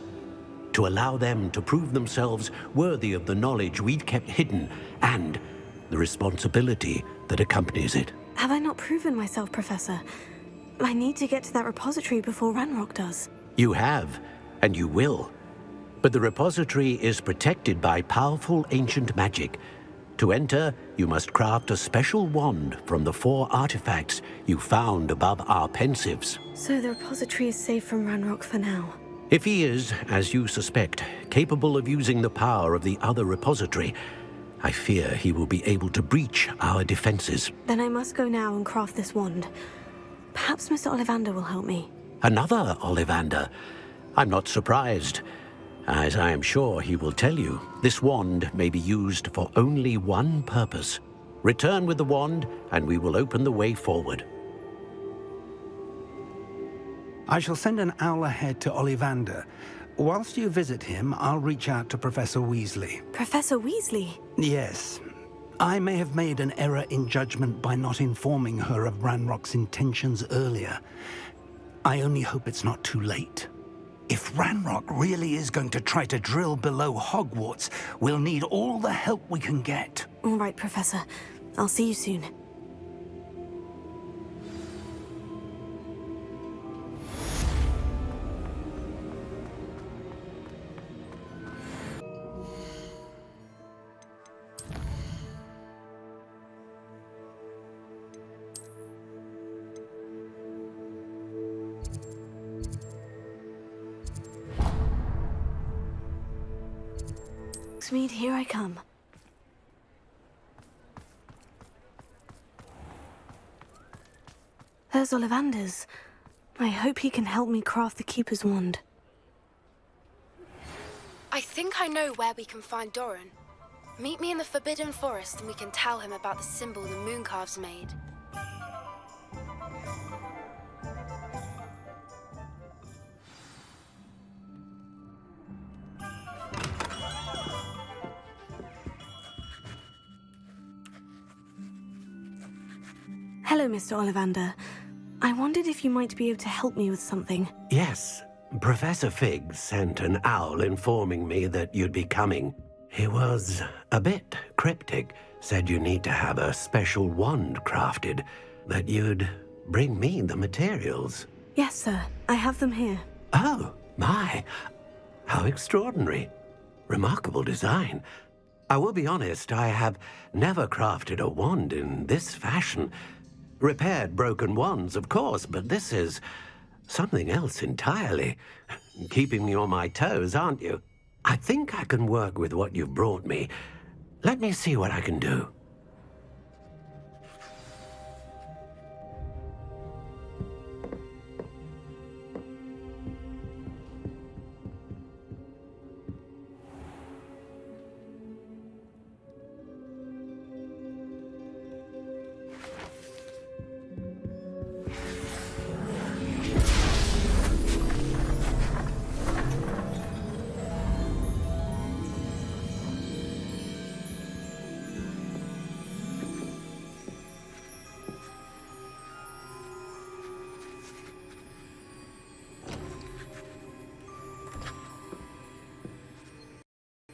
Speaker 13: to allow them to prove themselves worthy of the knowledge we'd kept hidden and the responsibility that accompanies it.
Speaker 1: Have I not proven myself, Professor? I need to get to that repository before Ranrok does.
Speaker 13: You have, and you will. But the repository is protected by powerful ancient magic. To enter, you must craft a special wand from the 4 artifacts you found above our pensives.
Speaker 1: So the repository is safe from Ranrok for now.
Speaker 13: If he is, as you suspect, capable of using the power of the other repository, I fear he will be able to breach our defenses.
Speaker 1: Then I must go now and craft this wand. Perhaps Mr. Olivander will help me.
Speaker 13: Another Olivander? I'm not surprised. As I am sure he will tell you, this wand may be used for only one purpose. Return with the wand, and we will open the way forward.
Speaker 9: I shall send an owl ahead to Olivander. Whilst you visit him, I'll reach out to Professor Weasley.
Speaker 1: Professor Weasley?
Speaker 9: Yes. I may have made an error in judgment by not informing her of Ranrock's intentions earlier. I only hope it's not too late. If Ranrok really is going to try to drill below Hogwarts, we'll need all the help we can get.
Speaker 1: All right, Professor. I'll see you soon. Mead, here I come. There's Olivander's. I hope he can help me craft the Keeper's wand.
Speaker 5: I think I know where we can find Dorran. Meet me in the Forbidden Forest and we can tell him about the symbol the Mooncalves made.
Speaker 1: Hello, Mr. Olivander. I wondered if you might be able to help me with something.
Speaker 13: Yes, Professor Fig sent an owl informing me that you'd be coming. He was a bit cryptic, said you need to have a special wand crafted, that you'd bring me the materials.
Speaker 1: Yes, sir. I have them here.
Speaker 13: Oh, my. How extraordinary. Remarkable design. I will be honest, I have never crafted a wand in this fashion. Repaired broken wands, of course, but this is something else entirely. Keeping me on my toes, aren't you? I think I can work with what you've brought me. Let me see what I can do.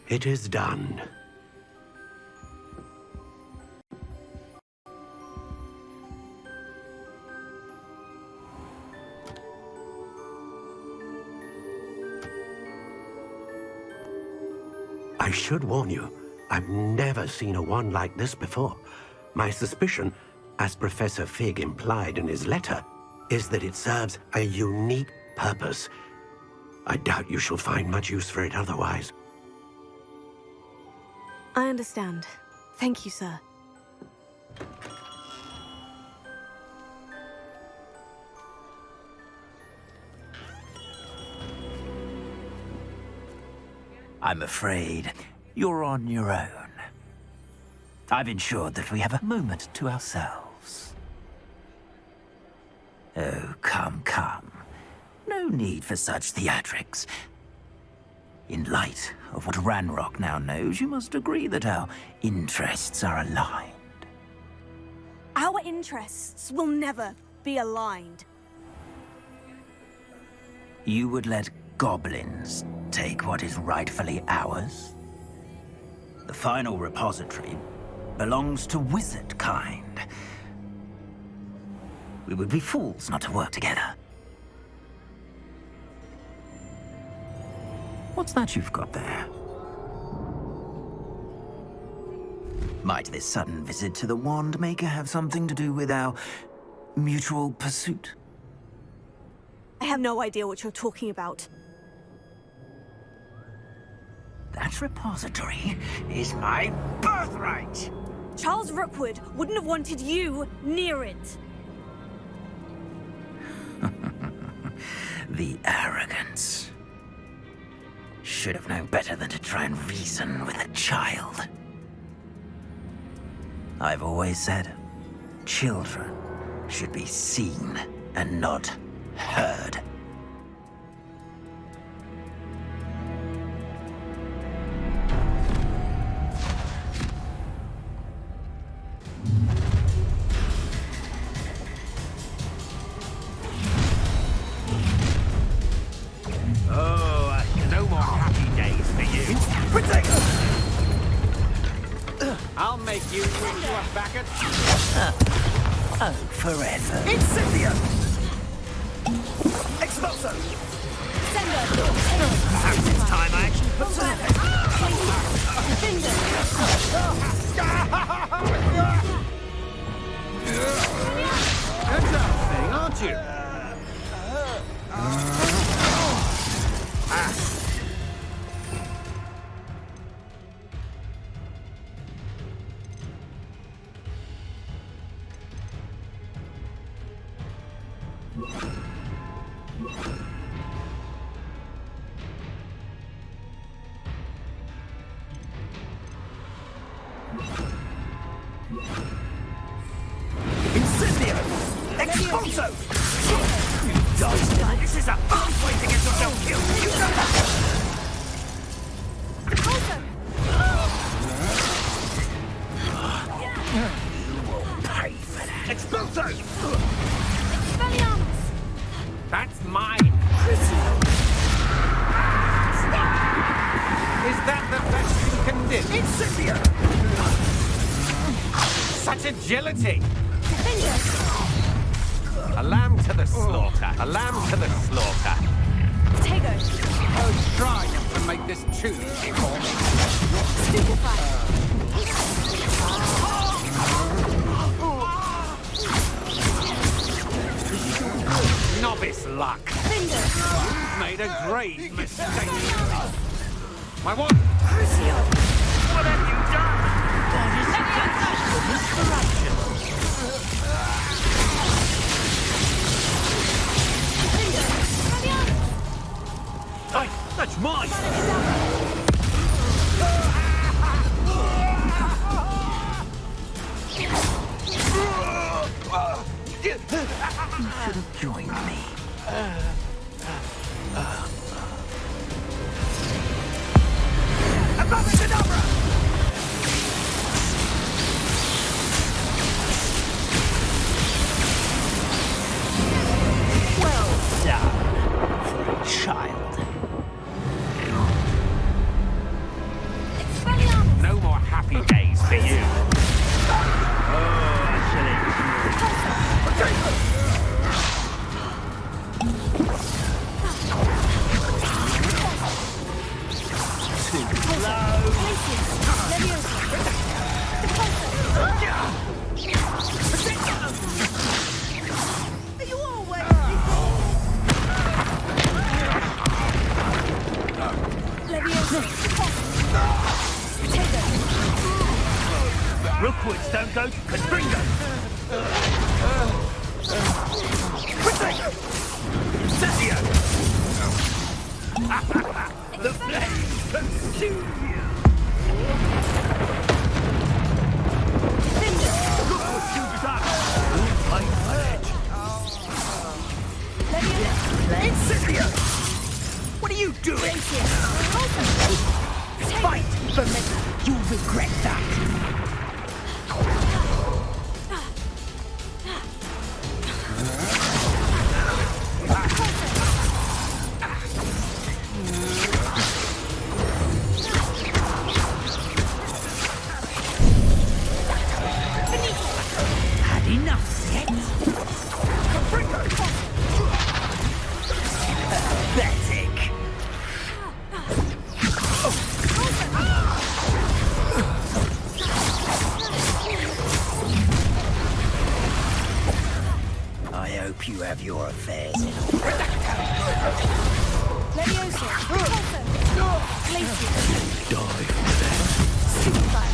Speaker 13: It is done. I should warn you, I've never seen a wand like this before. My suspicion, as Professor Fig implied in his letter, is that it serves a unique purpose. I doubt you shall find much use for it otherwise.
Speaker 1: I understand. Thank you, sir.
Speaker 7: I'm afraid you're on your own. I've ensured that we have a moment to ourselves. Oh, come, come. No need for such theatrics. In light of what Ranrok now knows, you must agree that our interests are aligned.
Speaker 8: Our interests will never be aligned.
Speaker 7: You would let goblins take what is rightfully ours? The final repository belongs to wizard kind. We would be fools not to work together. What's that you've got there? Might this sudden visit to the Wand Maker have something to do with our mutual pursuit?
Speaker 8: I have no idea what you're talking about.
Speaker 7: That repository is my birthright!
Speaker 8: Charles Rookwood wouldn't have wanted you near it.
Speaker 7: The arrogance. Should have known better than to try and reason with a child. I've always said, children should be seen and not heard.
Speaker 17: No more happy days for you. I'll make you into a faggot.
Speaker 7: Oh, forever.
Speaker 17: Incendio! Expulso!
Speaker 7: Perhaps it's time I actually put some...
Speaker 17: Good job, thing, aren't you?
Speaker 7: Incendio! Expulso! You dodged. This is a fast way to get yourself killed. You know that! You will pay for that.
Speaker 17: Expulso!
Speaker 8: Expelliarmus!
Speaker 17: That's mine. Is that the best you can do? Incendio! Such agility! A lamb to the slaughter. A lamb to the slaughter.
Speaker 8: Potato.
Speaker 17: Oh, try not to make this too easy for me. Novice luck. You've made a grave mistake. My what? What have you done?
Speaker 7: Oi, that's mine! You should have joined me. Abracadabra! Well done for a child.
Speaker 17: No more happy days for you.
Speaker 7: Oh,
Speaker 17: Too slow. Rookwoods don't go to Kadringo. Cynthia! The flames consume you! Rookwood too dark. Don't fight on edge. Cynthia! What are you doing? Fight for me! You'll regret that! Had enough yet? Pathetic! I hope you have your affairs in order.
Speaker 4: Leviosa! Glacier!
Speaker 17: Die for that.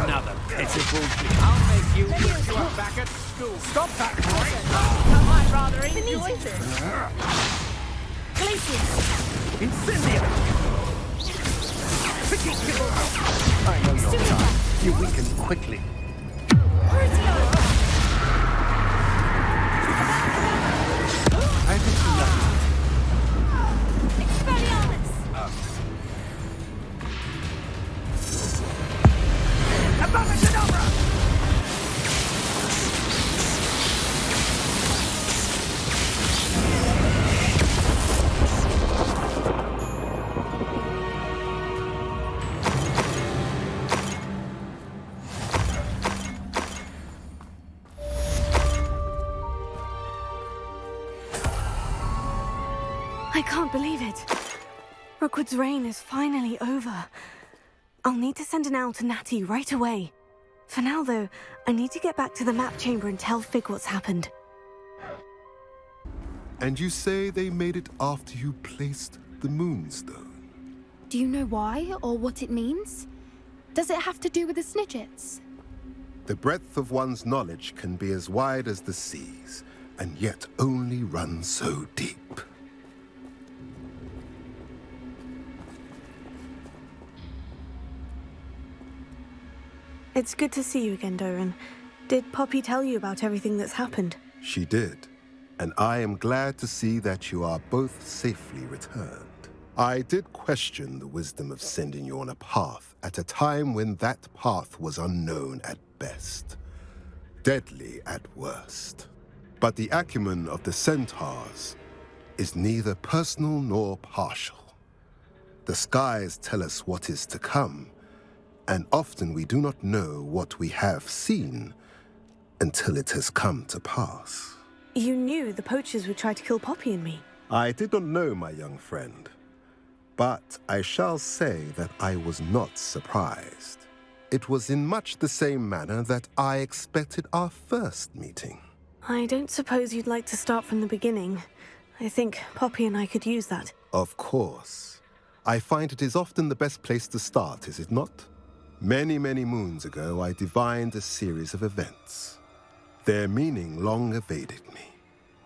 Speaker 17: Another pitiful thing.
Speaker 2: I'll make you wish you were back at school. Stop that, boy! I might rather enjoy this.
Speaker 4: Glacier!
Speaker 17: Incendio!
Speaker 20: I know your type. You weaken quickly. I think you love
Speaker 4: Expelliarmus!
Speaker 17: Abracadabra!
Speaker 1: I can't believe it. Rookwood's reign is finally over. I'll need to send an owl to Natty right away. For now, though, I need to get back to the map chamber and tell Fig what's happened.
Speaker 18: And you say they made it after you placed the Moonstone?
Speaker 5: Do you know why or what it means? Does it have to do with the Snidgets?
Speaker 18: The breadth of one's knowledge can be as wide as the seas, and yet only run so deep.
Speaker 1: It's good to see you again, Dorran. Did Poppy tell you about everything that's happened?
Speaker 18: She did, and I am glad to see that you are both safely returned. I did question the wisdom of sending you on a path at a time when that path was unknown at best, deadly at worst. But the acumen of the Centaurs is neither personal nor partial. The skies tell us what is to come, and often we do not know what we have seen until it has come to pass.
Speaker 1: You knew the Poachers would try to kill Poppy and me.
Speaker 18: I did not know, my young friend, but I shall say that I was not surprised. It was in much the same manner that I expected our first meeting.
Speaker 1: I don't suppose you'd like to start from the beginning. I think Poppy and I could use that.
Speaker 18: Of course. I find it is often the best place to start, is it not? Many, many moons ago, I divined a series of events. Their meaning long evaded me,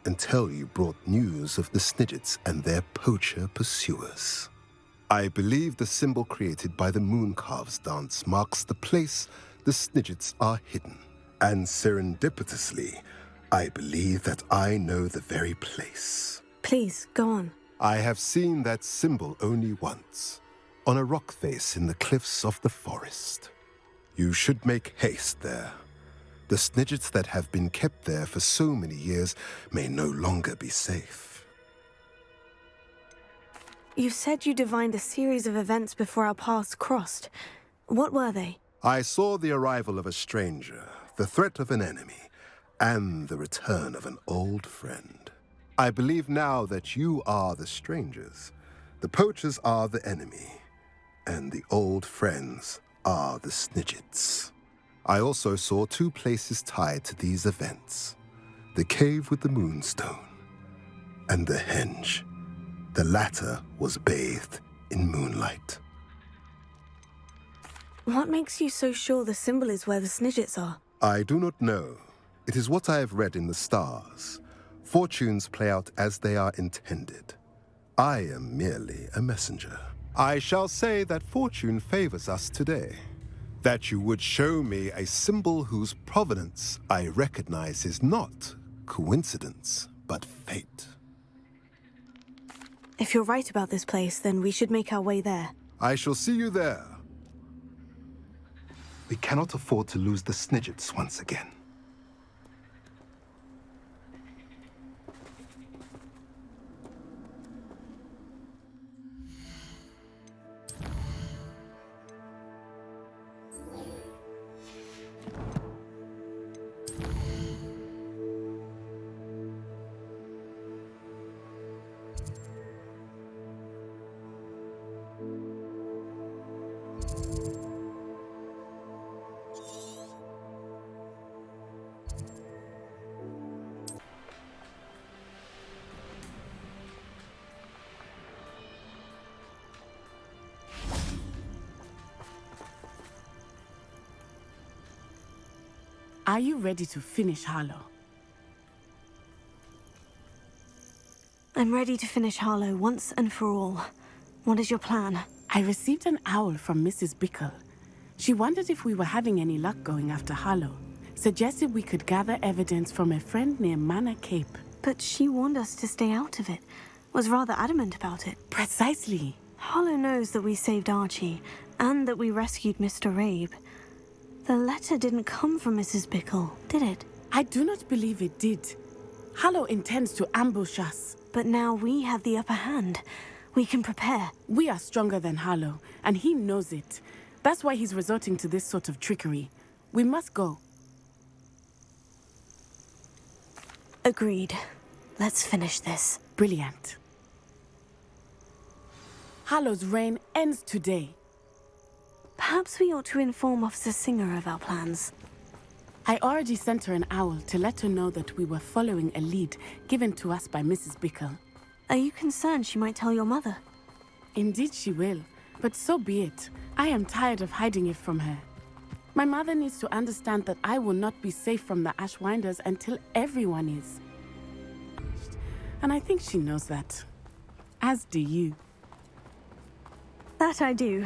Speaker 18: until you brought news of the Snidgets and their poacher pursuers. I believe the symbol created by the Mooncalves dance marks the place the Snidgets are hidden. And serendipitously, I believe that I know the very place.
Speaker 1: Please, go on.
Speaker 18: I have seen that symbol only once, on a rock face in the cliffs of the forest. You should make haste there. The Snidgets that have been kept there for so many years may no longer be safe.
Speaker 1: You said you divined a series of events before our paths crossed. What were they?
Speaker 18: I saw the arrival of a stranger, the threat of an enemy, and the return of an old friend. I believe now that you are the strangers, the poachers are the enemy, and the old friends are the Snidgets. I also saw two places tied to these events, the cave with the Moonstone and the henge. The latter was bathed in moonlight.
Speaker 1: What makes you so sure the symbol is where the Snidgets are?
Speaker 18: I do not know. It is what I have read in the stars. Fortunes play out as they are intended. I am merely a messenger. I shall say that fortune favors us today. That you would show me a symbol whose provenance I recognize is not coincidence, but fate.
Speaker 1: If you're right about this place, then we should make our way there.
Speaker 18: I shall see you there. We cannot afford to lose the Snidgets once again.
Speaker 15: Are you ready to finish Harlow?
Speaker 1: I'm ready to finish Harlow once and for all. What is your plan?
Speaker 15: I received an owl from Mrs. Bickle. She wondered if we were having any luck going after Harlow. Suggested we could gather evidence from a friend near Manor Cape.
Speaker 1: But she warned us to stay out of it. Was rather adamant about it.
Speaker 15: Precisely.
Speaker 1: Harlow knows that we saved Archie, and that we rescued Mr. Rabe. The letter didn't come from Mrs. Bickle, did it?
Speaker 15: I do not believe it did. Harlow intends to ambush us.
Speaker 1: But now we have the upper hand. We can prepare.
Speaker 15: We are stronger than Harlow, and he knows it. That's why he's resorting to this sort of trickery. We must go.
Speaker 1: Agreed. Let's finish this.
Speaker 15: Brilliant. Harlow's reign ends today.
Speaker 1: Perhaps we ought to inform Officer Singer of our plans.
Speaker 15: I already sent her an owl to let her know that we were following a lead given to us by Mrs. Bickle.
Speaker 1: Are you concerned she might tell your mother?
Speaker 15: Indeed she will, but so be it. I am tired of hiding it from her. My mother needs to understand that I will not be safe from the Ashwinders until everyone is. And I think she knows that. As do you.
Speaker 1: That I do.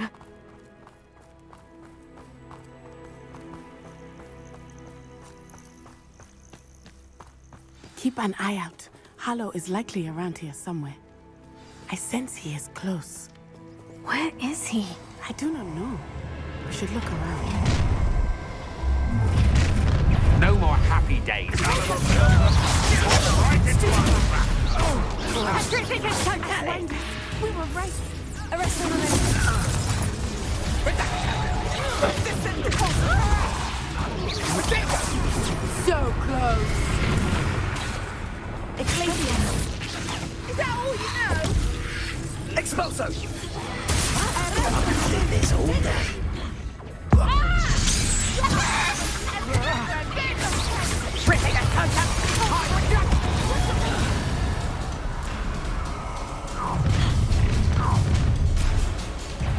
Speaker 15: Keep an eye out. Harlow is likely around here somewhere. I sense he is close.
Speaker 1: Where is he?
Speaker 15: I do not know. We should look around.
Speaker 17: No more happy days.
Speaker 15: We were right.
Speaker 8: Arrest him.
Speaker 15: So close.
Speaker 8: Ecclesia. Is that all you know?
Speaker 17: Expulso! I've been doing this all day.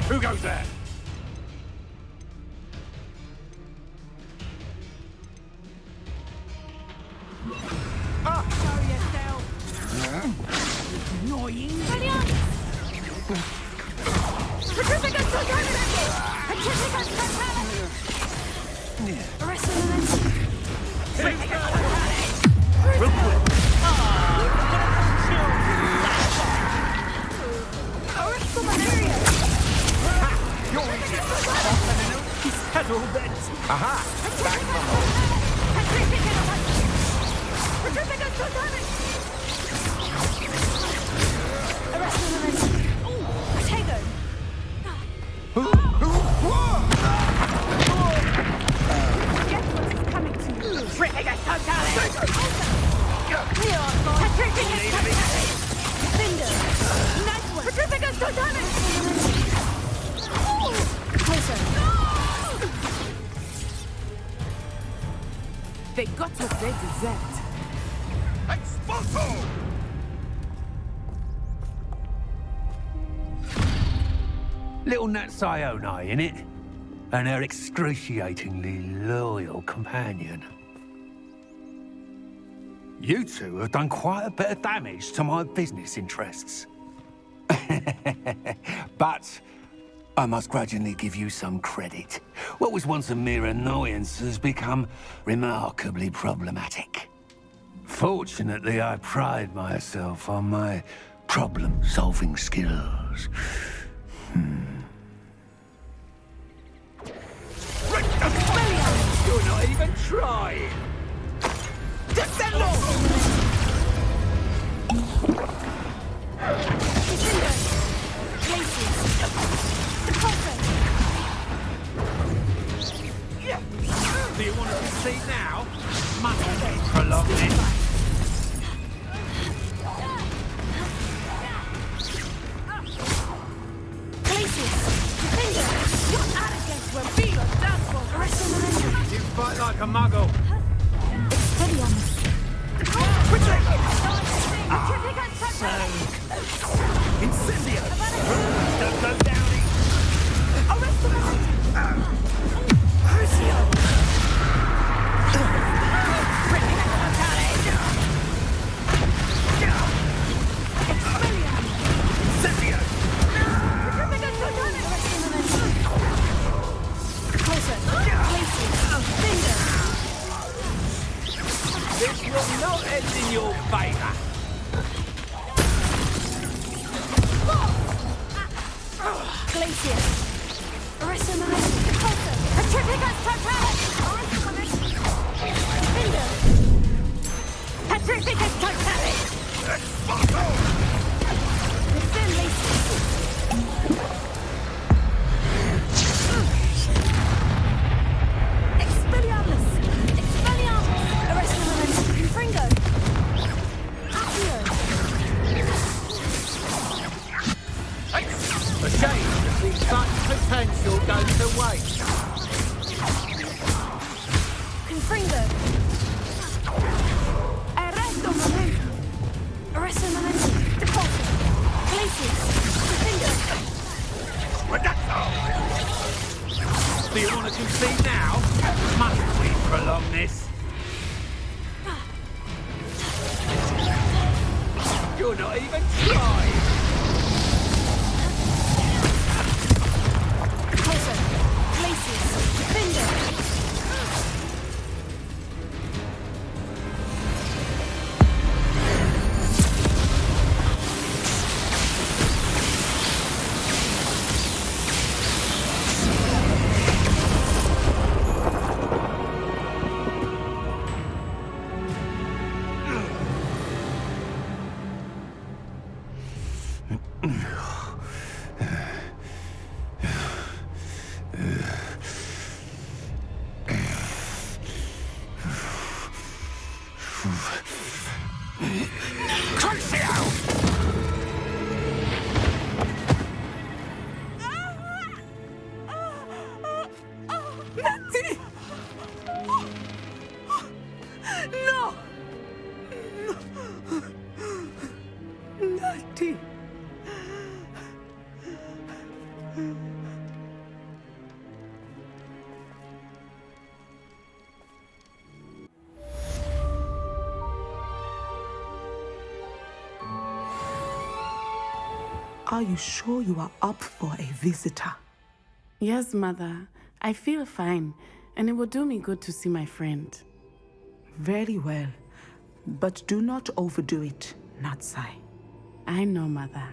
Speaker 17: Who goes there?
Speaker 8: Annoying. Arrest him.
Speaker 17: Rookwood.
Speaker 8: Arrest the malaria.
Speaker 17: You're easy. He's had all beds. Aha! Back from
Speaker 8: Arrest him. Oh, Protego.
Speaker 15: Guess what is coming to you?
Speaker 8: Protego. Nice one. Closer.
Speaker 15: They got what they deserved.
Speaker 17: Expulso!
Speaker 20: Little Nat Sione, innit? and her excruciatingly loyal companion. You two have done quite a bit of damage to my business interests. But I must grudgingly give you some credit. What was once a mere annoyance has become remarkably problematic. Fortunately, I pride myself on my problem-solving skills.
Speaker 2: You're not even trying! Descendo! Do you want to concede now? Must we prolong this? You fight like a muggle. Incendio! Don't go down Crucio! Incendio! This will not end in your favor.
Speaker 8: Glacier. Resonance. Petrificus totalis. Petrificus totalis. Expelliarmus. Expelliarmus. Resonance. Fringo.
Speaker 2: A shame to see such potential go to waste.
Speaker 8: Confringo. Arresto momento. Arresto momento. Deposit. Glacius. Confringo.
Speaker 2: Do you want to concede now? Must we prolong this? You're not even trying.
Speaker 16: Are you sure you are up for a visitor?
Speaker 15: Yes, Mother. I feel fine, and it will do me good to see my friend.
Speaker 16: Very well. But do not overdo it, Natsai.
Speaker 15: I know, Mother.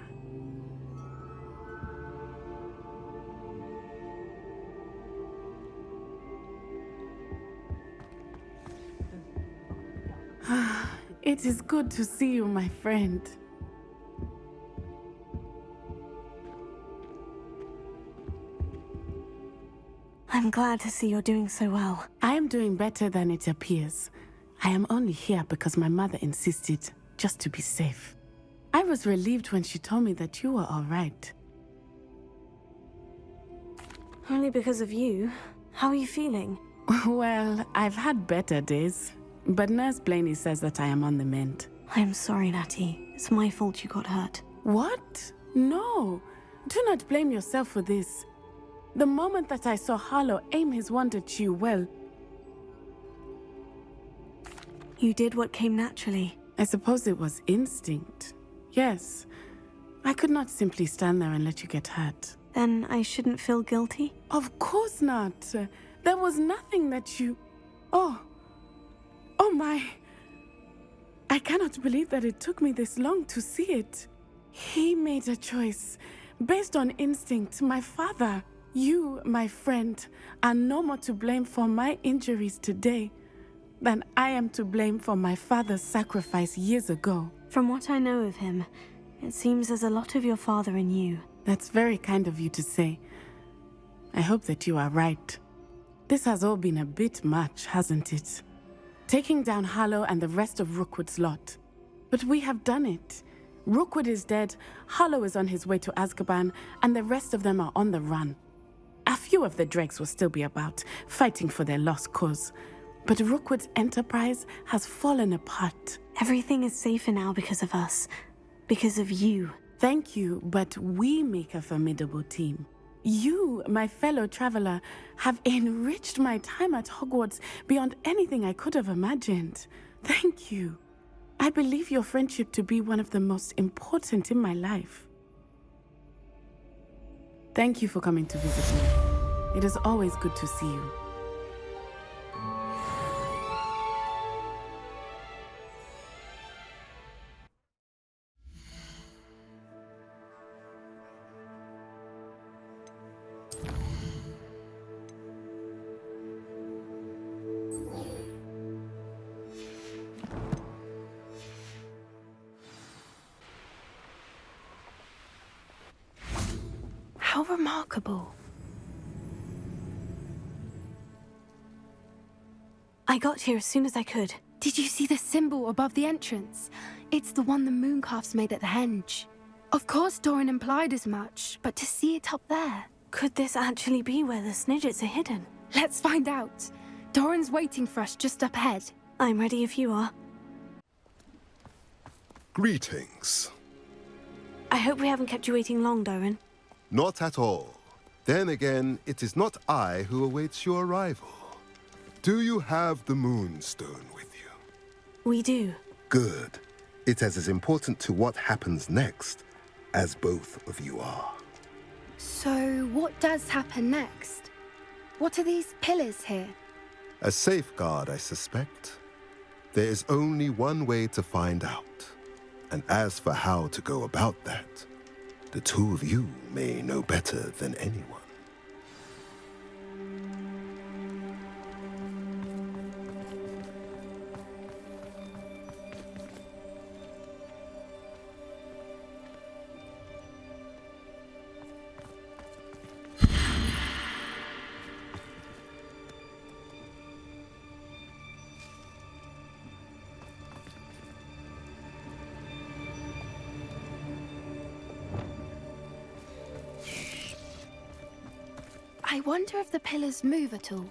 Speaker 15: It is good to see you, my friend.
Speaker 1: I'm glad to see you're doing so well.
Speaker 15: I am doing better than it appears. I am only here because my mother insisted, just to be safe. I was relieved when she told me that you were all right.
Speaker 1: Only because of you. How are you feeling?
Speaker 15: Well, I've had better days, but Nurse Blaney says that I am on the mend.
Speaker 1: I'm sorry, Natty. It's my fault you got hurt.
Speaker 15: What? No. Do not blame yourself for this. The moment that I saw Harlow aim his wand at you, well...
Speaker 1: You did what came naturally.
Speaker 15: I suppose it was instinct. Yes. I could not simply stand there and let you get hurt.
Speaker 1: Then I shouldn't feel guilty?
Speaker 15: Of course not. There was nothing that you... Oh my... I cannot believe that it took me this long to see it. He made a choice based on instinct. My father, you, my friend, are no more to blame for my injuries today than I am to blame for my father's sacrifice years ago.
Speaker 1: From what I know of him, it seems there's a lot of your father in you.
Speaker 15: That's very kind of you to say. I hope that you are right. This has all been a bit much, hasn't it? Taking down Harlow and the rest of Rookwood's lot. But we have done it. Rookwood is dead, Harlow is on his way to Azkaban, and the rest of them are on the run. A few of the dregs will still be about, fighting for their lost cause. But Rookwood's enterprise has fallen apart.
Speaker 1: Everything is safer now because of us. Because of you.
Speaker 15: Thank you, but we make a formidable team. You, my fellow traveler, have enriched my time at Hogwarts beyond anything I could have imagined. Thank you. I believe your friendship to be one of the most important in my life. Thank you for coming to visit me. It is always good to see you.
Speaker 5: How remarkable.
Speaker 1: I got here as soon as I could.
Speaker 5: Did you see the symbol above the entrance? It's the one the mooncalfs made at the henge. Of course Dorran implied as much, but to see it up there...
Speaker 1: Could this actually be where the Snidgets are hidden?
Speaker 5: Let's find out. Dorran's waiting for us just up ahead.
Speaker 1: I'm ready if you are.
Speaker 18: Greetings.
Speaker 1: I hope we haven't kept you waiting long, Dorran.
Speaker 18: Not at all. Then again, it is not I who awaits your arrival. Do you have the Moonstone with you?
Speaker 1: We do.
Speaker 18: Good. It is as important to what happens next as both of you are.
Speaker 5: So, what does happen next? What are these pillars here?
Speaker 18: A safeguard, I suspect. There is only one way to find out. And as for how to go about that, the two of you may know better than anyone.
Speaker 5: I wonder if the pillars move at all.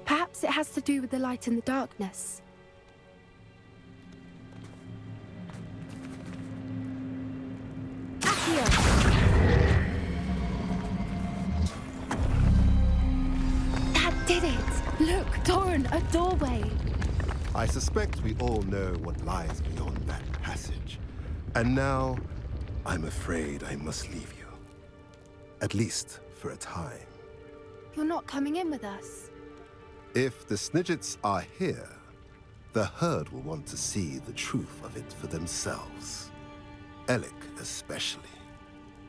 Speaker 5: Perhaps it has to do with the light and the darkness. That did it! Look, Dorran, a doorway!
Speaker 18: I suspect we all know what lies beyond that passage. And now, I'm afraid I must leave you. At least for a time.
Speaker 5: You're not coming in with us.
Speaker 18: If the Snidgets are here, the herd will want to see the truth of it for themselves. Relic especially.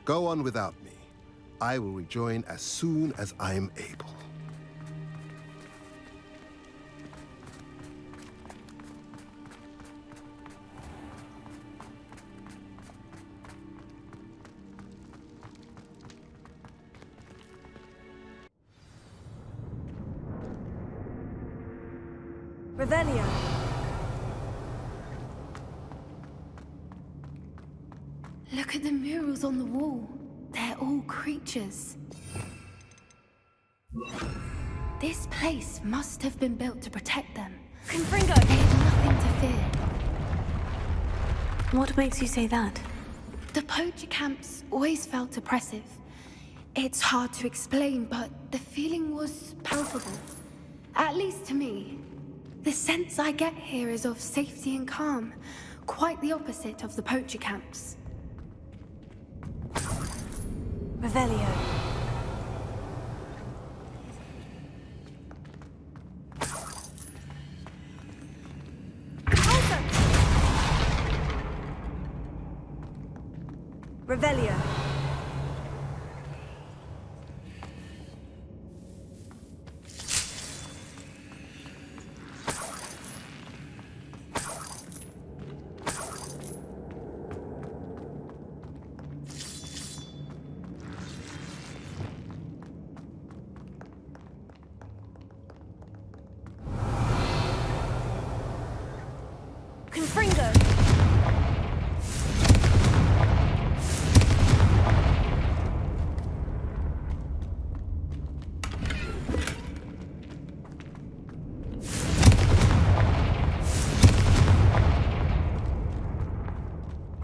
Speaker 18: Go on without me. I will rejoin as soon as I'm able.
Speaker 4: Revelio.
Speaker 5: murals on the wall. They're all creatures. This place must have been built to protect them.
Speaker 1: Confringo!
Speaker 5: They had nothing to fear.
Speaker 1: What makes you say that?
Speaker 5: The poacher camps always felt oppressive. It's hard to explain, but the feeling was palpable. At least to me. The sense I get here is of safety and calm. Quite the opposite of the poacher camps.
Speaker 1: Revelio. Revelio. Confringo.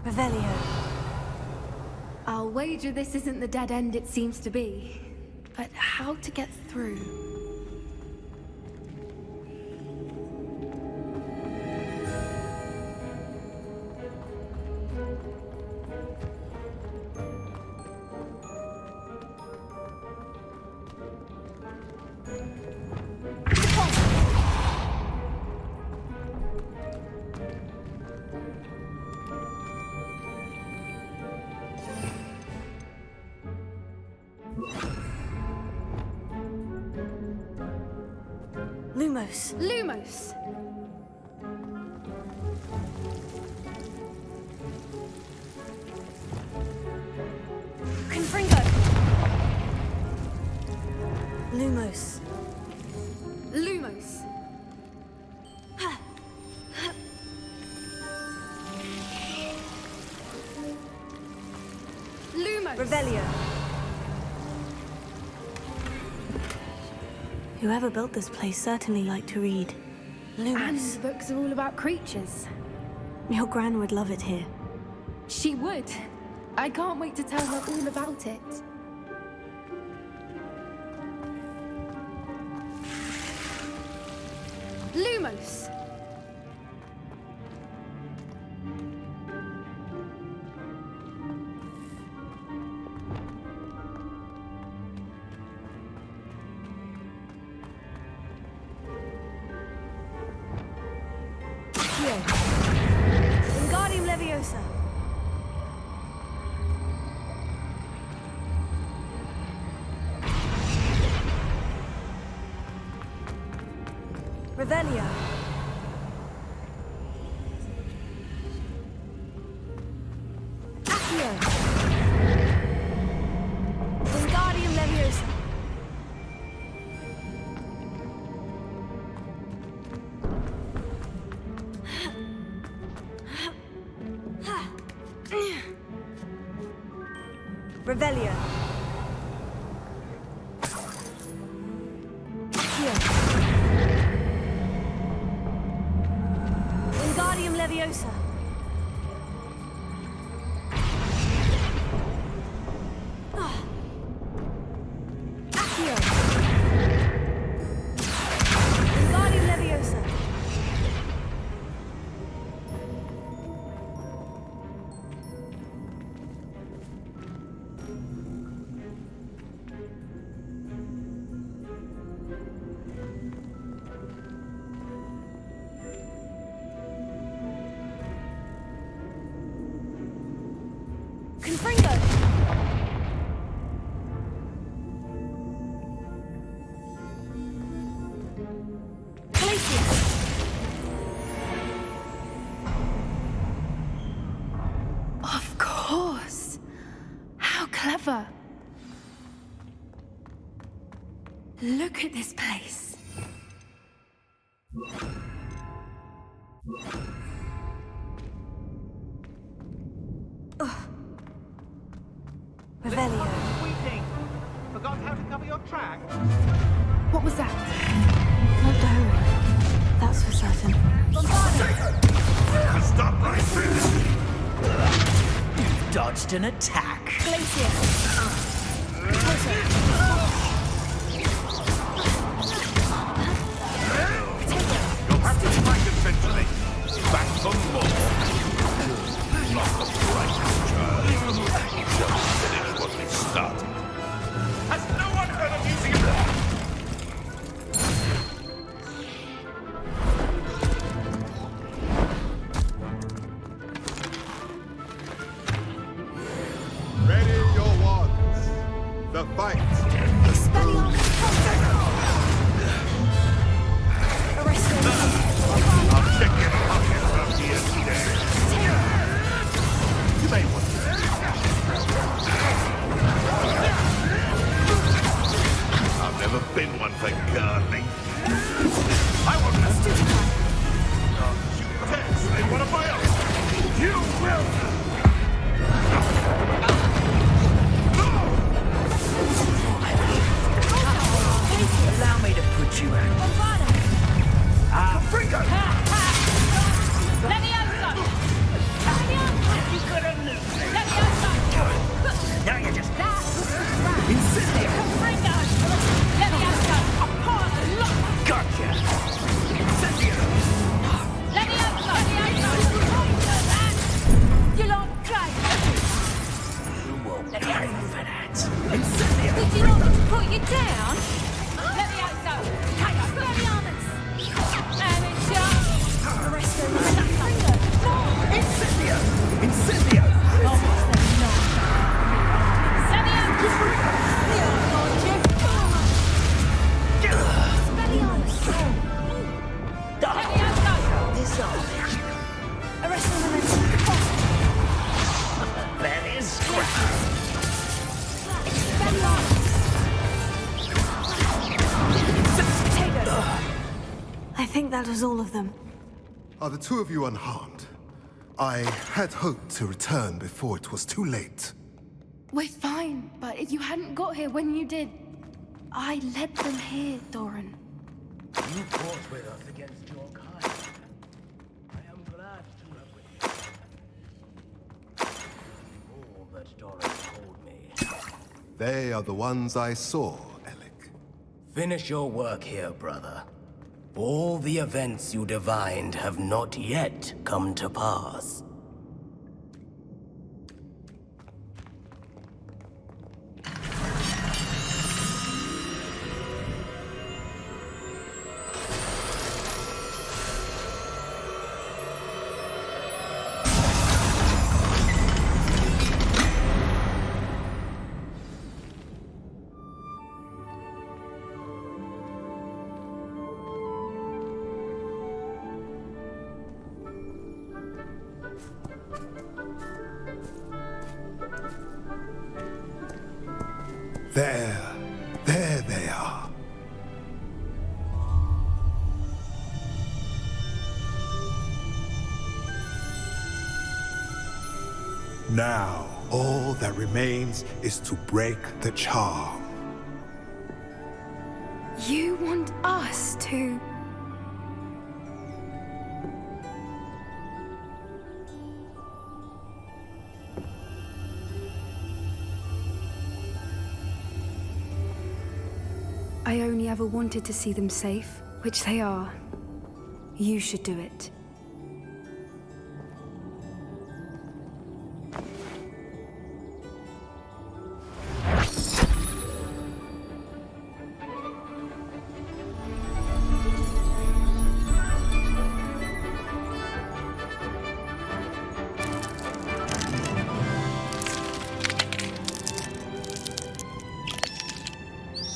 Speaker 1: Revelio.
Speaker 5: I'll wager this isn't the dead end it seems to be. But how to get through?
Speaker 1: Lumos.
Speaker 5: Lumos!
Speaker 1: Confringo. Lumos.
Speaker 5: Lumos. Lumos.
Speaker 1: Revelio. Whoever built this place certainly liked to read. Lumos.
Speaker 5: And the books are all about creatures.
Speaker 1: Your gran would love it here.
Speaker 5: She would. I can't wait to tell her all about it. Lumos!
Speaker 1: Wingardium Leviosa. Revelio. Accio. Wingardium Leviosa. Revelio. Accio. Wingardium Leviosa. Accio. Wingardium Leviosa. Confringo! Glacius!
Speaker 5: Of course! How clever! Look at this place.
Speaker 1: Revelio.
Speaker 20: Forgot how to cover your track?
Speaker 5: What was that?
Speaker 1: Not Dorran. That's for certain.
Speaker 17: Stop right there!
Speaker 7: You've dodged an attack.
Speaker 8: Glacier.
Speaker 17: You'll have to fight eventually. Back for more. Not the right child. Just finish what we started. Has no one heard of using it?
Speaker 18: Ready your wands. The fight.
Speaker 17: I'll check your pockets up here today. You may want to. I've never been one for gardening. I want to shoot text in one of my own. You will.
Speaker 7: Allow me to put you out.
Speaker 17: Bringo!
Speaker 8: Levioso!
Speaker 7: You gotta lose.
Speaker 8: Levioso!
Speaker 7: Now you just...
Speaker 8: Incendio! Bringo! Levioso!
Speaker 7: Gotcha! Incendio!
Speaker 8: Levioso! You don't try!
Speaker 7: You won't pay for that. Incendio!
Speaker 8: Did you not put you down? Levioso! Leviomus! Amateur! The rest of them
Speaker 7: Incendio! Incendio!
Speaker 8: That
Speaker 7: is
Speaker 1: I think that was all of them.
Speaker 18: Are the two of you unharmed? I had hoped to return before it was too late.
Speaker 5: We're fine, but if you hadn't got here when you did, I led them here, Dorran.
Speaker 21: You fought with us against your kind. I am glad to have witnessed all that Dorran told me.
Speaker 18: They are the ones I saw, Relic.
Speaker 21: Finish your work here, brother. All the events you divined have not yet come to pass.
Speaker 18: There they are. Now, all that remains is to break the charm.
Speaker 5: You want us to... I only ever wanted to see them safe, which they are. You should do it.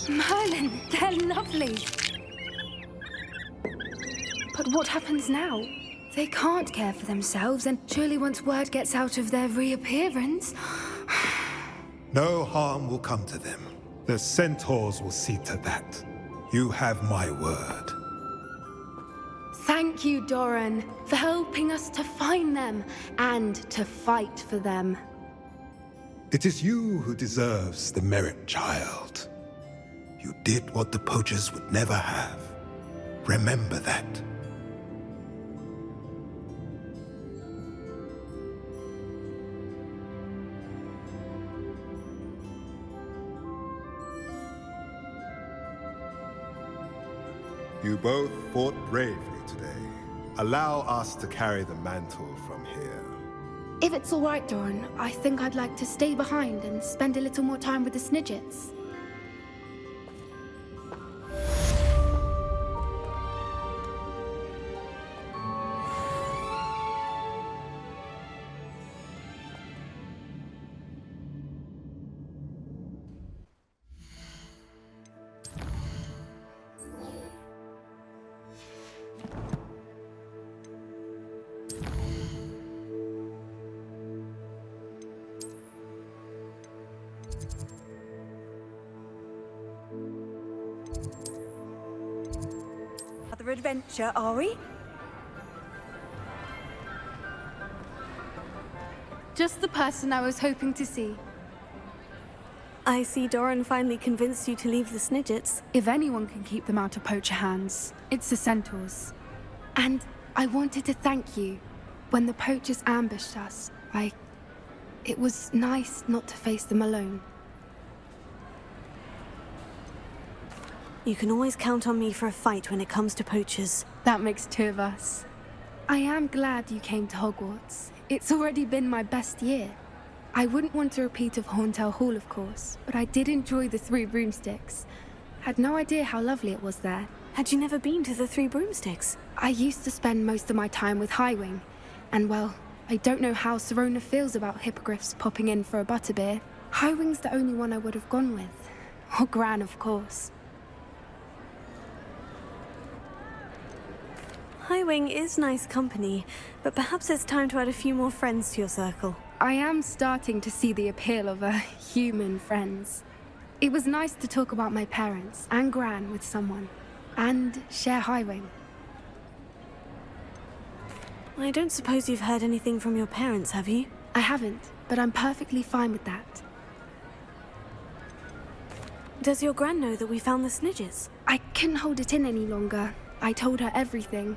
Speaker 5: Merlin, they're lovely. But what happens now? They can't care for themselves, and surely once word gets out of their reappearance...
Speaker 18: No harm will come to them. The Centaurs will see to that. You have my word.
Speaker 5: Thank you, Dorran, for helping us to find them and to fight for them.
Speaker 18: It is you who deserves the merit, child. You did what the Poachers would never have. Remember that. You both fought bravely today. Allow us to carry the mantle from here.
Speaker 5: If it's all right, Dorran, I think I'd like to stay behind and spend a little more time with the Snidgets.
Speaker 4: Another adventure, are we?
Speaker 5: Just the person I was hoping to see.
Speaker 1: I see Dorran finally convinced you to leave the Snidgets.
Speaker 5: If anyone can keep them out of poacher hands, it's the Centaurs. And I wanted to thank you. When the Poachers ambushed us, it was nice not to face them alone.
Speaker 1: You can always count on me for a fight when it comes to Poachers.
Speaker 5: That makes two of us. I am glad you came to Hogwarts. It's already been my best year. I wouldn't want a repeat of Horntail Hall, of course, but I did enjoy the Three Broomsticks. Had no idea how lovely it was there.
Speaker 1: Had you never been to the Three Broomsticks?
Speaker 5: I used to spend most of my time with Highwing, and well, I don't know how Serona feels about hippogriffs popping in for a butterbeer. Highwing's the only one I would have gone with. Or Gran, of course.
Speaker 1: Highwing is nice company, but perhaps it's time to add a few more friends to your circle.
Speaker 5: I am starting to see the appeal of human friends. It was nice to talk about my parents and Gran with someone, and share Highwing.
Speaker 1: I don't suppose you've heard anything from your parents, have you?
Speaker 5: I haven't, but I'm perfectly fine with that.
Speaker 1: Does your Gran know that we found the Snidgets?
Speaker 5: I couldn't hold it in any longer. I told her everything.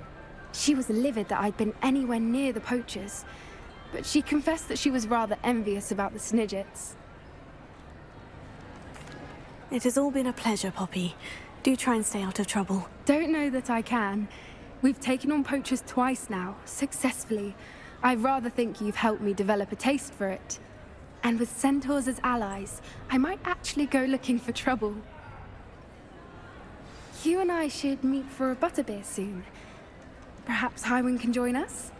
Speaker 5: She was livid that I'd been anywhere near the Poachers, but she confessed that she was rather envious about the Snidgets.
Speaker 1: It has all been a pleasure, Poppy. Do try and stay out of trouble.
Speaker 5: Don't know that I can. We've taken on Poachers twice now, successfully. I rather think you've helped me develop a taste for it. And with Centaurs as allies, I might actually go looking for trouble. You and I should meet for a butterbeer soon. Perhaps Highwing can join us?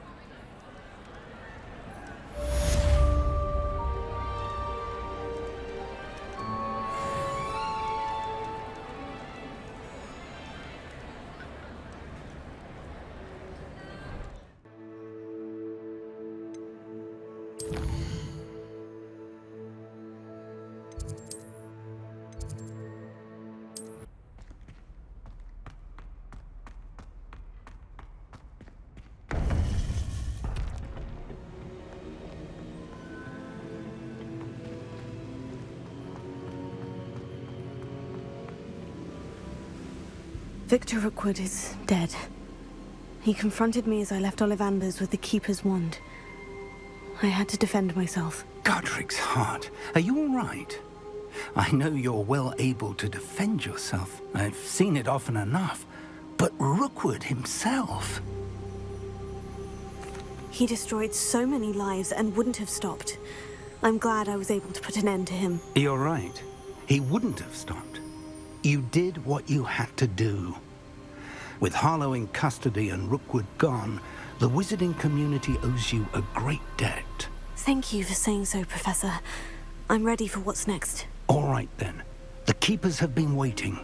Speaker 1: Victor Rookwood is dead. He confronted me as I left Olivander's with the Keeper's wand. I had to defend myself.
Speaker 9: Godric's heart. Are you all right? I know you're well able to defend yourself. I've seen it often enough. But Rookwood himself...
Speaker 1: He destroyed so many lives and wouldn't have stopped. I'm glad I was able to put an end to him.
Speaker 9: You're right. He wouldn't have stopped. You did what you had to do. With Harlow in custody and Rookwood gone, the wizarding community owes you a great debt.
Speaker 1: Thank you for saying so, Professor. I'm ready for what's next.
Speaker 9: All right, then. The Keepers have been waiting.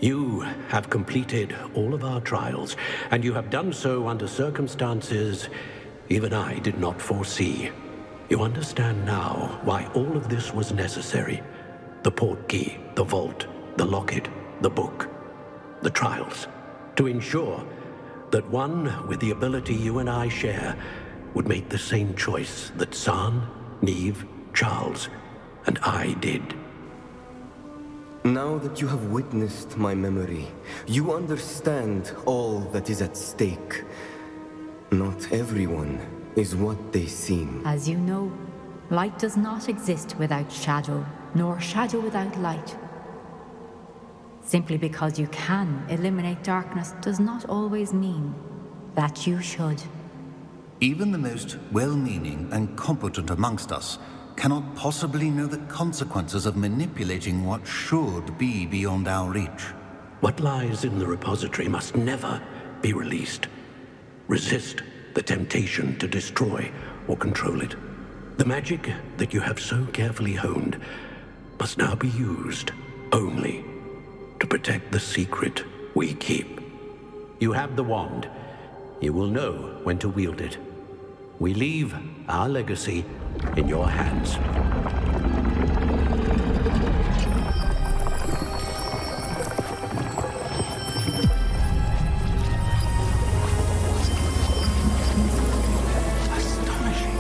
Speaker 13: You have completed all of our trials, and you have done so under circumstances even I did not foresee. You understand now why all of this was necessary. The portkey, the vault, the locket, the book, the trials. To ensure that one with the ability you and I share would make the same choice that San, Niamh, Charles, and I did.
Speaker 23: Now that you have witnessed my memory, you understand all that is at stake. Not everyone is what they seem.
Speaker 3: As you know, light does not exist without shadow, nor shadow without light. Simply because you can eliminate darkness does not always mean that you should.
Speaker 19: Even the most well-meaning and competent amongst us cannot possibly know the consequences of manipulating what should be beyond our reach.
Speaker 13: What lies in the repository must never be released. Resist the temptation to destroy or control it. The magic that you have so carefully honed must now be used only to protect the secret we keep. You have the wand. You will know when to wield it. We leave our legacy in your hands.
Speaker 23: Astonishing.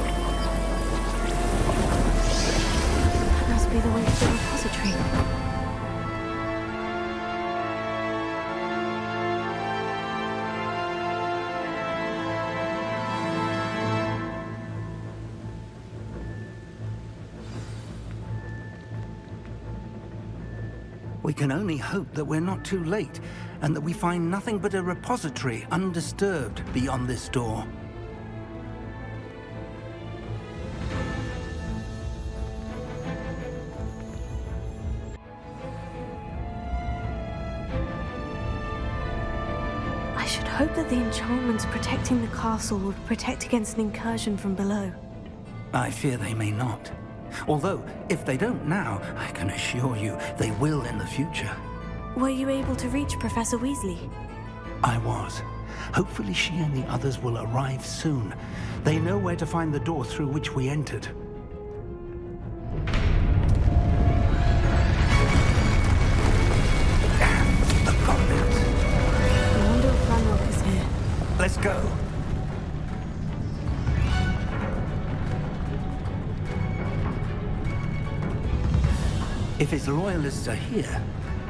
Speaker 23: That must be the way to the repository.
Speaker 9: We can only hope that we're not too late, and that we find nothing but a repository undisturbed beyond this door.
Speaker 1: I should hope that the enchantments protecting the castle would protect against an incursion from below.
Speaker 9: I fear they may not. Although, if they don't now, I can assure you they will in the future.
Speaker 1: Were you able to reach Professor Weasley?
Speaker 9: I was. Hopefully she and the others will arrive soon. They know where to find the door through which we entered. The Goblins.
Speaker 1: I wonder if Ranrok is here.
Speaker 9: Let's go. If his loyalists are here,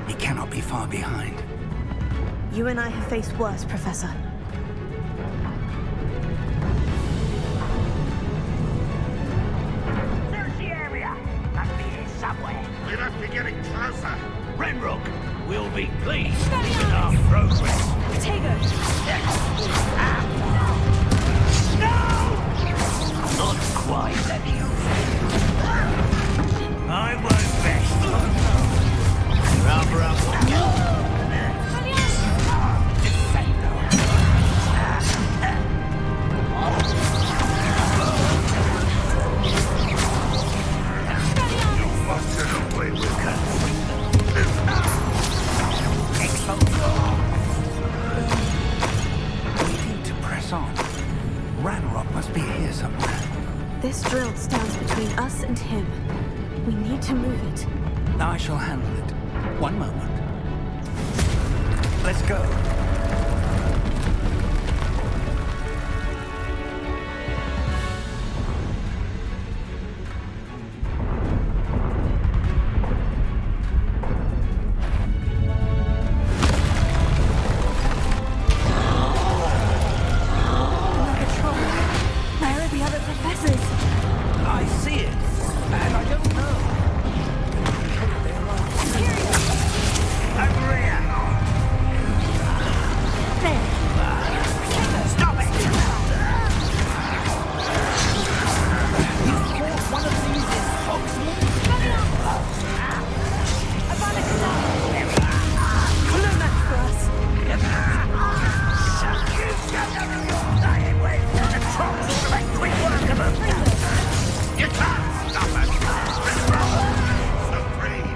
Speaker 9: he cannot be far behind.
Speaker 1: You and I have faced worse, Professor.
Speaker 21: There's the area. Must be here somewhere.
Speaker 17: We must be getting closer.
Speaker 21: Ranrok will be pleased with our progress.
Speaker 1: Potato!
Speaker 21: No! Not quite that you. I won't best. Rub, rub.
Speaker 17: You must get away with her.
Speaker 9: We need to press on. Ranrok must be here somewhere.
Speaker 1: This drill stands between us and him. We need to move it.
Speaker 9: I shall handle it. One moment. Let's go.
Speaker 1: Another troll. Where are the other professors?
Speaker 9: I see it, and I don't know.
Speaker 21: Stop it!
Speaker 2: You caught one of these in Hogsmeade? Learn that for us.
Speaker 21: The trolls ought to make quick work of them. You can't stop us. So brave.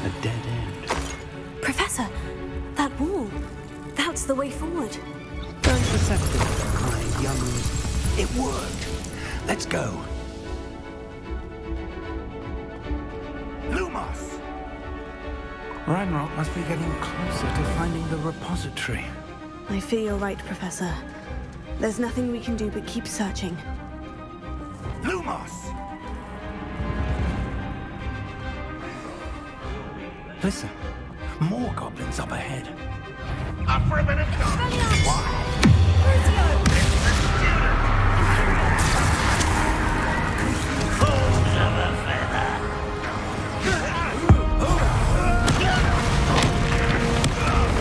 Speaker 9: A dead end.
Speaker 1: Professor, that wall. That's the way forward. Don't
Speaker 7: It worked. Let's go. Lumos!
Speaker 9: Ranrok must be getting closer to finding the repository.
Speaker 1: I fear you're right, Professor. There's nothing we can do but keep searching.
Speaker 7: Lumos!
Speaker 9: Listen, more goblins up ahead.
Speaker 17: Up for a minute. Fools of a feather.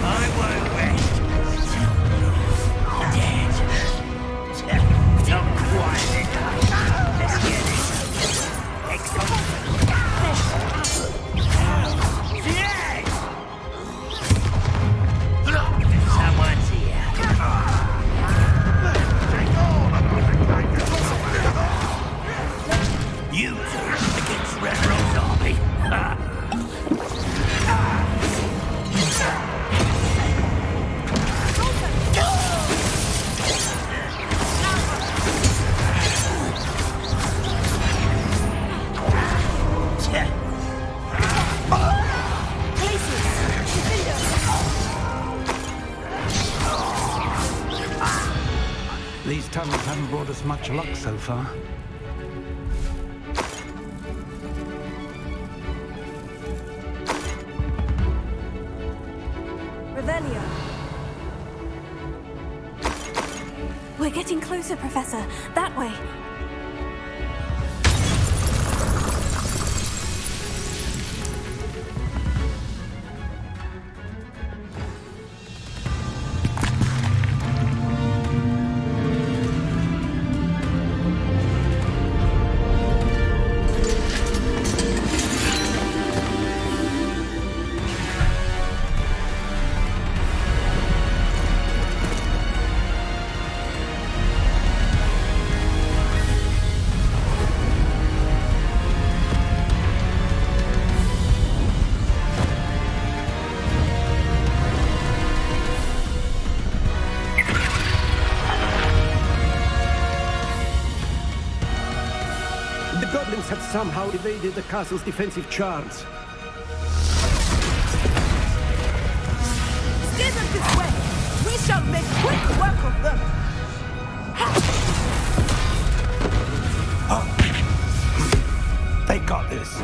Speaker 17: I won't rest till you're dead. Not quite enough. Let's get it. Excellent. Yes! Someone's here. You two against Ranrok's army.
Speaker 9: These tunnels haven't brought us much luck so far.
Speaker 1: Revelio. We're getting closer, Professor. That way.
Speaker 13: Have somehow evaded the castle's defensive charms.
Speaker 8: Steer them this way! We shall make quick work of them!
Speaker 9: They got this.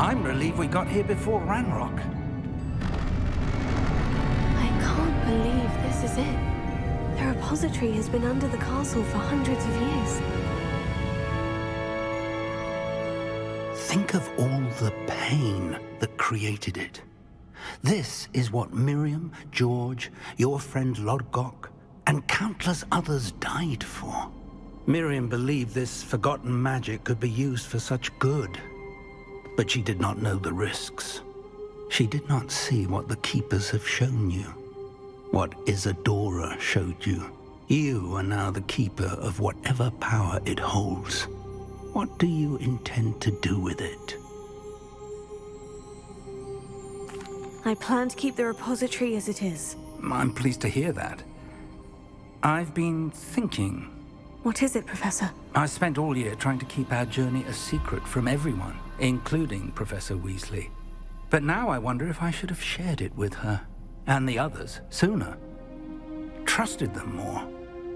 Speaker 9: I'm relieved we got here before Ranrok.
Speaker 1: I can't believe this is it. The repository has been under the castle for hundreds of years.
Speaker 9: Think of all the pain that created it. This is what Miriam, George, your friend Lodgok, and countless others died for. Miriam believed this forgotten magic could be used for such good. But she did not know the risks. She did not see what the Keepers have shown you. What Isadora showed you. You are now the Keeper of whatever power it holds. What do you intend to do with it?
Speaker 1: I plan to keep the repository as it is.
Speaker 9: I'm pleased to hear that. I've been thinking.
Speaker 1: What is it, Professor?
Speaker 9: I spent all year trying to keep our journey a secret from everyone, including Professor Weasley. But now I wonder if I should have shared it with her, and the others, sooner. Trusted them more.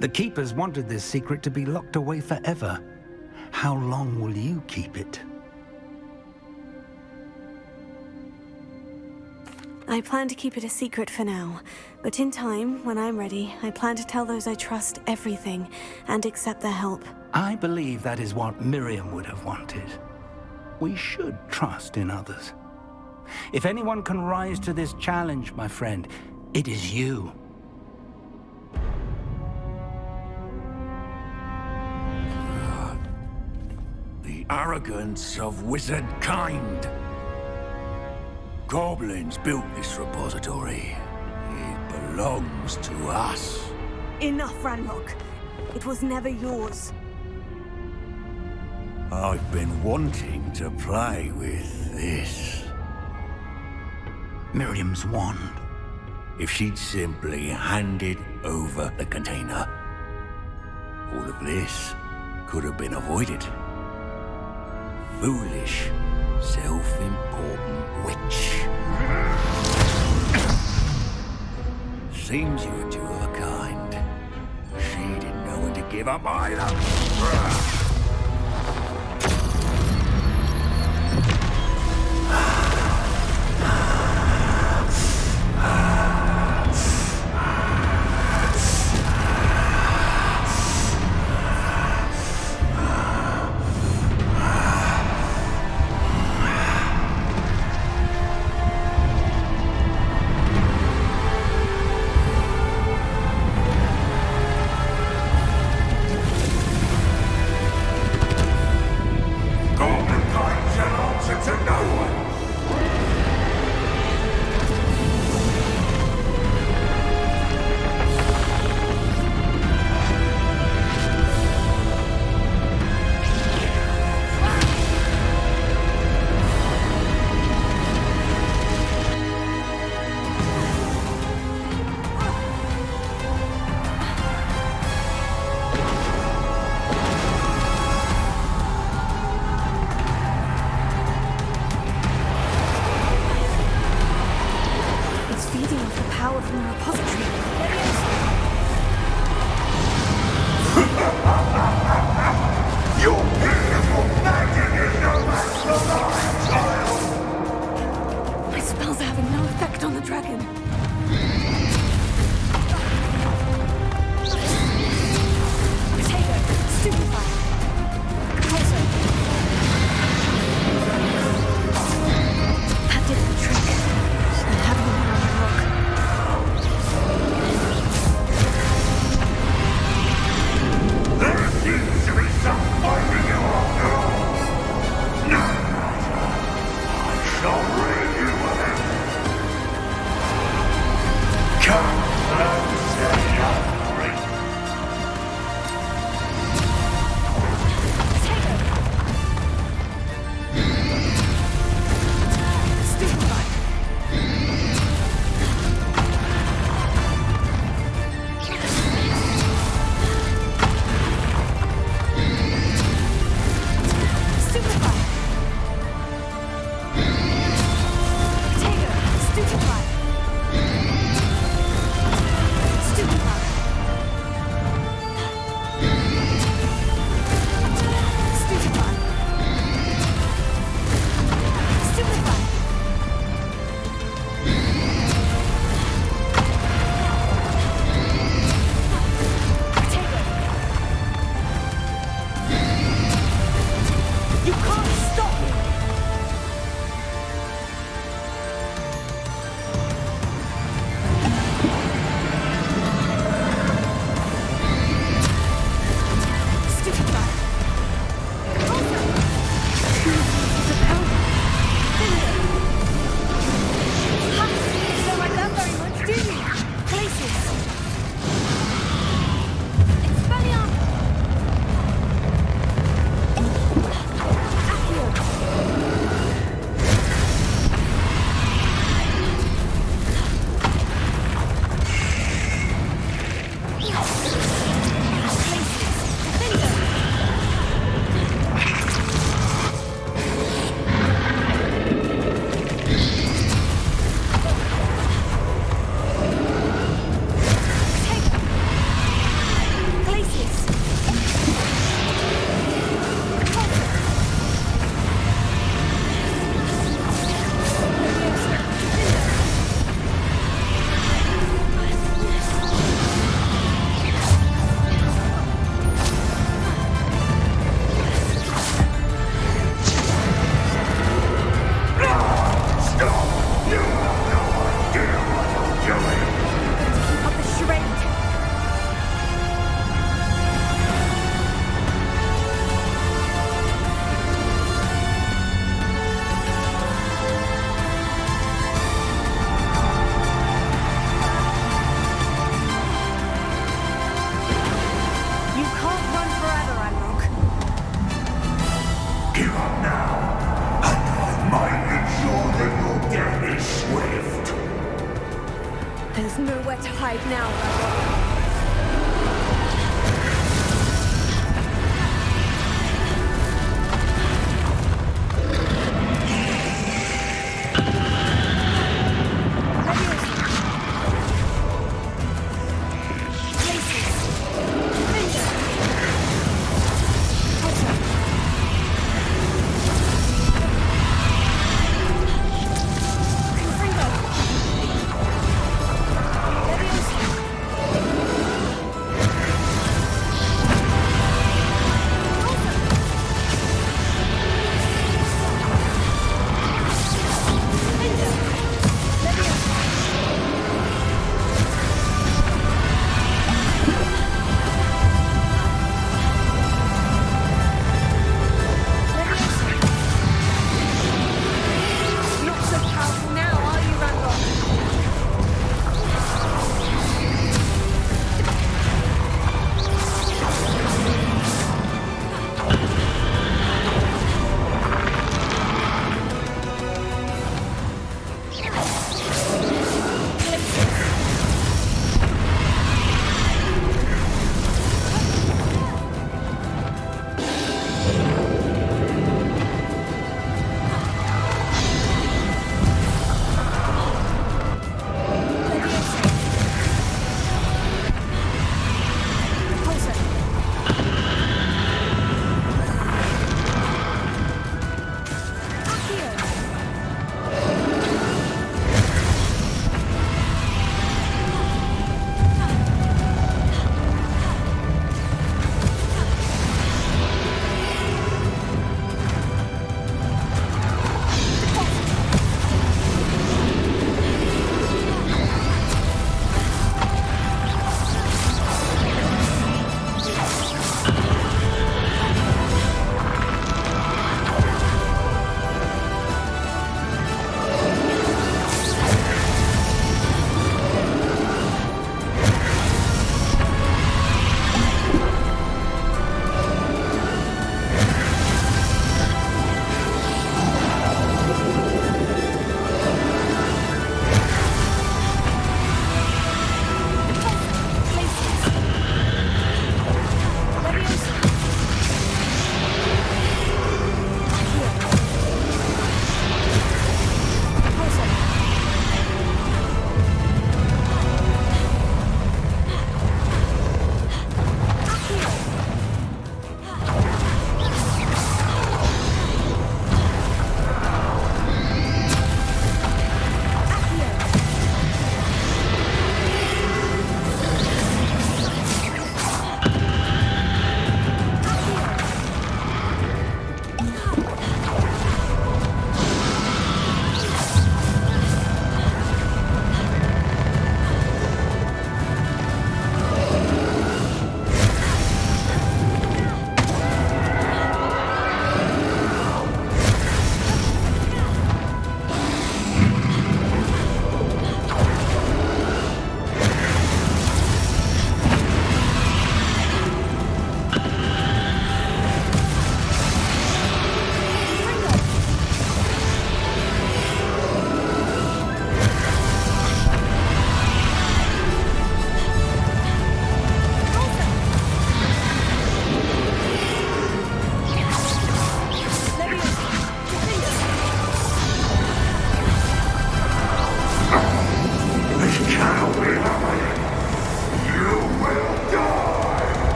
Speaker 9: The Keepers wanted this secret to be locked away forever. How long will you keep it?
Speaker 1: I plan to keep it a secret for now, but in time, when I'm ready, I plan to tell those I trust everything and accept their help.
Speaker 9: I believe that is what Miriam would have wanted. We should trust in others. If anyone can rise to this challenge, my friend, it is you.
Speaker 17: The arrogance of wizard kind. Goblins built this repository. It belongs to us.
Speaker 1: Enough, Ranrok. It was never yours.
Speaker 17: I've been wanting to play with this.
Speaker 9: Miriam's wand.
Speaker 17: If she'd simply handed over the container, all of this could have been avoided. Foolish, self-important witch. Seems you were two of a kind. She didn't know when to give up either.
Speaker 4: There's nowhere to hide now, Ranrok.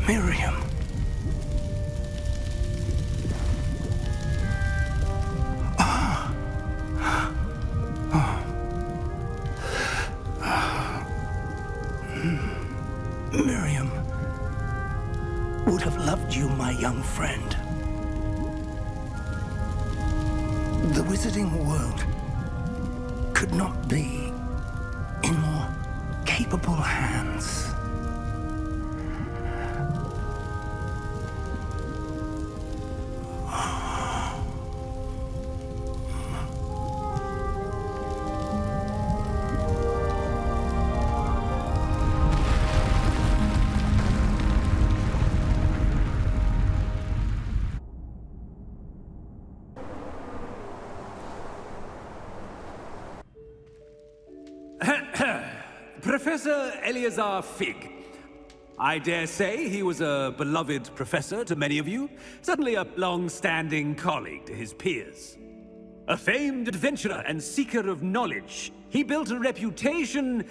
Speaker 9: Miriam. Miriam would have loved you, my young friend. The wizarding world could not be in more capable hands.
Speaker 6: Professor Eleazar Fig. I dare say he was a beloved professor to many of you, certainly a long-standing colleague to his peers. A famed adventurer and seeker of knowledge, he built a reputation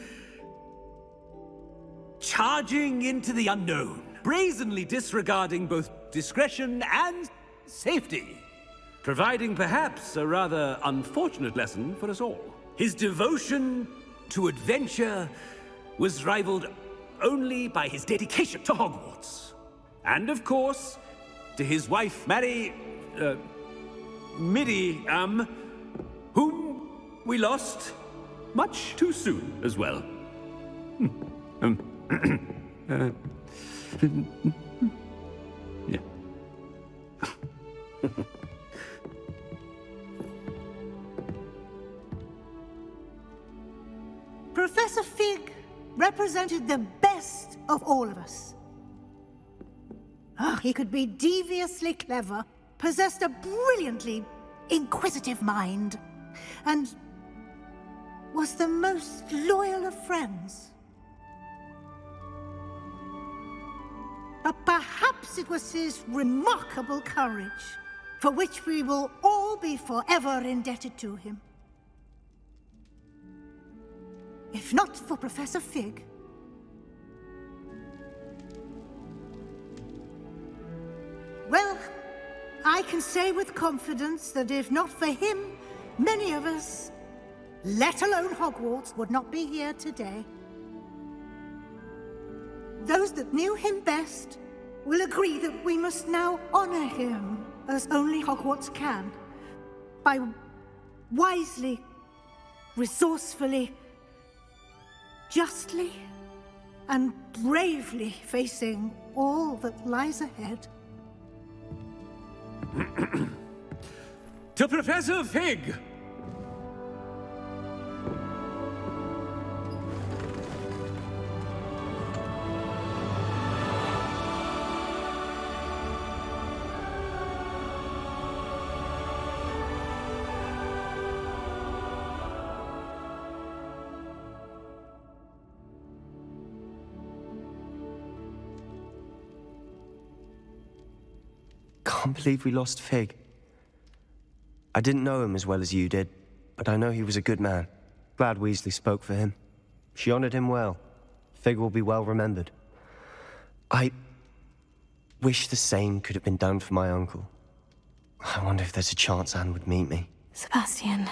Speaker 6: charging into the unknown, brazenly disregarding both discretion and safety, providing perhaps a rather unfortunate lesson for us all. His devotion to adventure was rivaled only by his dedication to Hogwarts. And of course, to his wife, Niamh, whom we lost much too soon as well. Yeah.
Speaker 10: Professor Fig represented the best of all of us. He could be deviously clever, possessed a brilliantly inquisitive mind, and was the most loyal of friends. But perhaps it was his remarkable courage, for which we will all be forever indebted to him. If not for Professor Fig, well, I can say with confidence that if not for him, many of us, let alone Hogwarts, would not be here today. Those that knew him best will agree that we must now honor him as only Hogwarts can, by wisely, resourcefully, justly and bravely facing all that lies ahead.
Speaker 6: To Professor Fig!
Speaker 12: Can't believe we lost Fig. I didn't know him as well as you did, but I know he was a good man. Glad Weasley spoke for him. She honored him well. Fig will be well remembered. I wish the same could have been done for my uncle. I wonder if there's a chance Anne would meet me.
Speaker 1: Sebastian,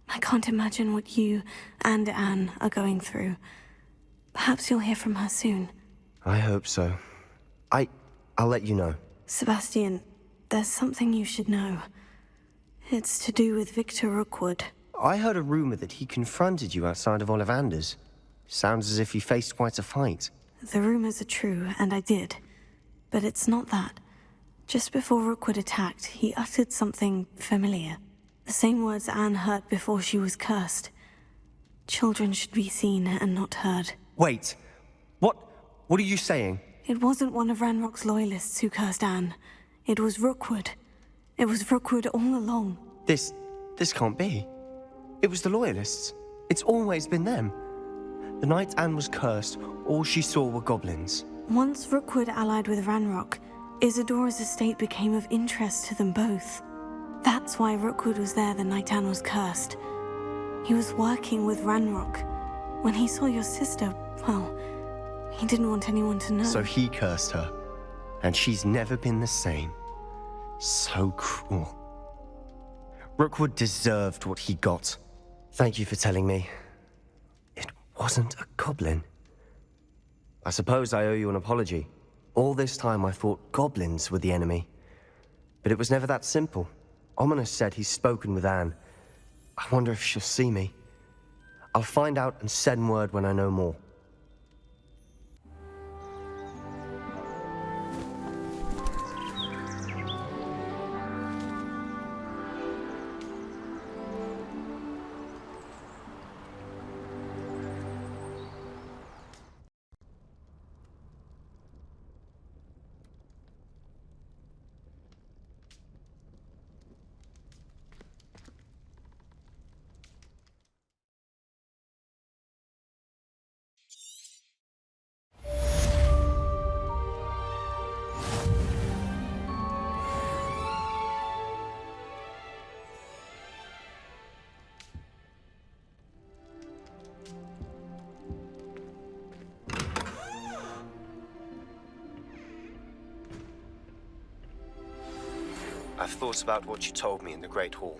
Speaker 1: I can't imagine what you and Anne are going through. Perhaps you'll hear from her soon.
Speaker 12: I hope so. I'll let you know.
Speaker 1: Sebastian, there's something you should know. It's to do with Victor Rookwood.
Speaker 12: I heard a rumor that he confronted you outside of Olivander's. Sounds as if he faced quite a fight.
Speaker 1: The rumors are true, and I did. But it's not that. Just before Rookwood attacked, he uttered something familiar. The same words Anne heard before she was cursed. Children should be seen and not heard.
Speaker 12: Wait. What are you saying?
Speaker 1: It wasn't one of Ranrok's loyalists who cursed Anne. It was Rookwood. It was Rookwood all along.
Speaker 12: This can't be. It was the loyalists. It's always been them. The night Anne was cursed, all she saw were goblins.
Speaker 1: Once Rookwood allied with Ranrok, Isadora's estate became of interest to them both. That's why Rookwood was there the night Anne was cursed. He was working with Ranrok. When he saw your sister, well, he didn't want anyone to know.
Speaker 12: So he cursed her. And she's never been the same. So cruel. Rookwood deserved what he got. Thank you for telling me. It wasn't a goblin. I suppose I owe you an apology. All this time I thought goblins were the enemy. But it was never that simple. Ominous said he's spoken with Anne. I wonder if she'll see me. I'll find out and send word when I know more. I've thought about what you told me in the Great Hall.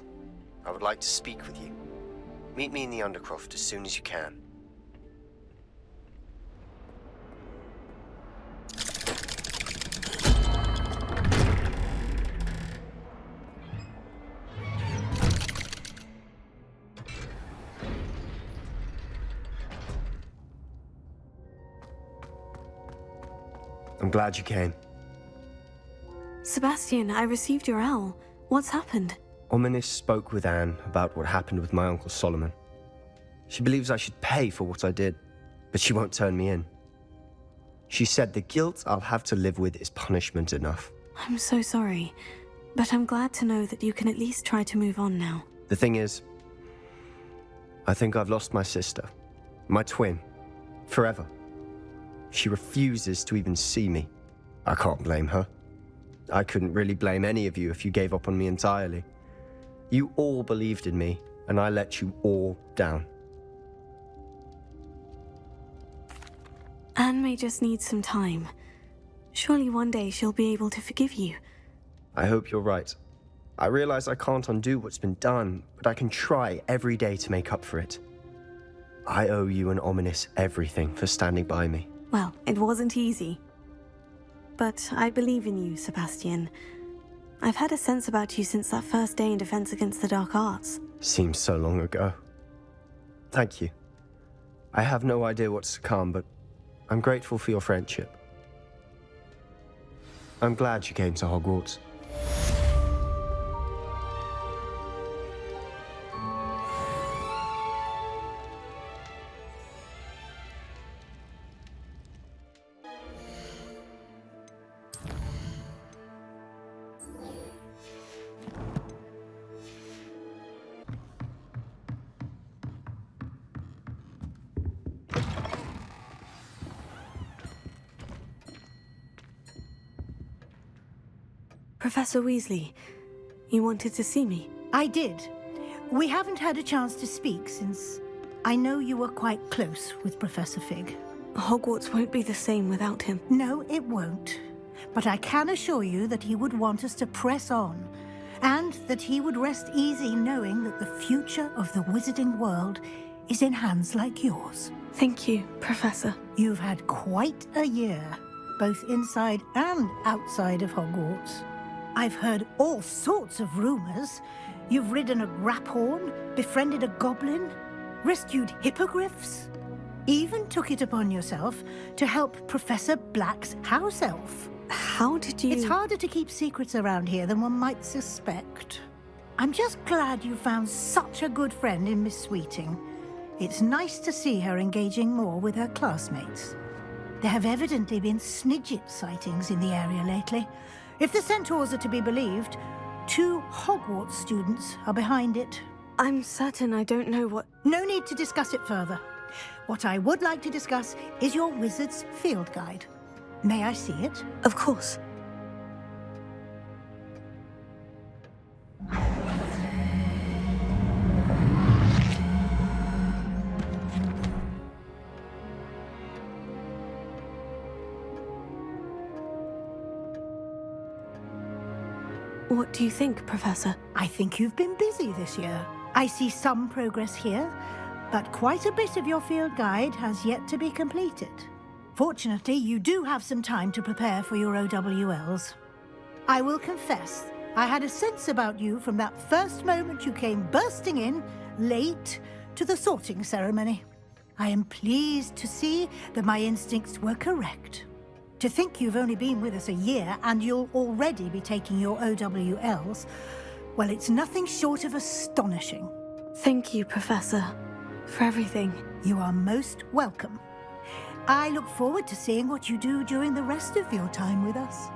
Speaker 12: I would like to speak with you. Meet me in the Undercroft as soon as you can. I'm glad you came.
Speaker 1: Sebastian, I received your owl. What's happened?
Speaker 12: Ominous spoke with Anne about what happened with my Uncle Solomon. She believes I should pay for what I did, but she won't turn me in. She said the guilt I'll have to live with is punishment enough.
Speaker 1: I'm so sorry, but I'm glad to know that you can at least try to move on now.
Speaker 12: The thing is, I think I've lost my sister, my twin, forever. She refuses to even see me. I can't blame her. I couldn't really blame any of you if you gave up on me entirely. You all believed in me, and I let you all down.
Speaker 1: Anne may just need some time. Surely one day she'll be able to forgive you.
Speaker 12: I hope you're right. I realize I can't undo what's been done, but I can try every day to make up for it. I owe you and Ominous everything for standing by me.
Speaker 1: Well, it wasn't easy. But I believe in you, Sebastian. I've had a sense about you since that first day in Defense Against the Dark Arts.
Speaker 12: Seems so long ago. Thank you. I have no idea what's to come, but I'm grateful for your friendship. I'm glad you came to Hogwarts.
Speaker 1: Professor Weasley, you wanted to see me?
Speaker 10: I did. We haven't had a chance to speak since I know you were quite close with Professor Fig.
Speaker 1: Hogwarts won't be the same without him.
Speaker 10: No, it won't. But I can assure you that he would want us to press on, and that he would rest easy knowing that the future of the wizarding world is in hands like yours.
Speaker 1: Thank you, Professor.
Speaker 10: You've had quite a year, both inside and outside of Hogwarts. I've heard all sorts of rumors. You've ridden a grapphorn, befriended a goblin, rescued hippogriffs, even took it upon yourself to help Professor Black's house elf.
Speaker 1: How did you...
Speaker 10: It's harder to keep secrets around here than one might suspect. I'm just glad you found such a good friend in Miss Sweeting. It's nice to see her engaging more with her classmates. There have evidently been Snidget sightings in the area lately. If the Centaurs are to be believed, 2 Hogwarts students are behind it.
Speaker 1: I'm certain I don't know what...
Speaker 10: No need to discuss it further. What I would like to discuss is your wizard's field guide. May I see it?
Speaker 1: Of course. What do you think, Professor?
Speaker 10: I think you've been busy this year. I see some progress here, but quite a bit of your field guide has yet to be completed. Fortunately, you do have some time to prepare for your OWLs. I will confess, I had a sense about you from that first moment you came bursting in, late, to the sorting ceremony. I am pleased to see that my instincts were correct. To think you've only been with us a year and you'll already be taking your OWLs, well, it's nothing short of astonishing.
Speaker 1: Thank you, Professor, for everything.
Speaker 10: You are most welcome. I look forward to seeing what you do during the rest of your time with us.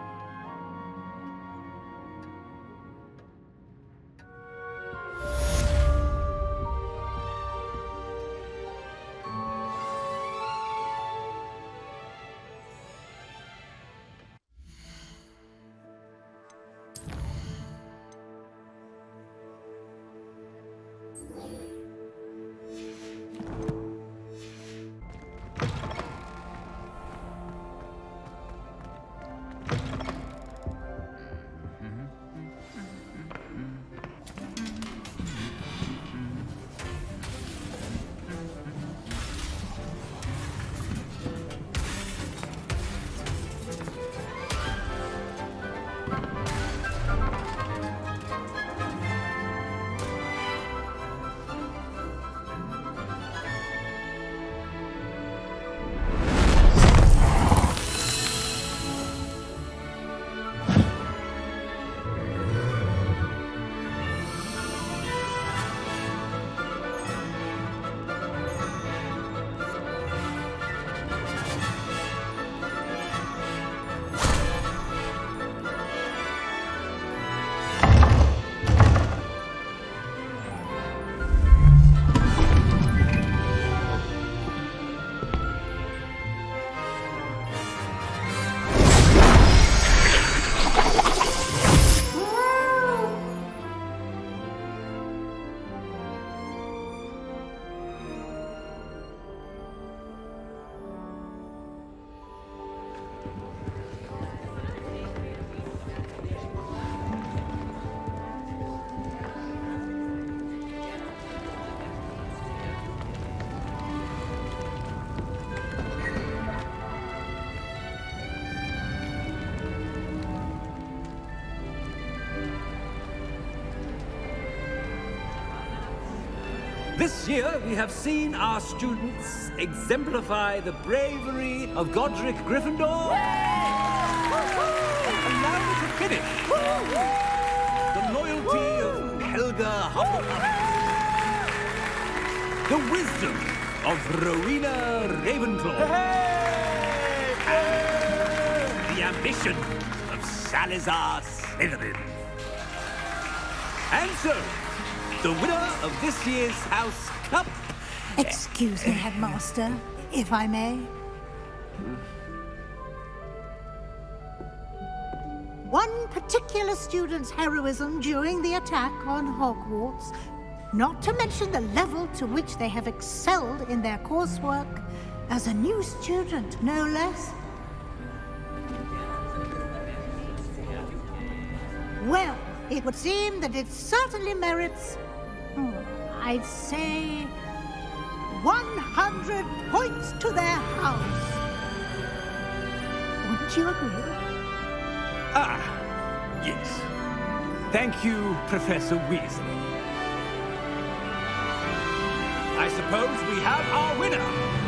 Speaker 6: This year, we have seen our students exemplify the bravery of Godric Gryffindor. And now to finish, the loyalty of Helga Hufflepuff. The wisdom of Rowena Ravenclaw. And the ambition of Salazar Slytherin. And so, the winner of this year's House Cup...
Speaker 10: Excuse me, Headmaster, if I may. One particular student's heroism during the attack on Hogwarts, not to mention the level to which they have excelled in their coursework, as a new student, no less. Well, it would seem that it certainly merits... I'd say 100 points to their house. Wouldn't you agree?
Speaker 6: Ah, yes. Thank you, Professor Weasley. I suppose we have our winner.